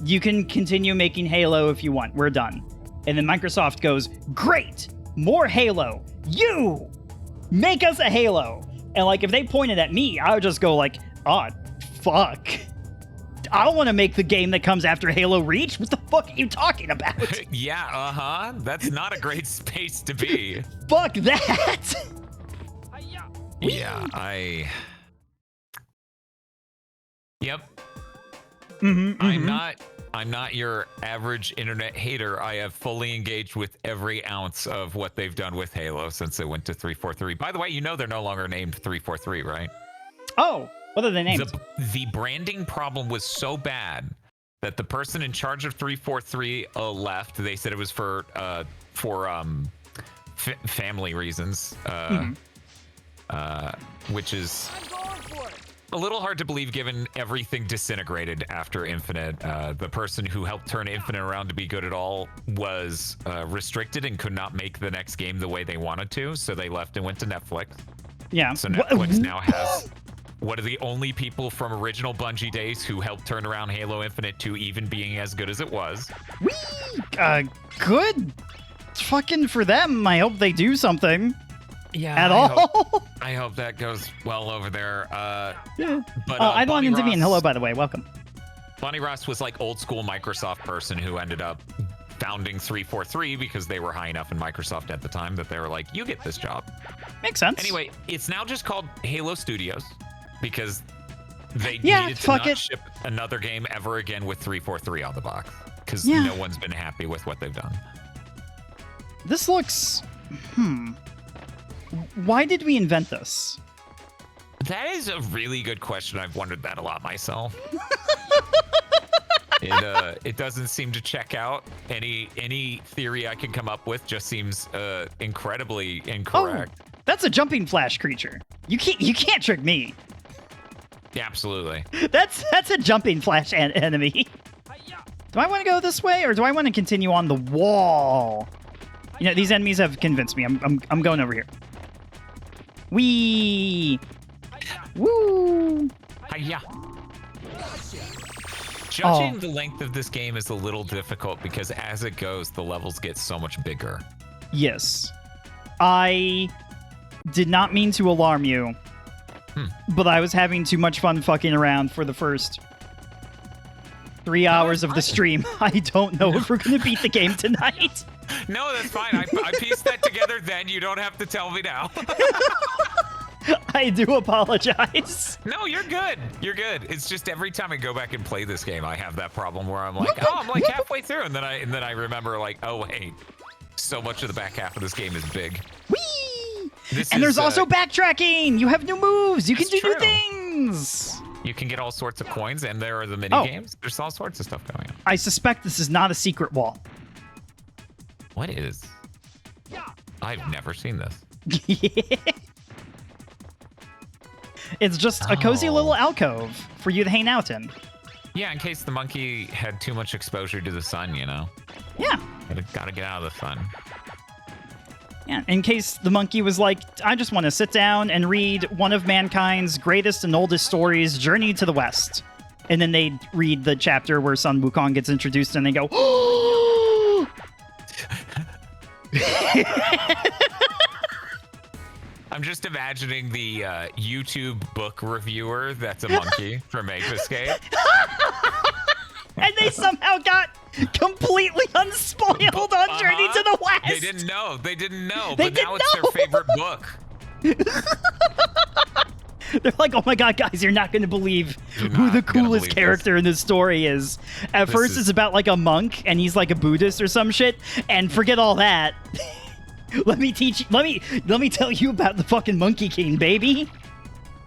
You can continue making Halo if you want. We're done." And then Microsoft goes, "Great! More Halo! You! Make us a Halo!" And like, if they pointed at me, I would just go like, "Oh, fuck. I don't want to make the game that comes after Halo Reach. What the fuck are you talking about? Yeah, That's not a great space to be. Fuck that!" Yeah, Yep. I'm not your average internet hater. I have fully engaged with every ounce of what they've done with Halo since it went to 343. By the way, you know they're no longer named 343, right? Oh, what are they named? The branding problem was so bad that the person in charge of 343 left. They said it was for family reasons, which is a little hard to believe given everything disintegrated after Infinite. The person who helped turn Infinite around to be good at all was restricted and could not make the next game the way they wanted to, so they left and went to Netflix. Yeah. So Netflix now has one of the only people from original Bungie days who helped turn around Halo Infinite to even being as good as it was. Good. Fucking for them. I hope they do something. Yeah. At all. I hope that goes well over there. Yeah. But I don't want him to be in. Ross- Hello, by the way. Welcome. Bonnie Ross was like old school Microsoft person who ended up founding 343 because they were high enough in Microsoft at the time that they were like, you get this job. Makes sense. Anyway, it's now just called Halo Studios because they Yeah, needed to fuck not it. ship another game ever again with 343 on the box because Yeah. no one's been happy with what they've done. This looks... Why did we invent this? That is a really good question. I've wondered that a lot myself. It doesn't seem to check out. Any theory I can come up with just seems incredibly incorrect. Oh, that's a jumping flash creature. You can't trick me. Yeah, absolutely. That's a jumping flash enemy. Do I want to go this way or do I want to continue on the wall? You know, these enemies have convinced me. I'm going over here. Wee. Woo. Hiya. Judging the length of this game is a little difficult because as it goes, the levels get so much bigger. Yes. I did not mean to alarm you, but I was having too much fun fucking around for the first 3 hours of the stream. I don't know if we're going to beat the game tonight. No, that's fine. I pieced that together then. You don't have to tell me now. I do apologize. No, you're good. You're good. It's just every time I go back and play this game, I have that problem where I'm like, oh, I'm like halfway through, and then I remember like, oh wait, so much of the back half of this game is big. Whee! This And is, there's also backtracking. You have new moves. You can That's do new true. things. You can get all sorts of coins, and there are the mini Oh. games. There's all sorts of stuff going on. I suspect this is not a secret wall. What is? I've never seen this. It's just a cozy Oh. little alcove for you to hang out in. Yeah, in case the monkey had too much exposure to the sun, you know. Yeah. Gotta get out of the sun. Yeah, in case the monkey was like, I just want to sit down and read one of mankind's greatest and oldest stories, Journey to the West. And then they read the chapter where Sun Wukong gets introduced and they go, oh! I'm just imagining the YouTube book reviewer that's a monkey from Ape Escape. And they somehow got completely unspoiled on Journey to the West. They didn't know. They didn't know. They but now didn't it's know. their favorite book. They're like, oh my god, guys, you're not going to believe You're who not the gonna coolest believe character in this story is. At This first, is- it's about like a monk, and he's like a Buddhist or some shit. And forget all that. Let me tell you about the fucking Monkey King, baby.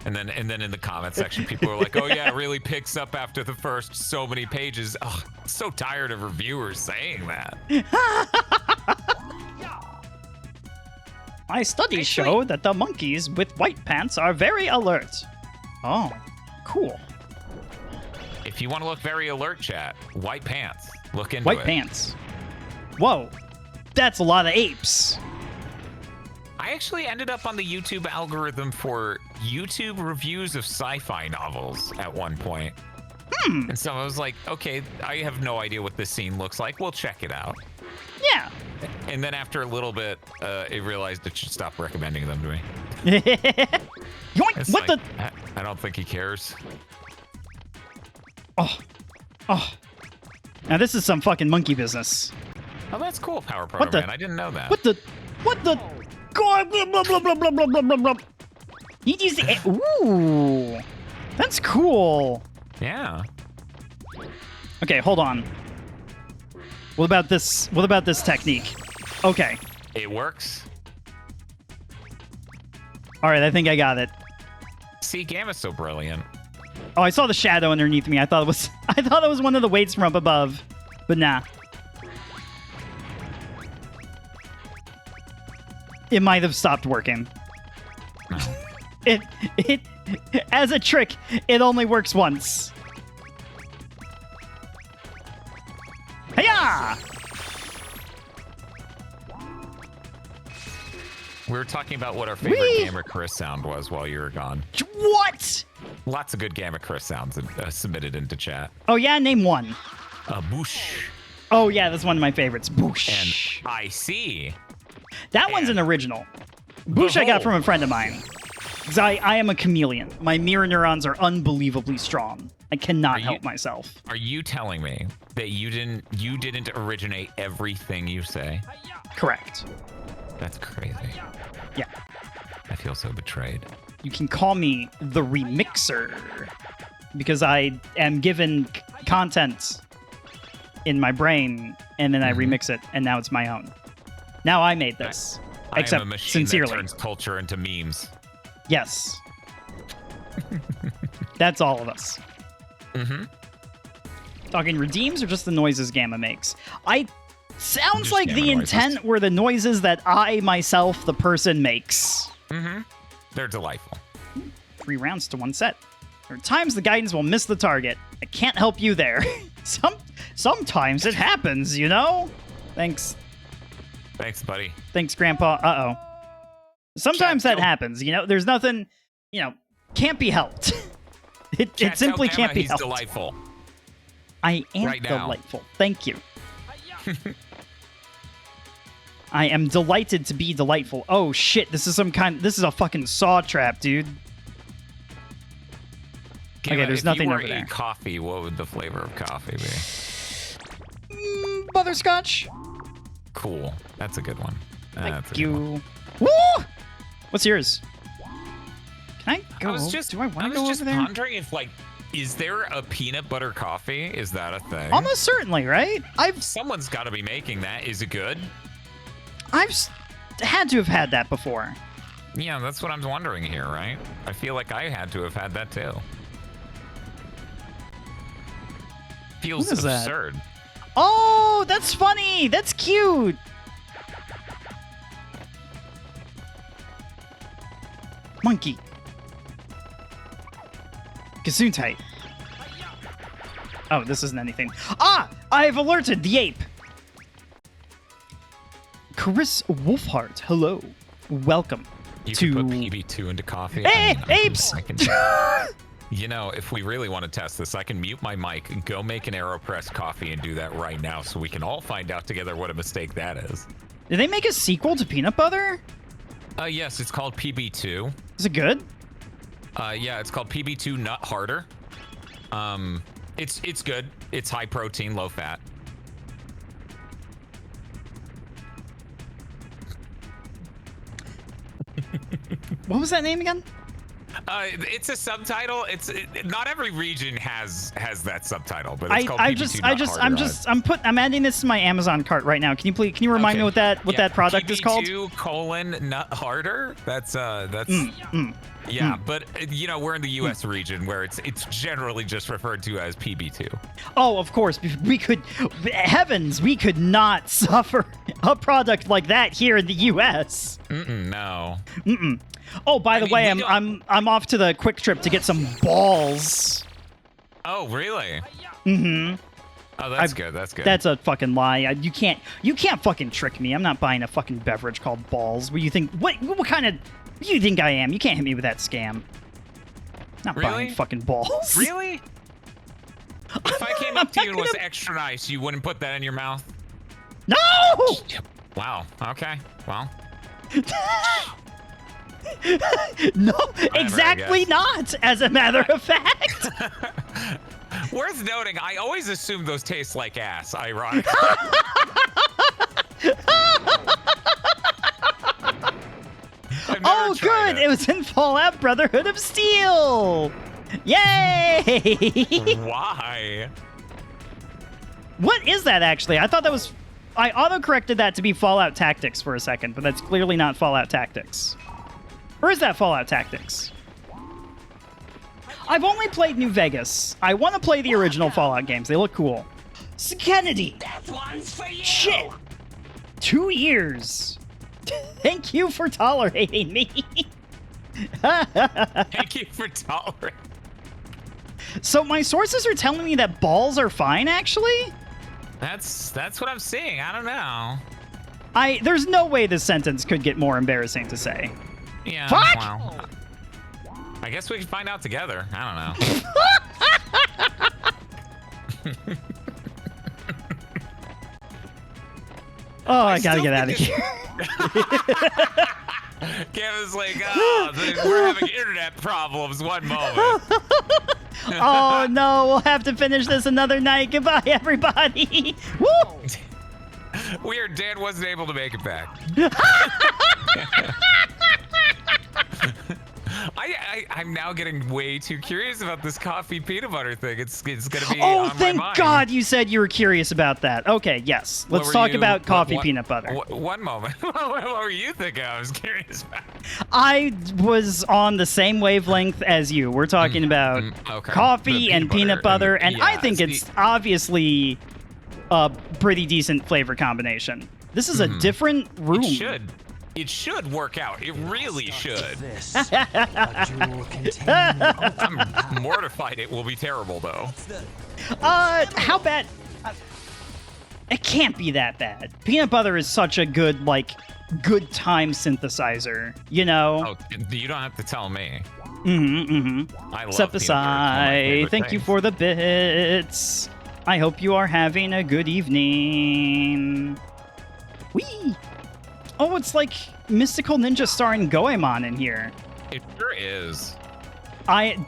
And then in the comment section, people are like, "Oh yeah, it really picks up after the first so many pages." Oh, I'm so tired of reviewers saying that. My studies show that the monkeys with white pants are very alert. Oh, cool. If you want to look very alert, chat, white pants. Look into White it. pants. Whoa, that's a lot of apes. I actually ended up on the YouTube algorithm for YouTube reviews of sci-fi novels at one point. And so I was like, okay, I have no idea what this scene looks like. We'll check it out. Yeah. And then after a little bit, it realized it should stop recommending them to me. Yoink, It's what like, the? I don't think he cares. Oh. Now this is some fucking monkey business. Oh, that's cool, Power Proto What the- Man. I didn't know that. What the? God, blah, blah, blah, blah, blah, blah, blah, blah, blah. You use the. Ooh. That's cool. Yeah. Okay, hold on. What about this? What about this technique? Okay. It works. All right, I think I got it. See, Gamma's so brilliant. Oh, I saw the shadow underneath me. I thought it was one of the weights from up above, but nah. It might have stopped working. It as a trick, it only works once. Hiya! We were talking about what our favorite Whee! Gamma Chris sound was while you were gone. What? Lots of good Gamma Chris sounds submitted into chat. Oh yeah, name one. Boosh. Oh yeah, that's one of my favorites. Boosh. And I see. That one's an original. Boosh I got from a friend of mine. Because I am a chameleon. My mirror neurons are unbelievably strong. I cannot help myself. Are you telling me that you didn't originate everything you say? Correct. That's crazy. Yeah. I feel so betrayed. You can call me the remixer. Because I am given content in my brain, and then I remix it, and now it's my own. Now I made this. Except I am a machine sincerely. that turns culture into memes. Yes. That's all of us. Mm-hmm. Talking redeems or just the noises Gamma makes? Sounds Just like Gamma the noises. intent were the noises that I, myself, the person, makes. Mm-hmm. They're delightful. 3 rounds to 1 set. There are times the guidance will miss the target. I can't help you there. Sometimes it happens, you know? Thanks, Thanks, buddy. Grandpa. Uh-oh. Sometimes Chat, that happens, you know? There's nothing, can't be helped. It Chat, simply tell can't Gamma be he's helped. delightful. I am right now. delightful. Thank you. I am delighted to be delightful. Oh shit, this is a fucking saw trap, dude. Gamma, there's if nothing you were over there. coffee, what would the flavor of coffee be? Butterscotch. Cool. That's a good one. That's a Thank good one. you. Woo! What's yours? Can I go? I was just, do I want I to was go just over there? pondering if, is there a peanut butter coffee? Is that a thing? Almost certainly, right? Someone's got to be making that. Is it good? Had to have had that before. Yeah, that's what I'm wondering here, right? I feel like I had to have had that too. Feels What is that? absurd. Oh, that's funny. That's cute. Monkey. Gesundheit. Oh, this isn't anything. Ah! I've alerted the ape. Chris Wolfhart, hello. Welcome You to... can put PB2 into coffee. Hey, I mean, apes! I can, you know, if we really want to test this, I can mute my mic and go make an AeroPress coffee and do that right now so we can all find out together what a mistake that is. Did they make a sequel to Peanut Butter? Yes, it's called PB2. Is it good? Yeah, it's called PB2 Nut Harder. It's good. It's high protein, low fat. What was that name again? It's a subtitle. Not every region has that subtitle, but it's called PB2 Nut Harder. I'm adding this to my Amazon cart right now. Can you remind me what that product is called? PB2 Nut Harder. That's yeah, but you know, we're in the US region where it's generally just referred to as PB2. Oh, of course. We could not suffer a product like that here in the US. No. Oh, by the way, I'm off to the Quick Trip to get some balls. Oh, really? Mm-hmm. Oh, that's good. That's good. That's a fucking lie. You can't fucking trick me. I'm not buying a fucking beverage called balls. What do you think? What kind of... What do you think I am? You can't hit me with that scam. Not buying fucking balls. Really? If I came up to you and was extra nice, you wouldn't put that in your mouth? No! Wow. Okay. Well. No, exactly not, as a matter of fact. Worth noting, I always assumed those taste like ass, ironically. Oh, good! It was in Fallout Brotherhood of Steel! Yay! Why? What is that, actually? I thought that was... I auto-corrected that to be Fallout Tactics for a second, but that's clearly not Fallout Tactics. Or is that Fallout Tactics? I've only played New Vegas. I want to play the original Fallout games. They look cool. Kennedy! That one's for you. Shit! 2 years. Thank you for tolerating me. Thank you for tolerating. So my sources are telling me that balls are fine, actually? That's what I'm seeing. I don't know. There's no way this sentence could get more embarrassing to say. Yeah. Fuck! Well, I guess we can find out together. I don't know. Oh, I gotta get out of here. Kevin's like, we're having internet problems. One moment. Oh no, we'll have to finish this another night. Goodbye, everybody. Woo! Weird, Dan wasn't able to make it back. I'm now getting way too curious about this coffee peanut butter thing. It's gonna be Oh, on thank my mind. God you said you were curious about that. Okay, yes. Let's talk about coffee peanut butter. One moment. What were you thinking I was curious about? I was on the same wavelength as you. We're talking about coffee and peanut butter, and I think it's obviously a pretty decent flavor combination. This is a different room. It should work out. It really should. I'm mortified it will be terrible, though. How bad? It can't be that bad. Peanut butter is such a good, good time synthesizer, you know? Oh, you don't have to tell me. I love Step peanut aside. butter. Thank you for the bits. I hope you are having a good evening. Whee! Oh, it's like Mystical Ninja starring Goemon in here. It sure is.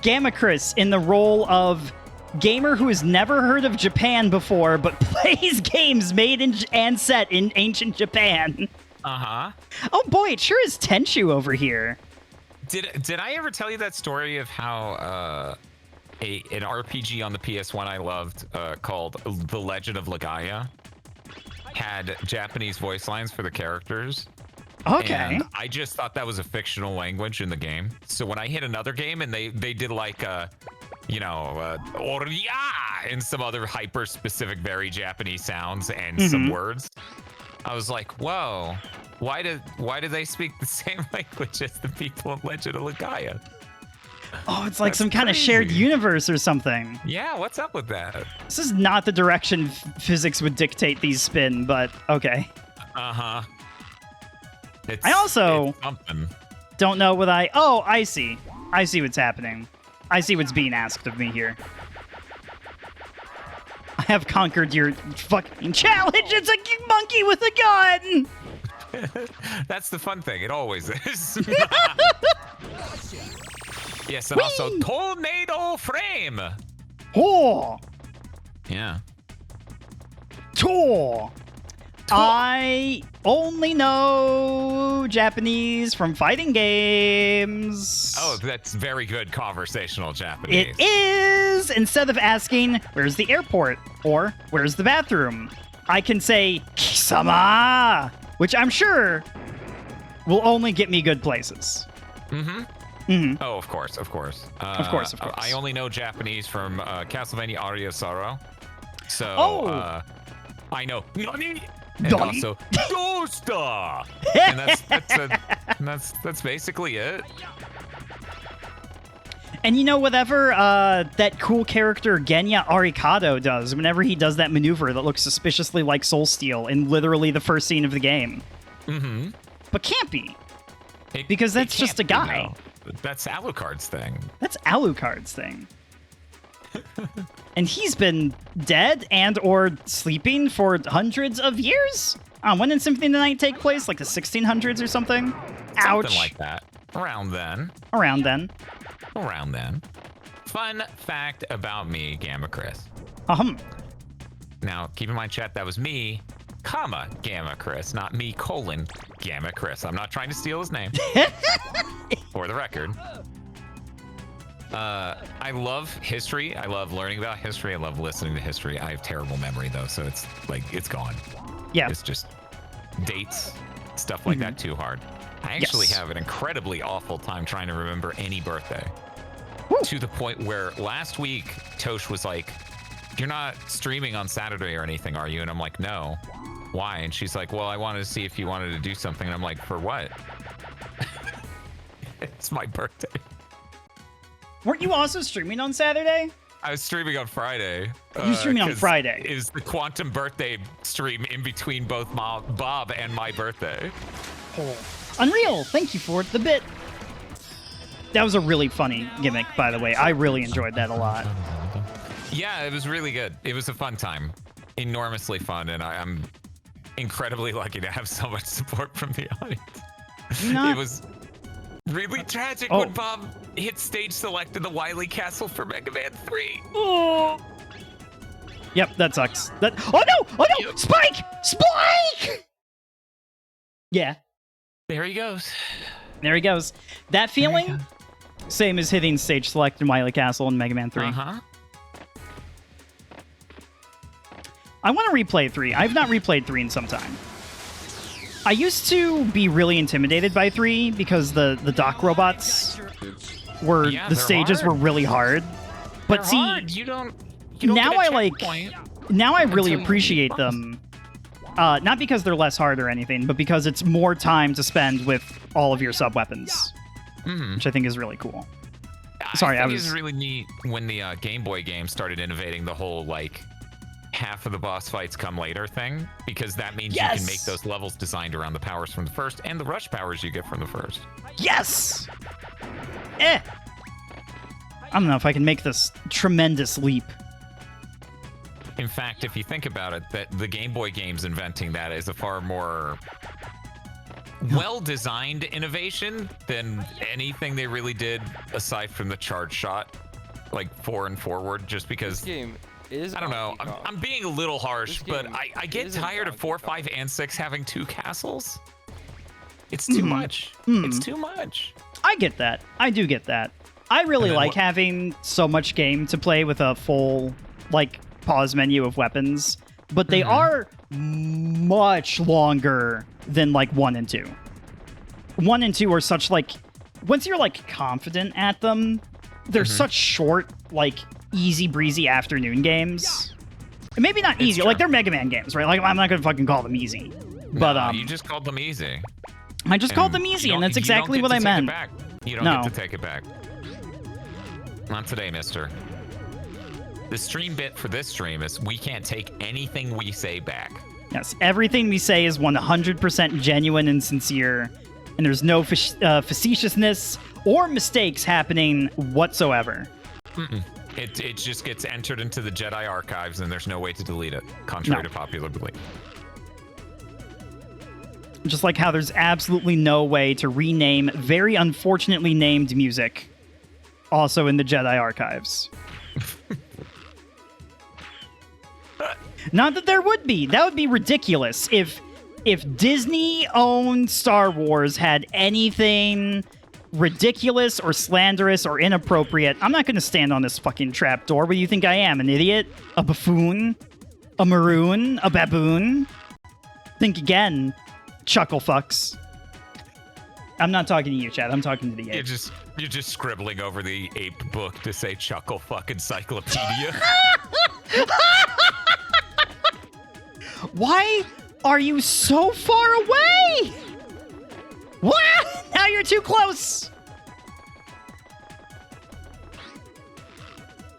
Gamma Chris in the role of gamer who has never heard of Japan before, but plays games made in and set in ancient Japan. Uh-huh. Oh boy, it sure is Tenchu over here. Did I ever tell you that story of how an RPG on the PS1 I loved called The Legend of Legaia had Japanese voice lines for the characters? Okay. And I just thought that was a fictional language in the game. So when I hit another game and they did like Oriya and some other hyper specific, very Japanese sounds and some words, I was like, whoa, why do they speak the same language as the people in Legend of Legaia? Oh, it's like That's some kind of shared crazy. universe or something. Yeah, what's up with that? This is not the direction physics would dictate these spin, but okay. Uh-huh. It's, I also it's something. don't know what Oh, I see. I see what's happening. I see what's being asked of me here. I have conquered your fucking challenge. It's a monkey with a gun. That's the fun thing. It always is. Yes, and also tornado frame. Oh, Yeah. Tor. I only know Japanese from fighting games. Oh, that's very good conversational Japanese. It is! Instead of asking, where's the airport? Or, where's the bathroom? I can say, Kisama! Which I'm sure will only get me good places. Oh, of course. Of course, of course. I only know Japanese from Castlevania Aria Sorrow. So, Oh. I know Nani! And Nani? also Dosta! And that's basically it. And you know, whatever that cool character Genya Arikado does, whenever he does that maneuver that looks suspiciously like Soul Steel in literally the first scene of the game. Mm-hmm. But can't be. Because that's just a guy. That's Alucard's thing. That's Alucard's thing. And he's been dead and or sleeping for hundreds of years? When did Symphony of the Night take place? Like the 1600s or something? Ouch. Something like that. Around then. Around then. Around then. Fun fact about me, Gamma Chris. Now, keep in mind, chat, that was me, comma, Gamma Chris, not me, colon, Gamma Chris. I'm not trying to steal his name. For the record. I love history. I love learning about history. I love listening to history. I have terrible memory, though, so it's like, it's gone. Yeah. It's just dates, stuff like that, too hard. I actually have an incredibly awful time trying to remember any birthday. Woo. To the point where last week, Tosh was like, you're not streaming on Saturday or anything, are you? And I'm like, no. Why? And she's like, well, I wanted to see if you wanted to do something. And I'm like, for what? It's my birthday. Weren't you also streaming on Saturday? I was streaming on Friday. You were streaming on Friday. It was the Quantum birthday stream in between both Bob and my birthday. Oh. Unreal. Thank you for the bit. That was a really funny gimmick, by the way. I really enjoyed that a lot. Yeah, it was really good. It was a fun time. Enormously fun, and I'm incredibly lucky to have so much support from the audience. It was really tragic when Bob hit stage select in the Wily Castle for Mega Man 3. Oh. Yep, that sucks. Oh no! Oh no! Yep. Spike! Spike! Yeah. There he goes. There he goes. That feeling, same as hitting stage select in Wily Castle in Mega Man 3. Uh-huh. I want to replay 3. I've not replayed 3 in some time. I used to be really intimidated by 3 because the dock robots were the stages were really hard. But They're see, hard. You don't now get a I checkpoint now I really until you appreciate beat them. Not because they're less hard or anything, but because it's more time to spend with all of your sub weapons, which I think is really cool. Sorry, I think it was really neat when the Game Boy game started innovating the whole like half of the boss fights come later thing, because that means you can make those levels designed around the powers from the first and the rush powers you get from the first. Yes! I don't know if I can make this tremendous leap. In fact, if you think about it, that the Game Boy games inventing that is a far more well-designed innovation than anything they really did aside from the charge shot, like 4 and forward, just because This game is I don't know. I'm being a little harsh, but I get tired of 4, 5, and 6 having 2 castles. It's too much. It's too much. I get that. I do get that. I really like having so much game to play with a full, like, pause menu of weapons, but they are much longer than, like, 1 and 2. 1 and 2 are such, like, once you're, like, confident at them, they're such short, like, easy breezy afternoon games. Maybe not easy, like they're Mega Man games, right? Like I'm not gonna fucking call them easy. But you just called them easy. I just called them easy, and that's exactly what I meant. You don't get to take it back. Not today, mister. The stream bit for this stream is we can't take anything we say back. Yes, everything we say is 100% genuine and sincere, and there's no facetiousness or mistakes happening whatsoever. It just gets entered into the Jedi archives, and there's no way to delete it, contrary to popular belief. Just like how there's absolutely no way to rename very unfortunately named music, also in the Jedi archives. Not that there would be. That would be ridiculous. If Disney-owned Star Wars had anything ridiculous or slanderous or inappropriate, I'm not going to stand on this fucking trapdoor. What do you think I am? An idiot? A buffoon? A maroon? A baboon? Think again, chuckle fucks. I'm not talking to you, Chad. I'm talking to the ape. You're just scribbling over the ape book to say chuckle fuck encyclopedia. Why are you so far away? What? Now you're too close.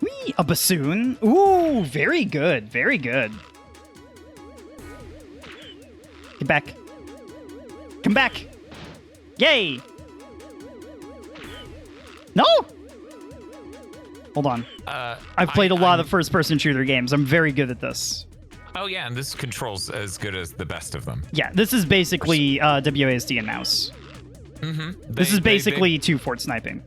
Whee, a bassoon. Ooh, very good. Very good. Get back. Come back. Yay. No. Hold on. I've played a lot of first-person shooter games. I'm very good at this. Oh yeah, and this control's as good as the best of them. Yeah, this is basically WASD and mouse. This is basically two-fort sniping.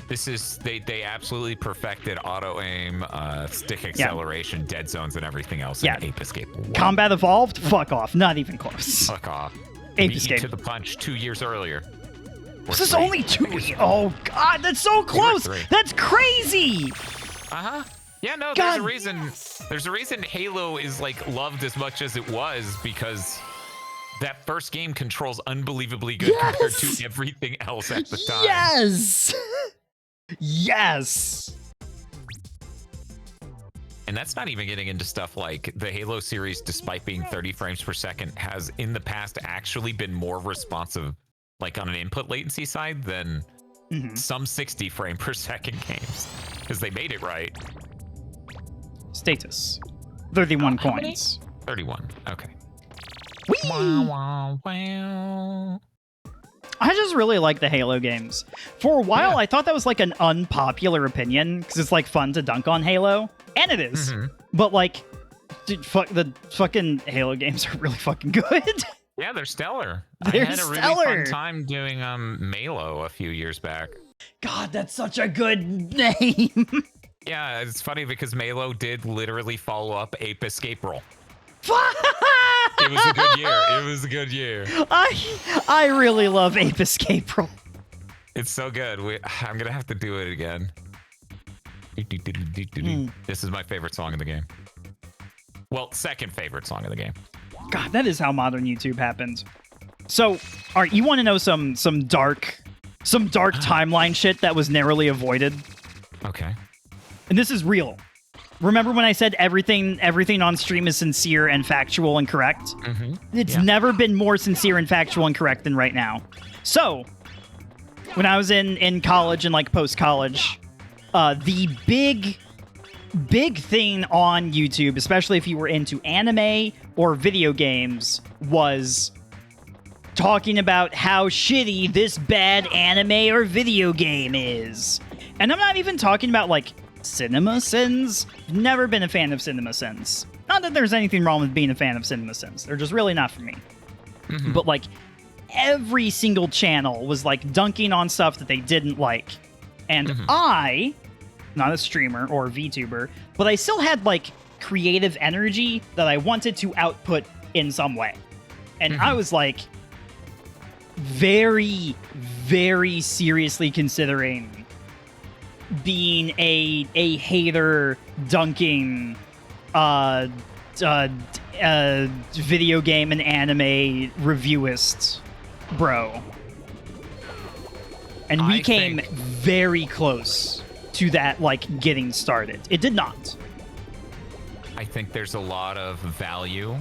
This is they absolutely perfected auto aim, stick acceleration, dead zones, and everything else. Yeah. In Ape Escape. Wow. Combat evolved? Fuck off. Not even close. Fuck off. Ape Beat Escape. to the punch 2 years earlier. This is only 2 years. Oh god, that's so close. That's crazy. Yeah, no, God. there's a reason. There's a reason Halo is like loved as much as it was, because that first game controls unbelievably good compared to everything else at the time. Yes. Yes. And that's not even getting into stuff like the Halo series, despite being 30 frames per second, has in the past actually been more responsive, like on an input latency side, than some 60 frame per second games, because they made it right. Status. 31 coins. 31. Okay. Whee! Wow, wow. I just really like the Halo games. For a while, I thought that was like an unpopular opinion, because it's like fun to dunk on Halo, and it is. But like, dude, the fucking Halo games are really fucking good. Yeah, they're stellar. They're I had a really stellar. fun time doing Malo a few years back. God, that's such a good name. Yeah, it's funny because Malo did literally follow up Ape Escape Roll. It was a good year. It was a good year. I really love Ape Escape Roll. It's so good. I'm gonna have to do it again. This is my favorite song in the game. Well, second favorite song in the game. God, that is how modern YouTube happened. So, all right, you want to know some dark timeline shit that was narrowly avoided? Okay. And this is real. Remember when I said everything on stream is sincere and factual and correct? It's never been more sincere and factual and correct than right now. So, when I was in college and like post-college, the big thing on YouTube, especially if you were into anime or video games, was talking about how shitty this bad anime or video game is. And I'm not even talking about like Cinema Sins. Never been a fan of Cinema Sins. Not that there's anything wrong with being a fan of Cinema Sins. They're just really not for me. But like every single channel was like dunking on stuff that they didn't like. And I, not a streamer or VTuber, but I still had like creative energy that I wanted to output in some way. And I was like very, very seriously considering being a hater dunking video game and anime reviewist bro. And we came very close to that, like, getting started. It did not. I think there's a lot of value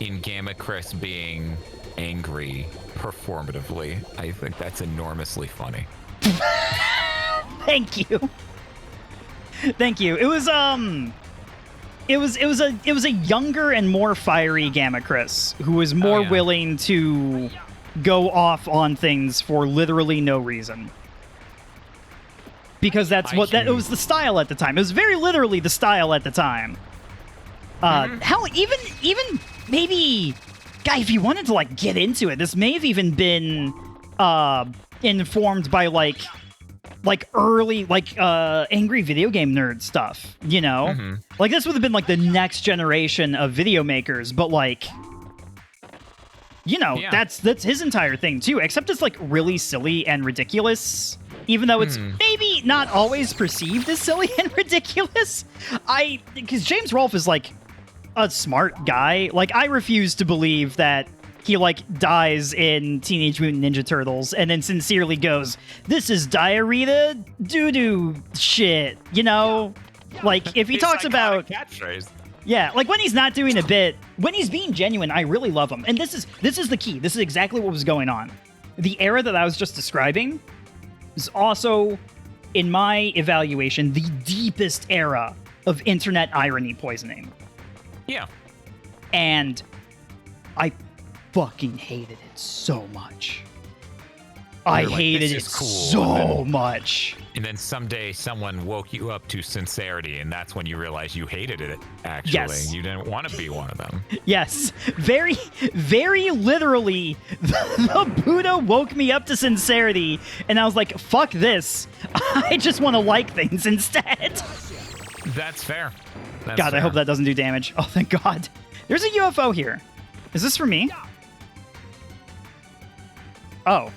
in Gamma Chris being angry performatively. I think that's enormously funny. Thank you. Thank you. It it was a younger and more fiery Gamma Chris who was more willing to go off on things for literally no reason. Because that's it was the style at the time. It was very literally the style at the time. Hell, even maybe, guy, if you wanted to like get into it, this may have even been informed by like early angry video game nerd stuff, you know? Like this would have been like the next generation of video makers, but like, you know, that's his entire thing too, except it's like really silly and ridiculous, even though it's maybe not always perceived as silly and ridiculous. Because James Rolfe is like a smart guy. Like I refuse to believe that he like dies in Teenage Mutant Ninja Turtles and then sincerely goes, "This is diarrhea doo-doo shit," you know? Like if he talks about catchphrase. Yeah, like when he's not doing a bit, when he's being genuine, I really love him. And this is the key. This is exactly what was going on. The era that I was just describing is also, in my evaluation, the deepest era of internet irony poisoning. Yeah. And I fucking hated it so much. I hated it cool. so much. And then someday someone woke you up to sincerity, and that's when you realized you hated it, actually. Yes. You didn't want to be one of them. Yes. Very, very literally, the Buddha woke me up to sincerity, and I was like, fuck this. I just want to like things instead. That's fair. That's God, fair. I hope that doesn't do damage. Oh, thank God. There's a UFO here. Is this for me? Oh.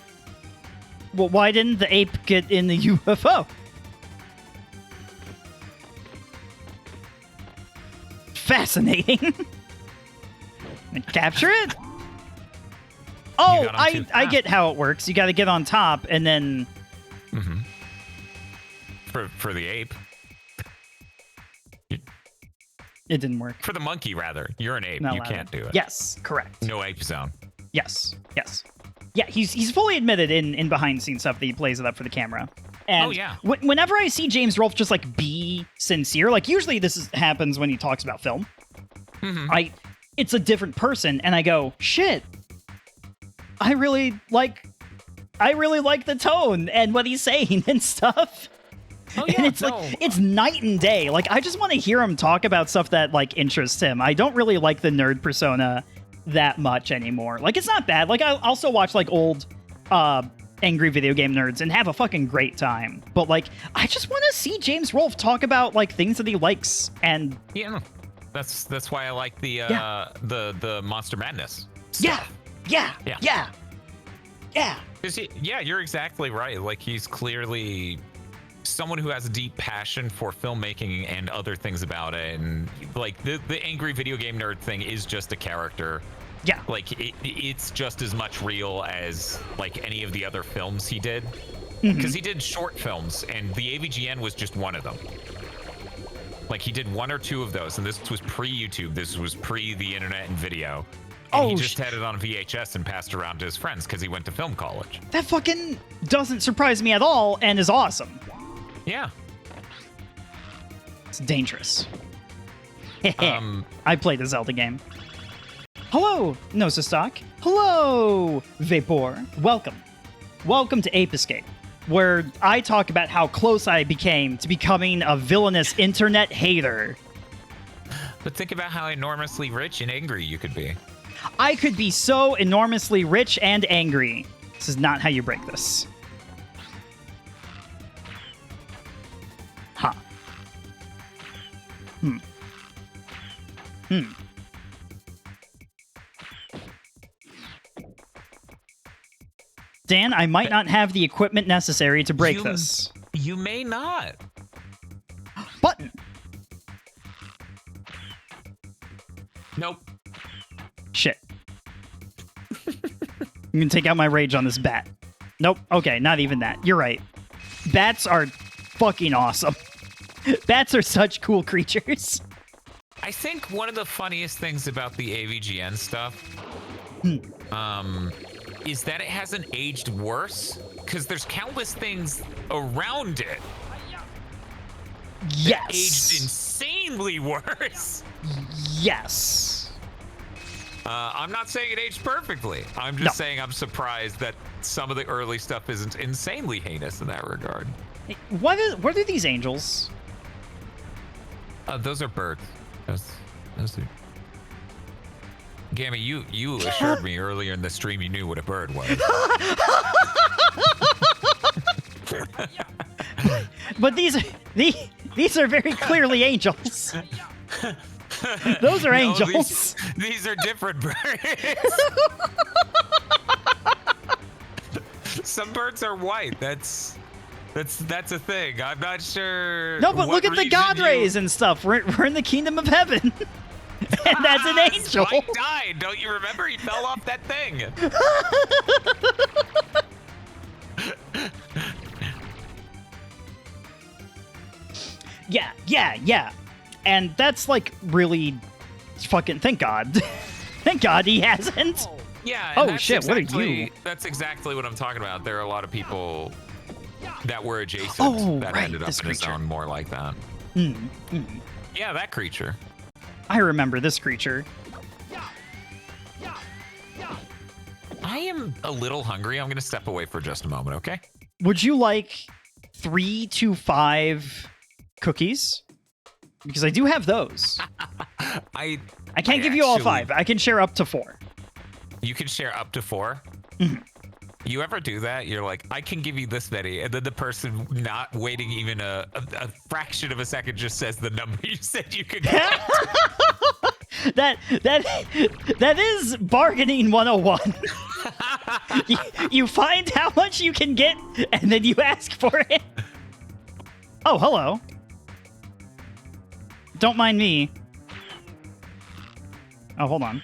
Well, why didn't the ape get in the UFO? Fascinating. Capture it? Oh, I get how it works. You got to get on top and then... For the ape. It didn't work. For the monkey, rather. You're an ape. Not you allowed. can't do it. Yes, correct. No ape zone. Yes, yes. Yeah, he's fully admitted in behind the scenes stuff that he plays it up for the camera. And whenever I see James Rolfe just like be sincere, like usually happens when he talks about film. It's a different person, and I go, shit. I really like the tone and what he's saying and stuff. Oh, yeah, and it's like it's night and day. Like I just want to hear him talk about stuff that like interests him. I don't really like the nerd persona that much anymore. Like it's not bad. Like I also watch like old angry video game nerds and have a fucking great time. But like I just want to see James Rolfe talk about like things that he likes. And yeah, that's why I like the Monster Madness stuff. Yeah. You're exactly right. Like he's clearly someone who has a deep passion for filmmaking and other things about it, and like the angry video game nerd thing is just a character. Yeah, like it's just as much real as like any of the other films he did, because he did short films, and the AVGN was just one of them. Like he did one or two of those, and this was pre-YouTube. This was pre the internet and video. And he just had it on VHS and passed around to his friends because he went to film college. That fucking doesn't surprise me at all, and is awesome. Yeah. It's dangerous. I played the Zelda game. Hello, Nosastock. Hello, Vapor. Welcome. Welcome to Ape Escape, where I talk about how close I became to becoming a villainous internet hater. But think about how enormously rich and angry you could be. I could be so enormously rich and angry. This is not how you break this. Huh. Dan, I might not have the equipment necessary to break this. You may not. Button. Nope. Shit. I'm gonna take out my rage on this bat. Nope. Okay, not even that. You're right. Bats are fucking awesome. Bats are such cool creatures. I think one of the funniest things about the AVGN stuff is that it hasn't aged worse, because there's countless things around it yes. that aged insanely insanely worse. Yes. I'm not saying it aged perfectly. I'm just saying I'm surprised that some of the early stuff isn't insanely heinous in that regard. What are these angels? Those are birds. Those are... Gammy, you assured me earlier in the stream you knew what a bird was. But these are very clearly angels. Those are No, angels. These are different birds. Some birds are white. That's a thing. I'm not sure. No, but what look at the reason god you- rays and stuff. We're in the kingdom of heaven. And that's an angel. Spike died. Don't you remember? He fell off that thing. Yeah. And that's like really fucking thank God. Thank God he hasn't. Yeah. Oh, and that's shit, what are exactly- you? That's exactly what I'm talking about. There are a lot of people that were adjacent Oh, that right, ended up this in a creature. zone more like that. Yeah, that creature. I remember this creature. I am a little hungry. I'm going to step away for just a moment, okay? Would you like 3 to 5 cookies? Because I do have those. I can't give you all actually- 5. I can share up to 4. You can share up to 4. You ever do that? You're like, I can give you this many, and then the person not waiting even a fraction of a second just says the number you said you could get. That is bargaining 101. you find how much you can get, and then you ask for it. Oh, hello. Don't mind me. Oh, hold on.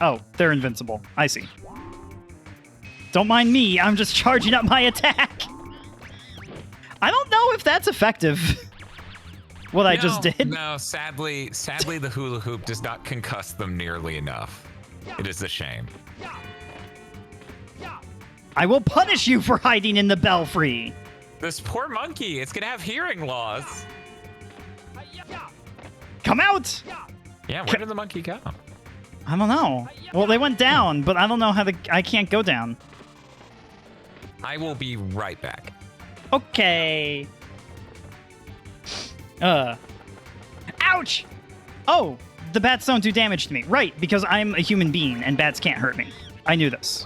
Oh, they're invincible. I see. Don't mind me, I'm just charging up my attack. I don't know if that's effective. What I just did. No, sadly, the hula hoop does not concuss them nearly enough. It is a shame. I will punish you for hiding in the belfry. This poor monkey, it's gonna have hearing loss. Come out! Yeah, where did the monkey go? I don't know. Well, they went down, but I don't know how I can't go down. I will be right back. Okay. Ouch! Oh, the bats don't do damage to me. Right, because I'm a human being and bats can't hurt me. I knew this.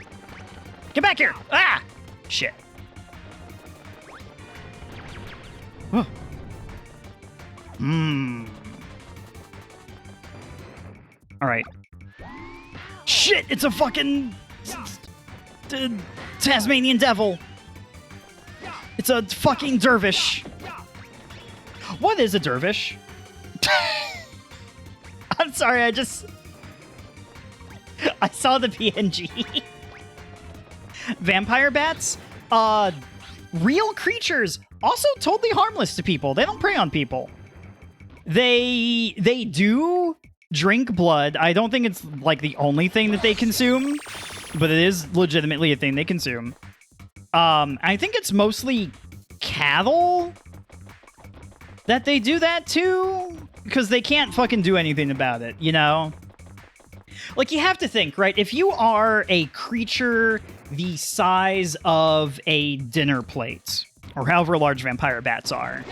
Get back here! Ah! Shit. Oh. Alright. Shit, it's a fucking... Tasmanian devil. It's a fucking dervish. What is a dervish? I'm sorry, I saw the PNG. Vampire bats? Real creatures. Also totally harmless to people. They don't prey on people. They do drink blood. I don't think it's like the only thing that they consume, but it is legitimately a thing they consume. I think it's mostly cattle that they do that to, because they can't fucking do anything about it, you know? Like, you have to think, right? If you are a creature the size of a dinner plate, or however large vampire bats are,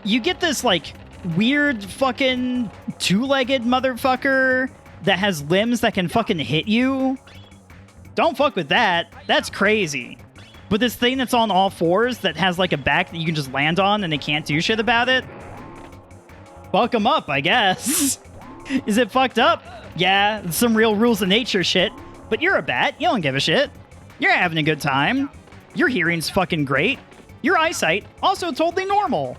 you get this, like, weird fucking two-legged motherfucker that has limbs that can fucking hit you. Don't fuck with that. That's crazy. But this thing that's on all fours that has, like, a back that you can just land on and they can't do shit about it? Fuck them up, I guess. Is it fucked up? Yeah, some real rules of nature shit. But you're a bat. You don't give a shit. You're having a good time. Your hearing's fucking great. Your eyesight, also totally normal.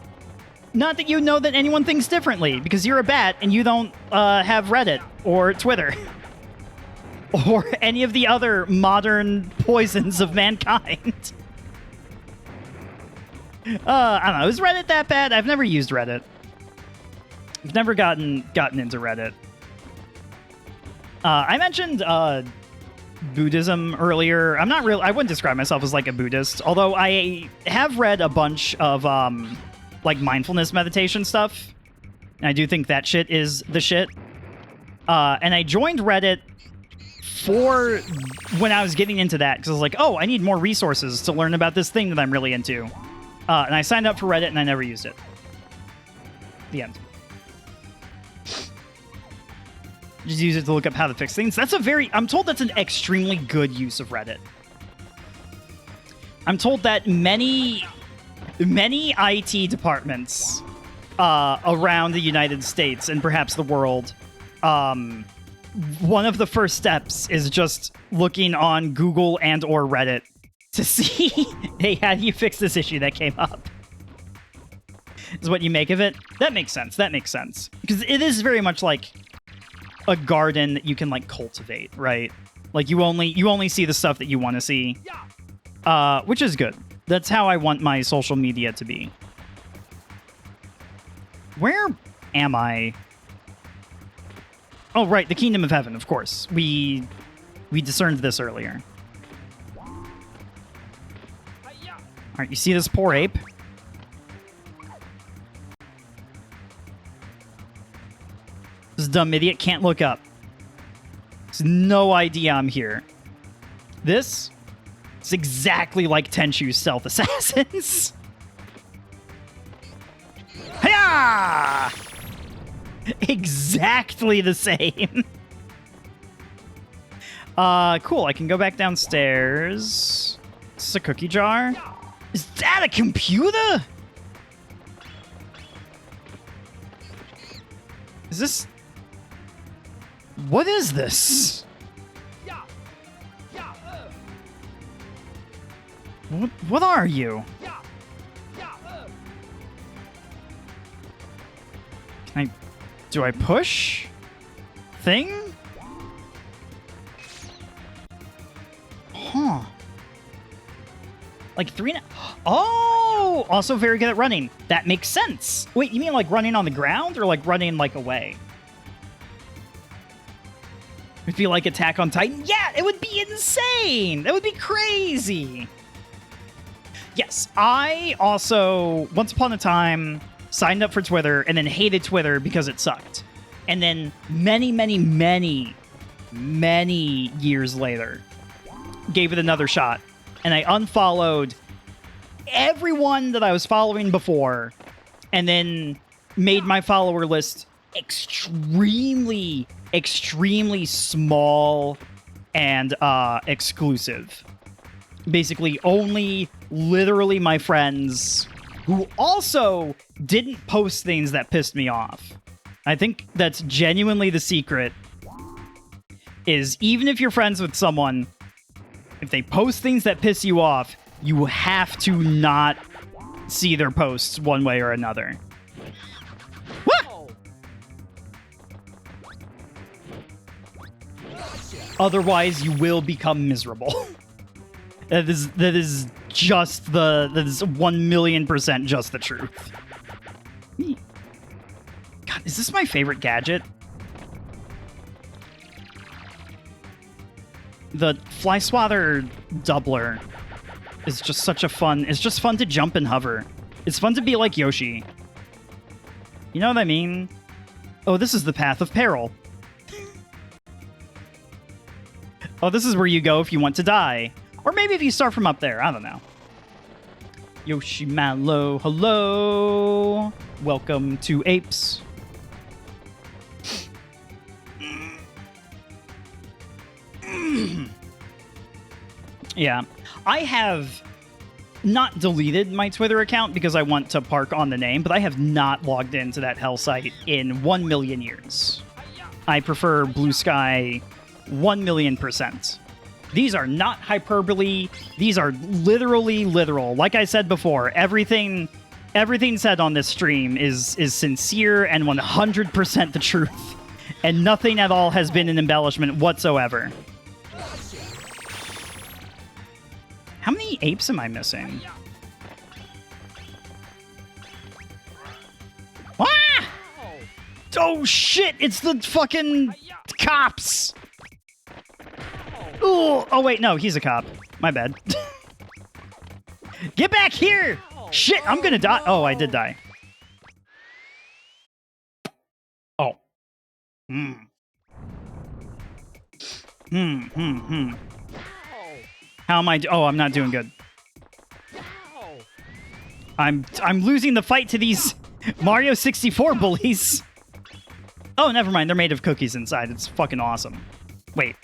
Not that you know that anyone thinks differently, because you're a bat and you don't have Reddit or Twitter. Or any of the other modern poisons of mankind. I don't know. Is Reddit that bad? I've never used Reddit. I've never gotten into Reddit. I mentioned Buddhism earlier. I wouldn't describe myself as like a Buddhist, although I have read a bunch of like mindfulness meditation stuff. And I do think that shit is the shit. And I joined Reddit for when I was getting into that, because I was like, oh, I need more resources to learn about this thing that I'm really into. And I signed up for Reddit, and I never used it. The end. Just use it to look up how to fix things. That's a very... I'm told that's an extremely good use of Reddit. I'm told that many IT departments around the United States and perhaps the world, one of the first steps is just looking on Google and or Reddit to see, hey, how do you fix this issue that came up? Is what you make of it? That makes sense. That makes sense. Because it is very much like a garden that you can, like, cultivate, right? Like, you only see the stuff that you want to see. Which is good. That's how I want my social media to be. Where am I? Oh, right, the Kingdom of Heaven, of course. We discerned this earlier. Alright, you see this poor ape? This dumb idiot can't look up. Has no idea I'm here. This is exactly like Tenchu's Stealth Assassins. Hiya! Exactly the same. Cool. I can go back downstairs. This is a cookie jar. Is that a computer? Is this... What is this? What are you? Can I... Do I push? Thing? Huh. Like 3 and... Oh! Also very good at running. That makes sense. Wait, you mean like running on the ground or like running like away? It'd be like Attack on Titan? Yeah, it would be insane! That would be crazy! Yes, I also, once upon a time, signed up for Twitter and then hated Twitter because it sucked. And then many years later, gave it another shot. And I unfollowed everyone that I was following before and then made my follower list extremely small and exclusive. Basically, only literally my friends who also didn't post things that pissed me off. I think that's genuinely the secret, is even if you're friends with someone, if they post things that piss you off, you have to not see their posts one way or another. Wah! Otherwise, you will become miserable. That is just that is 1,000,000% just the truth. God, is this my favorite gadget? The Fly Swatter Doubler is just such a fun... It's just fun to jump and hover. It's fun to be like Yoshi. You know what I mean? Oh, this is the Path of Peril. Oh, this is where you go if you want to die. Or maybe if you start from up there. I don't know. Yoshi Mallow, hello. Welcome to Apes. Yeah. I have not deleted my Twitter account because I want to park on the name, but I have not logged into that hell site in 1,000,000 years. I prefer Blue Sky 1,000,000%. These are not hyperbole. These are literally literal. Like I said before, everything said on this stream is sincere and 100% the truth. And nothing at all has been an embellishment whatsoever. How many apes am I missing? Ah! Oh shit, it's the fucking cops! Ooh, oh wait, no, he's a cop. My bad. Get back here! Shit, I'm gonna die. Oh, I did die. Hmm. Hmm. How am I? Oh, I'm not doing good. I'm losing the fight to these Mario 64 bullies. Oh, never mind. They're made of cookies inside. It's fucking awesome. Wait.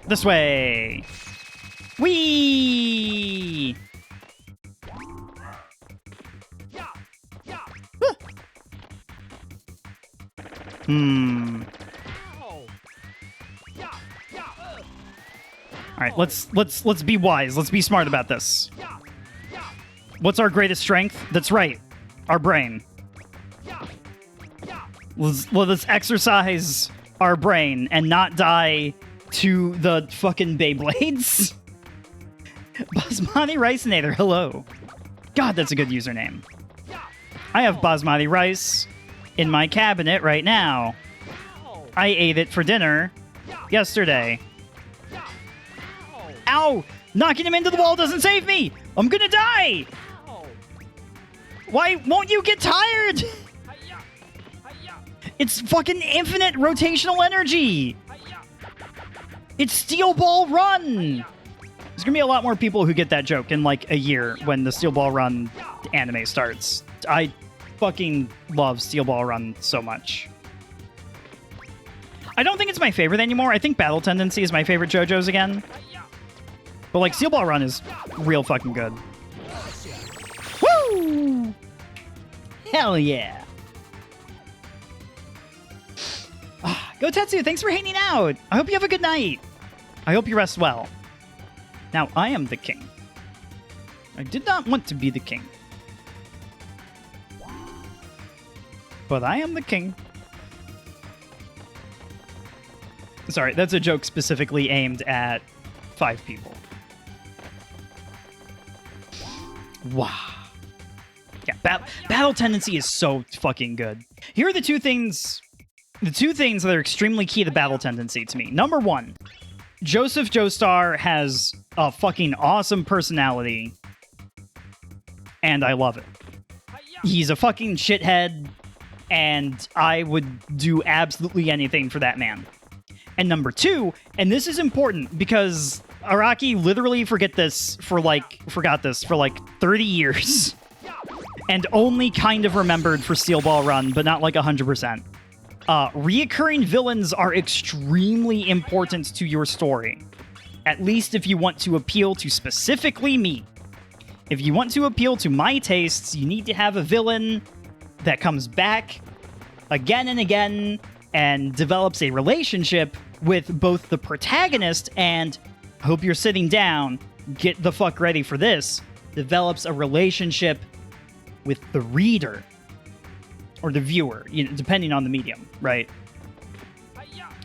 This way. Whee! Hmm. All right, let's be wise. Let's be smart about this. What's our greatest strength? That's right, our brain. Let's exercise our brain and not die to the fucking Beyblades. Basmati Rice-nator, hello. God, that's a good username. I have basmati rice in my cabinet right now. I ate it for dinner yesterday. Ow! Knocking him into the wall doesn't save me! I'm gonna die! Why won't you get tired? It's fucking infinite rotational energy! It's Steel Ball Run! There's gonna be a lot more people who get that joke in like a year when the Steel Ball Run anime starts. I fucking love Steel Ball Run so much. I don't think it's my favorite anymore. I think Battle Tendency is my favorite JoJo's again. But like Steel Ball Run is real fucking good. Woo! Hell yeah. Go Tetsu, thanks for hanging out. I hope you have a good night. I hope you rest well. Now, I am the king. I did not want to be the king. But I am the king. Sorry, that's a joke specifically aimed at 5 people. Wow. Yeah, Battle Tendency is so fucking good. Here are the two things that are extremely key to Battle Tendency to me. Number 1, Joseph Joestar has a fucking awesome personality, and I love it. He's a fucking shithead, and I would do absolutely anything for that man. And number 2, and this is important because Araki literally forgot this for like 30 years, and only kind of remembered for Steel Ball Run, but not like 100%. Reoccurring villains are extremely important to your story. At least if you want to appeal to specifically me. If you want to appeal to my tastes, you need to have a villain that comes back again and again and develops a relationship with both the protagonist and, I hope you're sitting down, get the fuck ready for this, develops a relationship with the reader. Or the viewer, depending on the medium, right?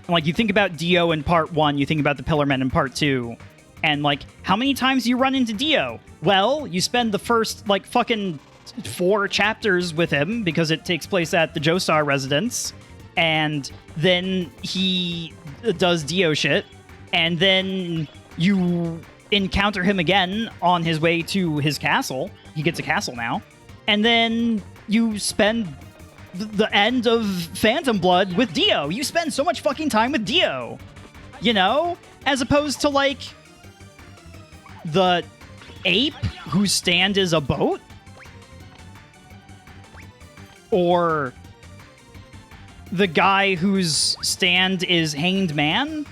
Like, you think about Dio in part 1, you think about the Pillarmen in part 2, and, like, how many times do you run into Dio? Well, you spend the first, like, fucking 4 chapters with him, because it takes place at the Joestar residence, and then he does Dio shit, and then you encounter him again on his way to his castle. He gets a castle now. And then you spend the end of Phantom Blood with Dio. You spend so much fucking time with Dio, you know? As opposed to, like, the ape whose stand is a boat? Or the guy whose stand is Hanged Man?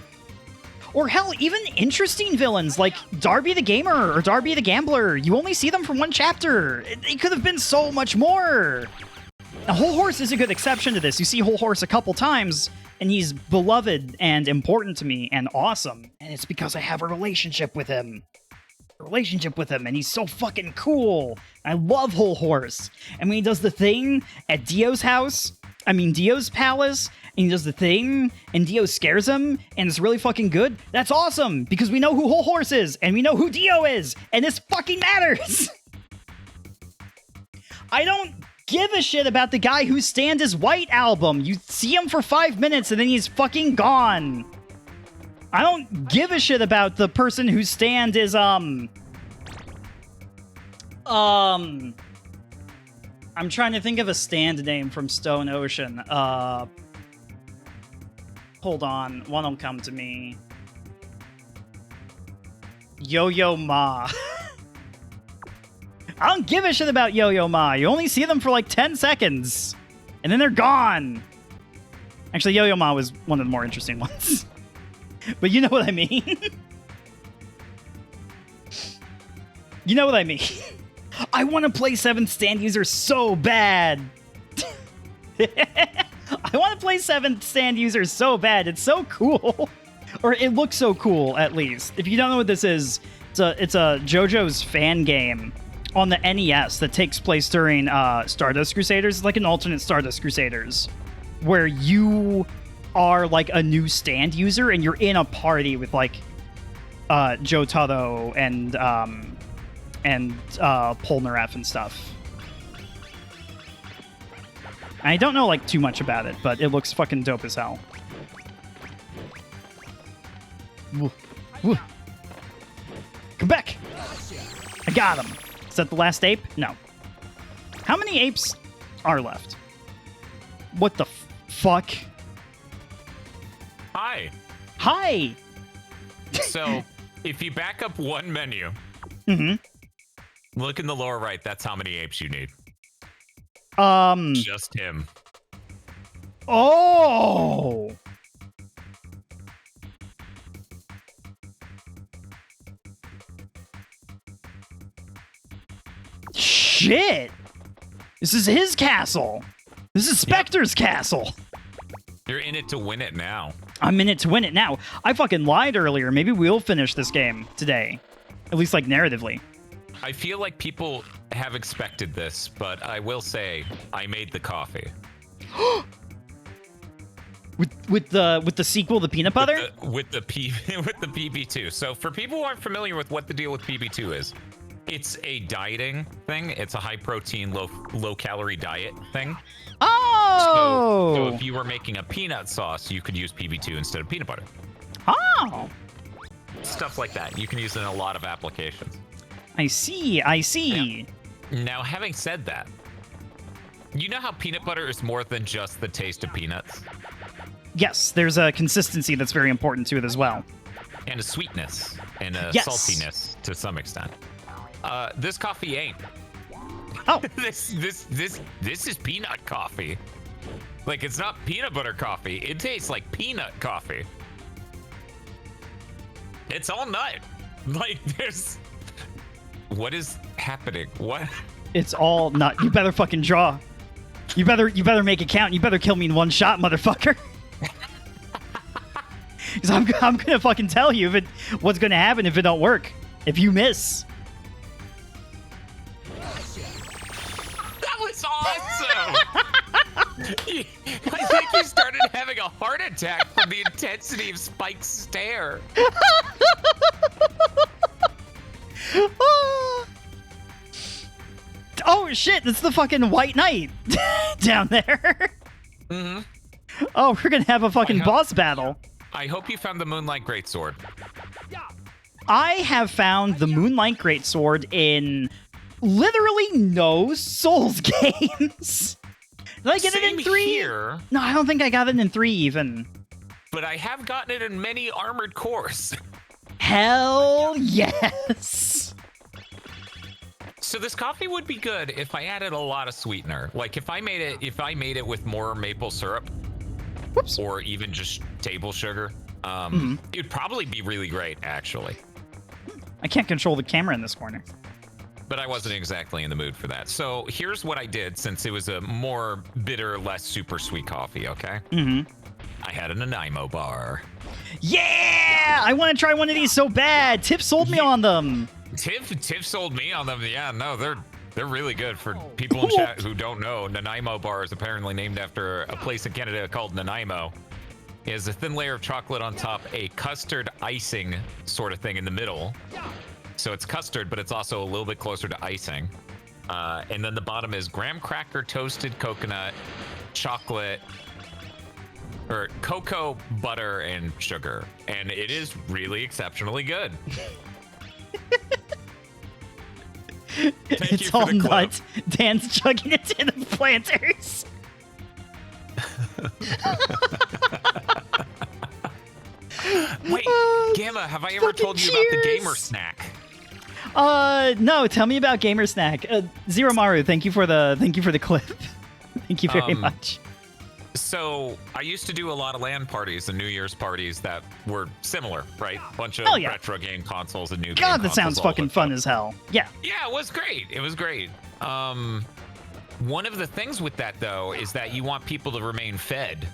Or hell, even interesting villains like Darby the Gamer or Darby the Gambler. You only see them from 1 chapter. It could have been so much more. Now, Whole Horse is a good exception to this. You see Whole Horse a couple times, and he's beloved and important to me and awesome. And it's because I have a relationship with him. And he's so fucking cool. I love Whole Horse. And when he does the thing at Dio's palace, and he does the thing, and Dio scares him, and it's really fucking good, that's awesome, because we know who Whole Horse is, and we know who Dio is, and this fucking matters! I don't give a shit about the guy whose stand is white album. You see him for 5 minutes, and then he's fucking gone. I don't give a shit about the person whose stand is, I'm trying to think of a stand name from Stone Ocean. Hold on, one will come to me. Yo-Yo Ma. I don't give a shit about Yo-Yo Ma. You only see them for like 10 seconds. And then they're gone. Actually, Yo-Yo Ma was one of the more interesting ones. But you know what I mean. You know what I mean. I want to play 7th stand user so bad. I want to play 7th stand user so bad. It's so cool. Or it looks so cool, at least. If you don't know what this is, it's a JoJo's fan game on the NES that takes place during Stardust Crusaders. It's like an alternate Stardust Crusaders, where you are like a new stand user and you're in a party with like Jotaro and Polnareff and stuff. I don't know like too much about it, but it looks fucking dope as hell. Woo. Woo. Come back! I got him. Is that the last ape? No. How many apes are left? What the fuck? Hi. Hi! So, if you back up one menu, look in the lower right, that's how many apes you need. Just him. Oh! Shit! This is his castle! This is Spectre's castle! You're in it to win it now. I'm in it to win it now. I fucking lied earlier. Maybe we'll finish this game today. At least, like, narratively. I feel like people have expected this, but I will say I made the coffee. with the sequel, the peanut butter? With the PB2. So for people who aren't familiar with what the deal with PB2 is, it's a dieting thing. It's a high protein, low calorie diet thing. Oh! So if you were making a peanut sauce, you could use PB2 instead of peanut butter. Oh! Stuff like that. You can use it in a lot of applications. I see. I see. Now, having said that, you know how peanut butter is more than just the taste of peanuts? Yes, there's a consistency that's very important to it as well. And a sweetness and a Yes. saltiness to some extent. This coffee ain't. Oh. This is peanut coffee. Like, it's not peanut butter coffee. It tastes like peanut coffee. It's all nut. Like, there's... What is happening? What? It's all nut. You better fucking draw. You better make it count. You better kill me in one shot, motherfucker. Because I'm gonna fucking tell you what's gonna happen if it don't work. If you miss. That was awesome! I think you started having a heart attack from the intensity of Spike's stare. Oh shit, that's the fucking White Knight down there. Mm-hmm. Oh, we're gonna have a fucking boss battle. I hope you found the Moonlight Greatsword. I have found the Moonlight Greatsword in literally no Souls games. Did I get it in 3? Here, No, I don't think I got it in 3 even. but I have gotten it in many Armored Cores. Hell yes. So this coffee would be good if I added a lot of sweetener. Like if I made it with more maple syrup, Whoops. or even just table sugar, it'd probably be really great actually. I can't control the camera in this corner. But I wasn't exactly in the mood for that. So here's what I did since it was a more bitter, less super sweet coffee, okay? I had a Nanaimo bar. Yeah! I want to try one of these so bad. Tip sold me on them. Tiff sold me on them. Yeah, no, they're really good. For people in chat who don't know, Nanaimo bar is apparently named after a place in Canada called Nanaimo. It has a thin layer of chocolate on top, a custard icing sort of thing in the middle. So it's custard, but it's also a little bit closer to icing. And then the bottom is graham cracker, toasted coconut, chocolate, or cocoa, butter, and sugar. And it is really exceptionally good. Thank you It's for all the clip. nuts. Dan's chugging it to the planters. Wait, Gamma, have I ever fucking told you about the cheers. gamer snack? No, tell me about Gamer Snack. Zero Maru, thank you for the clip. Thank you very much. So I used to do a lot of LAN parties and New Year's parties that were similar, right? Bunch of Hell yeah. retro game consoles and new game God, that consoles sounds all fucking hooked fun up. as hell. Yeah. Yeah, it was great. It was great. One of the things with that though is that you want people to remain fed.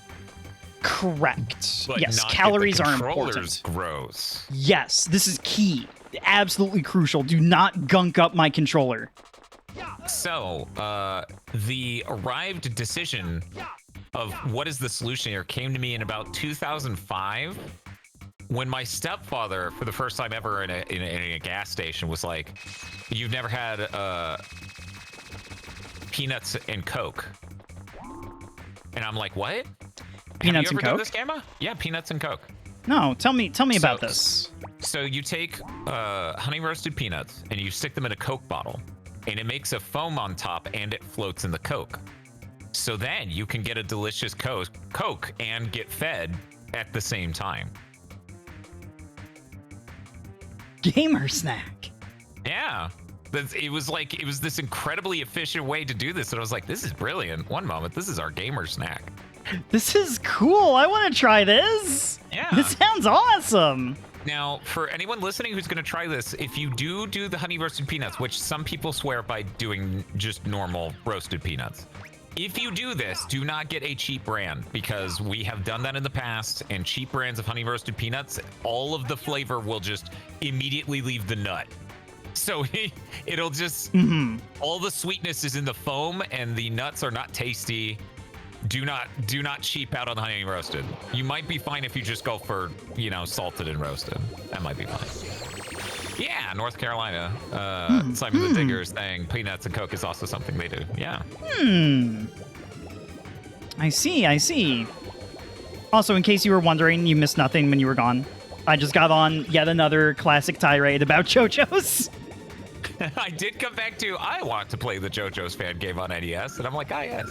Correct. But Yes, not get the calories are controllers important. gross. Yes, this is key. Absolutely crucial. Do not gunk up my controller. So, the arrived decision of what is the solution here came to me in about 2005 when my stepfather, for the first time ever in a gas station, was like, "You've never had peanuts and Coke?" And I'm like, "What? Peanuts Have you and ever done Coke? this, Gamma? Yeah, peanuts and Coke." No, tell me about this. So you take honey roasted peanuts and you stick them in a Coke bottle, and it makes a foam on top and it floats in the Coke. So then you can get a delicious Coke and get fed at the same time. Gamer Snack. Yeah. It was this incredibly efficient way to do this. And I was like, this is brilliant. One moment, this is our gamer snack. This is cool. I want to try this. Yeah. This sounds awesome. Now, for anyone listening who's going to try this, if you do the honey roasted peanuts, which some people swear by doing just normal roasted peanuts, if you do this, do not get a cheap brand, because we have done that in the past, and cheap brands of honey roasted peanuts, all of the flavor will just immediately leave the nut. So it'll just, all the sweetness is in the foam and the nuts are not tasty. Do not cheap out on the honey roasted. You might be fine if you just go for, salted and roasted. That might be fine. Yeah, North Carolina. Simon the Digger is saying peanuts and Coke is also something they do. Yeah. I see. Also, in case you were wondering, you missed nothing when you were gone. I just got on yet another classic tirade about JoJo's. I did come back to, I want to play the JoJo's fan game on NES, and I'm like, yes.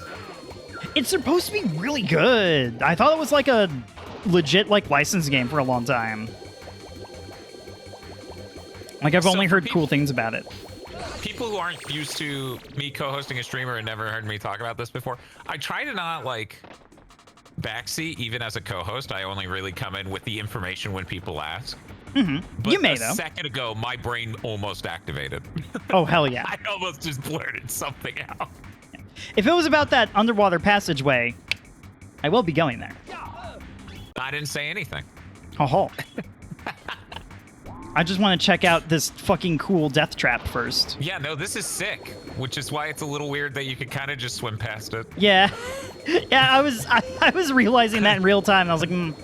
It's supposed to be really good. I thought it was like a legit licensed game for a long time. Like, I've only heard cool things about it. People who aren't used to me co-hosting a streamer and never heard me talk about this before, I try to not backseat even as a co-host. I only really come in with the information when people ask. But You may, a though. second ago, my brain almost activated. Oh, hell yeah. I almost just blurted something out. If it was about that underwater passageway, I will be going there. I didn't say anything. Oh. I just want to check out this fucking cool death trap first. Yeah, no, this is sick, which is why it's a little weird that you could kind of just swim past it. Yeah. Yeah, I was realizing that in real time, and I was like,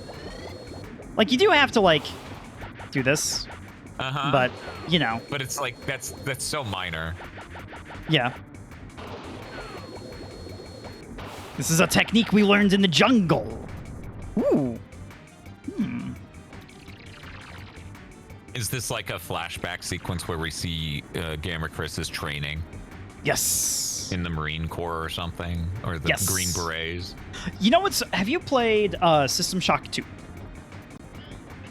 Like, you do have to, do this. Uh-huh. But, But it's that's so minor. yeah. This is a technique we learned in the jungle. Ooh. Is this like a flashback sequence where we see Gamer Chris's training Yes. in the Marine Corps or something? Or the Yes. Green Berets? You know what's... Have you played System Shock 2?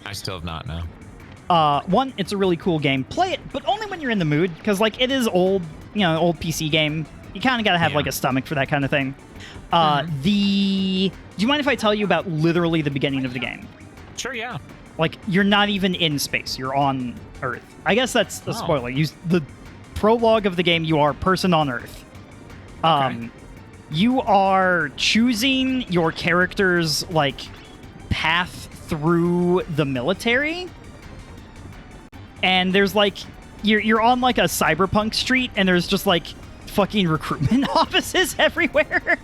I still have not, no. One, it's a really cool game. Play it, but only when you're in the mood, because, it is old, old PC game. You kind of got to have, a stomach for that kind of thing. Do you mind if I tell you about literally the beginning of the game? Sure, yeah. You're not even in space. You're on Earth. I guess that's a Oh. spoiler. The prologue of the game, you are person on Earth. Okay. You are choosing your character's, path through the military. And there's, you're on, a cyberpunk street, and there's just, fucking recruitment offices everywhere.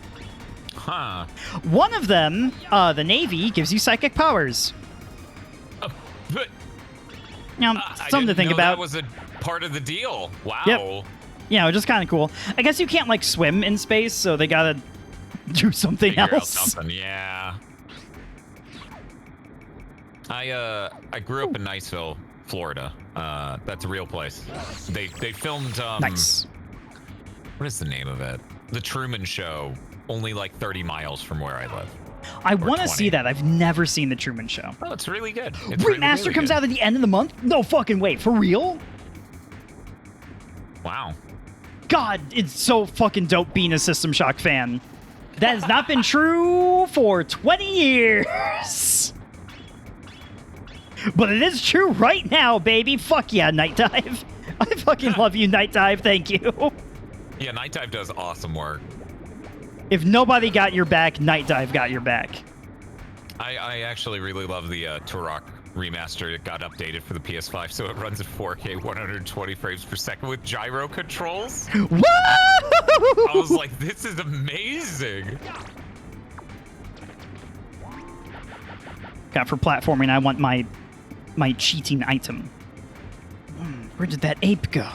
Huh. One of them, the Navy, gives you psychic powers. But Something to think about. That was a part of the deal. Wow. Yep. Just kind of cool. I guess you can't, swim in space, so they gotta do something Figure out else. something, yeah. I grew up in Niceville, Florida. That's a real place. They filmed Nice. what is the name of it? The Truman Show, only 30 miles from where I live. I Or want to 20. see that. I've never seen the Truman Show. Oh, it's really good. It's really, Remaster really comes good. out at the end of the month? No fucking way. For real? Wow. God, it's so fucking dope being a System Shock fan. That has not been true for 20 years. But it is true right now, baby. Fuck yeah, Night Dive. I fucking love you, Night Dive. Thank you. Yeah, Night Dive does awesome work. If nobody got your back, Night Dive got your back. I actually really love the Turok remaster. It got updated for the PS5, so it runs at 4K, 120 frames per second with gyro controls. Woo! I was like, this is amazing. God, for platforming, I want my cheating item. Where did that ape go?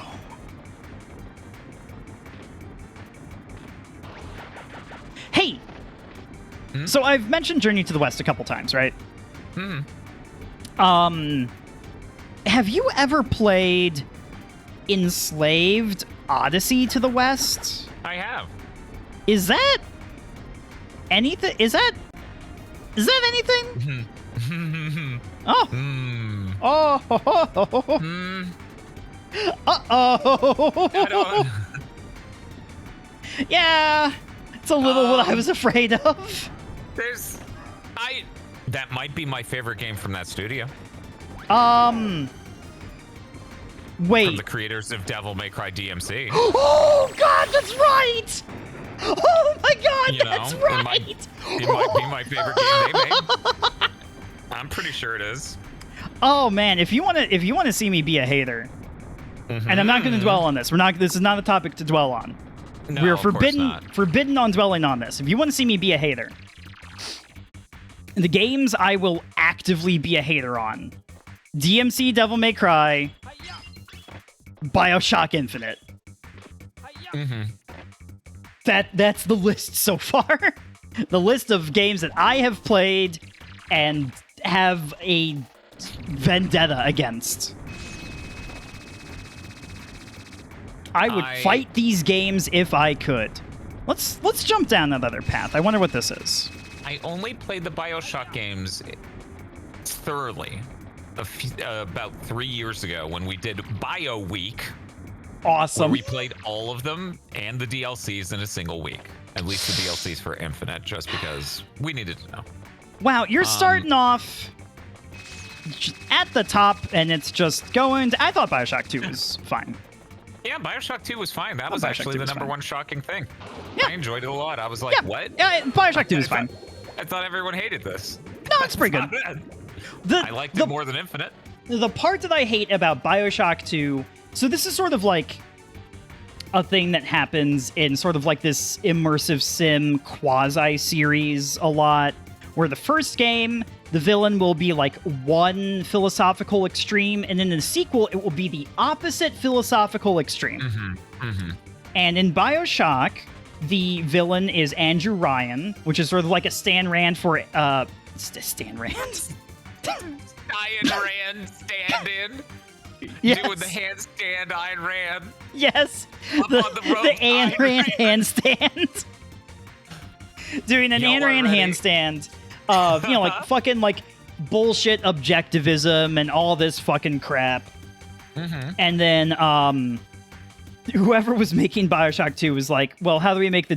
Hey! So I've mentioned Journey to the West a couple times, right? Have you ever played Enslaved Odyssey to the West? I have. Is that anything? Is that anything? Oh. Oh. Uh-oh. I don't... Yeah. It's a little what I was afraid of. That might be my favorite game from that studio. Wait. From the creators of Devil May Cry DMC. Oh God, that's right. Oh my God, You know, that's it right. It might be my favorite game they made. I'm pretty sure it is. Oh man, if you wanna see me be a hater, and I'm not going to dwell on this. This is not a topic to dwell on. No, We're of course forbidden on dwelling on this. If you want to see me be a hater, the games I will actively be a hater on: DMC, Devil May Cry, BioShock Infinite. That's the list so far. The list of games that I have played and have a vendetta against. I would fight these games if I could. Let's jump down that other path. I wonder what this is. I only played the BioShock games thoroughly about 3 years ago when we did Bio Week. Awesome. Where we played all of them and the DLCs in a single week. At least the DLCs for Infinite, just because we needed to know. Wow, you're starting off at the top, and it's just going. I thought BioShock 2 was fine. Yeah, BioShock 2 was fine. That was BioShock actually 2 the was number fine. one shocking thing. Yeah. I enjoyed it a lot. I was like, Yeah, what? yeah, BioShock 2 is fine. I thought everyone hated this. No, it's pretty good. I liked it more than Infinite. The part that I hate about BioShock 2, so this is sort of like a thing that happens in sort of like this immersive sim quasi-series a lot, where the first game, the villain will be like one philosophical extreme, and in the sequel, it will be the opposite philosophical extreme. And in BioShock, the villain is Andrew Ryan, which is sort of like a Stan Rand for, Stan Rand? Ayn Rand stand-in. Yes. Doing the handstand Ayn Rand. Yes, Up the on the rope, Ayn Rand handstand. Doing an Y'all Ayn Rand ready? handstand of, like fucking like bullshit objectivism and all this fucking crap. And then whoever was making BioShock 2 was like, well, how do we make the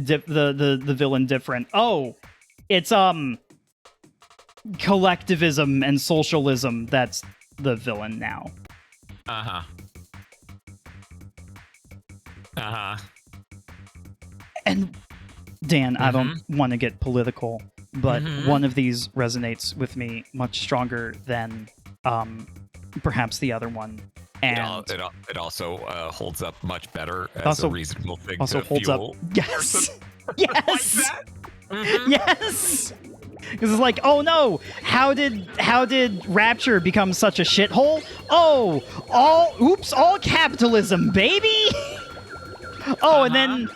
villain different? Oh, it's collectivism and socialism that's the villain now. And Dan, I don't want to get political, but one of these resonates with me much stronger than perhaps the other one. And it also holds up much better as also- a reasonable thing also to holds up. fuel Yes. like Yes. that. Yes. Because it's like, oh no, how did Rapture become such a shithole? Oh, all capitalism, baby. Oh, and then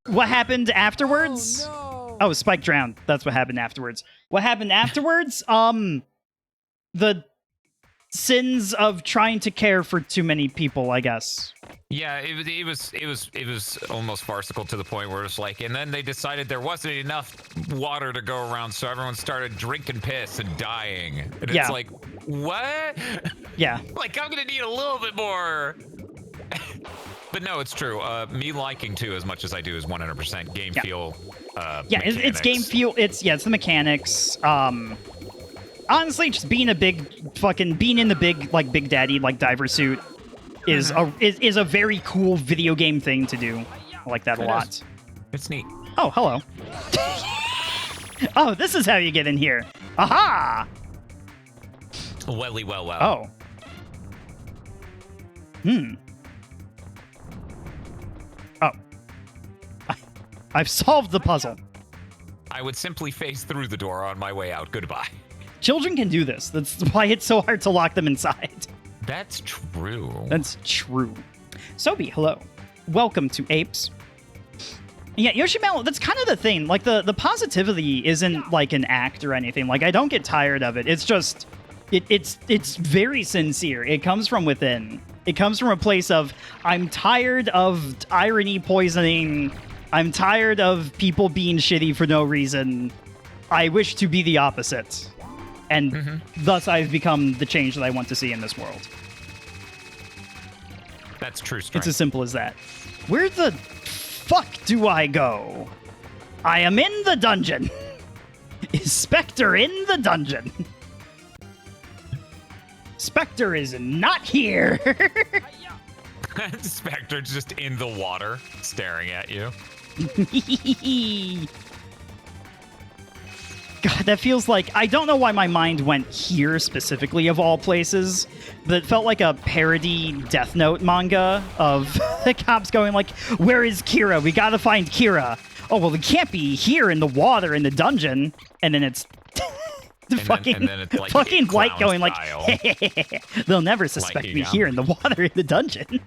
what happened afterwards? Oh, Spike drowned. That's what happened afterwards. What happened afterwards? The sins of trying to care for too many people, I guess. Yeah, it was almost farcical to the point where it's like, and then they decided there wasn't enough water to go around, so everyone started drinking piss and dying. And Yeah. it's like, what? Yeah. Like, I'm gonna need a little bit more. But no, it's true. Me liking 2 as much as I do is 100% game feel. Yeah, it's game feel. It's the mechanics. Honestly, just being in the big Big Daddy Diver suit is a very cool video game thing to do. I like that a lot. It's neat. Oh, hello. Oh, this is how you get in here. Aha! Welly well. Oh. Oh. I've solved the puzzle. I would simply phase through the door on my way out. Goodbye. Children can do this. That's why it's so hard to lock them inside. That's true. That's true. Sobi, hello. Welcome to Apes. Yeah, Yoshimel, that's kind of the thing. Like, the positivity isn't like an act or anything. Like, I don't get tired of it. It's just, it's very sincere. It comes from within. It comes from a place of, I'm tired of irony poisoning. I'm tired of people being shitty for no reason. I wish to be the opposite. And thus I've become the change that I want to see in this world. That's true strength. It's as simple as that. Where the fuck do I go? I am in the dungeon. Is Spectre in the dungeon? Spectre is not here. Spectre's just in the water, staring at you. God, that feels like... I don't know why my mind went here specifically, of all places, but it felt like a parody Death Note manga of the cops going like, where is Kira? We gotta find Kira. Oh, well, it can't be here in the water in the dungeon. And then it's... fucking White going like, they'll never suspect me here in the water in the dungeon.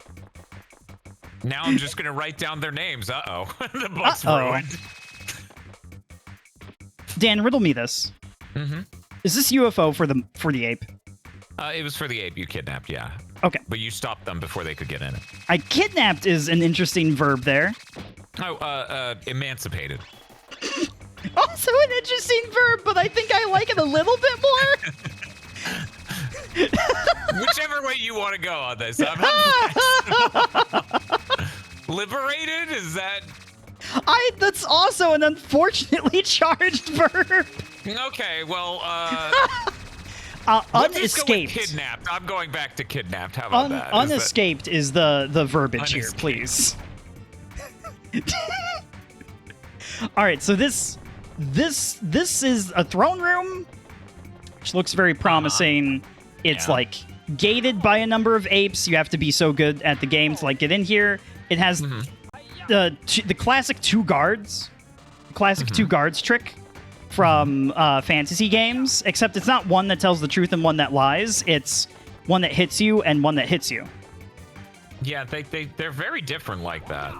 Now I'm just gonna write down their names. Uh-oh. The book's ruined. Dan, riddle me this. Is this UFO for the ape? It was for the ape you kidnapped, yeah. Okay. But you stopped them before they could get in it. I kidnapped is an interesting verb there. Oh, emancipated. Also an interesting verb, but I think I like it a little bit more. Whichever way you want to go on this. Liberated? Is that... That's also an unfortunately charged verb. Okay, well, unescaped. Kidnapped. I'm going back to kidnapped. How about that? Unescaped is the verbiage here, please. All right, so this is a throne room, which looks very promising. It's like gated by a number of apes. You have to be so good at the game to get in here. It has the classic two guards trick from fantasy games, except it's not one that tells the truth and one that lies. It's one that hits you and one that hits you. Yeah, they're very different like that.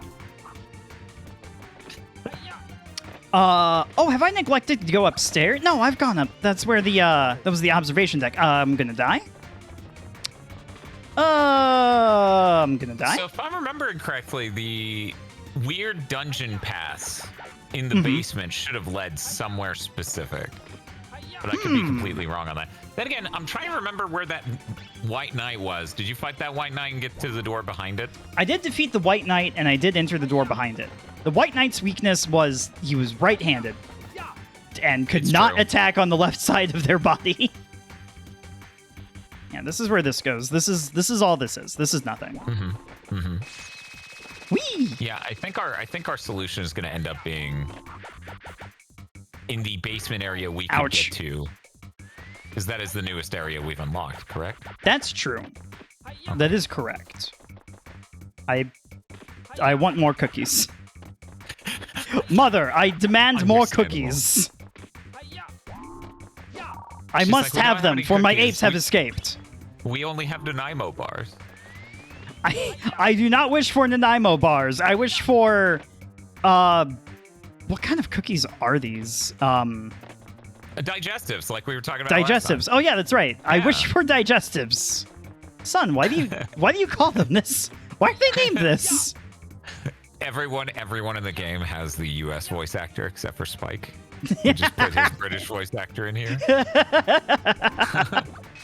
Have I neglected to go upstairs? No, I've gone up. That's where that was the observation deck. I'm gonna die. I'm gonna die. So if I'm remembering correctly, the weird dungeon pass in the basement should have led somewhere specific. But I could be completely wrong on that. Then again, I'm trying to remember where that White Knight was. Did you fight that White Knight and get to the door behind it? I did defeat the White Knight, and I did enter the door behind it. The White Knight's weakness was he was right-handed and could not attack on the left side of their body. Yeah, this is where this goes. This is all this is. This is nothing. Whee! Yeah, I think our solution is going to end up being in the basement area we can get to, because that is the newest area we've unlocked. Correct? That's true. Okay. That is correct. I want more cookies. Mother, I demand more cookies. I must have them, for my apes have escaped. We only have Nanaimo bars. I do not wish for Nanaimo bars. I wish for... what kind of cookies are these? Digestives, like we were talking about digestives. last time. Oh, yeah, that's right. Yeah. I wish for digestives. Son, why do you call them this? Why did they name this? Everyone in the game has the U.S. voice actor except for Spike. We just put his British voice actor in here.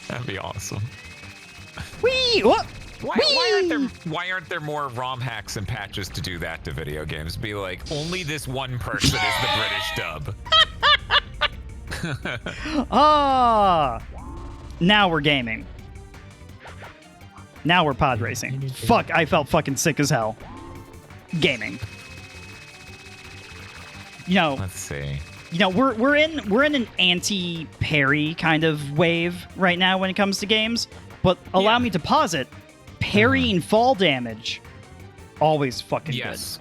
That'd be awesome. Whee! What? Why aren't there more ROM hacks and patches to do that to video games? Be like, only this one person is the British dub. Ah! Now we're gaming. Now we're pod racing. Fuck, I felt fucking sick as hell. Gaming. Let's see. We're in an anti-parry kind of wave right now when it comes to games. But allow me to pause it. Parrying fall damage, always fucking yes.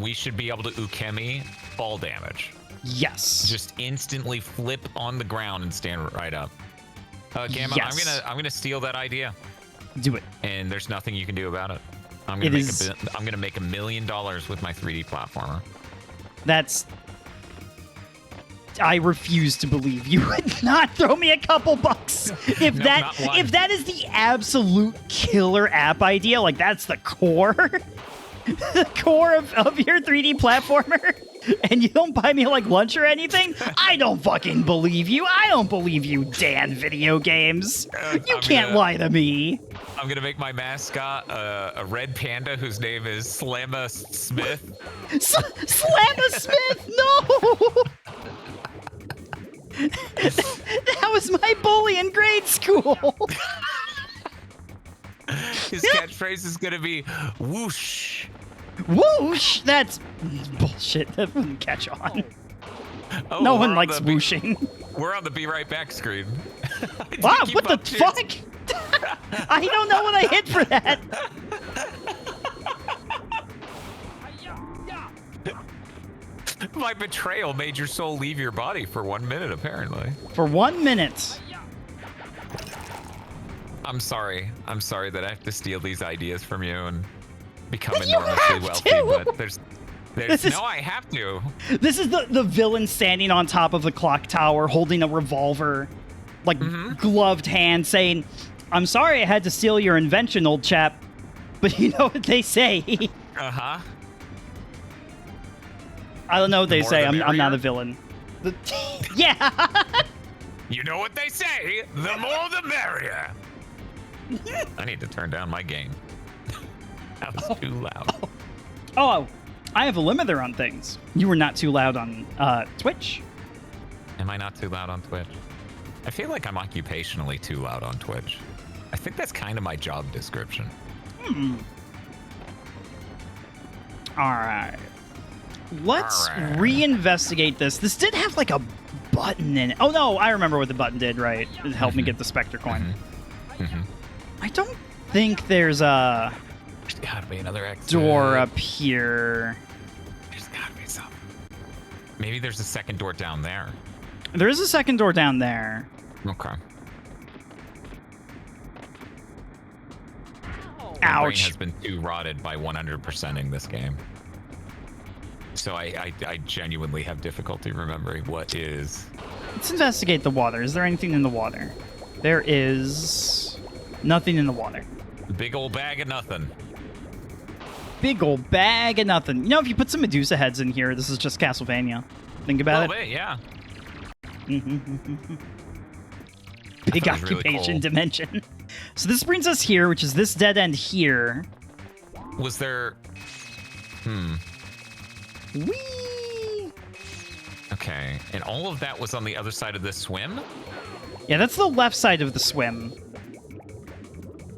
We should be able to ukemi fall damage. Yes. Just instantly flip on the ground and stand right up. Gamma, Yes. I'm gonna steal that idea. Do it. And there's nothing you can do about it. I'm gonna make $1 million with my 3D platformer. That's. I refuse to believe you would not throw me a couple bucks if No, if that is the absolute killer app idea. Like that's the core, the core of your 3D platformer, and you don't buy me like lunch or anything. I don't fucking believe you. I don't believe you, Dan. Video games. You can't lie to me. I'm gonna make my mascot a red panda whose name is Slamma Smith. Slamma Smith. No. That was my bully in grade school. His catchphrase is gonna be whoosh. Whoosh! That's bullshit. That wouldn't catch on. Oh, No one likes whooshing. We're on the Be Right Back screen. Wow, what the fuck? I don't know what I hit for that. My betrayal made your soul leave your body for 1 minute, apparently. For 1 minute. I'm sorry. I'm sorry that I have to steal these ideas from you and become You enormously have wealthy, to! but there's no, I have to. This is the villain standing on top of the clock tower holding a revolver, like gloved hand, saying, "I'm sorry I had to steal your invention, old chap, but you know what they say." Uh-huh. I don't know what they more say. the I'm not merrier? a villain. Yeah. You know what they say, the more the merrier. I need to turn down my gain. That was too loud. Oh, I have a limiter on things. You were not too loud on Twitch. Am I not too loud on Twitch? I feel like I'm occupationally too loud on Twitch. I think that's kind of my job description. All right. Let's reinvestigate this. This did have like a button in it. Oh no, I remember what the button did, right? It helped me get the Spectre coin. I don't think there's a There's gotta be another exit. door up here. There's gotta be something. Maybe there's a second door down there. There is a second door down there. Okay. My brain Ouch. has been too rotted by 100%ing this game. So I genuinely have difficulty remembering what is. Let's investigate the water. Is there anything in the water? There is nothing in the water. Big old bag of nothing. Big old bag of nothing. You know, if you put some Medusa heads in here, this is just Castlevania. Think A about little bit, yeah. Big thought it was really occupation cool. dimension. So this brings us here, which is this dead end here. Was there... Whee! Okay, and all of that was on the other side of this swim? Yeah, that's the left side of the swim.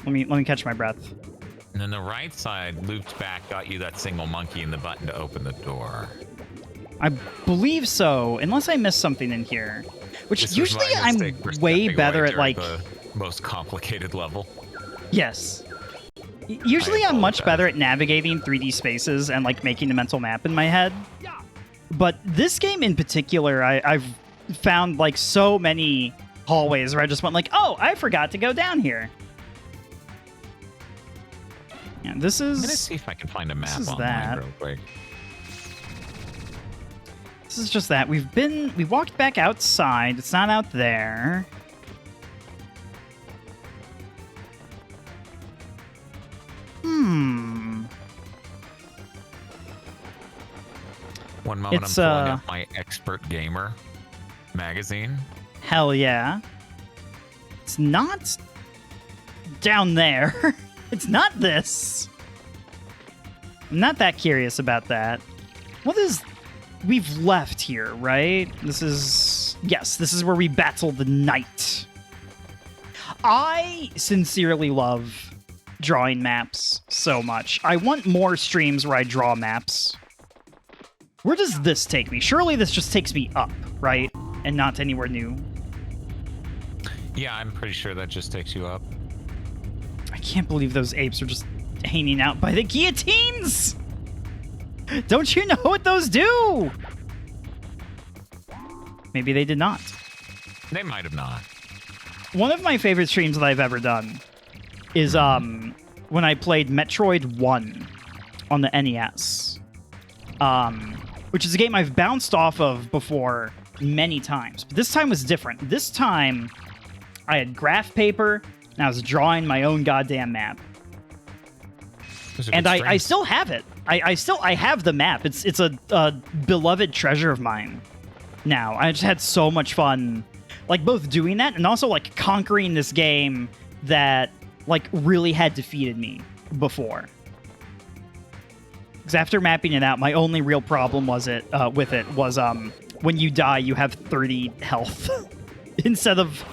Let me catch my breath. And then the right side looped back, got you that single monkey and the button to open the door. I believe so, unless I missed something in here. Which This was usually my I'm mistake for way stepping better away at, during like... the most complicated level. Yes. Usually I'm much apologize. better at navigating 3D spaces and, like, making a mental map in my head. But this game in particular, I've found, like, so many hallways where I just went like, oh, I forgot to go down here. Yeah, this is... I'm gonna see if I can find a map is online that. real quick. This is just that. We walked back outside. It's not out there. Hmm. One moment, It's, I'm pulling up my Expert Gamer magazine. Hell yeah. It's not down there. It's not this. I'm not that curious about that. What is... We've left here, right? This is... Yes, this is where we battle the knight. I sincerely love drawing maps so much. I want more streams where I draw maps. Where does this take me? Surely this just takes me up, right? And not anywhere new. Yeah, I'm pretty sure that just takes you up. I can't believe those apes are just hanging out by the guillotines! Don't you know what those do? Maybe they did not. They might have not. One of my favorite streams that I've ever done is when I played Metroid 1 on the NES. Which is a game I've bounced off of before many times. But this time was different. This time, I had graph paper, and I was drawing my own goddamn map. And I still have it. I have the map. It's a beloved treasure of mine now. I just had so much fun, like, both doing that and also, like, conquering this game that, like, really had defeated me before. Because after mapping it out, my only real problem was when you die, you have 30 health instead of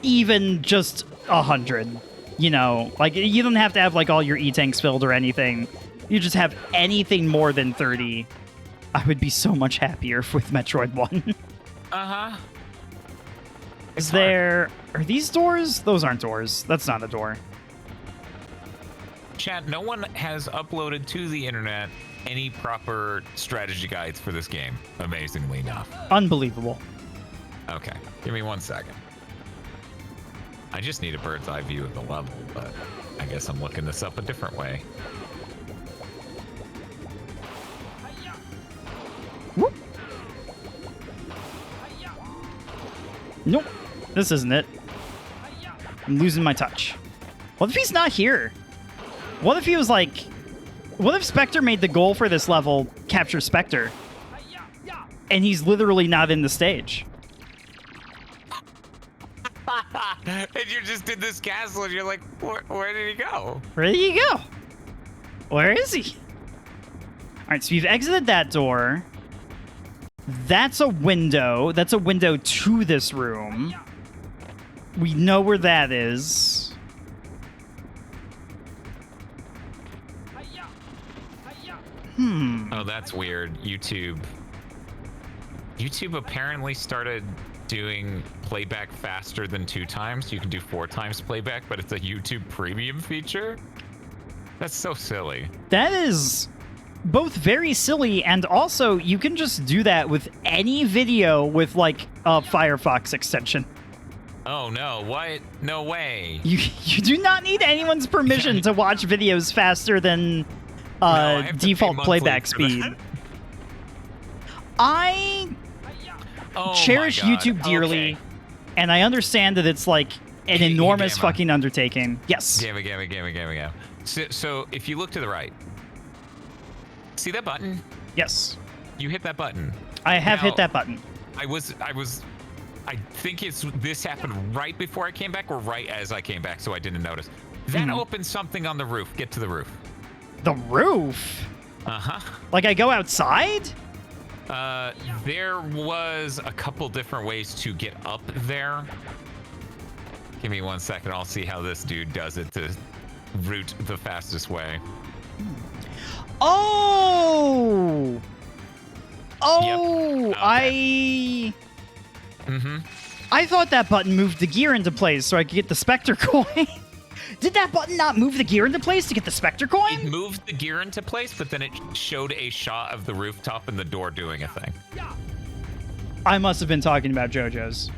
even just 100. You know, like, you don't have to have, like, all your E-tanks filled or anything. You just have anything more than 30. I would be so much happier with Metroid 1. Uh-huh. Is there... Are these doors? Those aren't doors. That's not a door. Chat, no one has uploaded to the internet any proper strategy guides for this game, amazingly enough. Unbelievable. Okay, give me 1 second. I just need a bird's eye view of the level, but I guess I'm looking this up a different way. Whoop. Nope. This isn't it. I'm losing my touch. What if he's not here? What if he was like... What if Spectre made the goal for this level capture Spectre? And he's literally not in the stage. And you just did this castle and you're like, where did he go? Where did he go? Where is he? Alright, so we've exited that door. That's a window. That's a window to this room. We know where that is. Oh, that's weird. YouTube apparently started doing playback faster than 2 times. You can do 4 times playback, but it's a YouTube premium feature. That's so silly. That is both very silly and also you can just do that with any video with like a Firefox extension. Oh no, what? No way. You do not need anyone's permission to watch videos faster than default playback speed. I cherish YouTube dearly, and I understand that it's like an enormous fucking undertaking. Yes. Gamma. So if you look to the right, see that button? Yes. You hit that button. I have hit that button. I think this happened right before I came back or right as I came back, so I didn't notice. That opened something on the roof. Get to the roof. The roof? Uh-huh. Like I go outside? There was a couple different ways to get up there. Give me 1 second. I'll see how this dude does it to route the fastest way. Oh! Oh! Yep. Okay. I thought that button moved the gear into place so I could get the Spectre coin. Did that button not move the gear into place to get the Spectre coin? It moved the gear into place, but then it showed a shot of the rooftop and the door doing a thing. I must have been talking about JoJo's.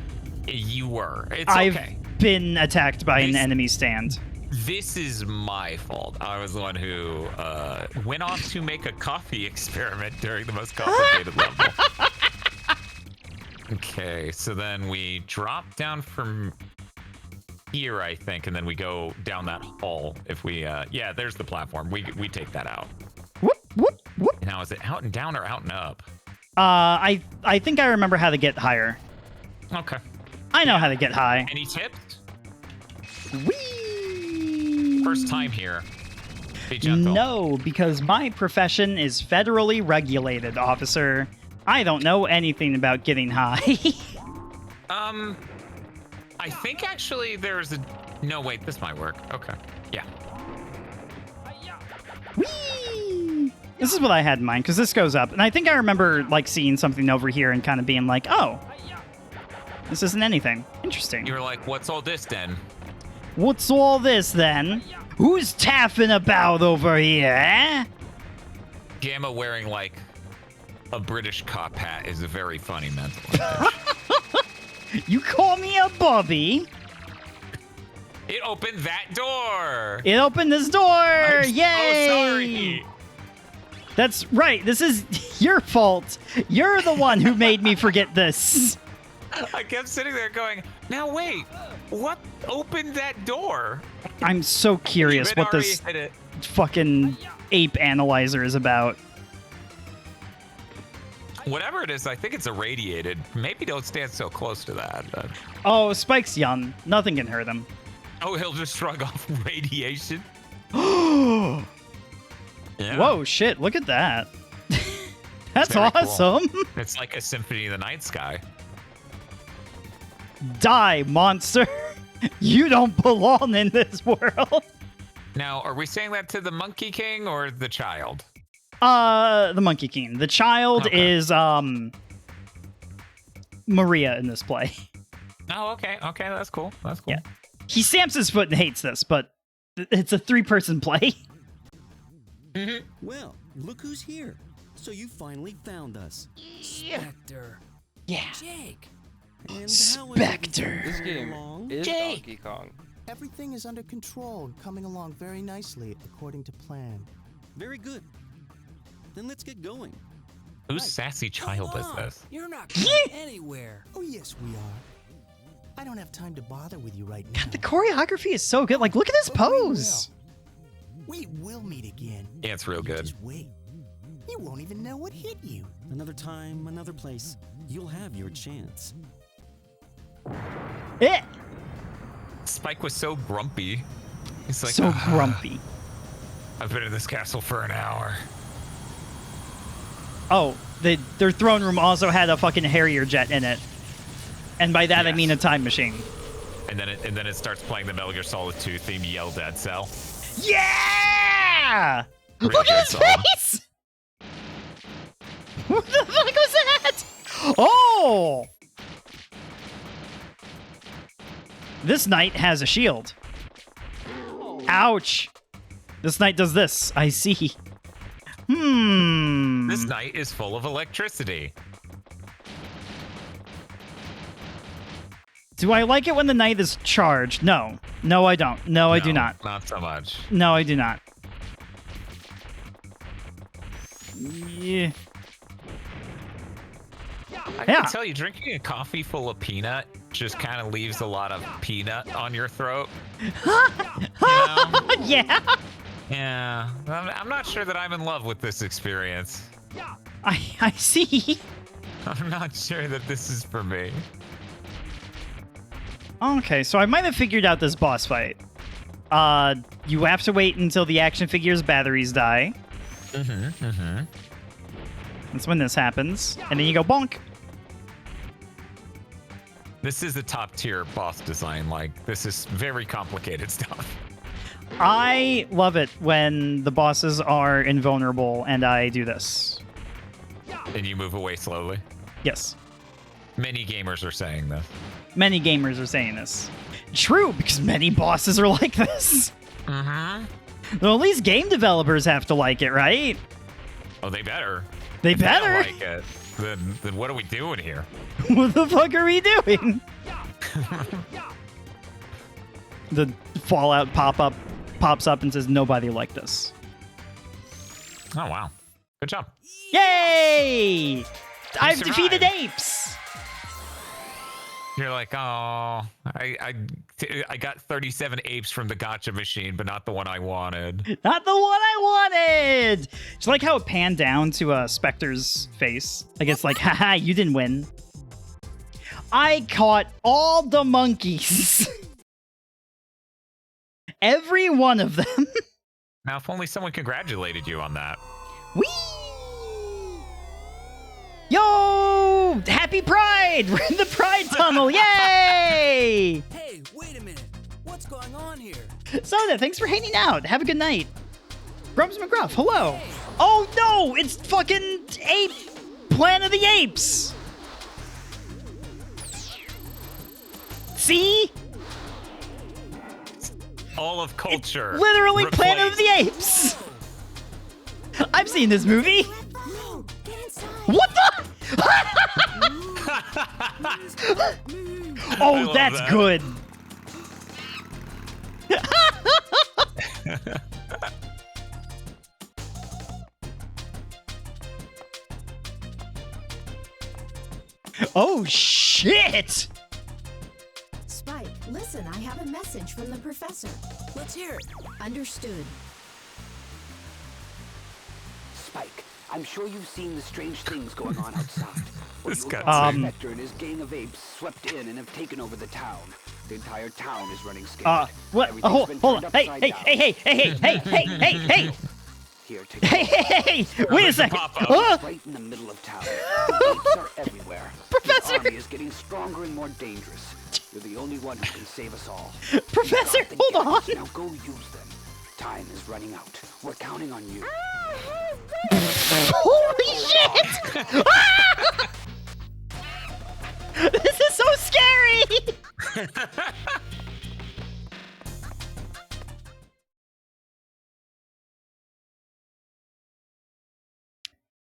You were. It's I've okay. been attacked by an enemy stand. This is my fault. I was the one who went off to make a coffee experiment during the most complicated level. Okay, so then we drop down from here, I think, and then we go down that hall. If we, yeah, there's the platform. We take that out. Whoop, whoop, whoop. Now, is it out and down or out and up? I think I remember how to get higher. Okay. I know how to get high. Any tips? Whee! First time here. Be gentle. No, because my profession is federally regulated, officer. I don't know anything about getting high. I think actually there's a... No, wait, this might work. Okay. Yeah. Whee! This is what I had in mind, because this goes up. And I think I remember, like, seeing something over here and kind of being like, oh, this isn't anything. Interesting. You were like, what's all this then? What's all this, then? Who's taffing about over here, eh? Gamma wearing, like, a British cop hat is a very funny mental image. You call me a Bobby? It opened that door! It opened this door! I'm Yay! so sorry! That's right. This is your fault. You're the one who made me forget this. I kept sitting there going, now wait, what opened that door? I'm so curious what Already this hit it. fucking ape analyzer is about. Whatever it is, I think it's irradiated. Maybe don't stand so close to that. Oh, Spike's young. Nothing can hurt him. Oh, he'll just shrug off radiation. Whoa, Yeah. shit. Look at that. That's Very cool. awesome. It's like a symphony of the night sky. Die, monster. You don't belong in this world. Now, are we saying that to the Monkey King or the child? The Monkey King. The child Okay. is, Maria in this play. Oh, okay. Okay, that's cool. That's cool. Yeah. He stamps his foot and hates this, but it's a 3-person play. Well, look who's here. So you finally found us. Spectre. Yeah. Jake. And Spectre. This game is Jake. Donkey Kong. Everything is under control and coming along very nicely according to plan. Very good. Then let's get going. Whose sassy child Come is on, this? You're not going anywhere. Oh, yes, we are. I don't have time to bother with you right now. God, the choreography is so good. Like, look at this But we pose. will. We will meet again. Yeah, it's real You good. Just wait. You won't even know what hit you. Another time, another place. You'll have your chance. Eh, Spike was so grumpy. He's like, so "Ah, grumpy. I've been in this castle for an hour. Oh, their throne room also had a fucking Harrier jet in it. And by that, I Yes. mean a time machine. And then it starts playing the Metal Gear Solid 2 theme, Yell Dead Cell. Yeah! Real Look good at his song. face! What the fuck was that? Oh! This knight has a shield. Ouch. This knight does this. I see. This night is full of electricity. Do I like it when the knight is charged? No. No, I don't. No, I do No, not. Not so much. No, I do not. Yeah. I Yeah. can tell you, drinking a coffee full of peanut just kind of leaves a lot of peanut on your throat. You know? Yeah. Yeah. I'm not sure that I'm in love with this experience. I see. I'm not sure that this is for me. Okay, so I might have figured out this boss fight. You have to wait until the action figure's batteries die. That's when this happens. And then you go bonk. This is the top tier boss design. Like, this is very complicated stuff. I love it when the bosses are invulnerable and I do this. And you move away slowly. Yes. Many gamers are saying this. Many gamers are saying this. True, because many bosses are like this. Well, at least game developers have to like it, right? Oh, they better. They If they don't better. like it, then what are we doing here? What the fuck are we doing? The Fallout pop-up pops up and says, nobody liked this. Oh, wow. Good job. Yay! I've survived. defeated apes! You're like, oh, I I got 37 apes from the gotcha machine, but not the one I wanted. Not the one I wanted! Just like how it panned down to Spectre's face. Like it's like, haha, you didn't win. I caught all the monkeys. Every one of them. Now, if only someone congratulated you on that. Whee! Yo! Happy Pride! We're in the Pride Tunnel! Yay! Hey, wait a minute. What's going on here? Soda, thanks for hanging out. Have a good night. Grumps McGruff, hello. Oh no! It's fucking Ape! Planet of the Apes! See? All of culture. It's literally replaced. Planet of the Apes! I've seen this movie. No, get inside. What the? I Oh, love that's that. good. Oh, shit. Spike, listen, I have a message from the professor. Let's hear it. Understood. Spike, I'm sure you've seen the strange things going on outside. Well, This you guy- thought the Spectre and his gang of apes swept in and have taken over the town. The entire town is running scared. What? Everything's Hold been on. turned Hey, upside hey, down. hey, hey, hey, hey, hey, hey, hey. Here, take Hey, hey, hey, wait a second. Pop-up. right in the middle of town. The apes are everywhere. Professor! The army is getting stronger and more dangerous. You're the only one who can save us all. Professor, Got the hold on. gadgets. Now go use them. Time is running out. We're counting on you. Holy shit! Ah! This is so scary!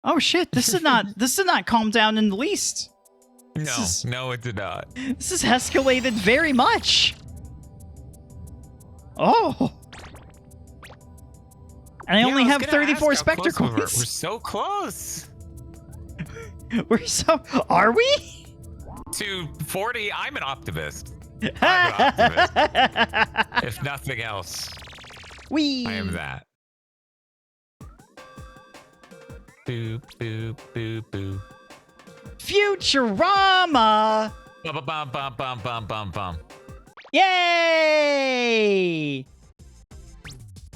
Oh shit, this did not calm down in the least. No, it did not. This has escalated very much. Oh. And I only was have gonna 34 ask how Spectre close we were. coins. We're so close. We're so... Are we? To 40, I'm an optimist. I'm an optimist. If nothing else, Wee. I am that. Boop, boop, boop, boop. Futurama! Bum, bum, bum, bum, bum, bum, bum. Yay!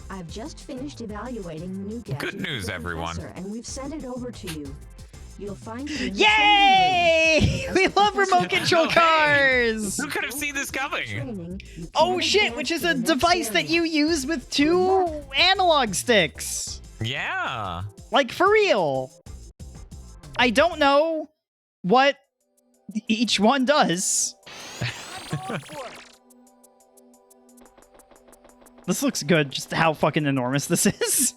I've just finished evaluating the new gadget. Good news, for the everyone. professor, and we've sent it over to you. You'll find it in the Yay! training room. We As the love professor remote control No, hey! cars! Who could have seen this coming? training, you Oh can shit, advance which is to a the next device that area. you use with two analog sticks. Yeah. Like, for real. I don't know what each one does. This looks good, just how fucking enormous this is.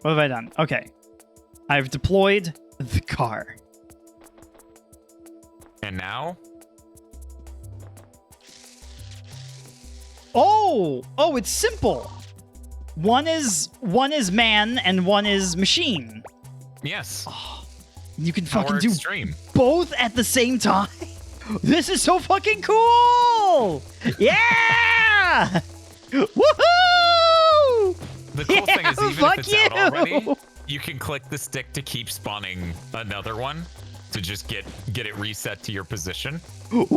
What have I done? Okay. I've deployed the car. And now? Oh! Oh, it's simple. One is man and one is machine. Yes. You can Power fucking do extreme. both at the same time. This is so fucking cool! Yeah! Woohoo! The cool thing is, even fuck if it's out already, you! you can click the stick to keep spawning another one to just get it reset to your position. Woo!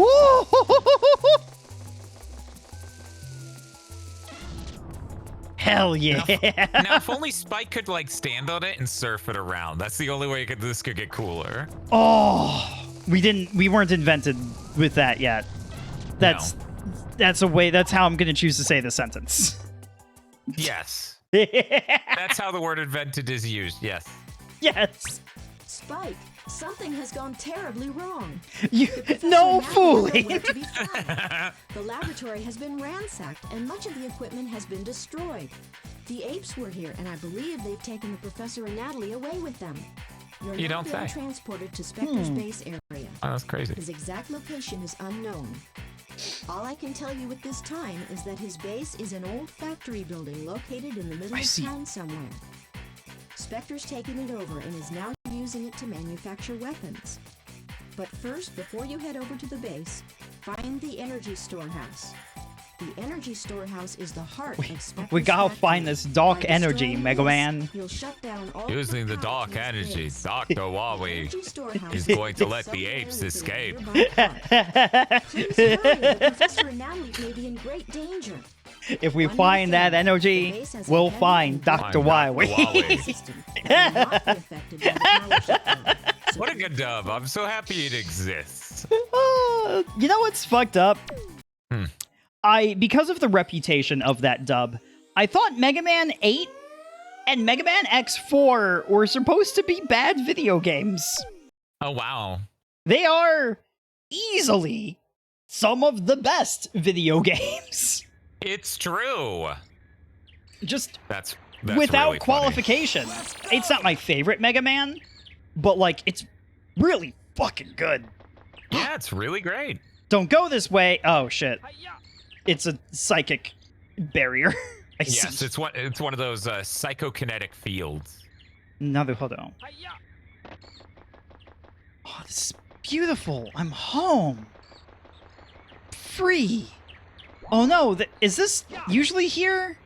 Hell yeah! Now, if only Spike could like stand on it and surf it around. That's the only way this could get cooler. Oh, we weren't invented with that yet. That's how I'm gonna choose to say the sentence. Yes. That's how the word invented is used. Yes. Yes. Spike, something has gone terribly wrong. You The professor no now knows fooling. where to be found. The laboratory has been ransacked, and much of the equipment has been destroyed. The apes were here, and I believe they've taken the professor and Natalie away with them. You're You now don't being say. transported to Spectre's base area. Oh, that's crazy. His exact location is unknown. All I can tell you at this time is that his base is an old factory building located in the middle I of see. town somewhere. Spectre's taken it over and is now using it to manufacture weapons. But First, before you head over to the base, find the energy storehouse. The energy storehouse is the heart of Spectre's We gotta factory. find this dark By energy, destroying Mega this, Man. you'll shut down all Using the power dark from its energy, base. Dr. Wawi Energy storehouse is going to let somewhere the apes within a escape. nearby park. Please hurry, Professor and Natalie may be in great danger. If we One find more that thing, energy, the base has a we'll heavy find and Dr. Find Dr. Wily. Wily. system that will not be affected by the power shutdown. So What a good dub. I'm so happy it exists. You know what's fucked up? Hmm. Because of the reputation of that dub, I thought Mega Man 8 and Mega Man X4 were supposed to be bad video games. Oh, wow. They are easily some of the best video games. It's true. Just That's without really funny. qualification. It's not my favorite Mega Man, but like it's really fucking good. Yeah, it's really great. Don't go this way. Oh shit. It's a psychic barrier. I Yes, see. it's one of those psychokinetic fields. Naruhodo. Oh, this is beautiful. I'm home. Free. Oh no, is this usually here?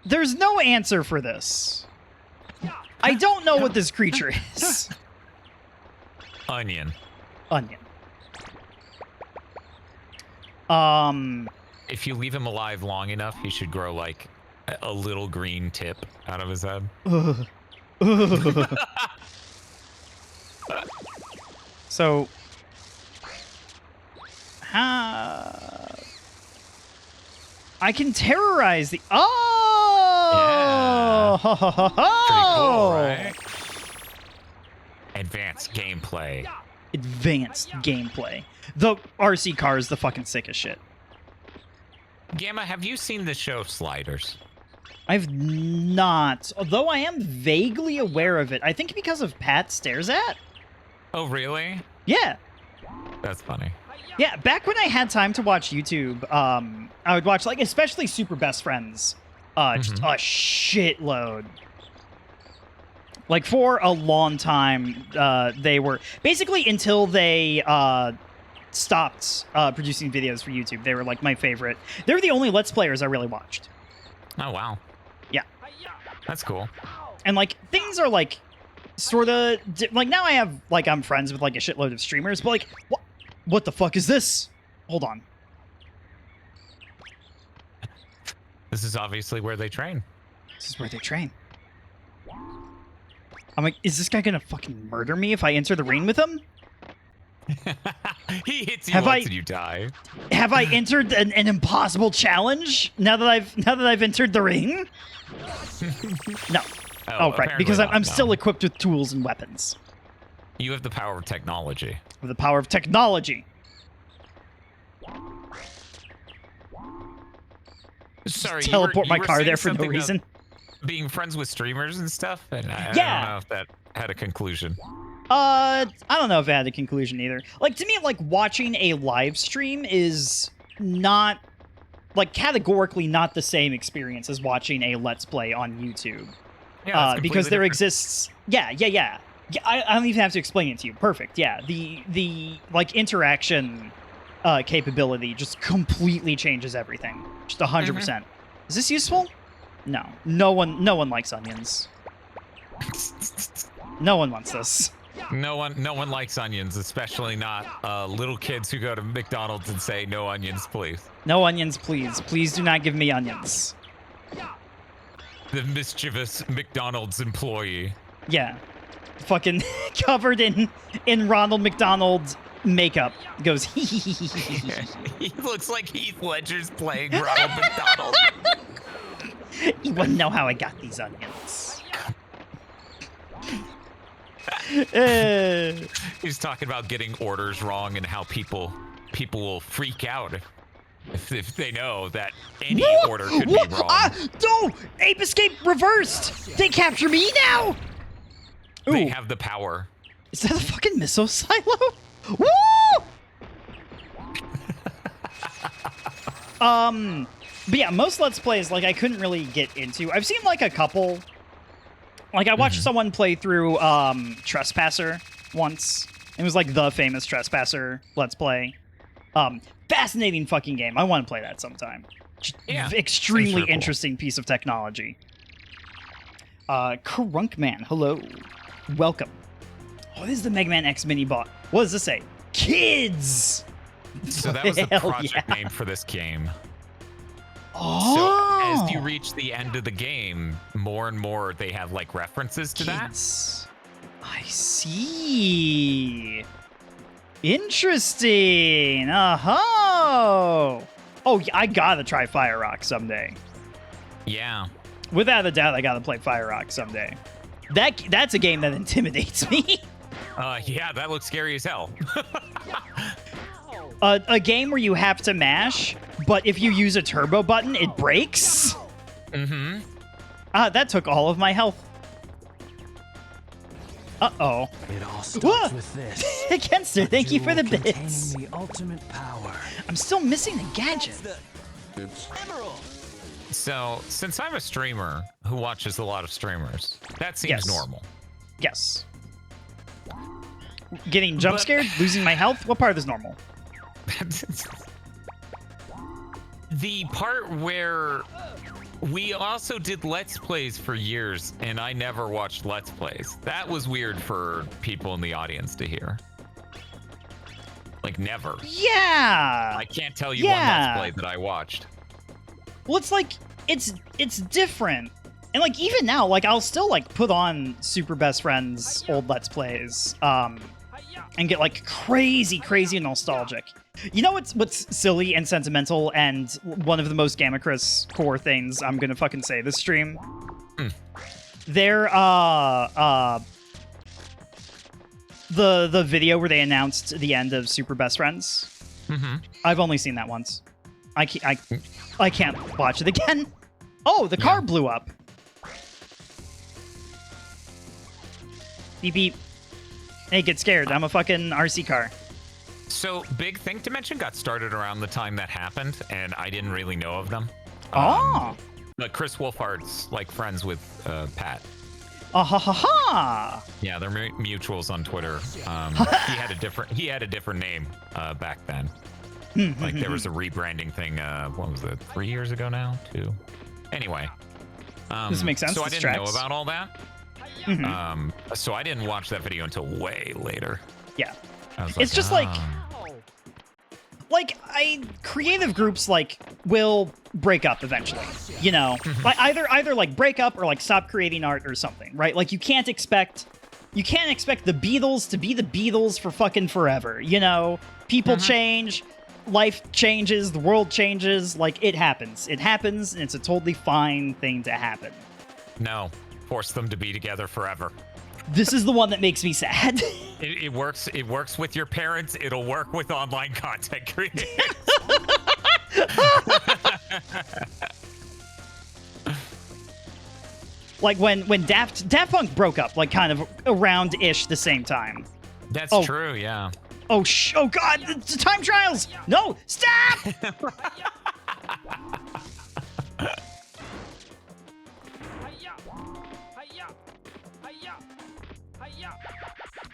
There's no answer for this. I don't know what this creature is. Onion. Onion. If you leave him alive long enough, he should grow like a little green tip out of his head. So, I can terrorize the. Oh, Pretty cool, right? Advanced gameplay. Advanced gameplay. The RC car is the fucking sickest shit. Gamma, have you seen the show Sliders? I've not, although I am vaguely aware of it. I think because of Pat Stares At. Oh, really? Yeah. That's funny. Yeah, back when I had time to watch YouTube, I would watch, like, especially Super Best Friends. Just a shitload. Like, for a long time, they were... Basically, until they stopped producing videos for YouTube, they were, like, my favorite. They were the only Let's Players I really watched. Oh, wow. Yeah. That's cool. And, like, things are, like, sort of... Like, now I have, like, I'm friends with, like, a shitload of streamers, but, like, what the fuck is this? Hold on. This is obviously where they train. This is where they train. I'm like, is this guy gonna fucking murder me if I enter the ring with him? He hits you Have once I- and you die. Have I entered an impossible challenge now that I've entered the ring? No. Oh, right, because apparently I'm not, still no. equipped with tools and weapons. You have the power of technology. With the power of technology. Sorry, Teleport my you were car saying there for no something about reason. Being friends with streamers and stuff, and I Yeah. don't know if that had a conclusion. I don't know if it had a conclusion either. Like, to me, like, watching a live stream is not, like, categorically not the same experience as watching a Let's Play on YouTube. Yeah, Because there exists... Yeah, I don't even have to explain it to you. Perfect, yeah. The like, interaction capability just completely changes everything. Just 100%. Is this useful? No. No one likes onions. No one wants this. No one likes onions, especially not little kids who go to McDonald's and say no onions, please. No onions, please. Please do not give me onions. The mischievous McDonald's employee. Yeah. Fucking covered in Ronald McDonald makeup. Goes, He looks like Heath Ledger's playing Ronald McDonald. You wouldn't know how I got these onions. He's talking about getting orders wrong and how people will freak out if they know that any order could be wrong. No! Ape Escape reversed! They capture me now! They Ooh, have the power. is that a fucking missile silo? Woo! But yeah, most Let's Plays, like, I couldn't really get into. I've seen, like, a couple. Like, I watched someone play through, Trespasser once It was like the famous Trespasser Let's Play. Fascinating fucking game. I want to play that sometime. Yeah, Extremely seems cool. interesting piece of technology. Krunkman, hello. Welcome. Oh, this is the Mega Man X mini bot. What does this say? Kids! So that was the Hell project yeah. name for this game. Oh! So as you reach the end of the game, more and more they have like references to Kids. I see. Interesting. Oh, yeah, I gotta try Fire Rock someday. that. Yeah. Without a doubt, I gotta play Fire Rock someday. That's a game that intimidates me. Yeah, that looks scary as hell. A game where you have to mash, but if you use a turbo button, it breaks. Mm-hmm. That took all of my health. Uh-oh. It all Whoa! starts with this. Against her, thank you for the Jewel bits. containing the ultimate power. I'm still missing a gadget. So, since I'm a streamer who watches a lot of streamers, that seems Yes. normal. Yes. Getting jump scared, losing my health, what part is normal? The part where we also did Let's Plays for years, and I never watched Let's Plays. That was weird for people in the audience to hear. Like, never. Yeah. I can't tell you Yeah. one Let's Play that I watched. Well, it's like it's different. And like even now, like I'll still like put on Super Best Friends old Let's Plays and get like crazy nostalgic. You know what's silly and sentimental and one of the most Gamma Chris core things I'm gonna fucking say this stream? They're the video where they announced the end of Super Best Friends. Mm-hmm. I've only seen that once. I can't watch it again. Oh, the car blew up. Beep beep. Hey, get scared. I'm a fucking RC car. So, big thing to mention got started around the time that happened, and I didn't really know of them. Oh. But Chris Wolfhardt's like friends with Pat. Ha ha ha. Yeah, they're mutuals on Twitter. He had a different name back then. Like there was a rebranding thing. What was it? 3 years ago now? 2. Anyway, This makes sense. So I This didn't know tracks. about all that. So I didn't watch that video until way later. Yeah. I was It's just like creative groups like will break up eventually, you know, like either like break up or like stop creating art or something, right? Like you can't expect the Beatles to be the Beatles for fucking forever, you know. People change, life changes, the world changes. Like it happens, and it's a totally fine thing to happen. No, force them to be together forever. This is the one that makes me sad. It works. It works with your parents. It'll work with online content creators. Like when Daft Punk broke up, like kind of around-ish the same time. That's Oh. true. Yeah. Oh God, the time trials! No, stop!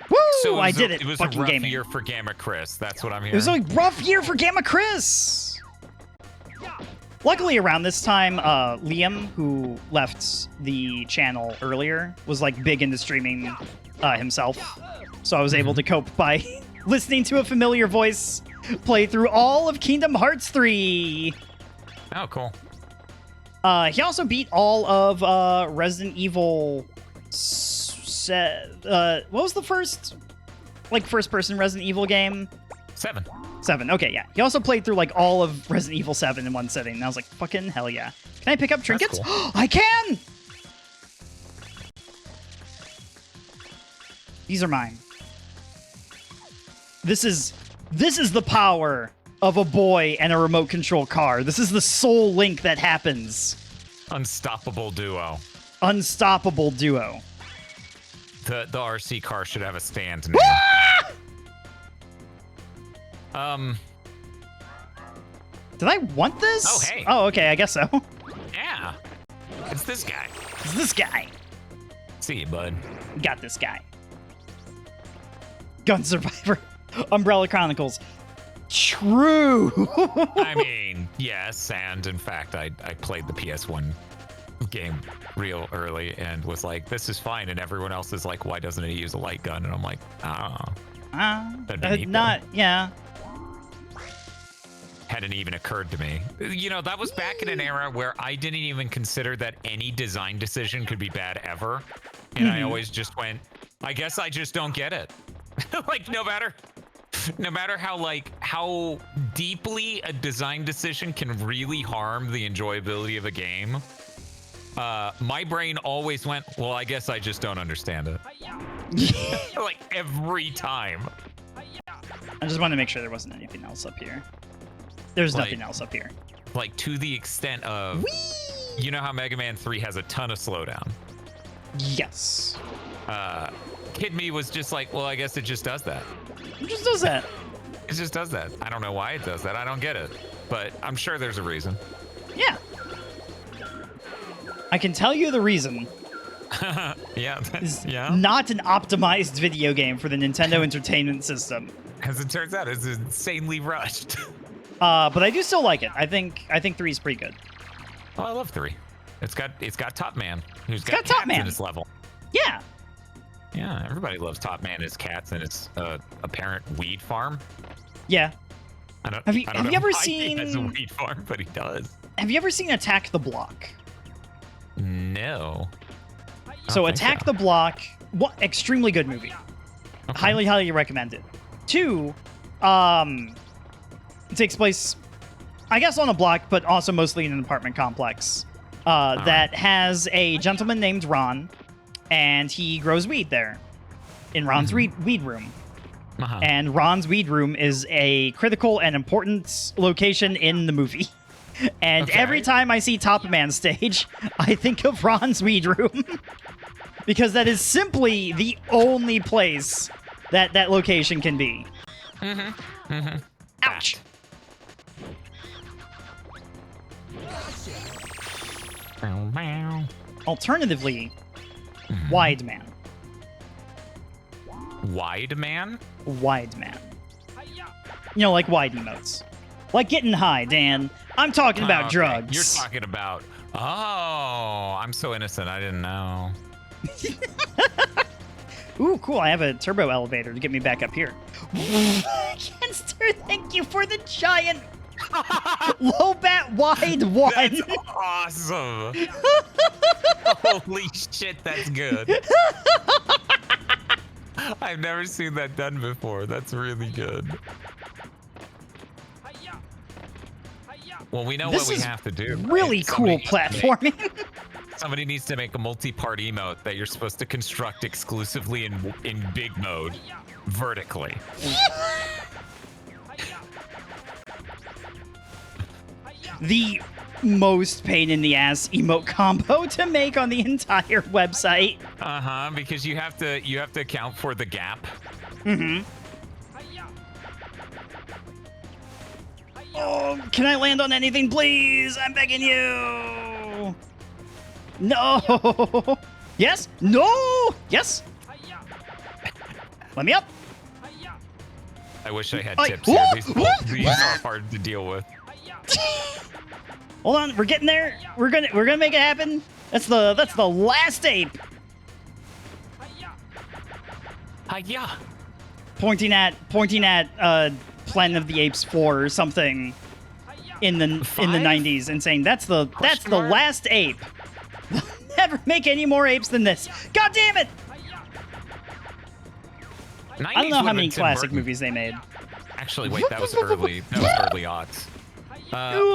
Woo! So I did it. It was Fucking a rough gaming. year for Gamma Chris. That's what I'm hearing. It was a rough year for Gamma Chris. Luckily, around this time, Liam, who left the channel earlier, was like big into streaming himself. So I was able to cope by listening to a familiar voice play through all of Kingdom Hearts 3. Oh, cool. He also beat all of Resident Evil. What was the first person Resident Evil game? 7. 7. Okay, yeah. He also played through like all of Resident Evil 7 in one sitting. And I was like, fucking hell yeah. Can I pick up trinkets? cool. I can! These are mine. This is the power of a boy and a remote control car. This is the soul link that happens. Unstoppable duo. Unstoppable duo. The RC car should have a stand name. Did I want this? Oh, hey. Oh, okay, I guess so. Yeah. It's this guy. It's this guy. See you, bud. Got this guy. Gun Survivor. Umbrella Chronicles. True. I mean, yes, and in fact, I played the PS1 game real early and was like, this is fine, and everyone else is like, why doesn't it use a light gun? And I'm like, that'd be neat, not, yeah. Hadn't even occurred to me. You know, that was back in an era where I didn't even consider that any design decision could be bad ever. And I always just went, I guess I just don't get it. Like, no matter how deeply a design decision can really harm the enjoyability of a game, my brain always went, well, I guess I just don't understand it. Like, every time. I just wanted to make sure there wasn't anything else up here. There's nothing else up here. Like, to the extent of, you know how Mega Man 3 has a ton of slowdown? Yes. Kid Me was just like, well, I guess it just does that. It just does that. It just does that. I don't know why it does that. I don't get it. But I'm sure there's a reason. Yeah. I can tell you the reason. Yeah. Yeah. Not an optimized video game for the Nintendo Entertainment System. As it turns out, it's insanely rushed. But I do still like it. I think 3 is pretty good. Oh, I love 3. It's got Top Man, who's got Top cats Man in his level. Yeah. Yeah, everybody loves Top Man, his cats, and his apparent weed farm. Yeah. Have you ever seen? He has a weed farm, but he does. Have you ever seen Attack the Block? No. So Attack the Block, extremely good movie. Okay. Highly recommend it. 2, it takes place, I guess, on a block, but also mostly in an apartment complex that has a gentleman named Ron, and he grows weed there in Ron's weed room. And Ron's weed room is a critical and important location in the movie. And every time I see Top Man stage, I think of Ron's weed room. Because that is simply the only place that location can be. Ouch. Alternatively, Wide Man. Wide Man? Wide Man. You know, like wide emotes. Like getting high, Dan. I'm talking about drugs. You're talking about... Oh, I'm so innocent. I didn't know. Ooh, cool. I have a turbo elevator to get me back up here. Genster, thank you for the giant low bat wide one. That's awesome. Holy shit, that's good. I've never seen that done before. That's really good. Well, we know what we have to do. Really cool platforming. Somebody needs to make a multi-part emote that you're supposed to construct exclusively in big mode, vertically. The most pain in the ass emote combo to make on the entire website. Because you have to account for the gap. Oh, can I land on anything, please? I'm begging you. No. Yes. No. Yes. Let me up. I wish I had tips here. These are hard to deal with. Hold on, we're getting there. We're gonna make it happen. That's the last ape. Hiya. Pointing at Planet of the Apes 4 or something in the 90s and saying that's the last ape. They'll never make any more apes than this. God damn it! I don't know how many classic movies they made. Actually, wait, that was early. That was early aughts.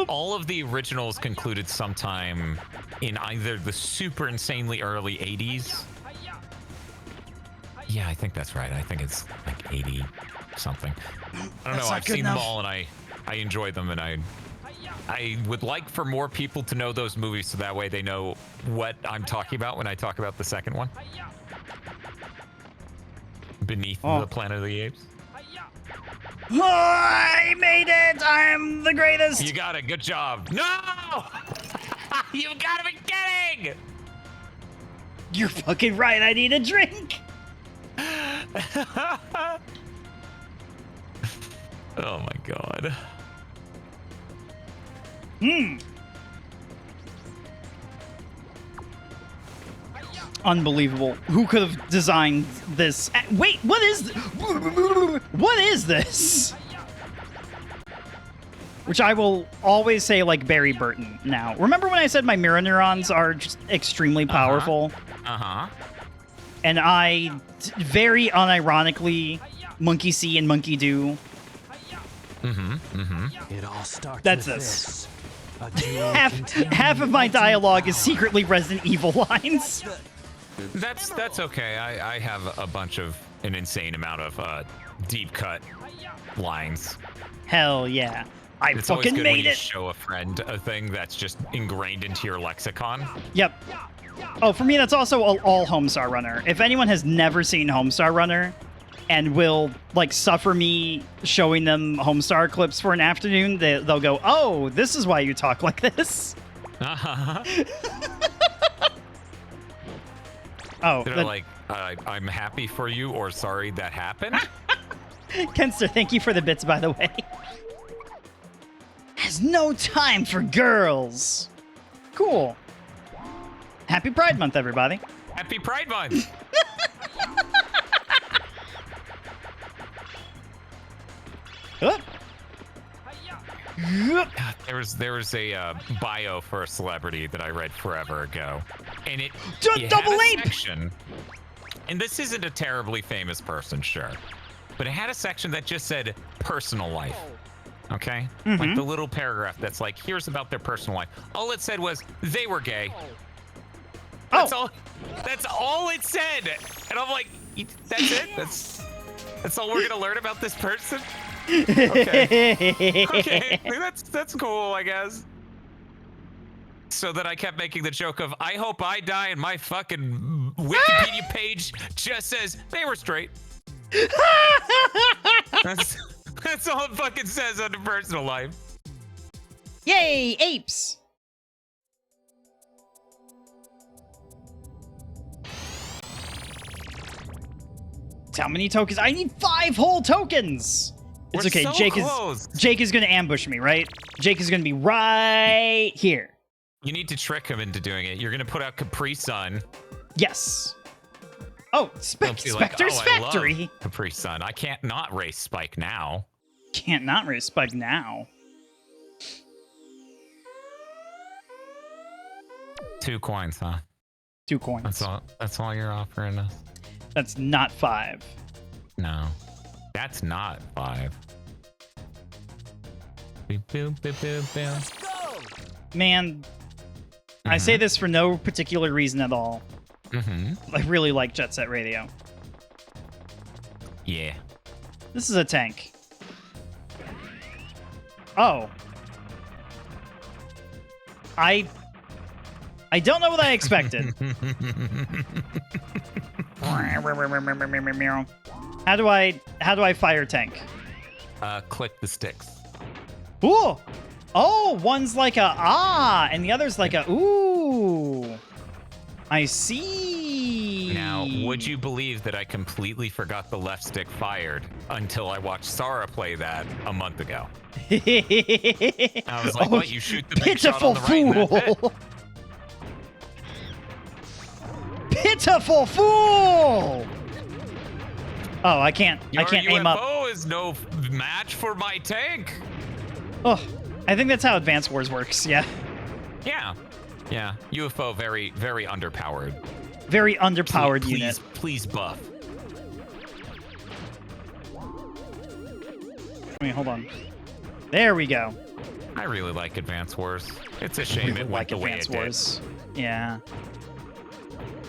All of the originals concluded sometime in either the super insanely early 80s. Yeah, I think that's right. I think it's like 80 something. I don't know. I've seen them all, and I enjoy them, and I would like for more people to know those movies so that way they know what I'm talking about when I talk about the second one. Beneath the Planet of the Apes. Oh, I made it! I'm the greatest! You got it. Good job. No! You've got to be kidding! You're fucking right. I need a drink. Oh my god. Unbelievable. Who could have designed this? Wait, what is what is this? Which I will always say like Barry Burton now. Remember when I said my mirror neurons are just extremely powerful? Uh-huh. And I very unironically Monkey See and Monkey Do. It all starts That's with this. A duel Half of my dialogue is secretly Resident Evil lines. That's okay. I have an insane amount of deep cut lines. Hell yeah. I It's always fucking good when made you it. show a friend a thing that's just ingrained into your lexicon. Yep. Oh, for me, that's also all Homestar Runner. If anyone has never seen Homestar Runner and will like suffer me showing them Homestar clips for an afternoon, they'll go, "Oh, this is why you talk like this." Oh, They're like, I'm happy for you, or sorry that happened. Kenster, thank you for the bits, by the way. Has no time for girls. Cool. Happy Pride Month, everybody. Happy Pride Month. Up. There was a bio for a celebrity that I read forever ago, and it Double had a ape! section, and this isn't a terribly famous person, sure, but it had a section that just said personal life. Okay, like the little paragraph that's like, here's about their personal life. All it said was they were gay. That's all. That's all it said, and I'm like, that's it. That's all we're gonna learn about this person. Okay, that's cool, I guess. So then I kept making the joke of, I hope I die and my fucking Wikipedia page just says they were straight. That's all it fucking says under personal life. Yay, apes! How many tokens? I need 5 whole tokens! It's We're okay, so close. Jake is gonna ambush me, right? Jake is gonna be right here. You need to trick him into doing it. You're gonna put out Capri Sun. Yes. Oh, He'll be like, Spectre's "Oh, I love Factory. Capri Sun. I can't not race Spike now. Can't not raise Spike now. 2 coins, huh? 2 coins. That's all you're offering us? That's not 5. No. That's not 5. Boop, boop, boop, boop, boop. Man, I say this for no particular reason at all. I really like Jet Set Radio. Yeah. This is a tank. Oh. I don't know what I expected. How do I fire tank? Click the sticks. Ooh! Oh, one's like a and the other's like a ooh. I see. Now, would you believe that I completely forgot the left stick fired until I watched Sarah play that a month ago? I was like, what? You shoot the big shot on the right and that's it? Pitiful fool! Oh, I can't aim up. UFO is no match for my tank. Oh, I think that's how Advance Wars works. Yeah. Yeah. UFO very, very underpowered. Very underpowered unit. Please buff. Wait, hold on. There we go. I really like Advance Wars. It's a shame it went the way it did. Yeah.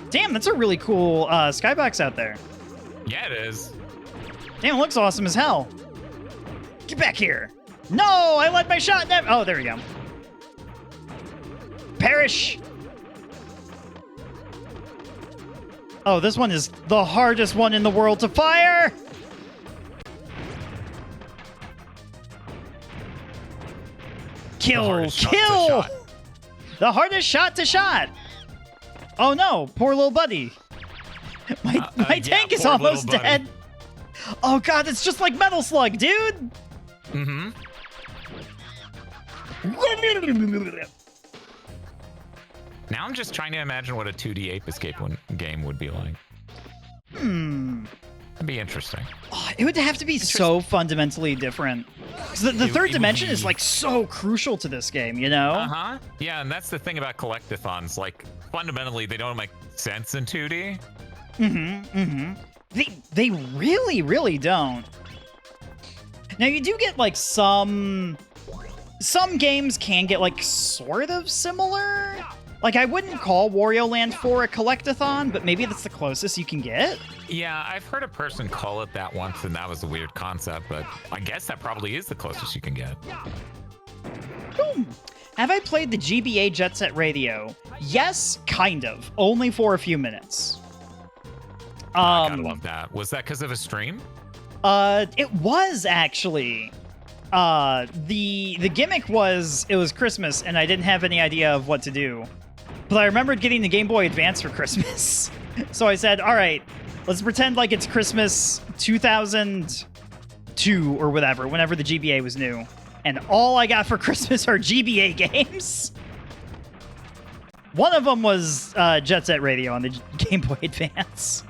Damn, that's a really cool skybox out there. Yeah, it is. Damn, it looks awesome as hell. Get back here. No, I let my shot. Oh, there we go. Perish. Oh, this one is the hardest one in the world to fire. Kill. The hardest shot to shot. Oh no, poor little buddy. My tank is almost dead. Oh god, it's just like Metal Slug, dude. Mm-hmm. Now I'm just trying to imagine what a 2D Ape Escape game would be like. That'd be interesting. Oh, it would have to be so fundamentally different. 'Cause the third dimension is like so crucial to this game, you know? Uh-huh. Yeah, and that's the thing about collectathons. Like, fundamentally, they don't make sense in 2D. They really, really don't. Now you do get like some games can get like sort of similar. Like I wouldn't call Wario Land 4 a collectathon, but maybe that's the closest you can get. Yeah, I've heard a person call it that once, and that was a weird concept, but I guess that probably is the closest you can get. Boom. Have I played the GBA Jet Set Radio? Yes, kind of. Only for a few minutes. I gotta love that. Was that because of a stream? It was actually. The gimmick was it was Christmas and I didn't have any idea of what to do. But I remembered getting the Game Boy Advance for Christmas. So I said, all right, let's pretend like it's Christmas 2002 or whatever, whenever the GBA was new. And all I got for Christmas are GBA games. One of them was Jet Set Radio on the Game Boy Advance.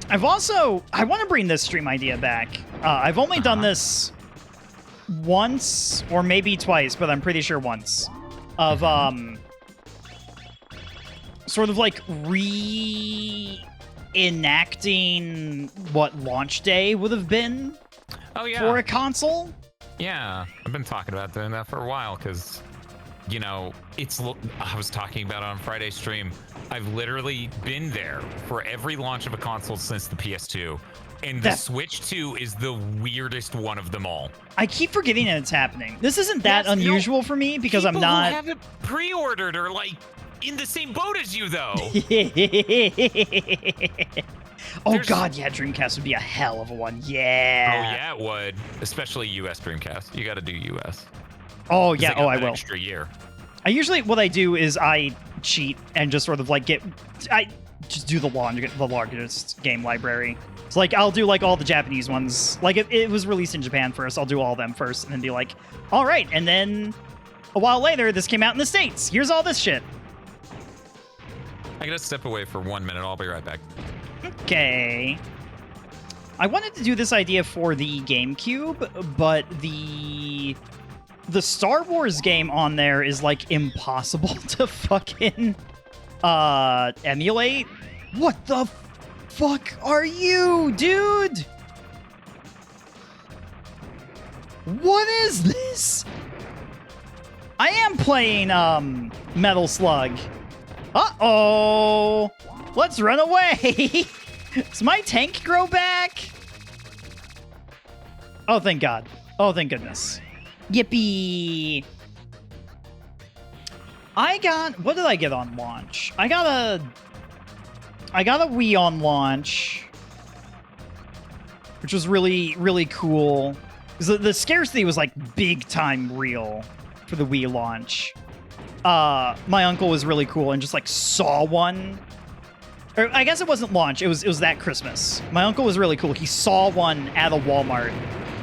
I want to bring this stream idea back. I've only done this once or maybe twice, but I'm pretty sure once. Of, sort of like reenacting what launch day would have been for a console. Yeah, I've been talking about doing that for a while because, you know, I was talking about it on Friday's stream. I've literally been there for every launch of a console since the PS2. And the Switch 2 is the weirdest one of them all. I keep forgetting that it's happening. This isn't that unusual for me because I'm not... People who have it pre-ordered are like in the same boat as you, though. God, yeah, Dreamcast would be a hell of a one. Yeah. Oh, yeah, it would. Especially US Dreamcast. You got to do US. Oh, yeah. Oh, I will. Extra year. What I do is I cheat and just sort of like I just do the largest game library. So like I'll do like all the Japanese ones. Like if it was released in Japan first, I'll do all of them first and then be like, all right. And then a while later, this came out in the States. Here's all this shit. I gotta step away for 1 minute. I'll be right back. Okay. I wanted to do this idea for the GameCube, but the Star Wars game on there is like impossible to fucking emulate. What the fuck are you, dude? What is this? I am playing Metal Slug. Uh-oh. Let's run away. Does my tank grow back? Oh, thank God. Oh, thank goodness. Yippee. What did I get on launch? I got a Wii on launch, which was really, really cool. The scarcity was like big time real for the Wii launch. My uncle was really cool and just like saw one. Or I guess it wasn't launch. It was that Christmas. My uncle was really cool. He saw one at a Walmart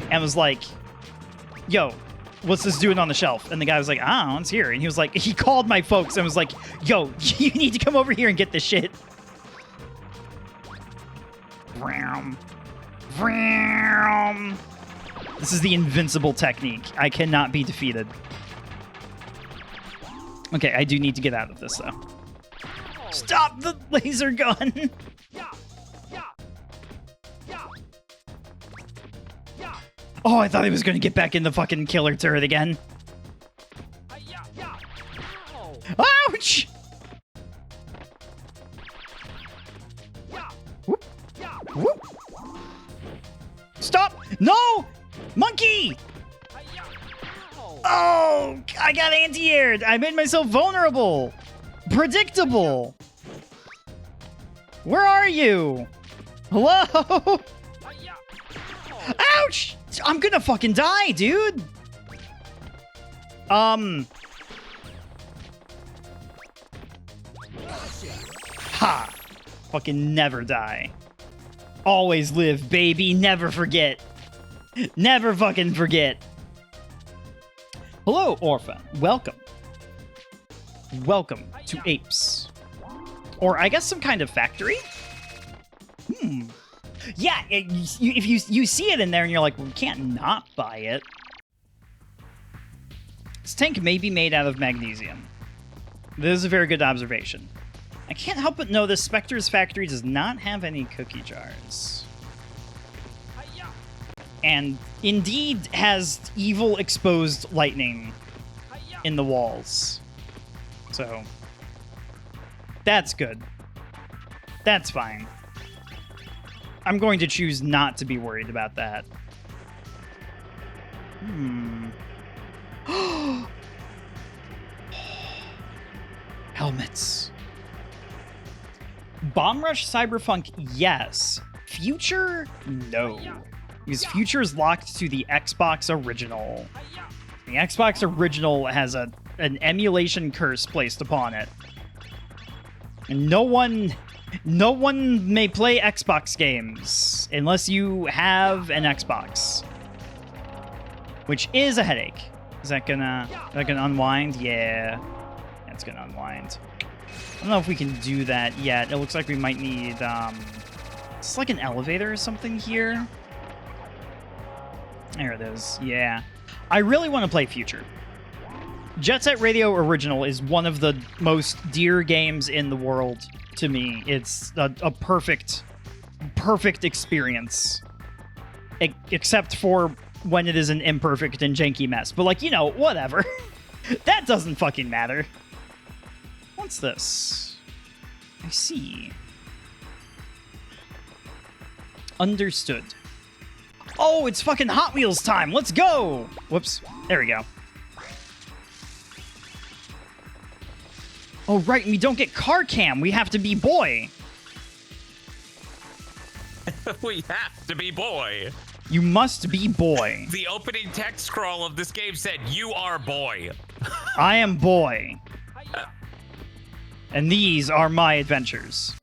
and was like, yo, what's this doing on the shelf? And the guy was like, I don't know, it's here. And he was like, he called my folks and was like, yo, you need to come over here and get this shit. Vroom. Vroom. This is the invincible technique. I cannot be defeated. Okay, I do need to get out of this, though. Stop the laser gun! Oh, I thought he was going to get back in the fucking killer turret again. Ouch! Whoop. Whoop. Stop! No! Monkey! Oh, I got anti-aired. I made myself vulnerable. Predictable. Where are you? Hello? Ouch! I'm gonna fucking die, dude. Ha! Fucking never die. Always live, baby. Never forget. Never fucking forget. Hello, Orphan. Welcome. Welcome to Apes. Or I guess some kind of factory? Yeah, if you see it in there and you're like, well, we can't not buy it. This tank may be made out of magnesium. This is a very good observation. I can't help but know this Spectre's factory does not have any cookie jars. And indeed has evil exposed lightning in the walls. So, that's good. That's fine. I'm going to choose not to be worried about that. Helmets. Bomb Rush Cyberpunk, yes. Future, no. Because Future is locked to the Xbox original. The Xbox original has an emulation curse placed upon it. And no one may play Xbox games unless you have an Xbox. Which is a headache. Is that gonna unwind? Yeah. That's gonna unwind. I don't know if we can do that yet. It looks like we might need it's like an elevator or something here. There it is. Yeah. I really want to play Future. Jet Set Radio Original is one of the most dear games in the world to me. It's a perfect experience. Except for when it is an imperfect and janky mess. But, like, you know, whatever. That doesn't fucking matter. What's this? I see. Understood. Oh, it's fucking Hot Wheels time. Let's go. Whoops. There we go. Oh, right. We don't get car cam. We have to be boy. We have to be boy. You must be boy. The opening text scroll of this game said, "You are boy." I am boy. And these are my adventures.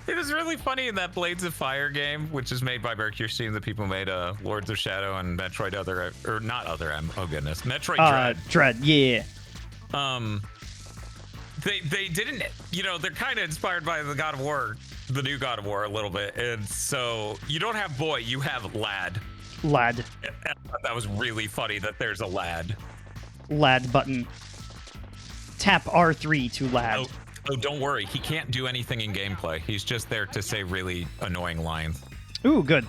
It was really funny in that Blades of Fire game, which is made by Mercury Steam, the people who made Lords of Shadow and Metroid Other, or not Other M. Oh goodness, Metroid Dread. Dread, yeah. They didn't, you know, they're kind of inspired by the God of War, the new God of War a little bit, and so you don't have boy, you have lad. Lad. That was really funny that there's a lad. Lad button. Tap R3 to lad. Oh, don't worry. He can't do anything in gameplay. He's just there to say really annoying lines. Ooh, good.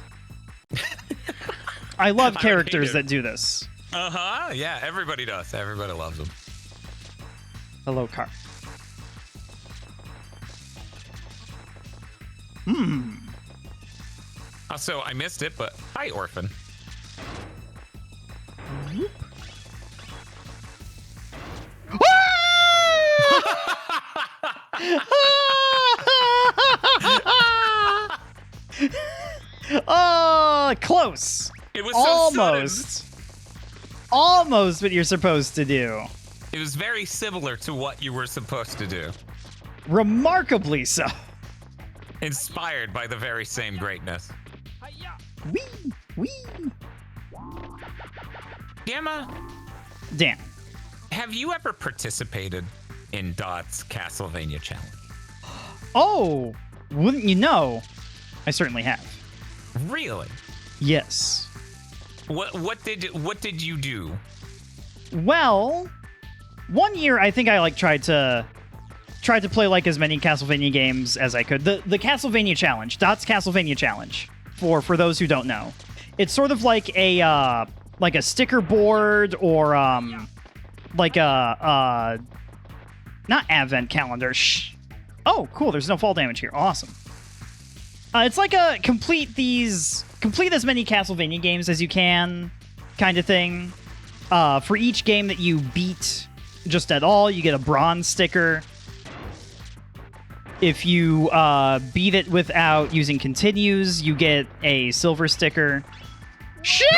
I love characters that do this. Uh-huh. Yeah, everybody does. Everybody loves them. Hello, car. So I missed it, but hi, Orphan. Oh, close. It was almost. Almost what you're supposed to do. It was very similar to what you were supposed to do. Remarkably so. Inspired by the very same greatness. Wee. Gamma. Dan. Have you ever participated in Dot's Castlevania challenge? Oh, wouldn't you know? I certainly have. Really? Yes. What did you do? Well, one year I think I tried to play like as many Castlevania games as I could. The Castlevania challenge, Dot's Castlevania challenge. For those who don't know, it's sort of like a sticker board or like a not advent calendar. Shh. Oh, cool. There's no fall damage here. Awesome. It's like a complete as many Castlevania games as you can kind of thing. For each game that you beat just at all, you get a bronze sticker. If you beat it without using continues, you get a silver sticker. Shit!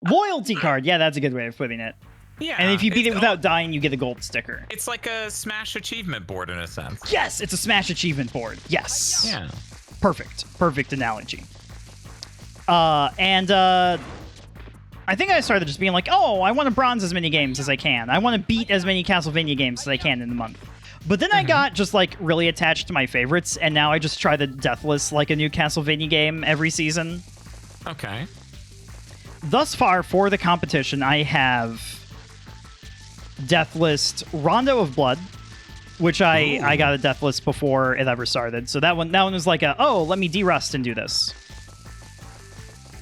Loyalty card. Yeah, that's a good way of putting it. Yeah. And if you beat it without dying, you get a gold sticker. It's like a Smash achievement board in a sense. Yes, it's a Smash achievement board. Yes. Yeah. Perfect analogy. I think I started just being like, oh, I want to bronze as many games as I can. I want to beat as many Castlevania games as I can in the month. But then I got just like really attached to my favorites, and now I just try the Deathless like a new Castlevania game every season. Okay. Thus far for the competition, I have Deathless Rondo of Blood, which I got a Deathless before it ever started. So that one was like let me derust and do this.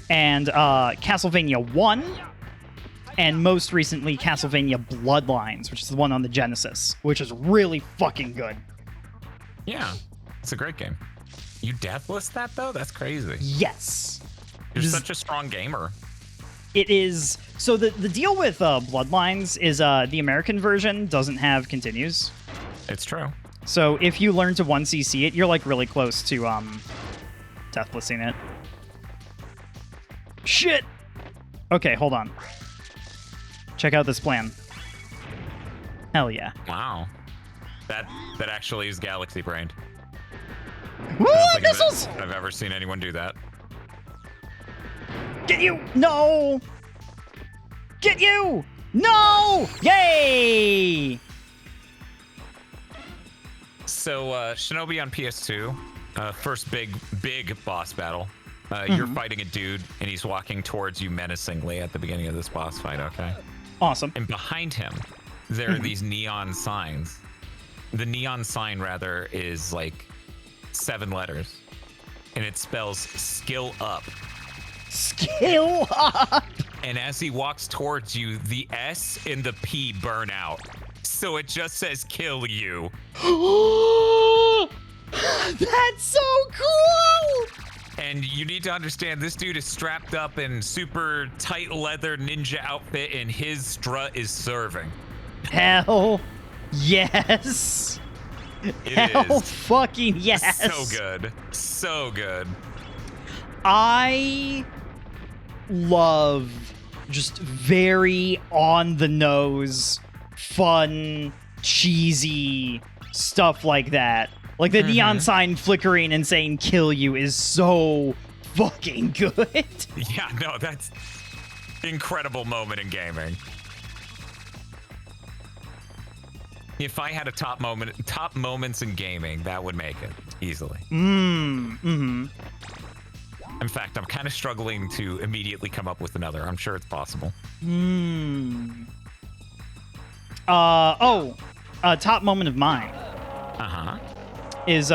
And Castlevania 1, and most recently Castlevania Bloodlines, which is the one on the Genesis, which is really fucking good. Yeah, it's a great game. You deathless that, though? That's crazy. Yes. You're such a strong gamer. It is. So the deal with Bloodlines is the American version doesn't have continues. It's true. So if you learn to 1cc it, you're like really close to deathlessing it. Shit! Okay, hold on. Check out this plan. Hell yeah. Wow. That actually is galaxy brained. Woo! I don't think Missiles! I've ever seen anyone do that. Get you! No! Get you! No! Yay! So, Shinobi on PS2, first big boss battle. You're fighting a dude, and he's walking towards you menacingly at the beginning of this boss fight, okay? Awesome. And behind him, there are these neon signs. The neon sign, rather, is like 7 letters. And it spells skill up. Skill up! And as he walks towards you, the S and the P burn out. So it just says kill you. That's so cool! And you need to understand, this dude is strapped up in super tight leather ninja outfit, and his strut is serving. Hell yes! Hell fucking yes! So good. So good. I love just very on-the-nose, fun, cheesy stuff like that. Like the neon sign flickering and saying kill you is so fucking good. Yeah, no, that's incredible moment in gaming. If I had a top moments in gaming, that would make it easily. In fact, I'm kind of struggling to immediately come up with another. I'm sure it's possible. Top moment of mine. Is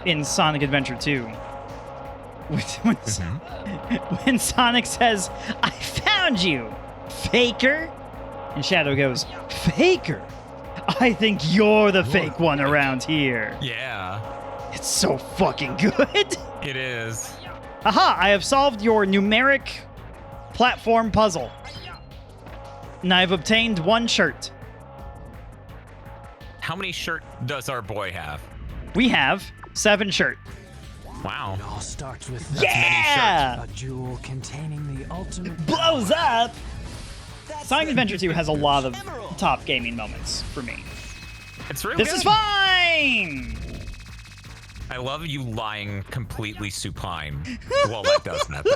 in Sonic Adventure 2. When Sonic says, "I found you, Faker," and Shadow goes, "Faker? I think you're the fake one around here." Yeah. It's so fucking good. It is. Aha, I have solved your numeric platform puzzle. And I've obtained 1 shirt. How many shirt does our boy have? We have 7 shirt. Wow. It all starts with Yeah! a jewel containing the ultimate Blows up! Sonic Adventure 2 has a lot of top gaming moments for me. It's really This good. is fine! I love you lying completely supine while that does that.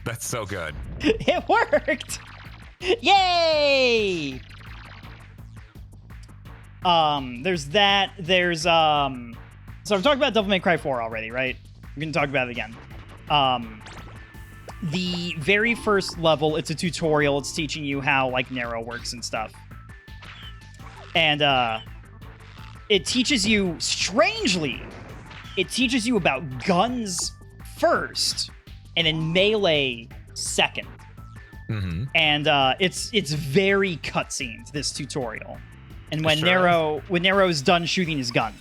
That's so good. It worked! Yay! There's that. There's, so I've talked about Devil May Cry 4 already, right? We're gonna talk about it again. The very first level, it's a tutorial. It's teaching you how, like, Nero works and stuff. And, it teaches you, strangely, it teaches you about guns first, and in melee second. And, it's very cutscenes, this tutorial. And when Nero's done shooting his gun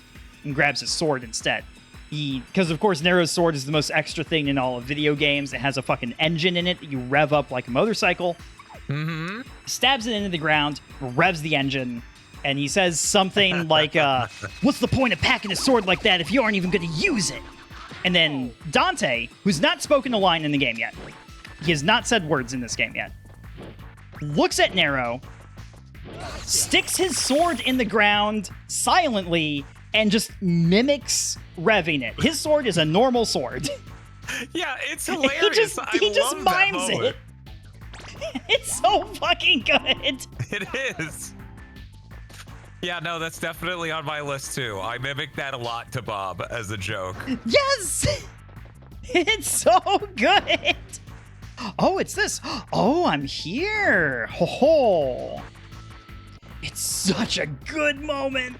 and grabs his sword instead, because of course Nero's sword is the most extra thing in all of video games. It has a fucking engine in it that you rev up like a motorcycle. Stabs it into the ground, revs the engine, and he says something like, "What's the point of packing a sword like that if you aren't even going to use it?" And then Dante, who's not spoken a line in the game yet, he has not said words in this game yet, looks at Nero, sticks his sword in the ground silently, and just mimics revving it. His sword is a normal sword. Yeah, it's hilarious. he just mimes it. It's so fucking good. It is. Yeah, no, that's definitely on my list too. I mimic that a lot to Bob as a joke. Yes! It's so good. Oh, it's this. Oh, I'm here. Ho ho. It's such a good moment.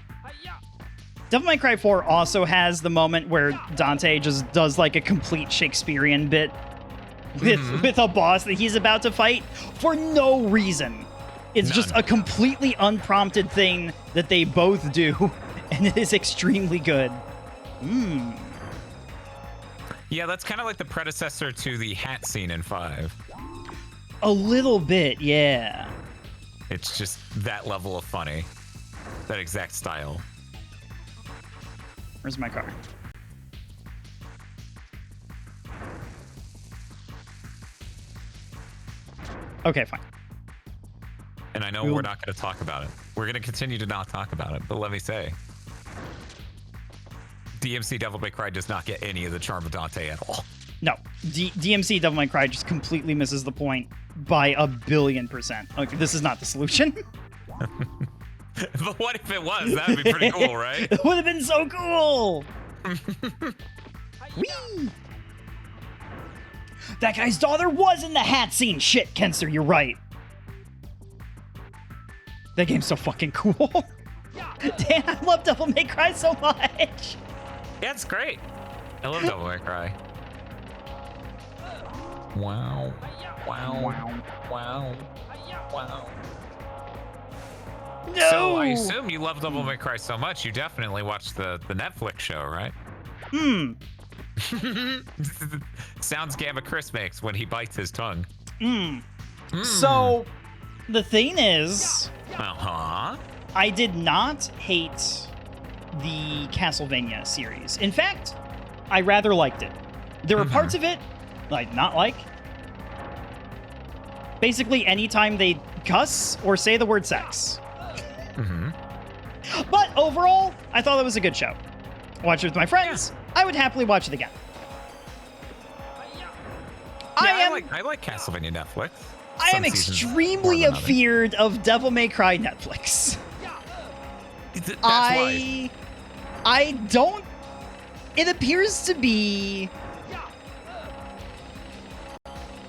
Devil May Cry 4 also has the moment where Dante just does like a complete Shakespearean bit with a boss that he's about to fight for no reason. It's just a completely unprompted thing that they both do, and it is extremely good. Yeah, that's kind of like the predecessor to the hat scene in 5. A little bit, yeah. It's just that level of funny. That exact style. Where's my car? Okay, fine. And I know we're not going to talk about it. We're going to continue to not talk about it, but let me say, DMC Devil May Cry does not get any of the charm of Dante at all. No, DMC Devil May Cry just completely misses the point by 1,000,000,000%. Okay, this is not the solution. But what if it was? That would be pretty cool, right? It would have been so cool. Whee! That guy's daughter was in the hat scene. Shit, Kenster, you're right. That game's so fucking cool. Damn, I love Devil May Cry so much. Yeah, it's great. I love Devil May Cry. Wow. Wow. Wow. Wow. Wow. No! So I assume you love Devil May Cry so much, you definitely watched the Netflix show, right? Sounds Gamma Chris makes when he bites his tongue. So, the thing is, Uh-huh. I did not hate the Castlevania series. In fact, I rather liked it. There were parts of it I did not like. Basically, anytime they cuss or say the word sex. But overall, I thought it was a good show. Watch it with my friends. I would happily watch it again. I like Castlevania Netflix. I am extremely afeared of Devil May Cry Netflix. That's why. I don't... It appears to be...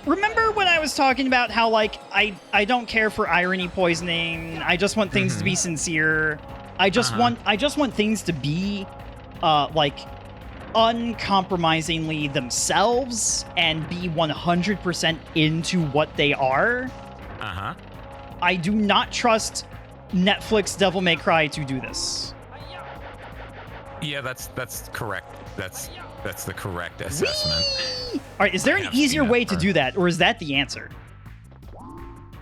Remember when I was talking about how, like, I don't care for irony poisoning. I just want things to be sincere. I just want things to be, like, uncompromisingly themselves and be 100% into what they are. I do not trust Netflix Devil May Cry to do this. Yeah, that's correct. That's the correct assessment. All right, is there an easier way to do that, or is that the answer?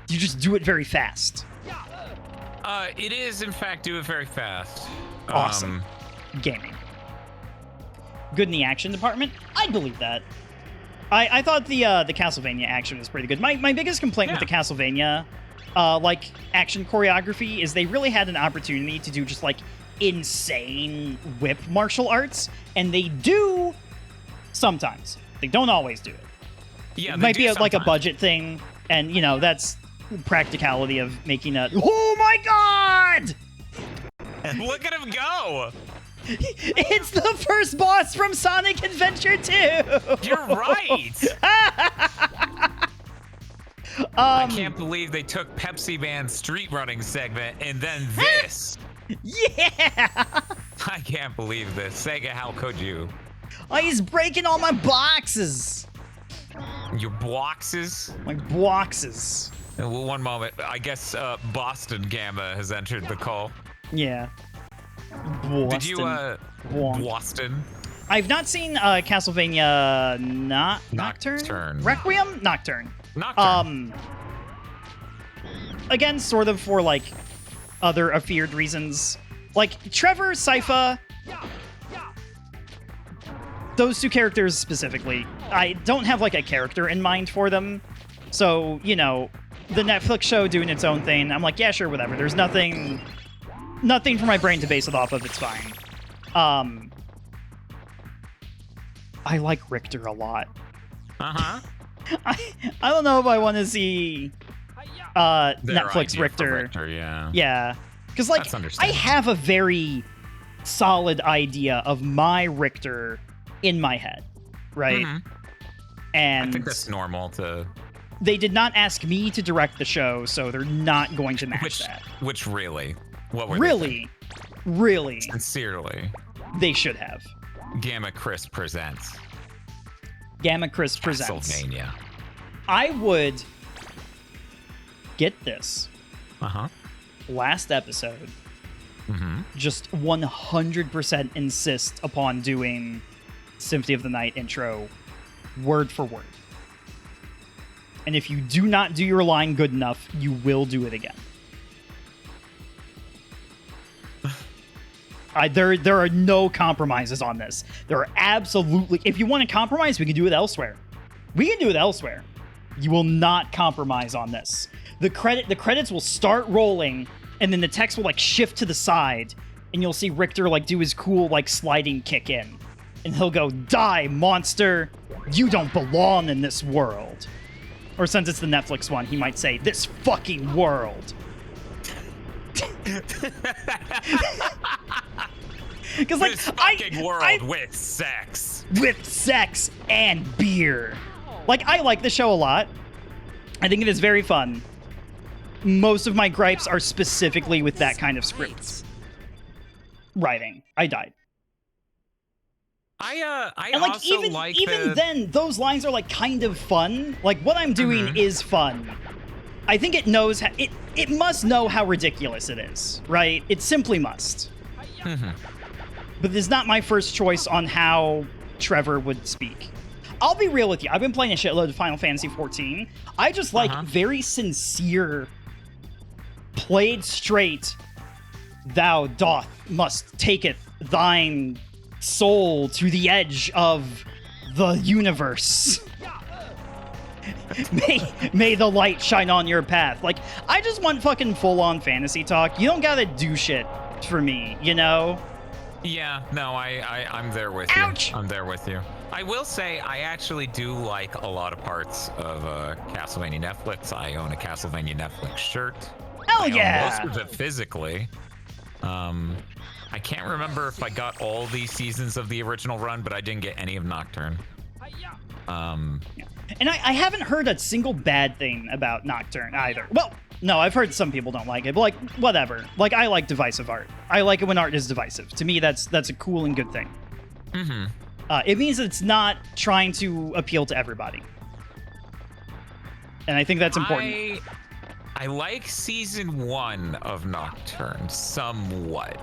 You just do it very fast. It is, in fact, do it very fast. Awesome. Gaming. Good in the action department? I'd believe that. I thought the Castlevania action was pretty good. My biggest complaint with the Castlevania, like, action choreography is they really had an opportunity to do just, like, insane whip martial arts, and they do sometimes. They don't always do it. Yeah, it might be like a budget thing, and, you know, that's practicality of making a... Oh my god! Look at him go! It's the first boss from Sonic Adventure 2! You're right! I can't believe they took Pepsi Man's street running segment and then this. Yeah! I can't believe this. Sega, how could you? Oh, he's breaking all my boxes! Your boxes? My boxes. One moment. I guess Boston Gamma has entered the call. Yeah. Boston. Did you, Boston? I've not seen Castlevania Nocturne? Requiem? Nocturne. Again, sort of for, like, other afeared reasons. Like, Trevor, Sypha, those two characters specifically, I don't have, like, a character in mind for them. So, you know, the Netflix show doing its own thing, I'm like, yeah, sure, whatever. There's nothing for my brain to base it off of. It's fine. I like Richter a lot. Uh-huh. I don't know if I want to see Netflix idea for Richter. Yeah. Yeah. Because, like, That's I understandable. have a very solid idea of my Richter in my head, right? Mhm. And I think that's normal to... they did not ask me to direct the show, so they're not going to match that. Which really? What were they Really, really, thinking? Sincerely. they should have. Gamma Chris presents Gamma Chris presents. Castlevania. I would get this Uh-huh. last episode. Mm-hmm. Just 100% insist upon doing Symphony of the Night intro word for word. And if you do not do your line good enough, you will do it again. There are no compromises on this. There are absolutely... If you want to compromise, we can do it elsewhere. We can do it elsewhere. You will not compromise on this. The credits will start rolling, and then the text will like shift to the side, and you'll see Richter like do his cool like sliding kick in. And he'll go, "Die, monster! You don't belong in this world." Or since it's the Netflix one, he might say, "This fucking world." Because like This fucking world with sex. with sex and beer. Like, I like the show a lot. I think it is very fun. Most of my gripes are specifically with that kind of script writing. I died. I And like also even like even the... then, those lines are like kind of fun. Like what I'm doing is fun. I think it knows how, it must know how ridiculous it is, right? It simply must. But it's not my first choice on how Trevor would speak. I'll be real with you. I've been playing a shitload of Final Fantasy XIV. I just like very sincere, played straight, "Thou doth must taketh thine soul to the edge of the universe. May the light shine on your path." Like, I just want fucking full-on fantasy talk. You don't gotta do shit for me, you know? Yeah, no, I'm there with Ouch! you. I'm there with you. I will say I actually do like a lot of parts of Castlevania Netflix. I own a Castlevania Netflix shirt. Hell I own yeah! most of it physically. I can't remember if I got all these seasons of the original run, but I didn't get any of Nocturne. And I haven't heard a single bad thing about Nocturne either. Well, no, I've heard some people don't like it, but like, whatever. Like, I like divisive art. I like it when art is divisive. To me, that's a cool and good thing. It means that it's not trying to appeal to everybody. And I think that's important. I like season 1 of Nocturne somewhat.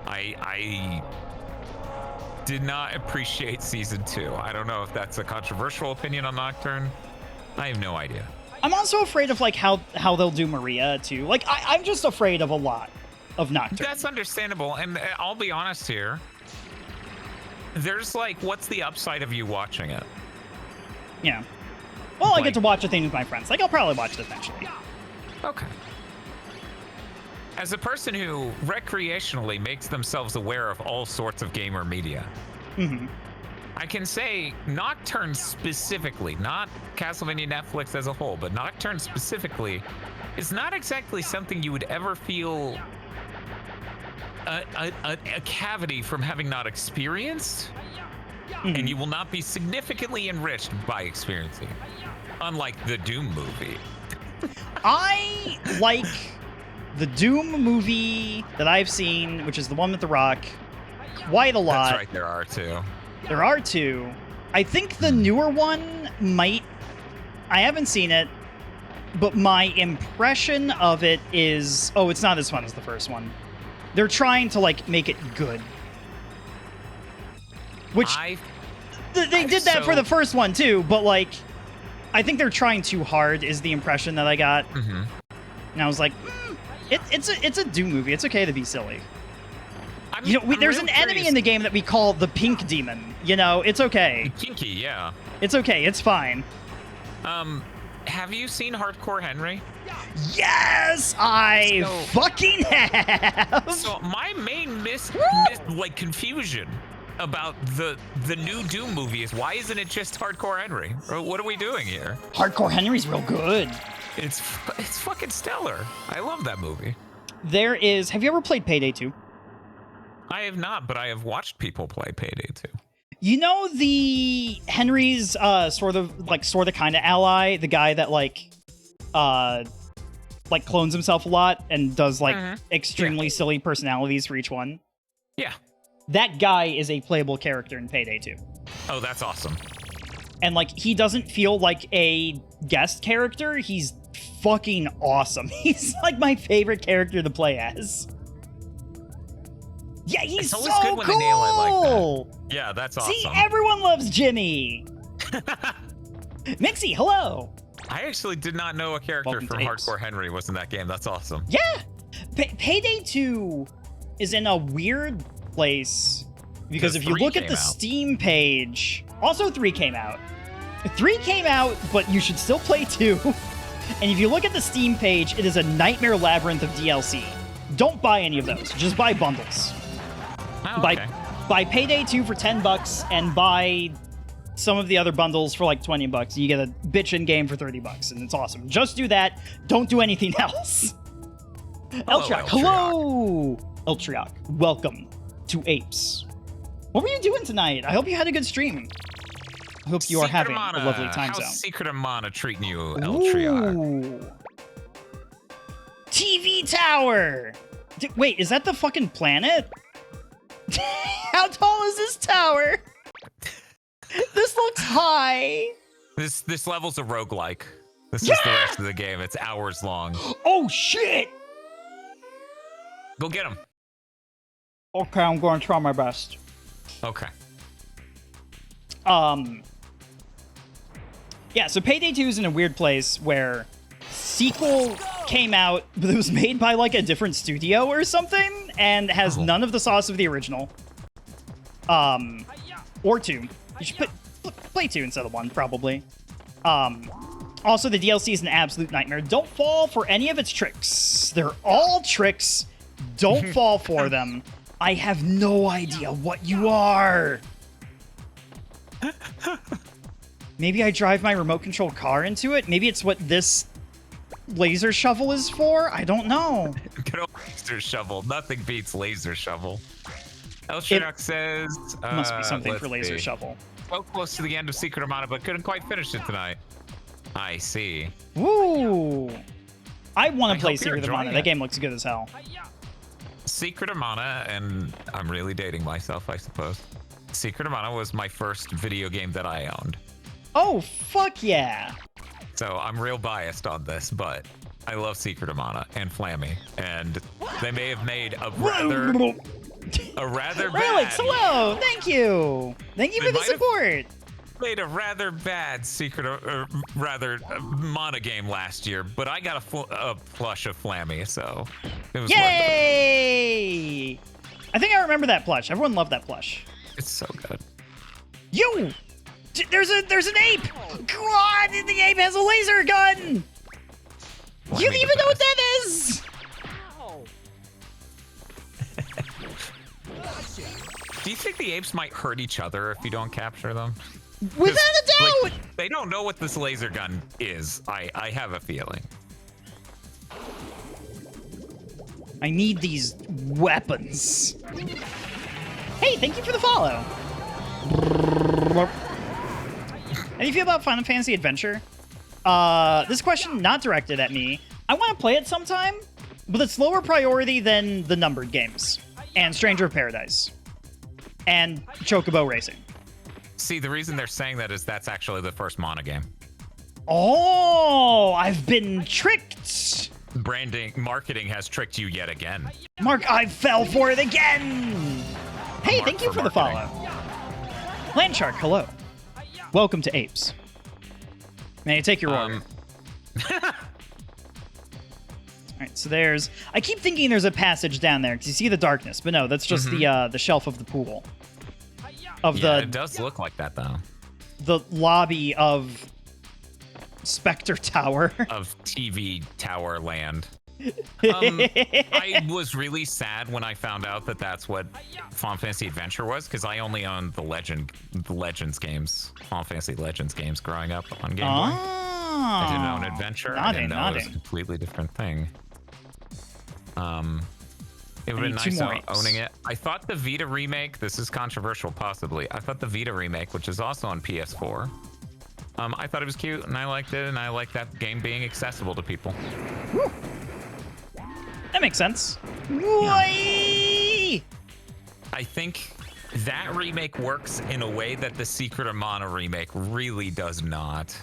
I did not appreciate season 2. I don't know if that's a controversial opinion on Nocturne. I have no idea. I'm also afraid of like how they'll do Maria too. Like I'm just afraid of a lot of Nocturne. That's understandable, and I'll be honest here. There's like, what's the upside of you watching it? Yeah. Well, I get to watch a thing with my friends. Like, I'll probably watch it eventually. Okay. As a person who recreationally makes themselves aware of all sorts of gamer media, I can say Nocturne specifically, not Castlevania Netflix as a whole, but Nocturne specifically, is not exactly something you would ever feel a cavity from having not experienced, and you will not be significantly enriched by experiencing it. Unlike the Doom movie. I like the Doom movie that I've seen, which is the one with The Rock, quite a lot. That's right, there are two. There are two. I think the newer one might... I haven't seen it, but my impression of it is... Oh, it's not as fun as the first one. They're trying to, like, make it good. Which... They did that for the first one, too, but, like... I think they're trying too hard, is the impression that I got. And I was like, it's a Doom movie. It's okay to be silly. I mean, you know, there's an enemy in the game that we call the Pink Demon. You know, it's okay. Kinky, yeah. It's okay. It's fine. have you seen Hardcore Henry? Yes, I fucking have. So my main confusion about the new Doom movie is why isn't it just Hardcore Henry? Or what are we doing here? Hardcore Henry's real good. It's fucking stellar. I love that movie. There is. Have you ever played Payday 2? I have not, but I have watched people play Payday 2. You know the Henry's sort of kind of ally, the guy that like clones himself a lot and does like extremely silly personalities for each one. Yeah. That guy is a playable character in Payday 2. Oh, that's awesome. And like he doesn't feel like a guest character. He's fucking awesome. He's like my favorite character to play as. Yeah, he's so good when cool. They nail it like that. Yeah, that's awesome. See, everyone loves Jimmy. Mixie, hello. I actually did not know a character from Hardcore Henry was in that game. That's awesome. Yeah. Payday 2 is in a weird place because if you look at the Steam page, also 3 came out. 3 came out, but you should still play 2. And if you look at the Steam page, it is a nightmare labyrinth of DLC. Don't buy any of those. Just buy bundles. Oh, okay. Buy Payday 2 for $10 and buy some of the other bundles for like $20. You get a bitchin' game for $30 and it's awesome. Just do that. Don't do anything else. Eltriok, hello! Eltriok, welcome to Apes. What were you doing tonight? I hope you had a good stream. I hope you are having a lovely time zone. How's Secret of Mana treating you, Eltriok? TV tower! Wait, is that the fucking planet? How tall is this tower? This looks high. This level's a roguelike. This is the rest of the game. It's hours long. Oh shit! Go get him. Okay, I'm going to try my best. Okay. Yeah, so Payday 2 is in a weird place where sequel came out, but it was made by like a different studio or something, and has none of the sauce of the original. Or 2. You should play 2 instead of 1, probably. Also, the DLC is an absolute nightmare. Don't fall for any of its tricks. They're all tricks. Don't fall for them. I have no idea what you are. Maybe I drive my remote control car into it? Maybe it's what this laser shovel is for? I don't know. Good old laser shovel. Nothing beats laser shovel. Eltriok says... must be something for laser shovel. So close to the end of Secret of Mana, but couldn't quite finish it tonight. I see. Ooh. I want to play Secret of Mana. That game looks good as hell. Secret of Mana, and I'm really dating myself, I suppose. Secret of Mana was my first video game that I owned. Oh, fuck yeah. So I'm real biased on this, but I love Secret of Mana and Flammy, and they may have made a rather bad... Alex, hello! Thank you! Thank you for the support! Made a rather bad Mana game last year, but I got a plush of Flammy, so it was Yay! I think I remember that plush. Everyone loved that plush. It's so good. Yo! There's an ape! God, the ape has a laser gun! You don't even know what that is! Do you think the apes might hurt each other if you don't capture them? Without a doubt! Like, they don't know what this laser gun is. I have a feeling. I need these weapons. Hey, thank you for the follow. How do you feel about Final Fantasy Adventure? This question not directed at me. I want to play it sometime, but it's lower priority than the numbered games and Stranger of Paradise and Chocobo Racing. See, the reason they're saying that is that's actually the first Mana game. Oh, I've been tricked. Marketing has tricked you yet again. Mark, I fell for it again. Hey, thank you for the follow. Landshark, hello. Welcome to Apes. May I take your order? Alright, so there's... I keep thinking there's a passage down there, because you see the darkness, but no, that's just the shelf of the pool. It does look like that, though. The lobby of Spectre Tower. of TV Tower Land. I was really sad when I found out that that's what Final Fantasy Adventure was, because I only owned the Legends games, Final Fantasy Legends games growing up on Game Boy. I didn't own Adventure. I didn't know it was a completely different thing. It would have been nice owning it. I thought the Vita remake, this is controversial possibly, I thought the Vita remake, which is also on PS4, I thought it was cute and I liked it, and I like that game being accessible to people. Woo. That makes sense. Yeah. I think that remake works in a way that the Secret of Mana remake really does not.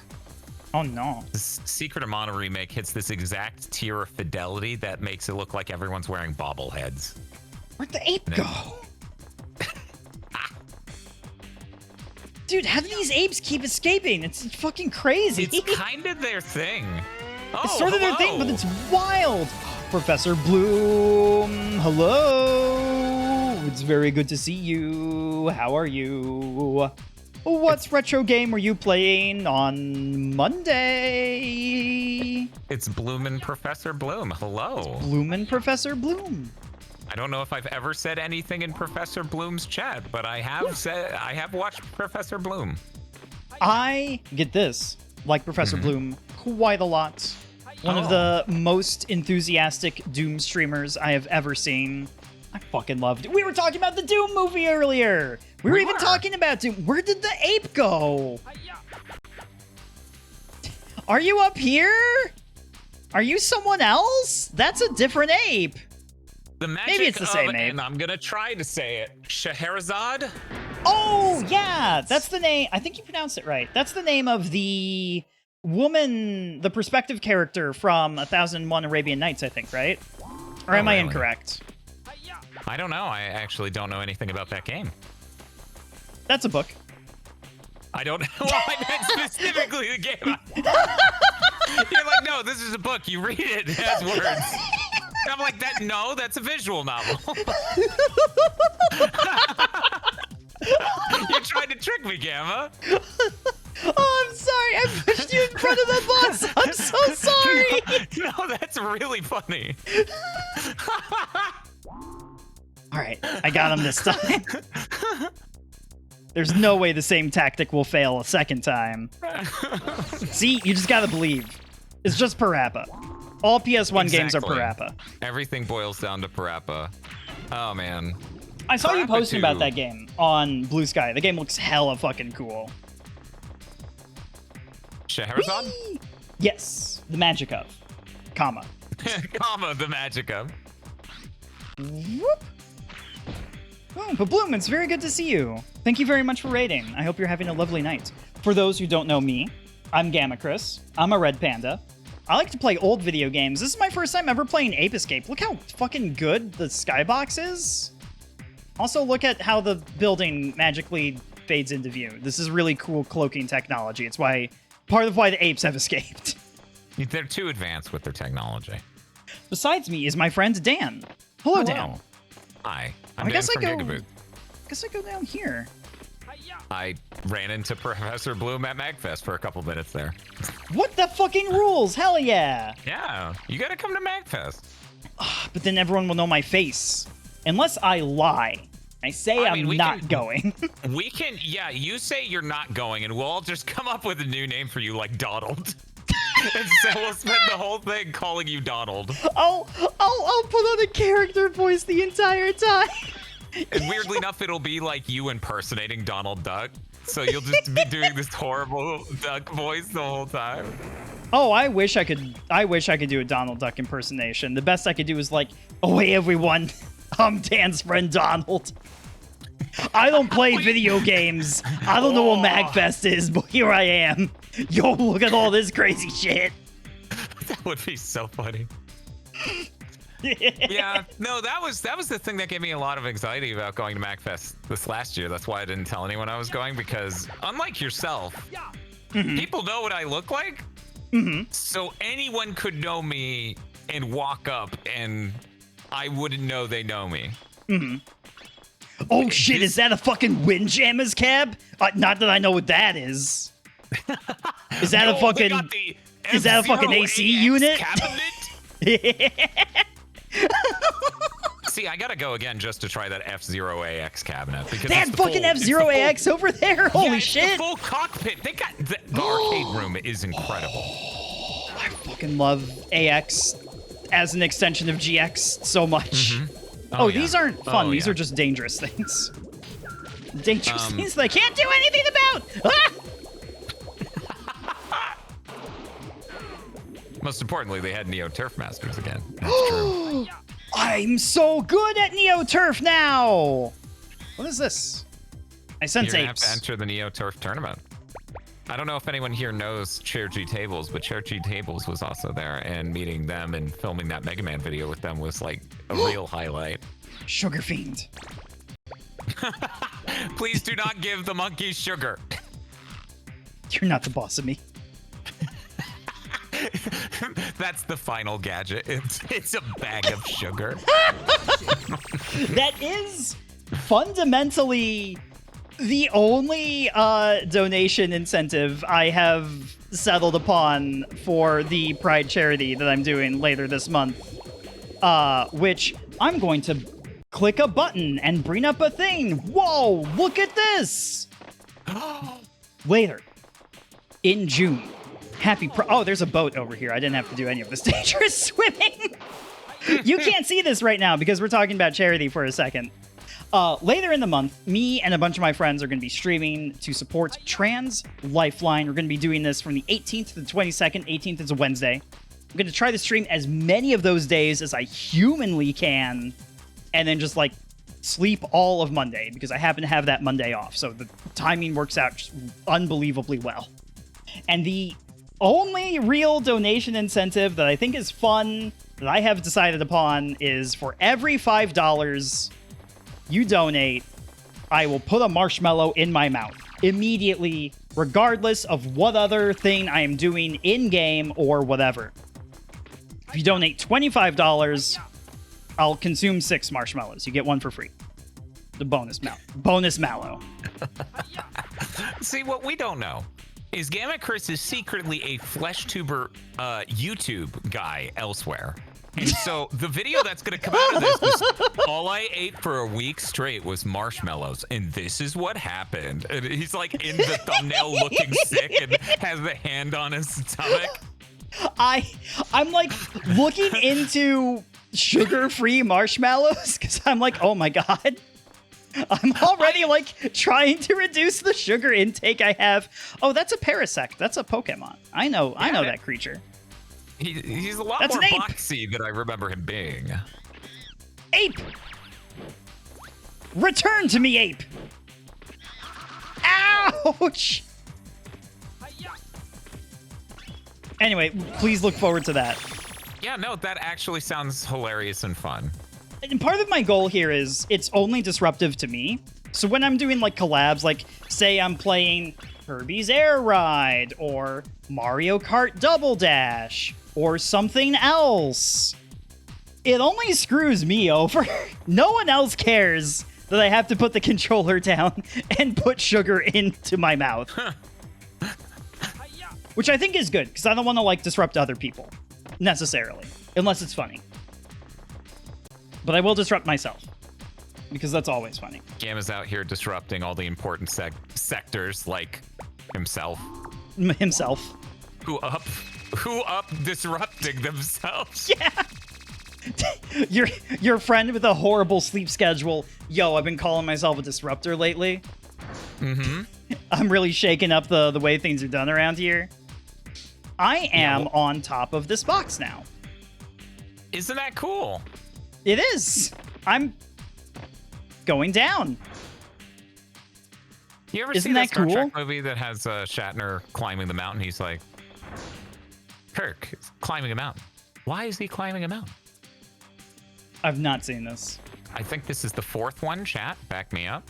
Oh no. The Secret of Mana remake hits this exact tier of fidelity that makes it look like everyone's wearing bobbleheads. Where'd the ape go? Dude, how do these apes keep escaping? It's fucking crazy. It's kind of their thing. Oh, it's sort of their thing, but it's wild. Professor Bloom, hello. It's very good to see you. How are you? What retro game were you playing on Monday? It's Bloomin' Professor Bloom. Hello. Bloomin' Professor Bloom. I don't know if I've ever said anything in Professor Bloom's chat, but I have watched Professor Bloom. I get this, like Professor Bloom, quite a lot. One of the most enthusiastic Doom streamers I have ever seen. I fucking loved it. We were talking about the Doom movie earlier. We were even talking about Doom. Where did the ape go? Are you up here? Are you someone else? That's a different ape. The magic Maybe it's the same ape. And I'm gonna try to say it. Scheherazade? Oh, yeah. That's the name. I think you pronounced it right. That's the name of the woman, the perspective character from 1001 Arabian Nights, I think, right? Or am I incorrect? I don't know. I actually don't know anything about that game. That's a book. I don't know. I meant specifically the game. You're like, no, this is a book. You read it. It has words. And I'm like, no, that's a visual novel. You're trying to trick me, Gamma. Oh, I'm sorry. I pushed you in front of the bus. I'm so sorry. No, that's really funny. All right, I got him this time. There's no way the same tactic will fail a second time. See, you just gotta believe. It's just Parappa. All PS1 games are Parappa. Everything boils down to Parappa. Oh, man. I saw you posting about that game on Blue Sky. The game looks hella fucking cool. Scheherazade? Whee! Yes, the magic of. Comma. Comma, the magic of. Whoop. Oh, but Bloom, it's very good to see you. Thank you very much for raiding. I hope you're having a lovely night. For those who don't know me, I'm Gamma Chris. I'm a red panda. I like to play old video games. This is my first time ever playing Ape Escape. Look how fucking good the skybox is. Also, look at how the building magically fades into view. This is really cool cloaking technology. It's part of why the apes have escaped. They're too advanced with their technology. Besides me is my friend Dan. Hello, Dan. Hi. I guess I go down here. I ran into Professor Bloom at MagFest for a couple minutes there. What the fucking rules? Hell yeah. Yeah, you gotta come to MagFest. But then everyone will know my face. Unless I lie. I say I'm not going. You say you're not going, and we'll all just come up with a new name for you, like Donald. And so we'll spend the whole thing calling you Donald. I'll put on a character voice the entire time. And weirdly enough, it'll be like you impersonating Donald Duck. So you'll just be doing this horrible duck voice the whole time. Oh, I wish I could do a Donald Duck impersonation. The best I could do is like, oh hey everyone, I'm Dan's friend Donald. I don't play video games. I don't know what MagFest is, but here I am. Yo, look at all this crazy shit. That would be so funny. Yeah, no, that was the thing that gave me a lot of anxiety about going to MagFest this last year. That's why I didn't tell anyone I was going, because unlike yourself, people know what I look like. So anyone could know me and walk up and I wouldn't know they know me. Oh shit, is that a fucking Windjammers cab? Not that I know what that is. Is that a fucking? Is that a fucking AC unit? See, I gotta go again just to try that F-Zero-AX cabinet because they had fucking F-Zero-AX over there. Holy shit! The full cockpit. They got the arcade room is incredible. I fucking love AX as an extension of GX so much. Oh, yeah. These aren't fun. These are just dangerous things. Dangerous things that I can't do anything about. Ah! Most importantly, they had Neo Turf Masters again. That's true. I'm so good at Neo Turf now. What is this? I sense You're apes. gonna have to enter the Neo Turf tournament. I don't know if anyone here knows Chair G Tables, but Chair G Tables was also there, and meeting them and filming that Mega Man video with them was like a real highlight. Sugar Fiend. Please do not give the monkeys sugar. You're not the boss of me. That's the final gadget. It's a bag of sugar. That is fundamentally the only donation incentive I have settled upon for the Pride charity that I'm doing later this month, which I'm going to click a button and bring up a thing. Whoa, look at this! Later, in June, oh, there's a boat over here. I didn't have to do any of this dangerous swimming. You can't see this right now because we're talking about charity for a second. Later in the month, me and a bunch of my friends are going to be streaming to support Trans Lifeline. We're going to be doing this from the 18th to the 22nd. 18th is a Wednesday. I'm going to try to stream as many of those days as I humanly can, and then just like sleep all of Monday because I happen to have that Monday off. So the timing works out just unbelievably well. And the only real donation incentive that I think is fun that I have decided upon is for every $5 you donate, I will put a marshmallow in my mouth immediately, regardless of what other thing I am doing in-game or whatever. If you donate $25, I'll consume 6 marshmallows. You get 1 for free. The bonus mallow. See, what we don't know is Gamma Chris is secretly a flesh tuber YouTube guy elsewhere. And so the video that's going to come out of this is all I ate for a week straight was marshmallows, and this is what happened. And he's like in the thumbnail looking sick and has the hand on his stomach. I'm like looking into sugar-free marshmallows because I'm like, oh my god. I'm already like trying to reduce the sugar intake I have. Oh, that's a Parasect. That's a Pokemon. I know that creature. He's a lot That's more an ape. boxy than I remember him being. Ape! Return to me, ape! Ouch! Anyway, please look forward to that. Yeah, no, that actually sounds hilarious and fun. And part of my goal here is it's only disruptive to me. So when I'm doing like collabs, like say I'm playing Kirby's Air Ride or Mario Kart Double Dash or something else, it only screws me over. No one else cares that I have to put the controller down and put sugar into my mouth. Which I think is good, because I don't want to like disrupt other people, necessarily, unless it's funny. But I will disrupt myself, because that's always funny. Gamma's out here disrupting all the important sectors, like himself. Himself. Who up disrupting themselves. Yeah. Your friend with a horrible sleep schedule. Yo, I've been calling myself a disruptor lately. Mm-hmm. I'm really shaking up the way things are done around here. I am on top of this box now. Isn't that cool? It is. I'm going down. You ever Isn't see that that Star cool? Trek movie that has Shatner climbing the mountain? He's like, Kirk is climbing a mountain. Why is he climbing a mountain? I've not seen this. I think this is the 4th one, chat. Back me up.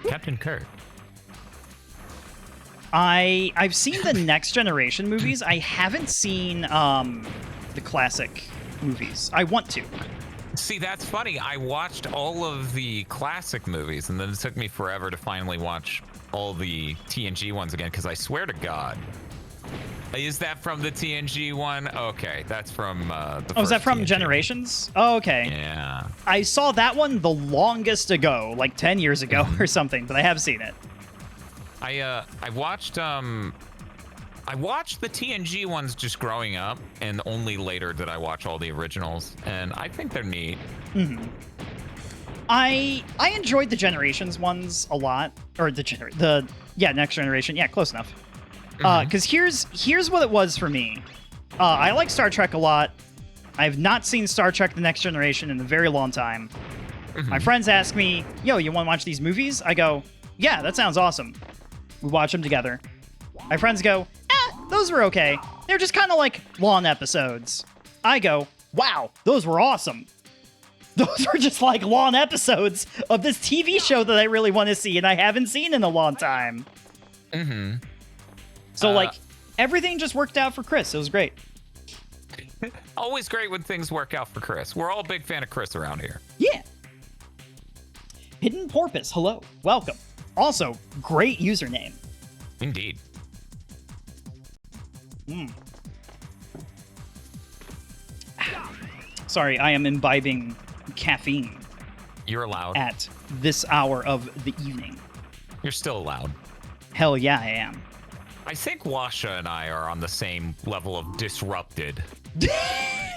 Captain Kirk. I've seen the Next Generation movies. I haven't seen the classic movies. I want to. See, that's funny. I watched all of the classic movies, and then it took me forever to finally watch all the TNG ones again because I swear to God. Is that from the TNG one? Okay, that's from the Oh, is that from TNG. Generations? Oh, okay. Yeah. I saw that one the longest ago, like 10 years ago or something, but I have seen it. I watched the TNG ones just growing up, and only later did I watch all the originals, and I think they're neat. Mm-hmm. I enjoyed the Generations ones a lot, or the Next Generation. Yeah, close enough. Because here's what it was for me. I like Star Trek a lot. I have not seen Star Trek: The Next Generation in a very long time. My friends ask me, "Yo, you want to watch these movies?" I go, "Yeah, that sounds awesome." We watch them together. My friends go, those were okay. They're just kind of like long episodes. I go, wow, those were awesome. Those were just like long episodes of this TV show that I really want to see and I haven't seen in a long time. Mm-hmm. So like everything just worked out for Chris. It was great. Always great when things work out for Chris. We're all a big fan of Chris around here. Yeah. Hidden Porpoise, hello. Welcome. Also, great username. Indeed. Sorry, I am imbibing caffeine You're allowed. at this hour of the evening. You're still allowed. Hell yeah, I am. I think Washa and I are on the same level of disrupted.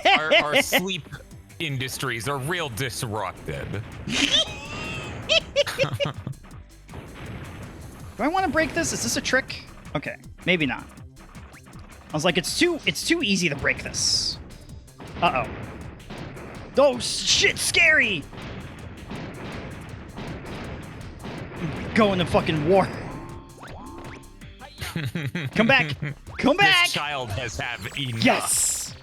our sleep industries are real disrupted. Do I want to break this? Is this a trick? Okay, maybe not. I was like, it's too easy to break this. Uh-oh. Oh, shit, scary! Going to fucking war. Come back! Come back! This child has had enough. Yes!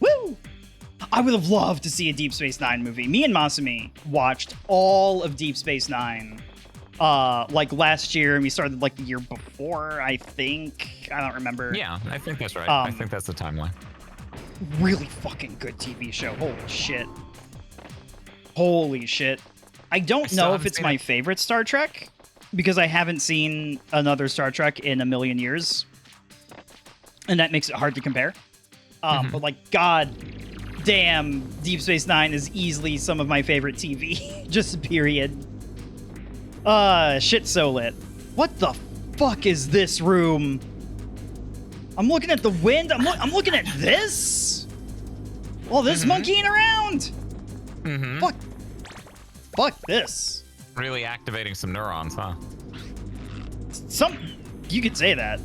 Woo! I would have loved to see a Deep Space Nine movie. Me and Masumi watched all of Deep Space Nine, like last year, and we started like the year before, I think. I don't remember. Yeah, I think that's right. I think that's the timeline. Really fucking good TV show. Holy shit. Holy shit. I don't know if it's my favorite Star Trek, because I haven't seen another Star Trek in a million years. And that makes it hard to compare. But like, god damn, Deep Space Nine is easily some of my favorite TV. Just period. Shit so lit. What the fuck is this room? I'm looking at the wind. I'm looking at this. All this monkeying around. Fuck this. Really activating some neurons, huh? You could say that.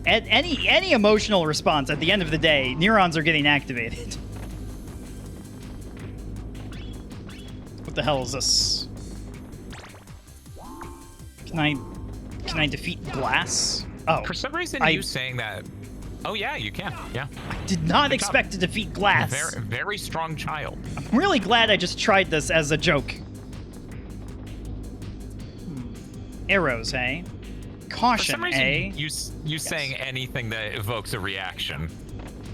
At any emotional response at the end of the day, neurons are getting activated. What the hell is this? Can I defeat glass? Oh. For some reason, you saying that. Oh yeah, you can. Yeah. I did not expect to defeat glass. Very, very strong child. I'm really glad I just tried this as a joke. Arrows, hey? Caution, For some reason, eh? you saying anything that evokes a reaction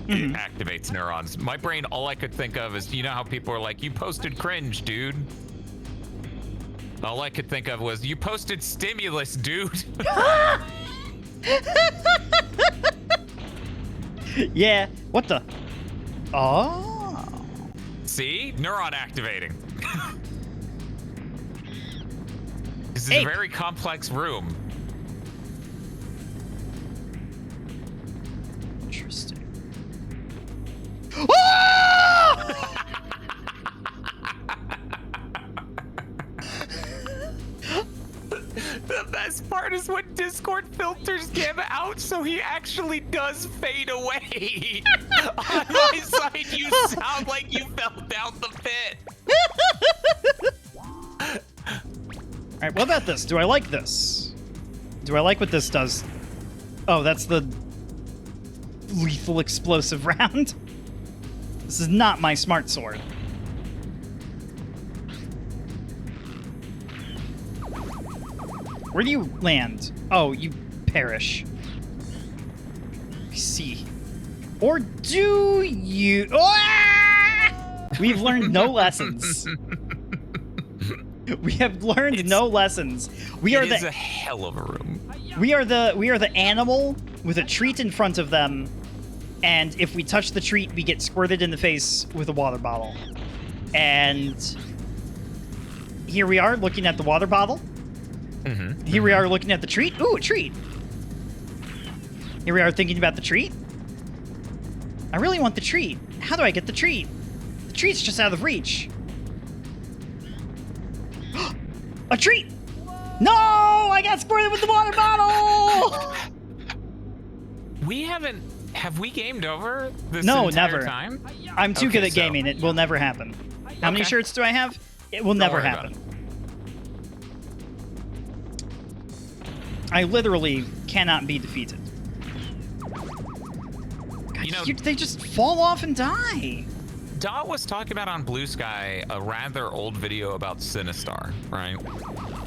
it activates neurons. My brain, all I could think of is, you know how people are like, you posted cringe, dude. All I could think of was, you posted stimulus, dude. Yeah, what the? Oh. See? Neuron activating. This is a very complex room. Interesting. The best part is when Discord filters him out so he actually does fade away. On my side, you sound like you fell down the pit. Alright, what about this? Do I like this? Do I like what this does? Oh, that's the lethal explosive round. This is not my smart sword. Where do you land? Oh, you perish. I see. Or do you? Ah! We've learned no lessons. We have learned no lessons. We are It is the a hell of a room. we are the animal with a treat in front of them, and if we touch the treat, we get squirted in the face with a water bottle. And here we are looking at the water bottle. Here we are looking at the treat. Ooh, a treat. Here we are thinking about the treat. I really want the treat. How do I get the treat? The treat's just out of reach. A treat! No! I got squirted with the water bottle! Have we gamed over this No, entire never. time? I'm too Okay, good at so- gaming. It will never happen. How many Okay. shirts do I have? It will never worry about happen. I literally cannot be defeated. God, You know- they just fall off and die. Dot was talking about on Blue Sky a rather old video about Sinistar, right?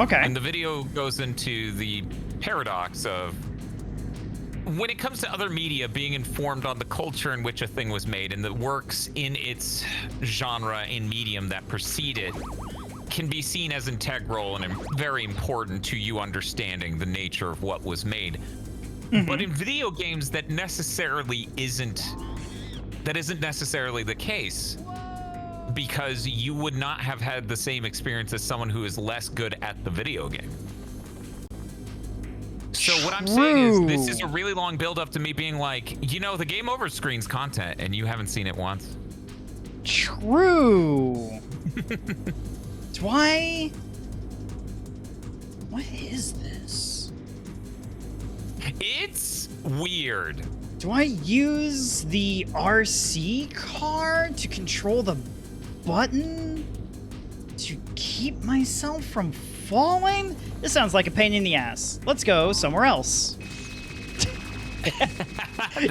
Okay. And the video goes into the paradox of when it comes to other media being informed on the culture in which a thing was made and the works in its genre and medium that precede it can be seen as integral and very important to you understanding the nature of what was made. But in video games, that isn't necessarily the case, because you would not have had the same experience as someone who is less good at the video game. So what I'm saying is this is a really long build up to me being like, the game over screen's content and you haven't seen it once. True. Do I... What is this? It's weird. Do I use the RC card to control the button to keep myself from falling? This sounds like a pain in the ass. Let's go somewhere else.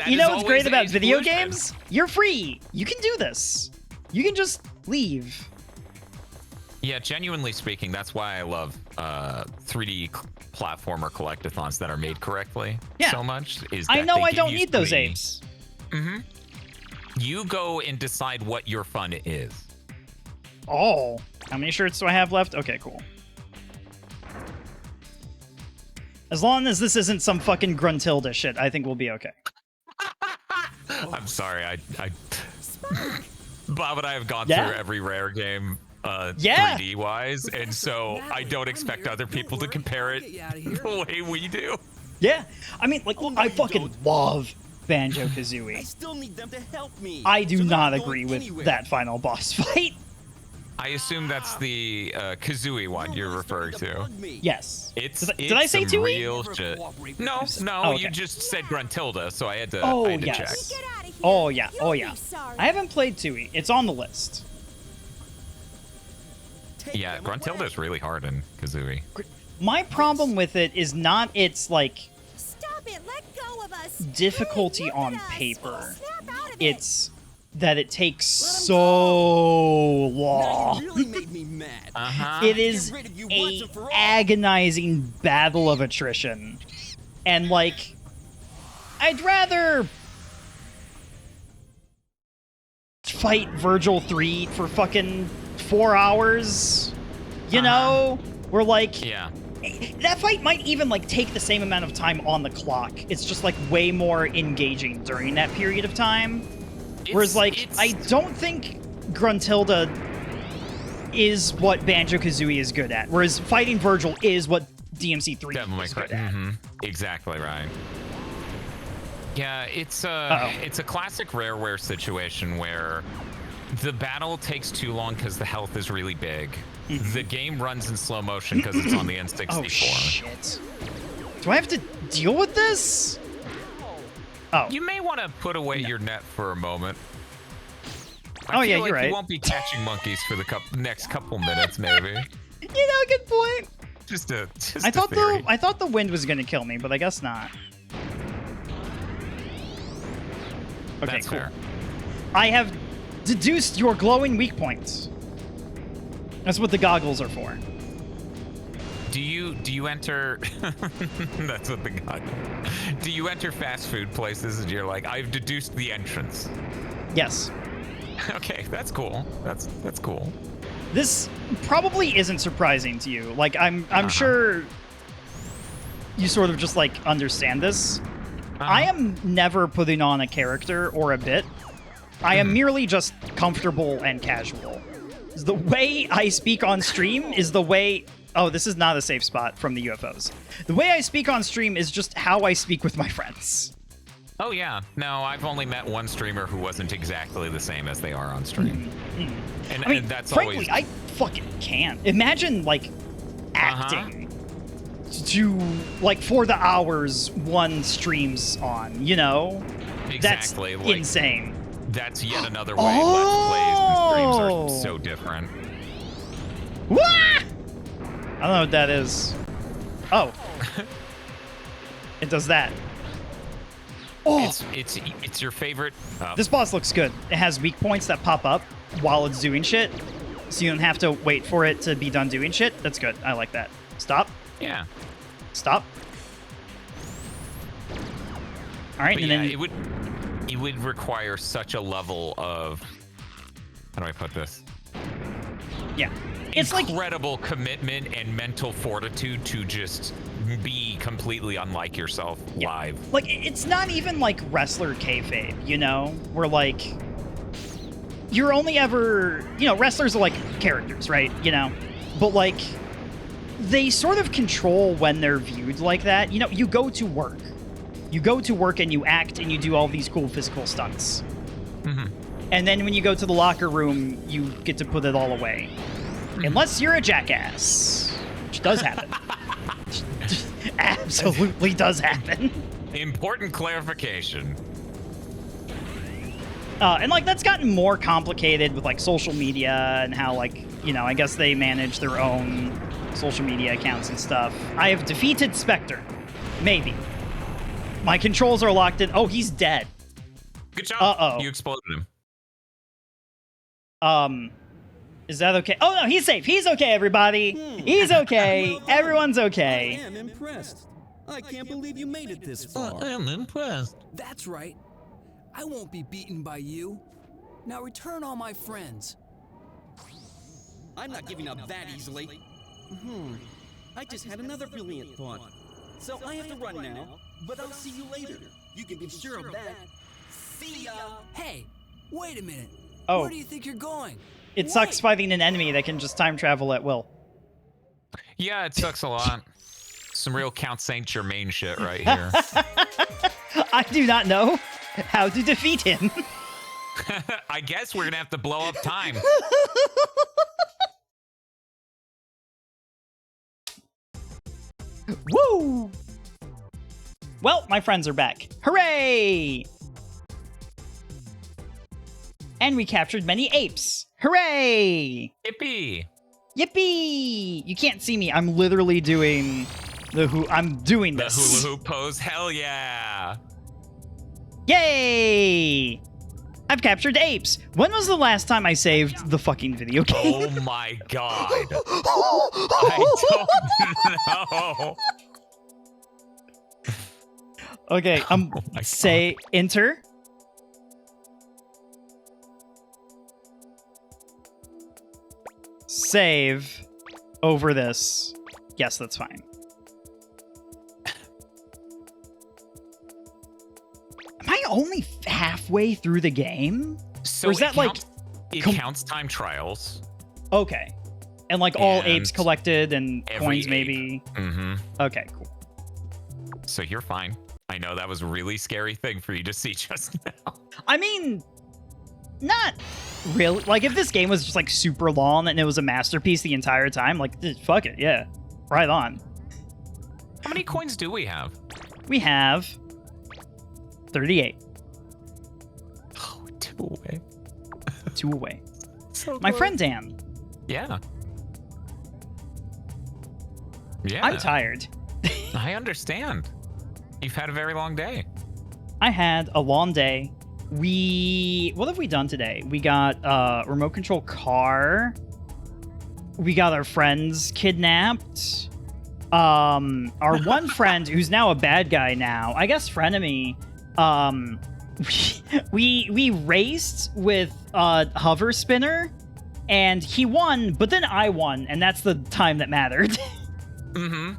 You know what's great about video games? You're free. You can do this. You can just leave. Yeah, genuinely speaking, that's why I love 3D platformer collectathons that are made correctly so much. Is that I know they I give don't you need those three- apes. You go and decide what your fun is. Oh, how many shirts do I have left? Okay, cool. As long as this isn't some fucking Gruntilda shit, I think we'll be okay. I'm sorry, I Bob and I have gone Yeah. through every rare game Yeah. 3D wise, and so I don't expect other people to compare it the way we do. Yeah, I mean, like, I fucking love Banjo-Kazooie. still need them to help me. I do not agree with that final boss fight. I assume that's the Kazooie one you're referring to. Yes. It's Did I say some Tooie? real shit. No, Oh, okay. you just said Gruntilda, so I had to, Oh, I had to yes. check. Oh, yeah. Oh, yeah. I haven't played Tooie. It's on the list. Yeah, Gruntilda's really hard in Kazooie. My problem with it is not its, like, Stop it! Let go of us! difficulty Hey, look on at us. paper. Snap out of it. It's that it takes so long. really made me mad. Uh-huh. It is Get rid of you a once and for all. agonizing battle of attrition. And, like, I'd rather fight Virgil 3 for fucking 4 hours. You know? We're like, Yeah. that fight might even, like, take the same amount of time on the clock. It's just, like, way more engaging during that period of time. Whereas, like, I don't think Gruntilda is what Banjo-Kazooie is good at. Whereas fighting Virgil is what DMC3 is good at. Exactly right. Yeah, it's a classic Rareware situation where the battle takes too long because the health is really big. The game runs in slow motion because it's on the N64. Oh, shit. Do I have to deal with this? Oh. You may want to put away your net for a moment. Oh, yeah, like you're right. You won't be catching monkeys for the next couple minutes, maybe. You know, good point. Just a I theory. thought the wind was gonna kill me, but I guess not. Okay, That's cool. fair. I have deduced your glowing weak points. That's what the goggles are for. Do you enter? That's what the god. Do you enter fast food places and you're like, I've deduced the entrance? Yes. Okay, that's cool. That's cool. This probably isn't surprising to you. Like, I'm sure you sort of just, like, understand this. I am never putting on a character or a bit. I am merely just comfortable and casual. The way I speak on stream is the way... Oh, this is not a safe spot from the UFOs. The way I speak on stream is just how I speak with my friends. Oh, yeah. No, I've only met one streamer who wasn't exactly the same as they are on stream. And, I mean, and that's frankly, always... I fucking can't. Imagine, like, acting to, like, for the hours one streams on, you know? Exactly. That's like, insane. That's yet another way Let's Plays and streams are so different. Wah! I don't know what that is. Oh. It does that. Oh. It's your favorite. This boss looks good. It has weak points that pop up while it's doing shit, so you don't have to wait for it to be done doing shit. That's good. I like that. Stop. Yeah. Stop. All right, But and yeah, then it would require such a level of, how do I put this? Yeah. It's incredible commitment and mental fortitude to just be completely unlike yourself live. Like, it's not even like wrestler kayfabe, you know? Where, like, you're only ever, you know, wrestlers are like characters, right? You know? But, like, they sort of control when they're viewed like that. You know, you go to work. You go to work and you act and you do all these cool physical stunts. And then when you go to the locker room, you get to put it all away. Unless you're a jackass, which does happen. Absolutely does happen. Important clarification. And, like, that's gotten more complicated with, like, social media and how, like, you know, I guess they manage their own social media accounts and stuff. I have defeated Spectre. Maybe. My controls are locked in. Oh, he's dead. Good job. Uh-oh. You exploded him. Is that okay? Oh, no, he's safe. He's okay, everybody. He's okay. Everyone's okay. I am impressed. I can't believe you made it this far. I am impressed. That's right. I won't be beaten by you. Now return all my friends. I'm not giving up that easily. I just had another brilliant thought. So I have to run now, but I'll see you later. You can be sure of that. See ya! Hey, wait a minute. Oh. Where do you think you're going? It sucks fighting an enemy that can just time travel at will. Yeah, it sucks a lot. Some real Count Saint Germain shit right here. I do not know how to defeat him. I guess we're gonna have to blow up time. Woo! Well, my friends are back. Hooray! And we captured many apes. Hooray! Yippee! Yippee! You can't see me. I'm literally doing I'm doing this. The hula hoop pose. Hell yeah! Yay! I've captured apes. When was the last time I saved the fucking video game? Oh my god. I don't know. Okay, say enter. Save over this. Yes, that's fine. Am I only halfway through the game? So or is that like it counts time trials? Okay. And like all apes collected and coins ape. maybe. Okay, cool. So you're fine. I know that was a really scary thing for you to see just now. I mean, not really. Like, if this game was just like super long and it was a masterpiece the entire time, like, fuck it, yeah, right on. How many coins do we have? We have 38. Oh, 2 away. 2 away. So my close. friend Dan. Yeah. Yeah. I'm tired. I understand. You've had a very long day. I had a long day. What have we done today? We got a remote control car. We got our friends kidnapped. Our one friend who's now a bad guy now, I guess frenemy, we raced with a hover spinner And he won, but then I won, and that's the time that mattered. Mm-hmm.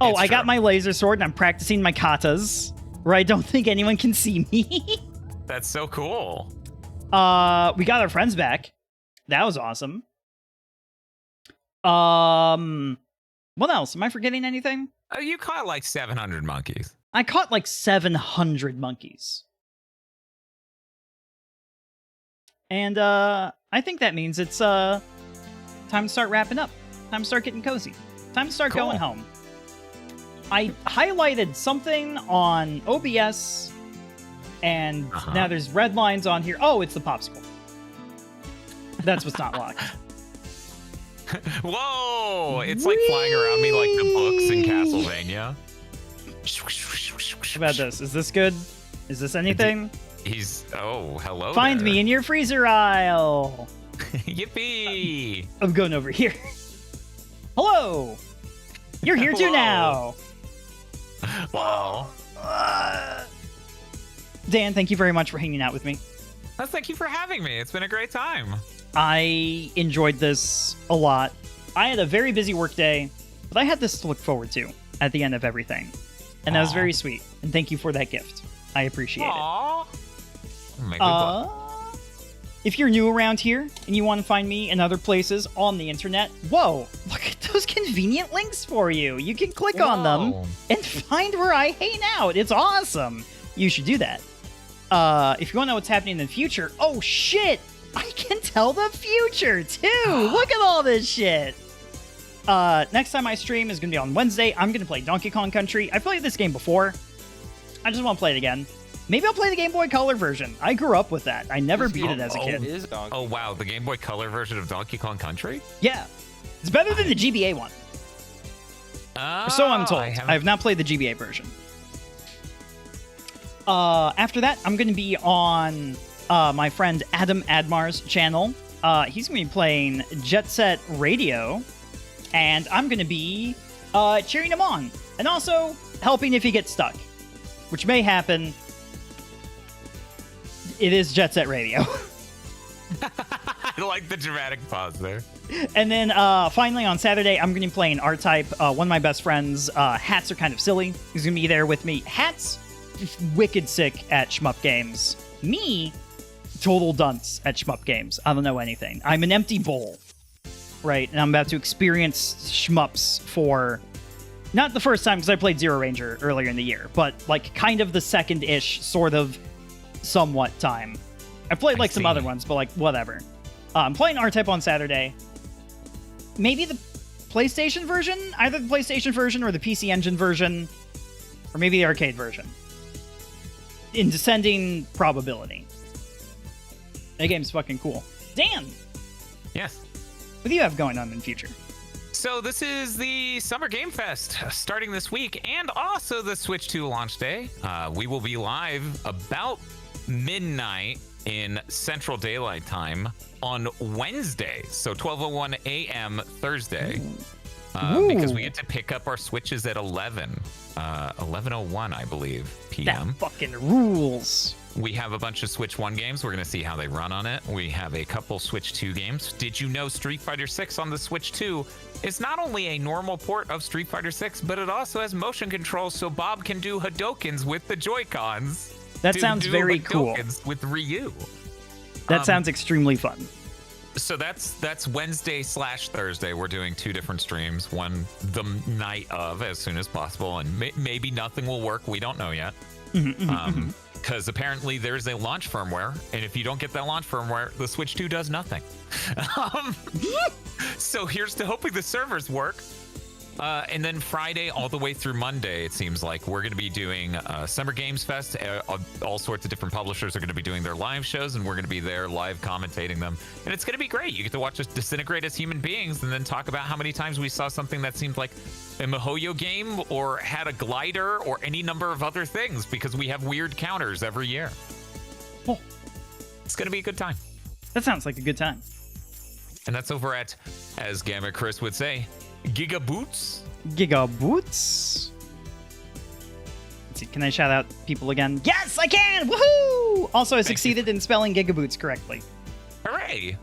Oh, It's I got true. my laser sword, and I'm practicing my katas, where I don't think anyone can see me. That's so cool. We got our friends back. That was awesome. What else? Am I forgetting anything? You caught like 700 monkeys. I caught like 700 monkeys. And I think that means it's time to start wrapping up. Time to start getting cozy. Time to start Cool. going home. I highlighted something on OBS, and now there's red lines on here. Oh, it's the popsicle. That's what's not locked. Whoa! It's like flying around me like the books in Castlevania. How about this? Is this good? Is this anything? Oh, hello Find there. me in your freezer aisle. Yippee! I'm going over here. Hello! You're here too now. Wow. Dan, thank you very much for hanging out with me. Thank you for having me. It's been a great time. I enjoyed this a lot. I had a very busy work day, but I had this to look forward to at the end of everything. And that was very sweet. And thank you for that gift. I appreciate Aww. it. If you're new around here and you want to find me in other places on the internet, whoa, look at those convenient links for you. You can click on them and find where I hang out. It's awesome. You should do that. If you want to know what's happening in the future, oh shit, I can tell the future too. Look at all this shit. Next time I stream is going to be on Wednesday. I'm going to play Donkey Kong Country. I played this game before. I just want to play it again. Maybe I'll play the Game Boy Color version. I grew up with that. I never beat it as a kid. Oh, wow. The Game Boy Color version of Donkey Kong Country? Yeah. It's better than the GBA one. Or so I'm told. I have not played the GBA version. After that, I'm going to be on my friend Adam Admar's channel. He's going to be playing Jet Set Radio, and I'm going to be cheering him on, and also helping if he gets stuck, which may happen. It is Jet Set Radio. I like the dramatic pause there. And then finally on Saturday, I'm going to be playing R-Type. One of my best friends, Hats Are Kind of Silly, he's going to be there with me. Hats, wicked sick at shmup games. Me, total dunce at shmup games. I don't know anything. I'm an empty bowl, right? And I'm about to experience shmups for, not the first time, because I played Zero Ranger earlier in the year, but like kind of the second-ish sort of somewhat time. I played like some other ones, but like whatever. I'm playing R-Type on Saturday. Maybe the PlayStation version? Either the PlayStation version or the PC Engine version. Or maybe the arcade version. In descending probability. That game's fucking cool. Dan! Yes? What do you have going on in the future? So this is the Summer Game Fest starting this week, and also the Switch 2 launch day. We will be live about midnight in Central Daylight Time on Wednesday, so 12:01 a.m. Thursday, because we get to pick up our Switches at 11:01, I believe, p.m. That fucking rules. We have a bunch of Switch 1 games. We're going to see how they run on it. We have a couple Switch 2 games. Did you know Street Fighter 6 on the Switch 2 is not only a normal port of Street Fighter 6, but it also has motion controls, so Bob can do Hadokens with the Joy-Cons. That sounds very cool. With Ryu. That sounds extremely fun. So that's Wednesday/Thursday. We're doing two different streams. One the night of, as soon as possible, and maybe nothing will work. We don't know yet. Because apparently there's a launch firmware, and if you don't get that launch firmware, the Switch 2 does nothing. So here's to hoping the servers work. And then Friday all the way through Monday, it seems like we're going to be doing Summer Games Fest. All sorts of different publishers are going to be doing their live shows, and we're going to be there live commentating them. And it's going to be great. You get to watch us disintegrate as human beings and then talk about how many times we saw something that seemed like a MiHoYo game or had a glider or any number of other things, because we have weird counters every year. Oh. It's going to be a good time. That sounds like a good time. And that's over at, as Gamma Chris would say, Gigaboots? Gigaboots? Let's see, can I shout out people again? Yes, I can! Woohoo! Also, I succeeded in spelling Gigaboots correctly. Hooray!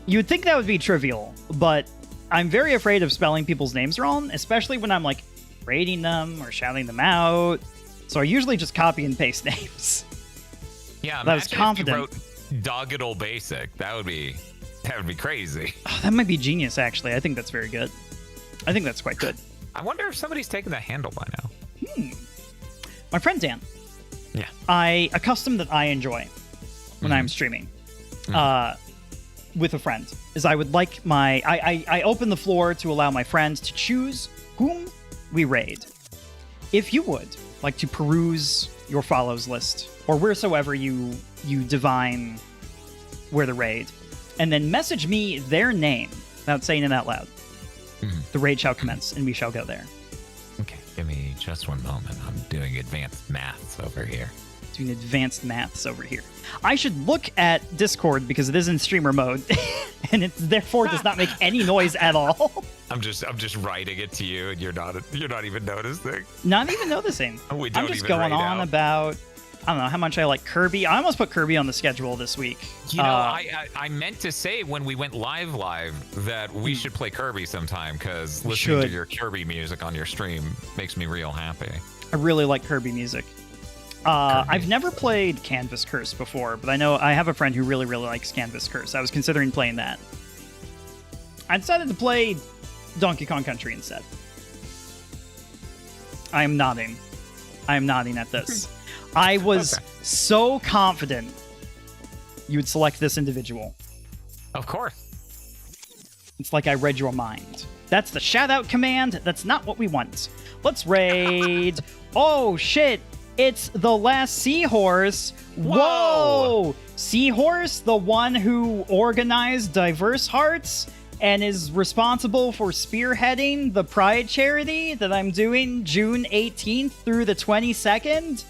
You'd think that would be trivial, but I'm very afraid of spelling people's names wrong, especially when I'm like rating them or shouting them out. So I usually just copy and paste names. Yeah, I was confident. If you wrote Doggedle Basic. That would be crazy. Oh, that might be genius, actually. I think that's very good. I think that's quite good. I wonder if somebody's taken the handle by now. My friend Dan. Yeah. A custom that I enjoy when I'm streaming with a friend is I would like I open the floor to allow my friends to choose whom we raid. If you would like to peruse your follows list or wheresoever you divine where to raid, and then message me their name without saying it out loud, the raid shall commence and we shall go there. Okay, give me just one moment. I'm doing advanced maths over here. Doing advanced maths over here. I should look at Discord because it is in streamer mode, and it therefore does not make any noise at all. I'm just writing it to you, and you're not even noticing. Not even noticing. We don't I'm just even going raid on out. about, I don't know how much I like Kirby. I almost put Kirby on the schedule this week. You know, I meant to say when we went live that we should play Kirby sometime, because listening to your Kirby music on your stream makes me real happy. I really like Kirby music. I've never played Canvas Curse before, but I have a friend who really, really likes Canvas Curse. I was considering playing that. I decided to play Donkey Kong Country instead. I am nodding at this. I was so confident you would select this individual. Of course. It's like I read your mind. That's the shout-out command. That's not what we want. Let's raid. Oh, shit. It's the last Seahorse. Whoa! Seahorse, the one who organized Diverse Hearts and is responsible for spearheading the Pride charity that I'm doing June 18th through the 22nd?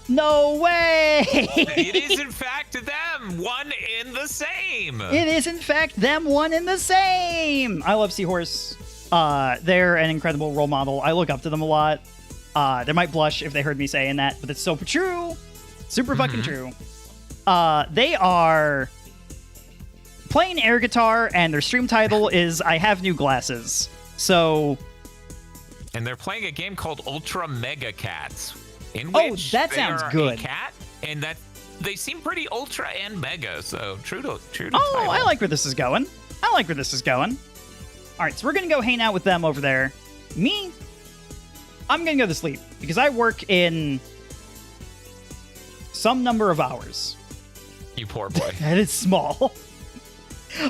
No way! It is, in fact, them. One in the same. It is, in fact, them one in the same. I love Seahorse. They're an incredible role model. I look up to them a lot. They might blush if they heard me saying that, but it's so true. Super fucking true. They are playing air guitar, and their stream title is I Have New Glasses. So... And they're playing a game called Ultra Mega Cats. In Oh, which that they sounds are good. A cat, and that they seem pretty ultra and mega, so true to Oh, title. I like where this is going. All right, so we're going to go hang out with them over there. Me, I'm going to go to sleep because I work in some number of hours. You poor boy. That is small. All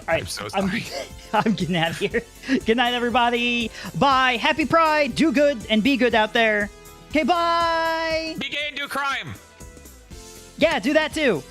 right, I'm so sorry. I'm getting out of here. Good night, everybody. Bye. Happy Pride. Do good and be good out there. Okay, bye. Be gay and do crime. Yeah, do that too.